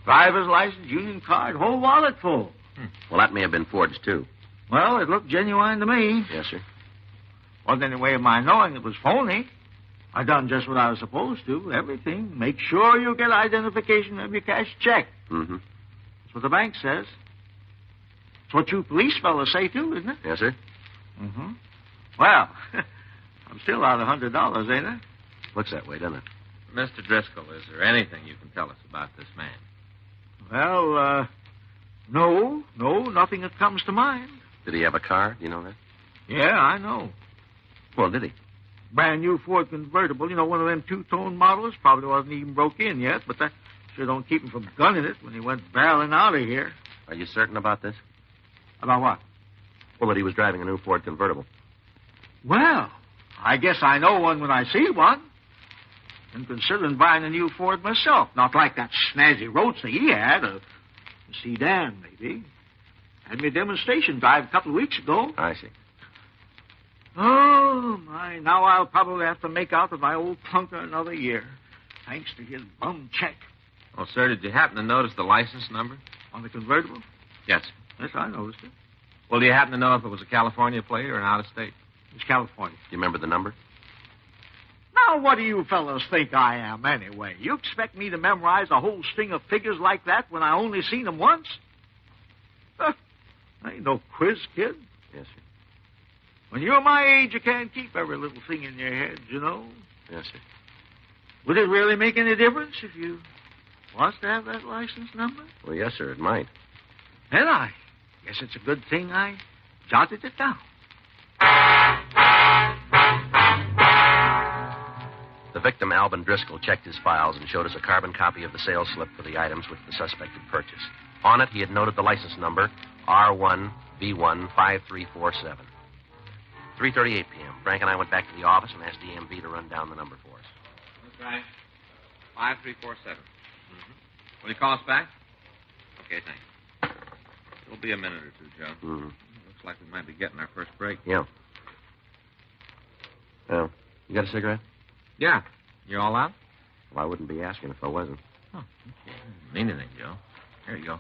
Driver's license, union card, whole wallet full. Well, that may have been forged, too. Well, it looked genuine to me. Yes, sir. Wasn't any way of my knowing it was phony. I done just what I was supposed to. Everything. Make sure you get identification of your cash check. Mm-hmm. That's what the bank says. It's what you police fellas say, too, isn't it? Yes, sir. Mm-hmm. Well, I'm still out $100, ain't I? Looks that way, doesn't it? Mr. Driscoll, is there anything you can tell us about this man? Well, no, nothing that comes to mind. Did he have a car? Do you know that? Yeah, I know. Well, did he? Brand new Ford Convertible. You know, one of them two-tone models. Probably wasn't even broke in yet, but that sure don't keep him from gunning it when he went barreling out of here. Are you certain about this? About what? Well, that he was driving a new Ford Convertible. Well, I guess I know one when I see one. And considering buying a new Ford myself. Not like that snazzy roadster he had. A sedan, maybe. Had me a demonstration drive a couple of weeks ago. I see. Oh, my. Now I'll probably have to make out with my old clunker another year. Thanks to his bum check. Oh, sir, did you happen to notice the license number? On the convertible? Yes. Yes, I noticed it. Well, do you happen to know if it was a California plate or an out-of-state? It's California. Do you remember the number? Now, what do you fellows think I am, anyway? You expect me to memorize a whole string of figures like that when I only seen them once? I ain't no quiz kid. Yes, sir. When you're my age, you can't keep every little thing in your head, you know. Yes, sir. Would it really make any difference if you was to have that license number? Well, yes, sir, it might. Then I guess it's a good thing I jotted it down. The victim, Alvin Driscoll, checked his files and showed us a carbon copy of the sales slip for the items which the suspect had purchased. On it, he had noted the license number R1V15347. 3:38 p.m. Frank and I went back to the office and asked DMV to run down the number for us. That's right. 5347. Will you call us back? Okay, thanks. It'll be a minute or two, Joe. Looks like we might be getting our first break. Yeah. Well, you got a cigarette? Yeah. You all out? Well, I wouldn't be asking if I wasn't. Oh, okay. Mean anything, Joe. Here you go.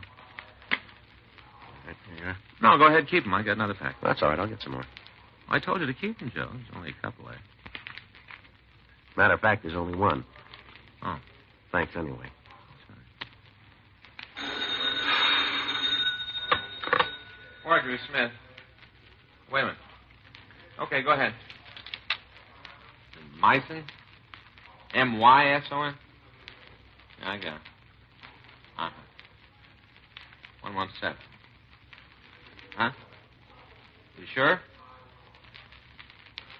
Right, here you are. No, go ahead, keep them. I got another pack. Well, that's all right. I'll get some more. I told you to keep them, Joe. There's only a couple there. Matter of fact, there's only one. Oh. Thanks anyway. Marjorie Smith. Wait a minute. Okay, go ahead. Myson? M-Y-S-O-N? Yeah, I got it. 117. Huh? You sure?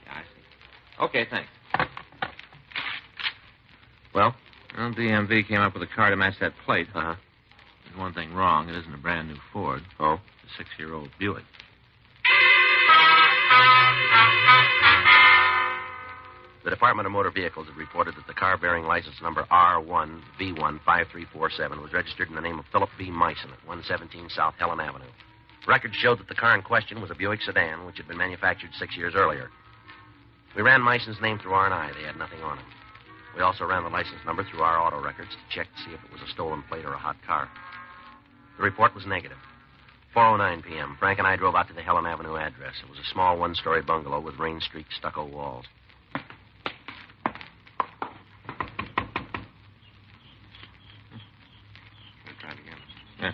Yeah, I see. Okay, thanks. Well, DMV came up with a car to match that plate. Uh-huh. There's one thing wrong. It isn't a brand new Ford. Oh? It's a 6-year-old Buick. The Department of Motor Vehicles had reported that the car bearing license number R1V15347 was registered in the name of Philip B. Myson at 117 South Helen Avenue. Records showed that the car in question was a Buick sedan, which had been manufactured 6 years earlier. We ran Myson's name through R&I. They had nothing on him. We also ran the license number through our auto records to check to see if it was a stolen plate or a hot car. The report was negative. 4:09 p.m., Frank and I drove out to the Helen Avenue address. It was a small one-story bungalow with rain-streaked stucco walls. Try it again. Yeah.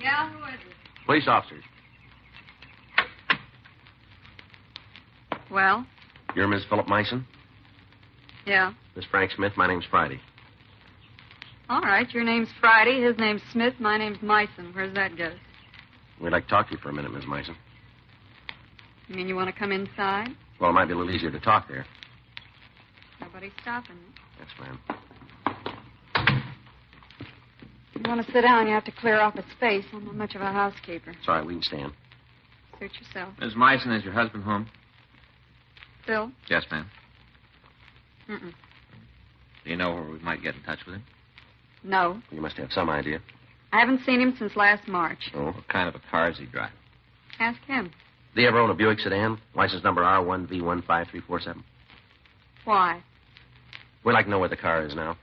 Yeah, who is it? Police officers. Well, You're Miss Philip Myson? yeah. Miss Frank Smith, my name's Friday. All right, your name's Friday, his name's Smith, my name's Myson. Where's that get us? We'd like to talk to you for a minute, Miss Myson. You mean you want to come inside? Well, it might be a little easier to talk there. Nobody's stopping you. Yes, ma'am. If you want to sit down, you have to clear off a space. I'm not much of a housekeeper. It's all right, we can stand. Suit yourself. Miss Myson, is your husband home? Phil? Yes, ma'am. Mm-mm. Do you know where we might get in touch with him? No. You must have some idea. I haven't seen him since last March. Oh? What kind of a car does he drive? Ask him. Do you ever own a Buick sedan? License number R1V15347. Why? We'd like to know where the car is now.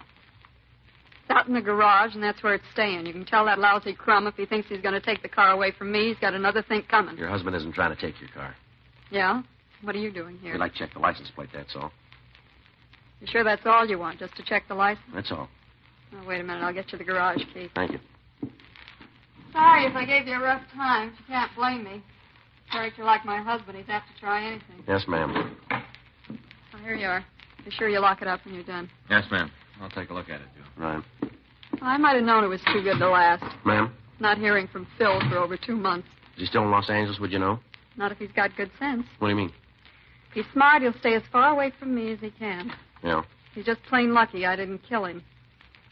It's out in the garage, and that's where it's staying. You can tell that lousy crumb if he thinks he's going to take the car away from me. He's got another think coming. Your husband isn't trying to take your car. Yeah? What are you doing here? We'd like to check the license plate, that's all. You sure that's all you want, just to check the license? That's all. Oh, wait a minute. I'll get you the garage key. Thank you. Sorry if I gave you a rough time. You can't blame me. Character like my husband, he'd have to try anything. Yes, ma'am. Oh, here you are. Be sure you lock it up when you're done. Yes, ma'am. I'll take a look at it, Joe. Right. Well, I might have known it was too good to last. Ma'am? Not hearing from Phil for over 2 months. Is he still in Los Angeles, would you know? Not if he's got good sense. What do you mean? If he's smart, he'll stay as far away from me as he can. Yeah. He's just plain lucky I didn't kill him.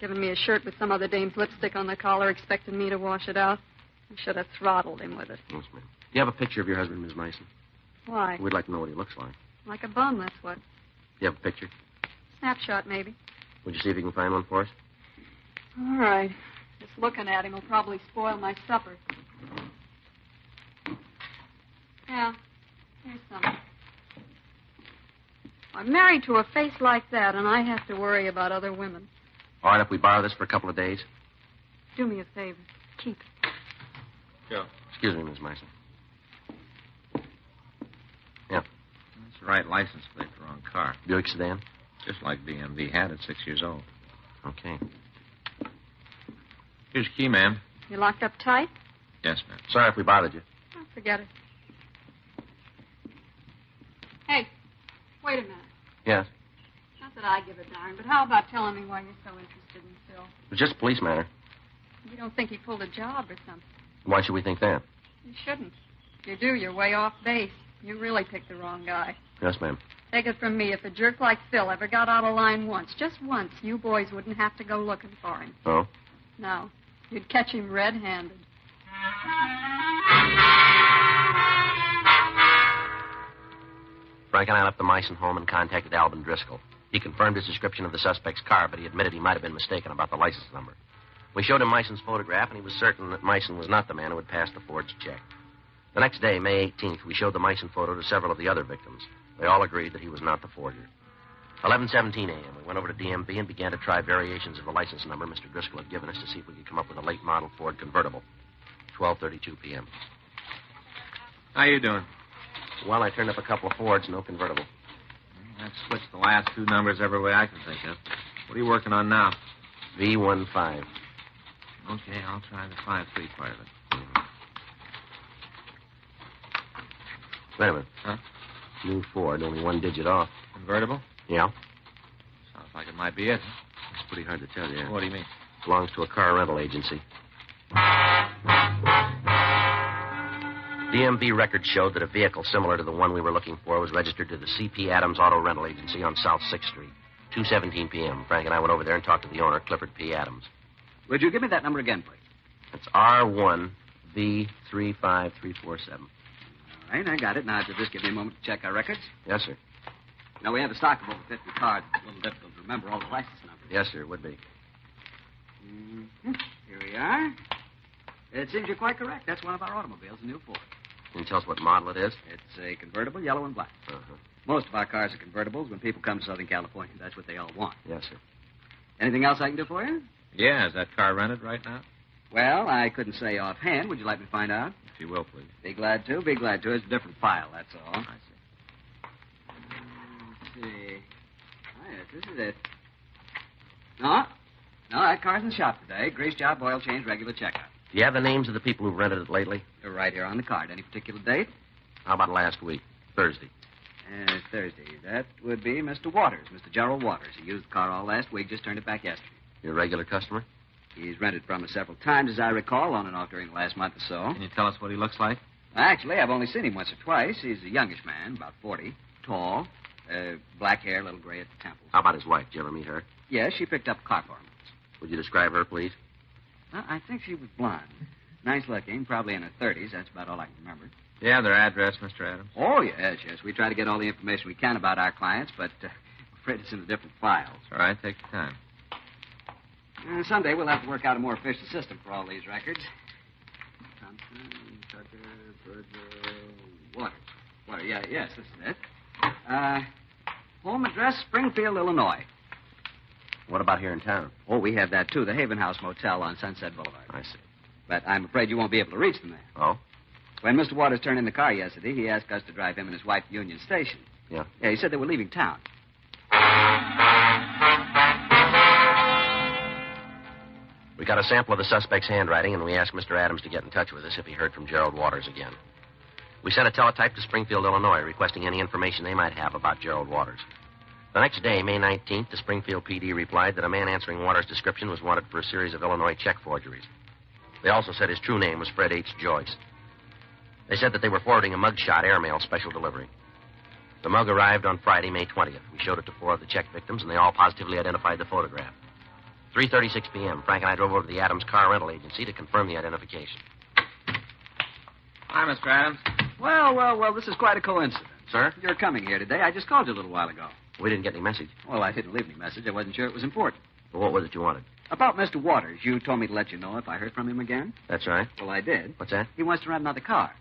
Giving me a shirt with some other dame's lipstick on the collar, expecting me to wash it out. I should have throttled him with it. Yes, ma'am. Do you have a picture of your husband, Miss Mason? Why? We'd like to know what he looks like. Like a bum, that's what. Do you have a picture? Snapshot, maybe. Would you see if you can find one for us? All right. Just looking at him will probably spoil my supper. Yeah, here's some. I'm married to a face like that, and I have to worry about other women. All right, if we borrow this for a couple of days. Do me a favor. Keep it. Joe. Excuse me, Miss Mason. Yeah. the right license plate, the wrong car. Buick sedan? Just like BMV had at 6 years old. Okay. Here's your key, ma'am. You locked up tight? Yes, ma'am. Sorry if we bothered you. Oh, forget it. Hey, wait a minute. Yes. Not that I give a darn, but how about telling me why you're so interested in Phil? It was just a police matter. You don't think he pulled a job or something? Why should we think that? You shouldn't. If you do, you're way off base. You really picked the wrong guy. Yes, ma'am. Take it from me, if a jerk like Phil ever got out of line once, just once, you boys wouldn't have to go looking for him. Oh? No. You'd catch him red-handed. Frank and I left the Meissen home and contacted Alvin Driscoll. He confirmed his description of the suspect's car, but he admitted he might have been mistaken about the license number. We showed him Meissen's photograph, and he was certain that Meissen was not the man who had passed the forged check. The next day, May 18th, we showed the Meissen photo to several of the other victims. They all agreed that he was not the forger. 11:17 a.m., we went over to DMV and began to try variations of the license number Mr. Driscoll had given us to see if we could come up with a late model Ford Convertible. 12:32 p.m. How you doing? Well, I turned up a couple of Fords, no convertible. I've switched the last two numbers every way I can think of. What are you working on now? V15. Okay, I'll try the 5-3 part of it. Wait a minute. Huh? New Ford, only one digit off. Convertible? Yeah. Sounds like it might be it. It's pretty hard to tell you. What do you mean? Belongs to a car rental agency. DMV records showed that a vehicle similar to the one we were looking for was registered to the C.P. Adams Auto Rental Agency on South 6th Street. 2:17 p.m. Frank and I went over there and talked to the owner, Clifford P. Adams. Would you give me that number again, please? It's R1V35347. All right, I got it. Now, if you'll just give me a moment to check our records. Yes, sir. Now, we have a stock of over 50 cars. It's a little difficult to remember all the license numbers. Yes, sir, it would be. Mm-hmm. Here we are. It seems you're quite correct. That's one of our automobiles, a new Ford. Can you tell us what model it is? It's a convertible, yellow and black. Uh-huh. Most of our cars are convertibles when people come to Southern California. That's what they all want. Yes, sir. Anything else I can do for you? Yeah, is that car rented right now? Well, I couldn't say offhand. Would you like me to find out? If you will, please. Be glad to. Be glad to. It's a different file, that's all. I see. Let's see. Oh, yes, this is it. No, that car's in the shop today. Grease job, oil change, regular checkout. Do you have the names of the people who've rented it lately? They're right here on the card. Any particular date? How about last week? Thursday. Thursday. That would be Mr. Waters, Mr. Gerald Waters. He used the car all last week, just turned it back yesterday. Your regular customer? He's rented from us several times, as I recall, on and off during the last month or so. Can you tell us what he looks like? Actually, I've only seen him once or twice. He's a youngish man, about 40, tall, black hair, a little gray at the temples. How about his wife? Did you ever meet her? Yes, she picked up a car for him. Would you describe her, please? Well, I think she was blonde. Nice looking, probably in her 30s. That's about all I can remember. Yeah, their address, Mr. Adams. Oh, yes. We try to get all the information we can about our clients, but I'm afraid it's in a different file. It's all right. Take your time. Someday we'll have to work out a more efficient system for all these records. Thompson, Tucker, Berger, Waters. Yes, this is it. Home address, Springfield, Illinois. What about here in town? Oh, we have that, too. The Haven House Motel on Sunset Boulevard. I see. But I'm afraid you won't be able to reach them there. Oh? When Mr. Waters turned in the car yesterday, he asked us to drive him and his wife to Union Station. Yeah? Yeah, he said they were leaving town. We got a sample of the suspect's handwriting, and we asked Mr. Adams to get in touch with us if he heard from Gerald Waters again. We sent a teletype to Springfield, Illinois, requesting any information they might have about Gerald Waters. The next day, May 19th, the Springfield PD replied that a man answering Waters' description was wanted for a series of Illinois check forgeries. They also said his true name was Fred H. Joyce. They said that they were forwarding a mugshot airmail special delivery. The mug arrived on Friday, May 20th. We showed it to 4 of the check victims, and they all positively identified the photograph. 3:36 p.m., Frank and I drove over to the Adams Car Rental Agency to confirm the identification. Hi, Mr. Adams. Well, this is quite a coincidence. Sir? You're coming here today. I just called you a little while ago. We didn't get any message. Well, I didn't leave any message. I wasn't sure it was important. Well, what was it you wanted? About Mr. Waters. You told me to let you know if I heard from him again. That's right. Well, I did. What's that? He wants to rent another car.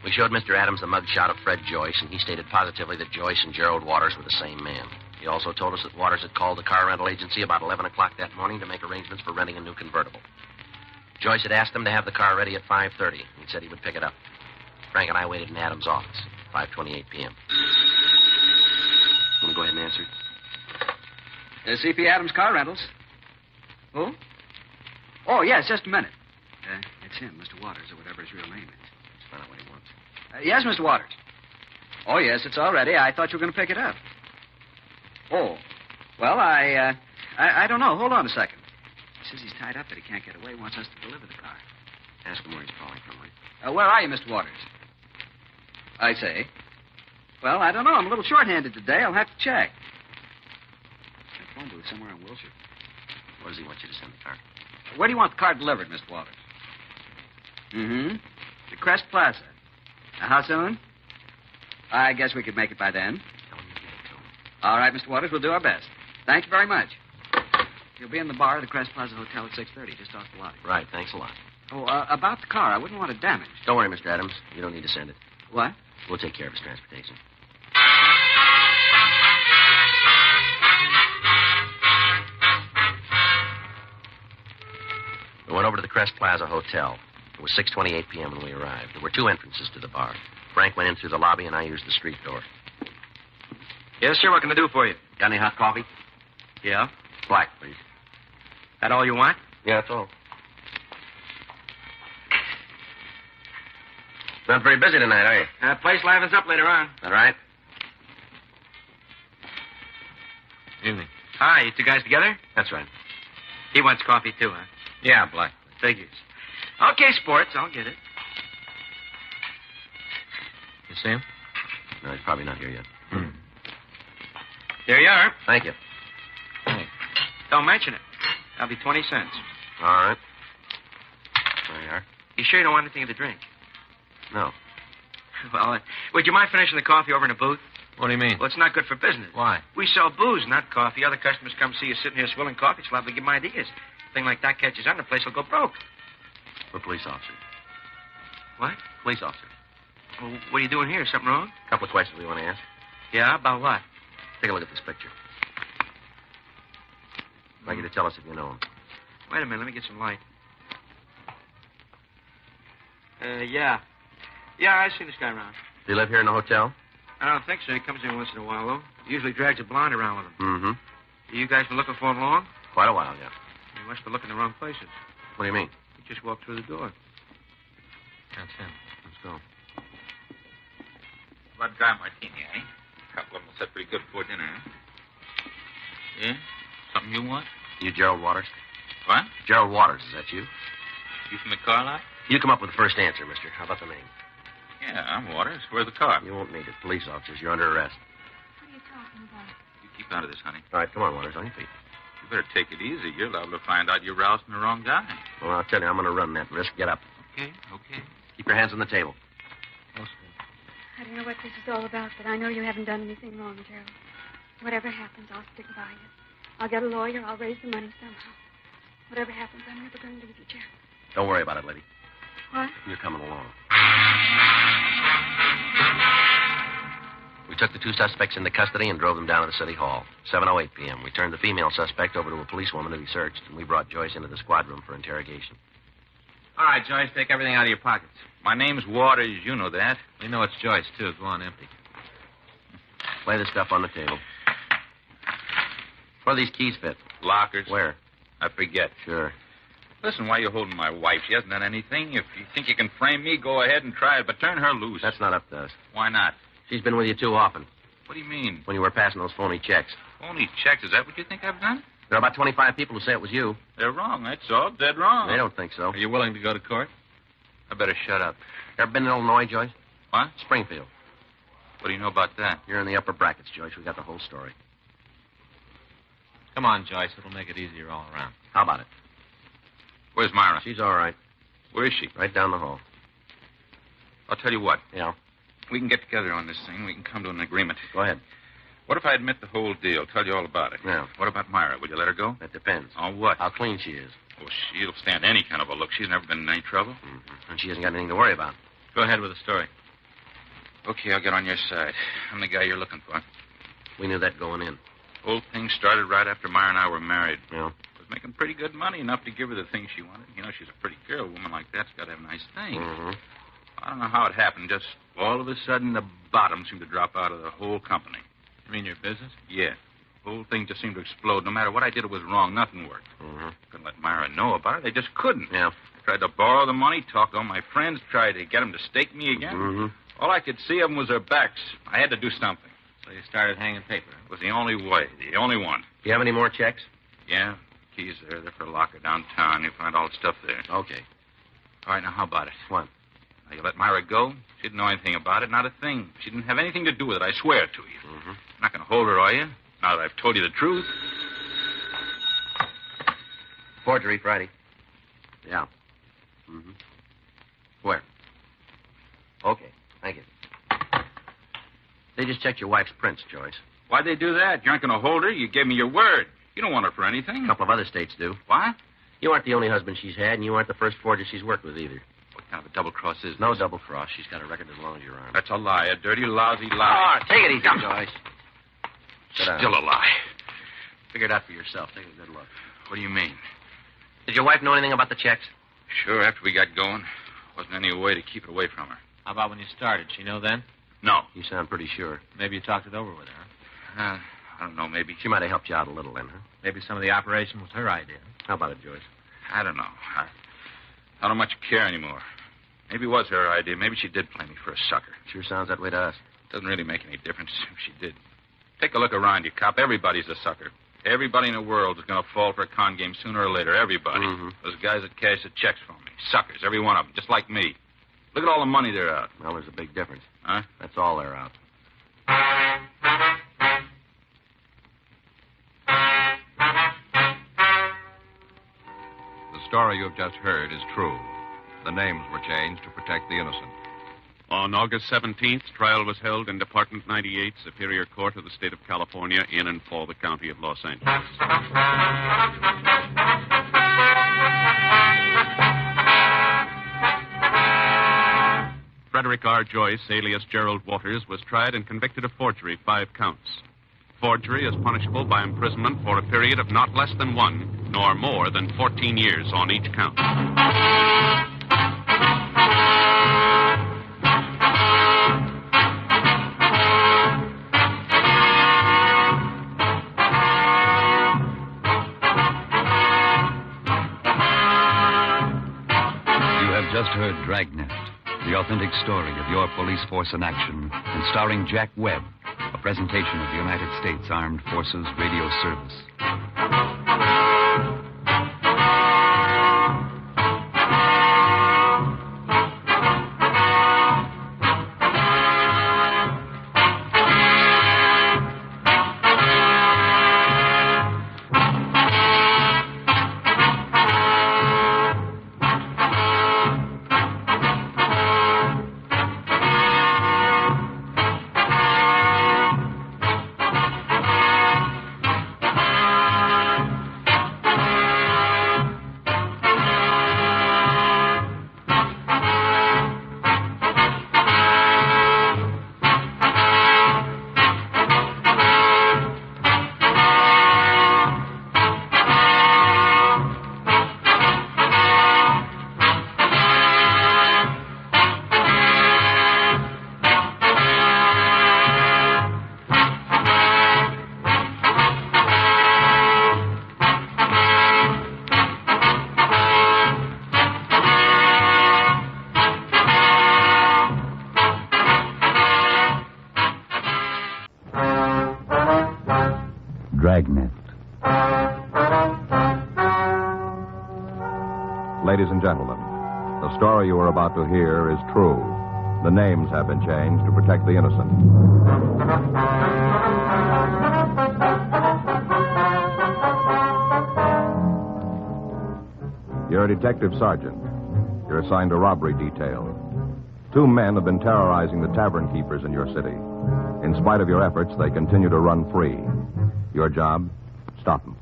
We showed Mr. Adams the mugshot of Fred Joyce, and he stated positively that Joyce and Gerald Waters were the same man. He also told us that Waters had called the car rental agency about 11 o'clock that morning to make arrangements for renting a new convertible. Joyce had asked him to have the car ready at 5:30. He said he would pick it up. Frank and I waited in Adams' office, 5:28 p.m. Want to go ahead and answer it? CP Adams Car Rentals. Who? Oh, yes, just a minute. It's him, Mr. Waters, or whatever his real name is. Let's find out what he wants. Yes, Mr. Waters. Oh, yes, it's all ready. I thought you were going to pick it up. Oh. Well, I don't know. Hold on a second. He says he's tied up, that he can't get away. He wants us to deliver the car. Ask him where he's calling from, will you? Where are you, Mr. Waters? I say. Well, I don't know. I'm a little short-handed today. I'll have to check. That phone booth somewhere in Wilshire. Where does he want you to send the car? Where do you want the car delivered, Mr. Waters? Mm-hmm. The Crest Plaza. How soon? I guess we could make it by then. Tell him you give it to him. All right, Mr. Waters, we'll do our best. Thank you very much. You'll be in the bar of the Crest Plaza Hotel at 6:30, just off the lobby. Right, thanks a lot. Oh, about the car, I wouldn't want it damaged. Don't worry, Mr. Adams. You don't need to send it. What? We'll take care of his transportation. We went over to the Crest Plaza Hotel. It was 6:28 p.m. when we arrived. There were two entrances to the bar. Frank went in through the lobby, and I used the street door. Yes, sir. What can I do for you? Got any hot coffee? Yeah. Black, please. That all you want? Yeah, that's all. Not very busy tonight, are you? Place livens up later on. All right. Evening. Hi, you two guys together? That's right. He wants coffee, too, huh? Yeah, Black. Figures. Okay, sports. I'll get it. You see him? No, he's probably not here yet. There you are. Thank you. Don't mention it. That'll be 20 cents. All right. There you are. You sure you don't want anything to drink? No. Well, would you mind finishing the coffee over in the booth? What do you mean? Well, it's not good for business. Why? We sell booze, not coffee. Other customers come see you sitting here swilling coffee. It's liable to give them ideas. Thing like that catches on, the place will go broke. We're police officers. What? Police officers. Well, what are you doing here? Something wrong? A couple of questions we want to ask. Yeah, about what? Take a look at this picture. I'd like you to tell us if you know him. Wait a minute. Let me get some light. Yeah. Yeah, I've seen this guy around. Do you live here in the hotel? I don't think so. He comes in once in a while, though. He usually drags a blonde around with him. Mm-hmm. You guys been looking for him long? Quite a while, yeah. You must be looking in the wrong places. What do you mean? He just walked through the door. That's him. Let's go. About dry martini, eh? A couple of them will set pretty good before dinner, huh? Yeah? Something you want? You Gerald Waters? What? Gerald Waters, is that you? You from the car lot? You come up with the first answer, mister. How about the name? Yeah, I'm Waters. Where's the car? You won't need it. Police officers, you're under arrest. What are you talking about? You keep out of this, honey. All right, come on, Waters, on your feet. You better take it easy. You're liable to find out you're rousing the wrong guy. Well, I'll tell you, I'm going to run that risk. Get up. Okay. Keep your hands on the table. I don't know what this is all about, but I know you haven't done anything wrong, Gerald. Whatever happens, I'll stick by you. I'll get a lawyer. I'll raise the money somehow. Whatever happens, I'm never going to leave you, Gerald. Don't worry about it, lady. What? You're coming along. We took the two suspects into custody and drove them down to the city hall. 7:08 p.m. We turned the female suspect over to a policewoman to be searched, and we brought Joyce into the squad room for interrogation. All right, Joyce, take everything out of your pockets. My name's Waters. You know that. We know it's Joyce, too. Go on, empty. Lay the stuff on the table. Where do these keys fit? Lockers. Where? I forget. Sure. Listen, why are you holding my wife? She hasn't done anything. If you think you can frame me, go ahead and try it, but turn her loose. That's not up to us. Why not? She's been with you too often. What do you mean? When you were passing those phony checks. Phony checks? Is that what you think I've done? There are about 25 people who say it was you. They're wrong, that's all. Dead wrong. They don't think so. Are you willing to go to court? I better shut up. Ever been in Illinois, Joyce? What? Springfield. What do you know about that? You're in the upper brackets, Joyce. We got the whole story. Come on, Joyce. It'll make it easier all around. How about it? Where's Myra? She's all right. Where is she? Right down the hall. I'll tell you what. Yeah? We can get together on this thing. We can come to an agreement. Go ahead. What if I admit the whole deal? Tell you all about it. Yeah. What about Myra? Will you let her go? That depends. On what? How clean she is. Oh, she'll stand any kind of a look. She's never been in any trouble. Mm-hmm. And she hasn't got anything to worry about. Go ahead with the story. Okay, I'll get on your side. I'm the guy you're looking for. We knew that going in. Whole thing started right after Myra and I were married. Yeah. It was making pretty good money, enough to give her the things she wanted. You know, she's a pretty girl. A woman like that's got to have nice things. Mm-hmm. I don't know how it happened. Just all of a sudden, the bottom seemed to drop out of the whole company. You mean your business? Yeah. The whole thing just seemed to explode. No matter what I did, it was wrong. Nothing worked. Mm-hmm. Couldn't let Myra know about it. They just couldn't. Yeah. Tried to borrow the money, talked to all my friends, tried to get them to stake me again. Mm-hmm. All I could see of them was their backs. I had to do something. So you started hanging paper. It was the only way, the only one. Do you have any more checks? Yeah, keys there. They're for a locker downtown. You'll find all the stuff there. Okay. All right, now how about it? What? Now, you let Myra go? She didn't know anything about it, not a thing. She didn't have anything to do with it, I swear to you. Mm-hmm. You're not going to hold her, are you? Now that I've told you the truth. Forgery, Friday. Yeah. Mm-hmm. Where? Okay, thank you. They just checked your wife's prints, Joyce. Why'd they do that? You aren't going to hold her. You gave me your word. You don't want her for anything. A couple of other states do. What? You aren't the only husband she's had, and you aren't the first forger she's worked with either. What kind of a double cross is this? No double cross. She's got a record as long as your arm. That's a lie, a dirty, lousy lie. Oh, take it easy, Joyce. Sit down. Still a lie. Figure it out for yourself. Take a good look. What do you mean? Did your wife know anything about the checks? Sure, after we got going. Wasn't any way to keep it away from her. How about when you started? She know then? No. You sound pretty sure. Maybe you talked it over with her. I don't know, maybe. She might have helped you out a little then, huh? Maybe some of the operation was her idea. How about it, Joyce? I don't know. I don't much care anymore. Maybe it was her idea. Maybe she did play me for a sucker. Sure sounds that way to us. Doesn't really make any difference if she did. Take a look around you, cop. Everybody's a sucker. Everybody in the world is going to fall for a con game sooner or later. Everybody. Mm-hmm. Those guys that cash the checks for me. Suckers, every one of them, just like me. Look at all the money they're out. Well, there's a big difference. Huh? That's all they're out. The story you've just heard is true. The names were changed to protect the innocent. On August 17th, trial was held in Department 98, Superior Court of the State of California, in and for the County of Los Angeles. Frederick R. Joyce, alias Gerald Waters, was tried and convicted of forgery, 5 counts. Forgery is punishable by imprisonment for a period of not less than 1, nor more than 14 years on each count. Just heard Dragnet, the authentic story of your police force in action, and starring Jack Webb, a presentation of the United States Armed Forces Radio Service. Dragnet. Ladies and gentlemen, the story you are about to hear is true. The names have been changed to protect the innocent. You're a detective sergeant. You're assigned to robbery detail. 2 men have been terrorizing the tavern keepers in your city. In spite of your efforts, they continue to run free. Your job? Stop them.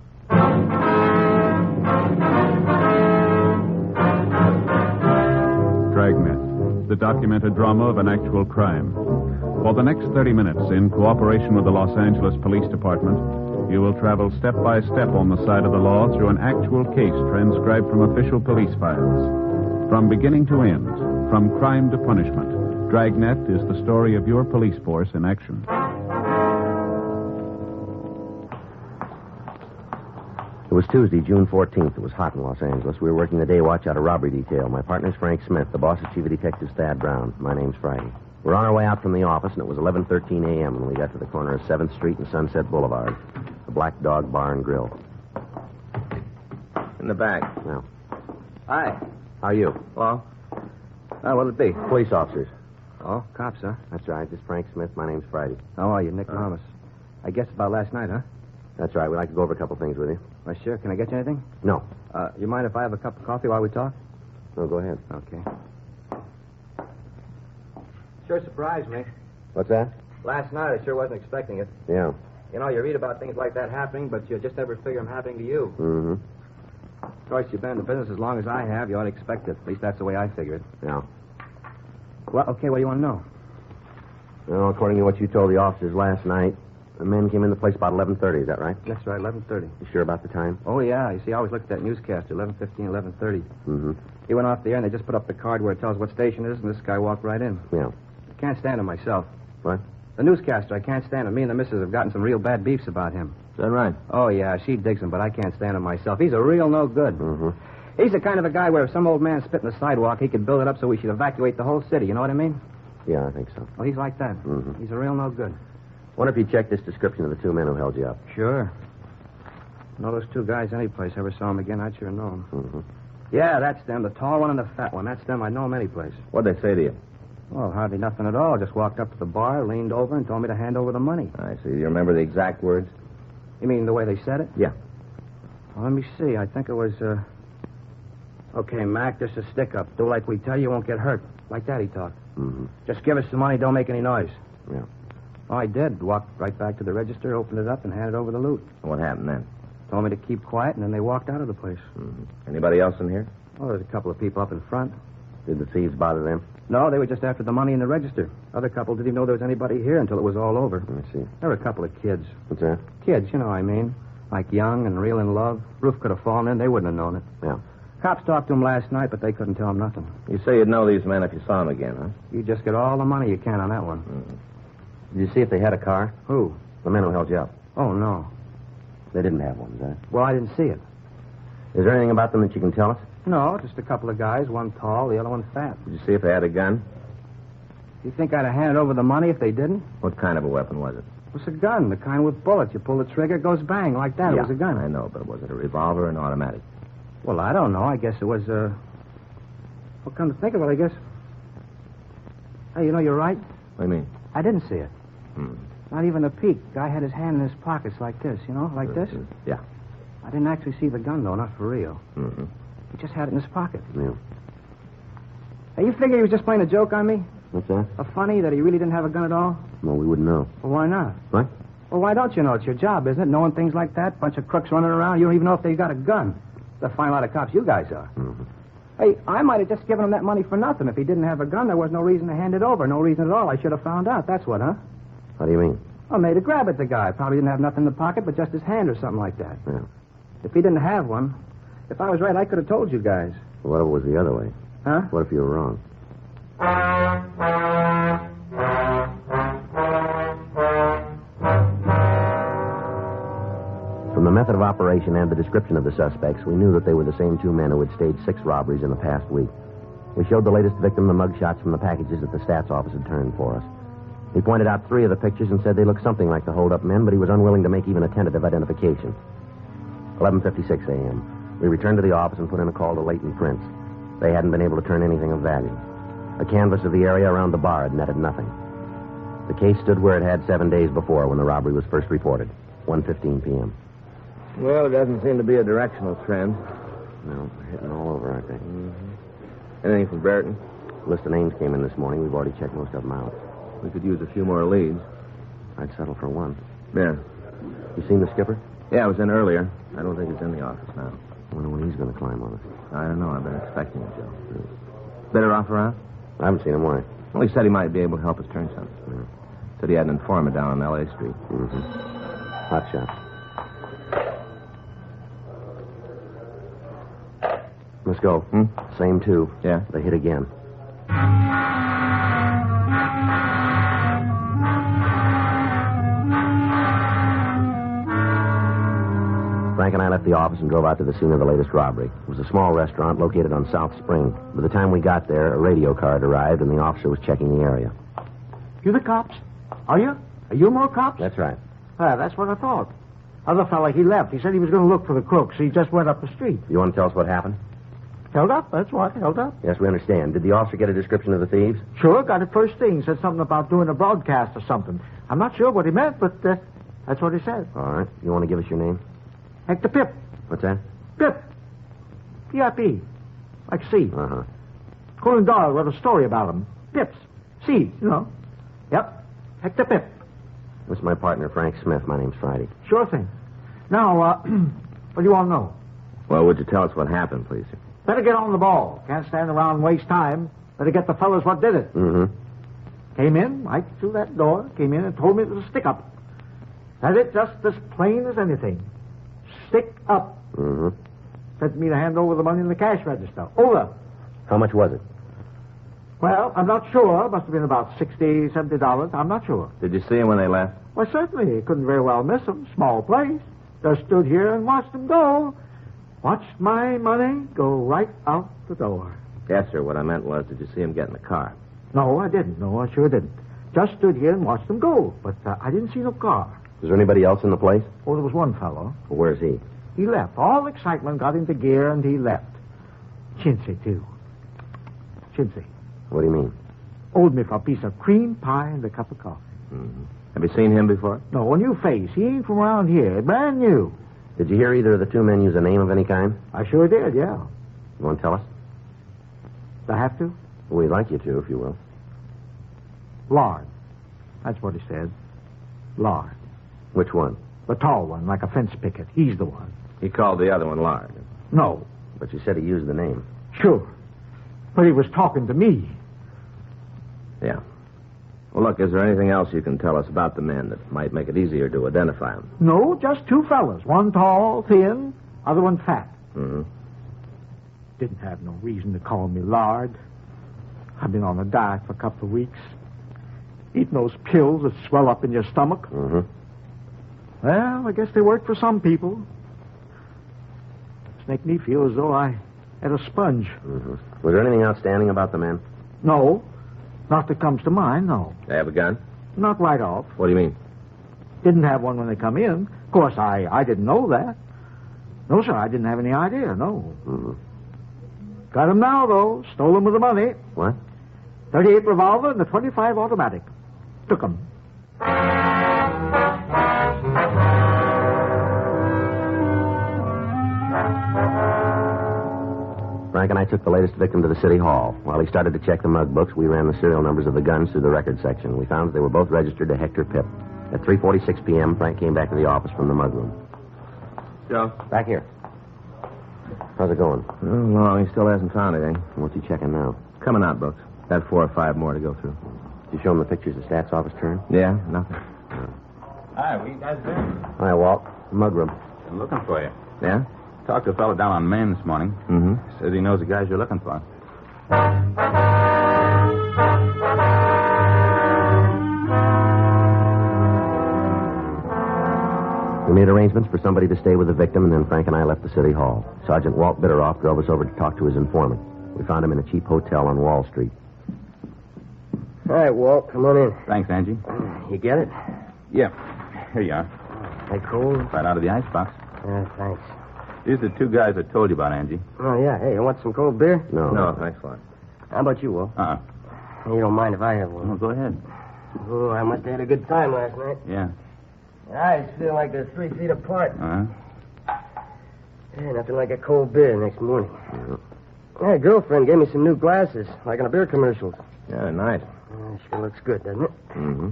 Dragnet, the documented drama of an actual crime. For the next 30 minutes, in cooperation with the Los Angeles Police Department, You will travel step by step on the side of the law through an actual case transcribed from official police files. From beginning to end, from crime to punishment, Dragnet is the story of your police force in action. It was Tuesday, June 14th. It was hot in Los Angeles. We were working the day watch out of robbery detail. My partner's Frank Smith. The boss is Chief of Detectives Thad Brown. My name's Friday. We're on our way out from the office, and it was 11:13 a.m. when we got to the corner of 7th Street and Sunset Boulevard. The Black Dog Bar and Grill. In the back. Now. Hi. How are you? Hello. What'll it be? Police officers. Oh, cops, huh? That's right. This is Frank Smith. My name's Friday. How are you, Nick Thomas? I guess about last night, huh? That's right. We'd like to go over a couple things with you. Why, sure. Can I get you anything? No. You mind if I have a cup of coffee while we talk? No, go ahead. Okay. Sure surprised me. What's that? Last night, I sure wasn't expecting it. Yeah. You know, you read about things like that happening, but you just never figure them happening to you. Mm-hmm. Of course, you've been in the business as long as I have. You ought to expect it. At least that's the way I figure it. Yeah. Well, okay, what do you want to know? Well, according to what you told the officers last night, the men came in the place about 11:30. Is that right? That's right, 11:30. You sure about the time? Oh, yeah. You see, I always look at that newscaster, 11:15, 11:30. Mm-hmm. He went off the air, and they just put up the card where it tells what station it is, and this guy walked right in. Yeah. I can't stand him myself. What? The newscaster, I can't stand him. Me and the missus have gotten some real bad beefs about him. Is that right? Oh, yeah, she digs him, but I can't stand him myself. He's a real no good. Mm-hmm. He's the kind of a guy where if some old man spit in the sidewalk, he could build it up so we should evacuate the whole city. You know what I mean? Yeah, I think so. Well, he's like that. Mm-hmm. He's a real no good. Wonder if you checked this description of the two men who held you up. Sure. Know those two guys any place. Ever saw them again, I'd sure know them. Mm-hmm. Yeah, that's them. The tall one and the fat one. That's them. I'd know them any place. What'd they say to you? Well, hardly nothing at all. Just walked up to the bar, leaned over, and told me to hand over the money. I see. Do you remember the exact words? You mean the way they said it? Yeah. Well, let me see. I think it was, okay, Mac, just a stick-up. Do like we tell you, won't get hurt. Like that he talked. Mm-hmm. Just give us the money, don't make any noise. Yeah. Oh, I did. Walked right back to the register, opened it up, and handed over the loot. What happened then? Told me to keep quiet, and then they walked out of the place. Mm-hmm. Anybody else in here? Oh, there's a couple of people up in front. Did the thieves bother them? No, they were just after the money in the register. Other couple didn't even know there was anybody here until it was all over. I see. There were a couple of kids. What's that? Kids, you know what I mean. Like young and real in love. Roof could have fallen in. They wouldn't have known it. Yeah. Cops talked to them last night, but they couldn't tell them nothing. You say you'd know these men if you saw them again, huh? You just get all the money you can on that one. Mm-hmm. Did you see if they had a car? Who? The men who held you up. Oh, no. They didn't have one, is that? Well, I didn't see it. Is there anything about them that you can tell us? No, just a couple of guys, one tall, the other one fat. Did you see if they had a gun? You think I'd have handed over the money if they didn't? What kind of a weapon was it? It was a gun, the kind with bullets. You pull the trigger, it goes bang, like that. Yeah, It was a gun. I know, but was it a revolver or an automatic? Well, I don't know. I guess it was, Well, come to think of it, I guess... Hey, you know, you're right. What do you mean? I didn't see it. Hmm. Not even a peek. Guy had his hand in his pockets like this, you know, like this. Yeah. I didn't actually see the gun, though, not for real. Mm-hmm. He just had it in his pocket. Yeah. Hey, you figure he was just playing a joke on me? What's that? A funny that he really didn't have a gun at all? No, we wouldn't know. Well, why not? What? Well, why don't you know? It's your job, isn't it? Knowing things like that? Bunch of crooks running around. You don't even know if they got a gun. The fine lot of cops you guys are. Mm-hmm. Hey, I might have just given him that money for nothing. If he didn't have a gun, there was no reason to hand it over. No reason at all. I should have found out. That's what, huh? How do you mean? Well, made a grab at the guy. Probably didn't have nothing in the pocket but just his hand or something like that. Yeah. If he didn't have one, if I was right, I could have told you guys. What if it was the other way? Huh? What if you were wrong? From the method of operation and the description of the suspects, we knew that they were the same two men who had staged 6 robberies in the past week. We showed the latest victim the mugshots from the packages that the stats office had turned for us. He pointed out 3 of the pictures and said they looked something like the hold-up men, but he was unwilling to make even a tentative identification. 11:56 a.m. We returned to the office and put in a call to Leighton Prince. They hadn't been able to turn anything of value. A canvass of the area around the bar had netted nothing. The case stood where it had 7 days before when the robbery was first reported, 1:15 p.m. Well, it doesn't seem to be a directional trend. No, they're hitting all over, aren't they? Mm-hmm. Anything from Brereton? List of names came in this morning. We've already checked most of them out. We could use a few more leads. I'd settle for one. Yeah. You seen the skipper? Yeah, I was in earlier. I don't think he's in the office now. I wonder when he's going to climb on us. I don't know. I've been expecting it, Joe. Better off around? I haven't seen him. Why? Well, he said he might be able to help us turn something. Yeah. Said he had an informant down on L.A. Street. Mm-hmm. Hot shots. Let's go. Same two. Yeah. They hit again. Frank and I left the office and drove out to the scene of the latest robbery. It was a small restaurant located on South Spring. By the time we got there, a radio car had arrived, and the officer was checking the area. You the cops? Are you? Are you more cops? That's right. That's what I thought. Other fella, he left. He said he was going to look for the crooks. He just went up the street. You want to tell us what happened? Held up, that's what. Held up. Yes, we understand. Did the officer get a description of the thieves? Sure, got it first thing. Said something about doing a broadcast or something. I'm not sure what he meant, but that's what he said. All right. You want to give us your name? Hector Pip. What's that? Pip. P-I-P. Like C. Uh-huh. Conan Doyle wrote a story about him. Pips. C, you know. Yep. Hector Pip. This is my partner, Frank Smith. My name's Friday. Sure thing. Now, what do you want to know? Well, would you tell us what happened, please? Better get on the ball. Can't stand around and waste time. Better get the fellas what did it. Mm-hmm. Came in, right through that door, came in and told me it was a stick-up. That's it, just as plain as anything. Stick up. Mm-hmm. Sent me to hand over the money in the cash register. Over. How much was it? Well, I'm not sure. Must have been about $60, $70. I'm not sure. Did you see him when they left? Well, certainly. Couldn't very well miss him. Small place. Just stood here and watched him go. Watched my money go right out the door. Yes, sir. What I meant was, did you see him get in the car? No, I didn't. No, I sure didn't. Just stood here and watched him go. But I didn't see no car. Was there anybody else in the place? Oh, there was one fellow. Well, where's he? He left. All excitement got into gear, and he left. Chintzy, too. Chintzy. What do you mean? Owed me for a piece of cream pie and a cup of coffee. Mm-hmm. Have you seen him before? No, a new face. He ain't from around here. Brand new. Did you hear either of the two men use a name of any kind? I sure did, yeah. You want to tell us? Do I have to? Well, we'd like you to, if you will. Lard. That's what he said. Lard. Which one? The tall one, like a fence picket. He's the one. He called the other one Lard. No. But you said he used the name. Sure. But he was talking to me. Yeah. Well, look, is there anything else you can tell us about the men that might make it easier to identify them? No, just two fellas. One tall, thin, other one fat. Mm-hmm. Didn't have no reason to call me Lard. I've been on a diet for a couple of weeks. Eating those pills that swell up in your stomach. Mm-hmm. Well, I guess they work for some people. It's make me feel as though I had a sponge. Mm-hmm. Was there anything outstanding about the men? No. Not that comes to mind, no. They have a gun? Not right off. What do you mean? Didn't have one when they come in. Of course, I didn't know that. No, sir, I didn't have any idea, no. Mm-hmm. Got Got him now, though. Stole him with the money. What? 38 revolver and the 25 automatic. Took him. Frank and I took the latest victim to the city hall. While he started to check the mug books, we ran the serial numbers of the guns through the record section. We found that they were both registered to Hector Pip. At 3:46 p.m., Frank came back to the office from the mug room. Joe? Back here. How's it going? No, he still hasn't found anything. What's he checking now? Coming out books. Got 4 or 5 more to go through. Did you show him the pictures the stats office turned? Yeah, nothing. Hi, where you guys been? Hi, Walt. Mug room. I'm looking for you. Yeah? Talked to a fellow down on Main this morning. Mm-hmm. Says he knows the guys you're looking for. We made arrangements for somebody to stay with the victim, and then Frank and I left the city hall. Sergeant Walt Bitteroff drove us over to talk to his informant. We found him in a cheap hotel on Wall Street. All right, Walt, come on in. Thanks, Angie. You get it? Yeah. Here you are. Hey, cold? Right out of the icebox. Thanks. These are the 2 guys I told you about, Angie. Oh, yeah. Hey, you want some cold beer? No, thanks a lot. How about you, Walt? Uh-uh. You don't mind if I have one? Well, go ahead. Oh, I must have had a good time last night. Yeah. My eyes feel like they're 3 feet apart. Uh-huh. Yeah, nothing like a cold beer next morning. My girlfriend gave me some new glasses, like in the beer commercials. Yeah, nice. Sure looks good, doesn't it? Mm-hmm.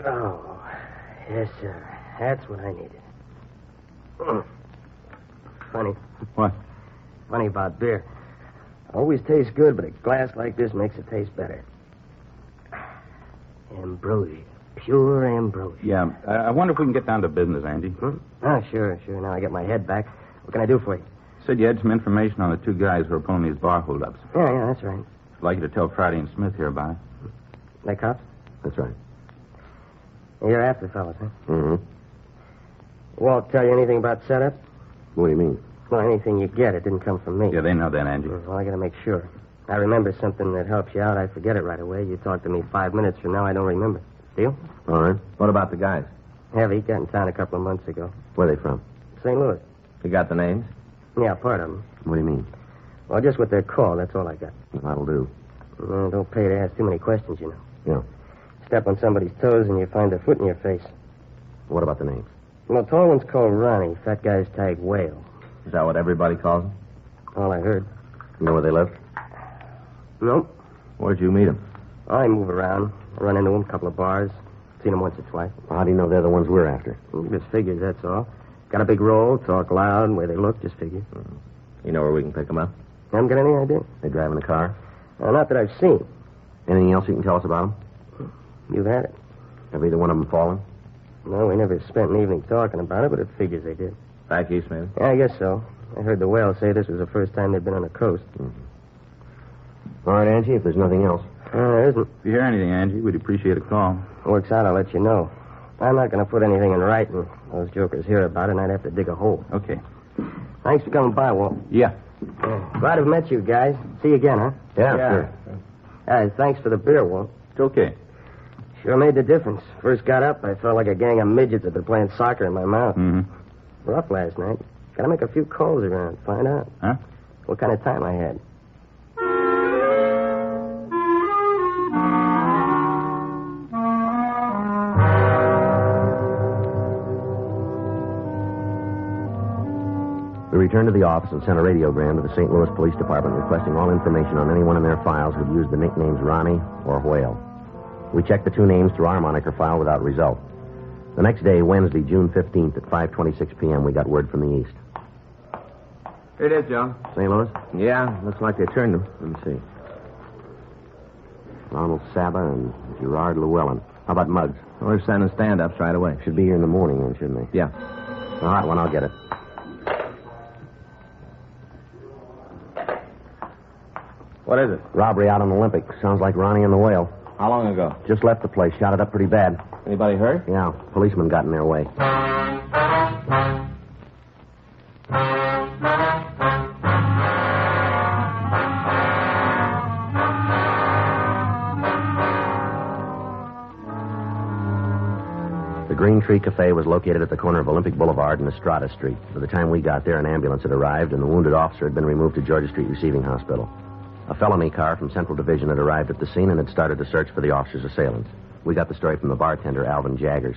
Oh, yes, sir. That's what I needed. Funny. What? Funny about beer. Always tastes good, but a glass like this makes it taste better. Ambrosia. Pure ambrosia. Yeah, I wonder if we can get down to business, Angie. Oh, sure. Now I get my head back. What can I do for you? Said you had some information on the two guys who were pulling these bar holdups. Yeah, that's right. I'd like you to tell Friday and Smith here about it. They cops? That's right. You're after fellas, huh? Mm-hmm. Won't tell you anything about setup? What do you mean? Well, anything you get, it didn't come from me. Yeah, they know that, Angie. Well, I gotta make sure. I remember something that helps you out. I forget it right away. You talk to me 5 minutes from now, I don't remember. Deal? All right. What about the guys? Heavy. Got in town a couple of months ago. Where are they from? St. Louis. You got the names? Yeah, part of them. What do you mean? Well, just what they're called. That's all I got. That'll do. Don't pay to ask too many questions, you know. Yeah. Step on somebody's toes and you find their foot in your face. What about the names? Well, the tall one's called Ronnie. Fat guy's tagged Whale. Is that what everybody calls them? All I heard. You know where they live? Nope. Where'd you meet them? I move around. I run into them, a couple of bars. Seen them once or twice. Well, how do you know they're the ones we're after? Just figures, that's all. Got a big roll, talk loud, and the way they look, just figures. You know where we can pick them up? Haven't got any idea. They driving a car? Not that I've seen. Anything else you can tell us about them? You've had it. Have either one of them fallen? No, we never spent an evening talking about it, but it figures they did. Back east, maybe? Yeah, I guess so. I heard the Whale say this was the first time they'd been on the coast. All right, Angie, if there's nothing else. There isn't. If you hear anything, Angie, we'd appreciate a call. Works out, I'll let you know. I'm not going to put anything in writing. Those jokers hear about it, and I'd have to dig a hole. Okay. Thanks for coming by, Walt. Yeah. Glad to have met you guys. See you again, huh? Yeah. Sure. Thanks for the beer, Walt. It's okay. Sure made the difference. First got up, I felt like a gang of midgets that been playing soccer in my mouth. Mm-hmm. Rough last night. Gotta make a few calls around, find out. Huh? What kind of time I had. We returned to the office and sent a radiogram to the St. Louis Police Department requesting all information on anyone in their files who'd used the nicknames Ronnie or Whale. We checked the two names through our moniker file without result. The next day, Wednesday, June 15th at 5:26 p.m., we got word from the east. Here it is, Joe. St. Louis? Yeah, looks like they turned them. Let me see. Ronald Saba and Gerard Llewellyn. How about Muggs? Well, they're sending stand-ups right away. Should be here in the morning, then, shouldn't they? Yeah. All right, well, I'll get it. What is it? Robbery out on Olympic. Sounds like Ronnie and the Whale. How long ago? Just left the place. Shot it up pretty bad. Anybody hurt? Yeah, policemen got in their way. The Green Tree Cafe was located at the corner of Olympic Boulevard and Estrada Street. By the time we got there, an ambulance had arrived, and the wounded officer had been removed to Georgia Street Receiving Hospital. A felony car from Central Division had arrived at the scene and had started to search for the officer's assailants. We got the story from the bartender, Alvin Jaggers.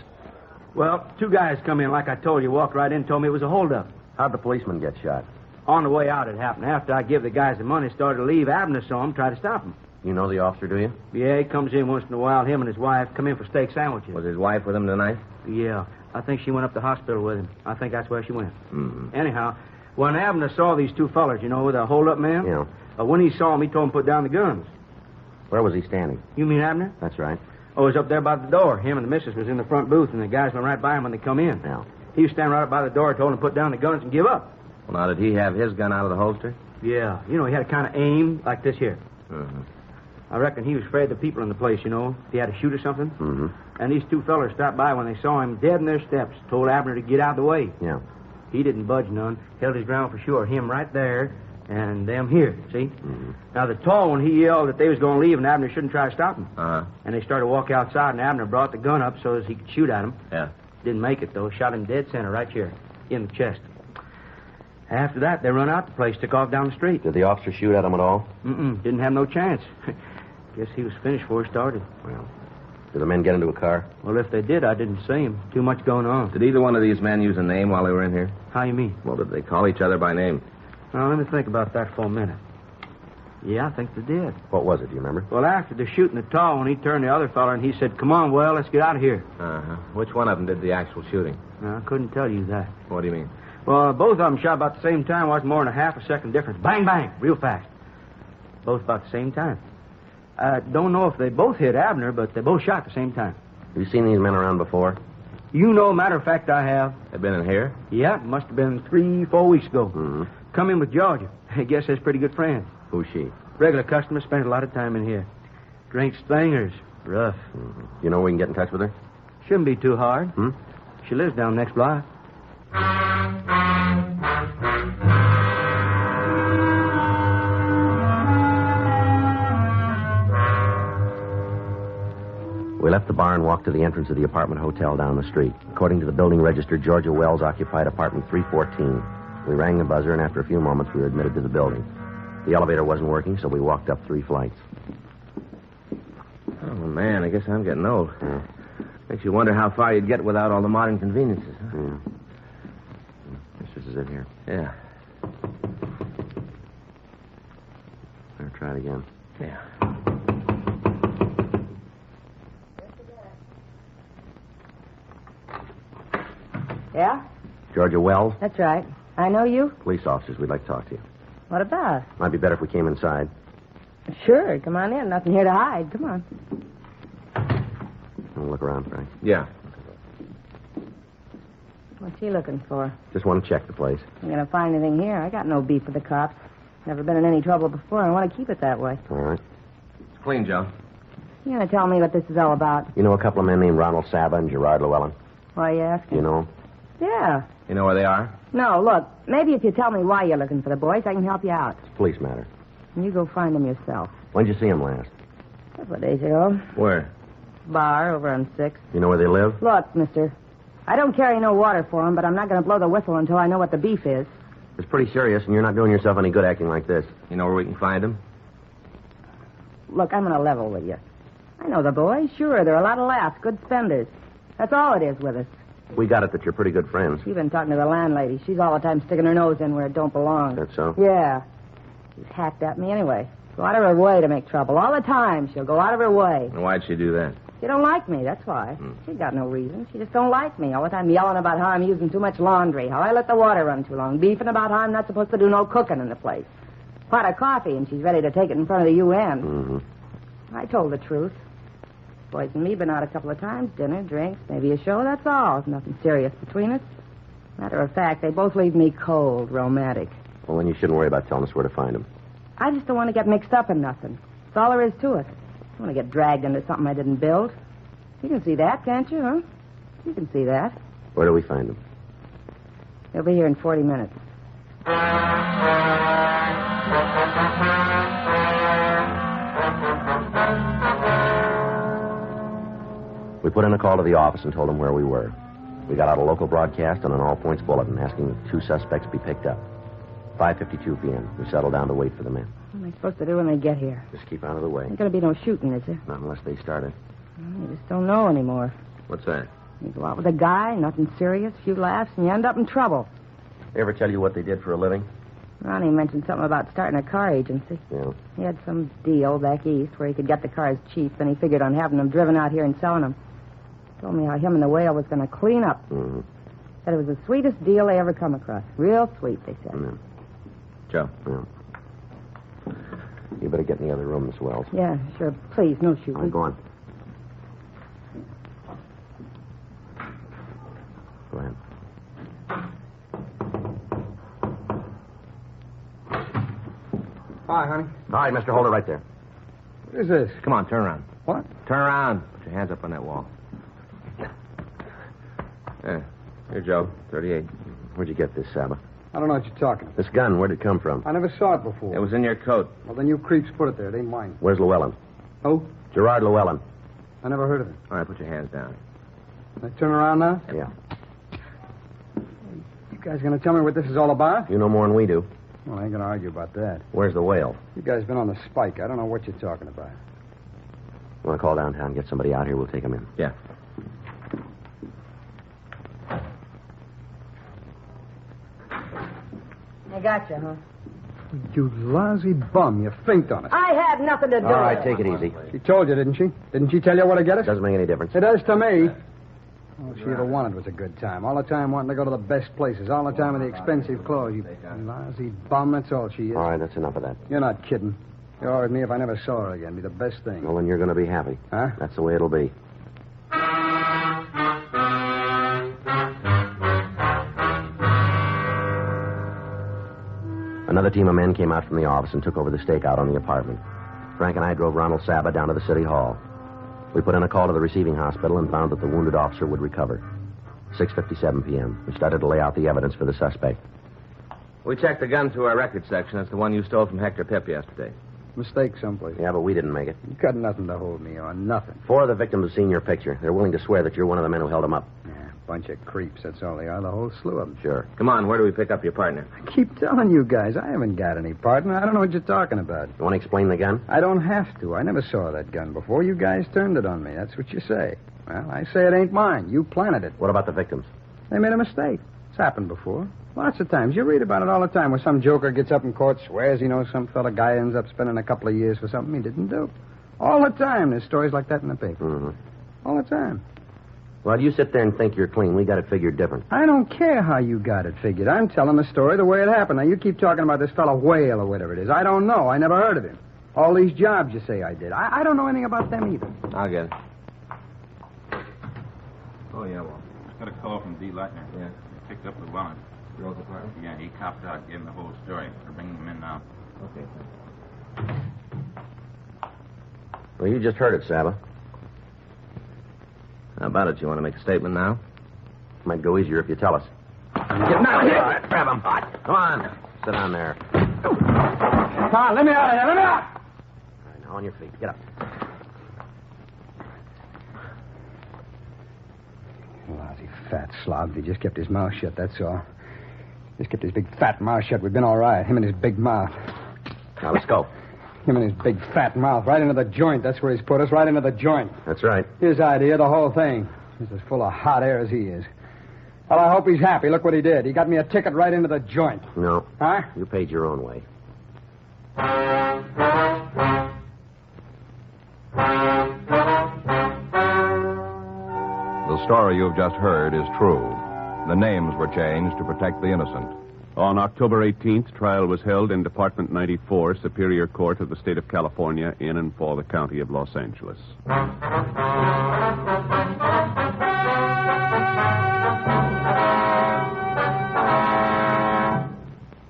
Well, two guys come in, like I told you, walked right in, told me it was a holdup. How'd the policeman get shot? On the way out, it happened. After I give the guys the money, started to leave, Abner saw him, tried to stop him. You know the officer, do you? Yeah, he comes in once in a while. Him and his wife come in for steak sandwiches. Was his wife with him tonight? Yeah. I think she went up to the hospital with him. I think that's where she went. Mm-hmm. Anyhow, when Abner saw these two fellers, you know, the hold-up man? Yeah. When he saw him, he told him to put down the guns. Where was he standing? You mean Abner? That's right. Oh, he was up there by the door. Him and the missus was in the front booth, and the guys went right by him when they come in. Yeah. He was standing right up by the door, told him to put down the guns and give up. Well, now, did he have his gun out of the holster? Yeah. You know, he had a kind of aim like this here. Mm-hmm. I reckon he was afraid of the people in the place, you know, if he had to shoot or something. Mm-hmm. And these two fellers stopped by when they saw him dead in their steps, told Abner to get out of the way. Yeah. He didn't budge none, held his ground for sure. Him right there, and them here, see? Mm-hmm. Now, the tall one, he yelled that they was going to leave, and Abner shouldn't try to stop him. Uh-huh. And they started to walk outside, and Abner brought the gun up so as he could shoot at him. Yeah. Didn't make it, though. Shot him dead center right here, in the chest. After that, they run out the place, took off down the street. Did the officer shoot at him at all? Didn't have no chance. Guess he was finished before he started. Well, did the men get into a car? Well, if they did, I didn't see him. Too much going on. Did either one of these men use a name while they were in here? How you mean? Well, did they call each other by name? Now, let me think about that for a minute. Yeah, I think they did. What was it, do you remember? Well, after the shooting the tall one, he turned to the other fella and he said, "Come on, well, let's get out of here." Uh-huh. Which one of them did the actual shooting? Now, I couldn't tell you that. What do you mean? Well, both of them shot about the same time. Wasn't more than a half a second difference. Bang, bang, real fast. Both about the same time. I don't know if they both hit Abner, but they both shot at the same time. Have you seen these men around before? You know, matter of fact, I have. They've been in here? Yeah, it must have been 3-4 weeks ago. Mm-hmm. Come in with Georgia. I guess they're pretty good friends. Who's she? Regular customer, spent a lot of time in here. Drinks thingers. Rough. Mm-hmm. You know we can get in touch with her? Shouldn't be too hard. She lives down next block. We left the bar and walked to the entrance of the apartment hotel down the street. According to the building register, Georgia Wells occupied apartment 314. We rang the buzzer, and after a few moments, we were admitted to the building. The elevator wasn't working, so we walked up 3 flights. Oh, man, I guess I'm getting old. Yeah. Makes you wonder how far you'd get without all the modern conveniences, huh? Yeah. This is it here. Yeah. Better try it again. Yeah. Yeah? Georgia Wells? That's right. I know you. Police officers, we'd like to talk to you. What about? Might be better if we came inside. Sure, come on in. Nothing here to hide. Come on. I'll look around, Frank. Yeah. What's he looking for? Just want to check the place. You gonna find anything here? I got no beef with the cops. Never been in any trouble before. I want to keep it that way. All right. It's clean, Joe. You gonna tell me what this is all about? You know a couple of men named Ronald Saba and Gerard Llewellyn? Why are you asking? You know them? Yeah. You know where they are? No, look. Maybe if you tell me why you're looking for the boys, I can help you out. It's a police matter. And you go find them yourself. When'd you see them last? A couple of days ago. Where? Bar over on 6th. You know where they live? Look, mister. I don't carry no water for them, but I'm not going to blow the whistle until I know what the beef is. It's pretty serious, and you're not doing yourself any good acting like this. You know where we can find them? Look, I'm going to level with you. I know the boys. Sure, they're a lot of laughs, good spenders. That's all it is with us. We got it that you're pretty good friends. You've been talking to the landlady. She's all the time sticking her nose in where it don't belong. That's so? Yeah. She's hacked at me anyway. Go out of her way to make trouble. All the time, she'll go out of her way. And why'd she do that? She don't like me, that's why. She got no reason. She just don't like me. All the time yelling about how I'm using too much laundry, how I let the water run too long, beefing about how I'm not supposed to do no cooking in the place. Pot of coffee, and she's ready to take it in front of the UN. Mm-hmm. I told the truth. Boys and me been out a couple of times, dinner, drinks, maybe a show, that's all. There's nothing serious between us. Matter of fact, they both leave me cold, romantic. Well, then you shouldn't worry about telling us where to find them. I just don't want to get mixed up in nothing. That's all there is to it. I don't want to get dragged into something I didn't build. You can see that, can't you, huh? You can see that. Where do we find them? They'll be here in 40 minutes. We put in a call to the office and told them where we were. We got out a local broadcast and an all-points bulletin asking that 2 suspects be picked up. 5:52 p.m. We settled down to wait for the men. What am I supposed to do when they get here? Just keep out of the way. Ain't going to be no shooting, is there? Not unless they started. You just don't know anymore. What's that? You go out with a guy, nothing serious, few laughs, and you end up in trouble. They ever tell you what they did for a living? Ronnie mentioned something about starting a car agency. Yeah. He had some deal back east where he could get the cars cheap, then he figured on having them driven out here and selling them. Told me how him and the whale was going to clean up. Mm-hmm. Said it was the sweetest deal they ever come across. Real sweet, they said. Mm-hmm. Joe. Yeah. You better get in the other room, Miss Wells. Yeah, sure. Please, no shooting. All right, go on. Go ahead. Hi, honey. All right, mister, hold it right there. What is this? Come on, turn around. What? Turn around. Put your hands up on that wall. There. Here, Joe. 38. Where'd you get this, Saba? I don't know what you're talking. This gun, where'd it come from? I never saw it before. It was in your coat. Well, then you creeps put it there. It ain't mine. Where's Llewellyn? Who? Gerard Llewellyn. I never heard of him. All right, put your hands down. Can I turn around now? Yeah. You guys gonna tell me what this is all about? You know more than we do. Well, I ain't gonna argue about that. Where's the whale? You guys been on the spike. I don't know what you're talking about. You want to call downtown and get somebody out here? We'll take them in. Yeah. I got you, huh? You lousy bum. You finked on it. I had nothing to do All right, with it. take it easy. She told you, didn't she? Didn't she tell you where to get it? Doesn't make any difference. It does to me. All she ever wanted was a good time. All the time wanting to go to the best places. All the time with the expensive clothes. You lousy bum, that's all she is. All right, that's enough of that. You're not kidding. You're with me if I never saw her again. Be the best thing. Well, then you're going to be happy. Huh? That's the way it'll be. Another team of men came out from the office and took over the stakeout on the apartment. Frank and I drove Ronald Saba down to the city hall. We put in a call to the receiving hospital and found that the wounded officer would recover. 6:57 p.m. We started to lay out the evidence for the suspect. We checked the gun through our records section. That's the one you stole from Hector Pip yesterday. Mistake someplace. Yeah, but we didn't make it. You got nothing to hold me on, nothing. 4 of the victims have seen your picture. They're willing to swear that you're one of the men who held them up. Yeah, bunch of creeps, that's all they are, the whole slew of them. Sure. Come on, where do we pick up your partner? I keep telling you guys, I haven't got any partner. I don't know what you're talking about. You want to explain the gun? I don't have to. I never saw that gun before. You guys turned it on me. That's what you say. Well, I say it ain't mine. You planted it. What about the victims? They made a mistake. It's happened before. Lots of times. You read about it all the time where some joker gets up in court, swears he knows some fella, guy ends up spending a couple of years for something he didn't do. All the time there's stories like that in the paper. Mm-hmm. All the time. Well, you sit there and think you're clean. We got it figured different. I don't care how you got it figured. I'm telling the story the way it happened. Now, you keep talking about this fella Whale or whatever it is. I don't know. I never heard of him. All these jobs you say I did. I don't know anything about them either. I'll get it. Oh, yeah, well, got a call from D. Lightner. Yeah. He picked up the wallet. Rose apartment? Yeah, he copped out, gave him the whole story. We're bringing him in now. Okay. Well, you just heard it, Saba. How about it? You want to make a statement now? Might go easier if you tell us. Get out of here! All right, grab him. Come on. Sit down there. Come on, let me out of here. Let me out! All right, now on your feet. Get up. Lousy fat slob. He just kept his mouth shut, that's all. Just kept his big fat mouth shut. We've been all right. Him and his big mouth. Now, let's go. Him and his big fat mouth. Right into the joint. That's where he's put us. Right into the joint. That's right. His idea, the whole thing. He's as full of hot air as he is. Well, I hope he's happy. Look what he did. He got me a ticket right into the joint. No. Huh? You paid your own way. The story you've just heard is true. The names were changed to protect the innocent. On October 18th, trial was held in Department 94, Superior Court of the State of California, in and for the County of Los Angeles.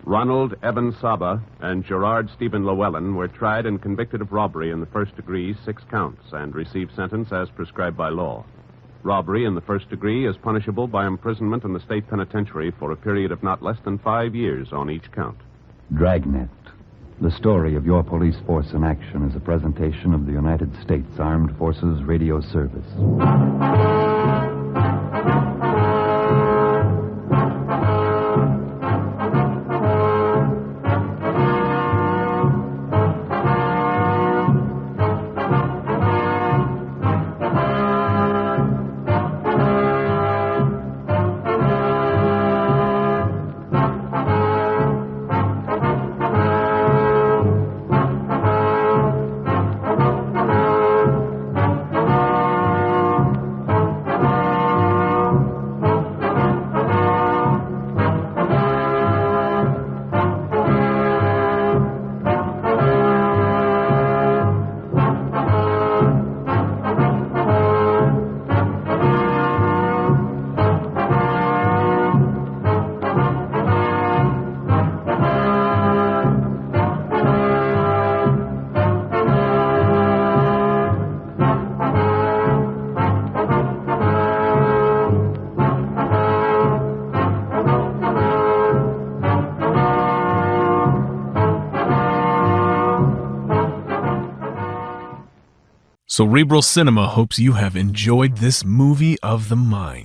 Ronald Eben Saba and Gerard Stephen Llewellyn were tried and convicted of robbery in the first degree, 6 counts, and received sentence as prescribed by law. Robbery in the first degree is punishable by imprisonment in the state penitentiary for a period of not less than 5 years on each count. Dragnet, the story of your police force in action, is a presentation of the United States Armed Forces Radio Service. Cerebral Cinema hopes you have enjoyed this movie of the mind.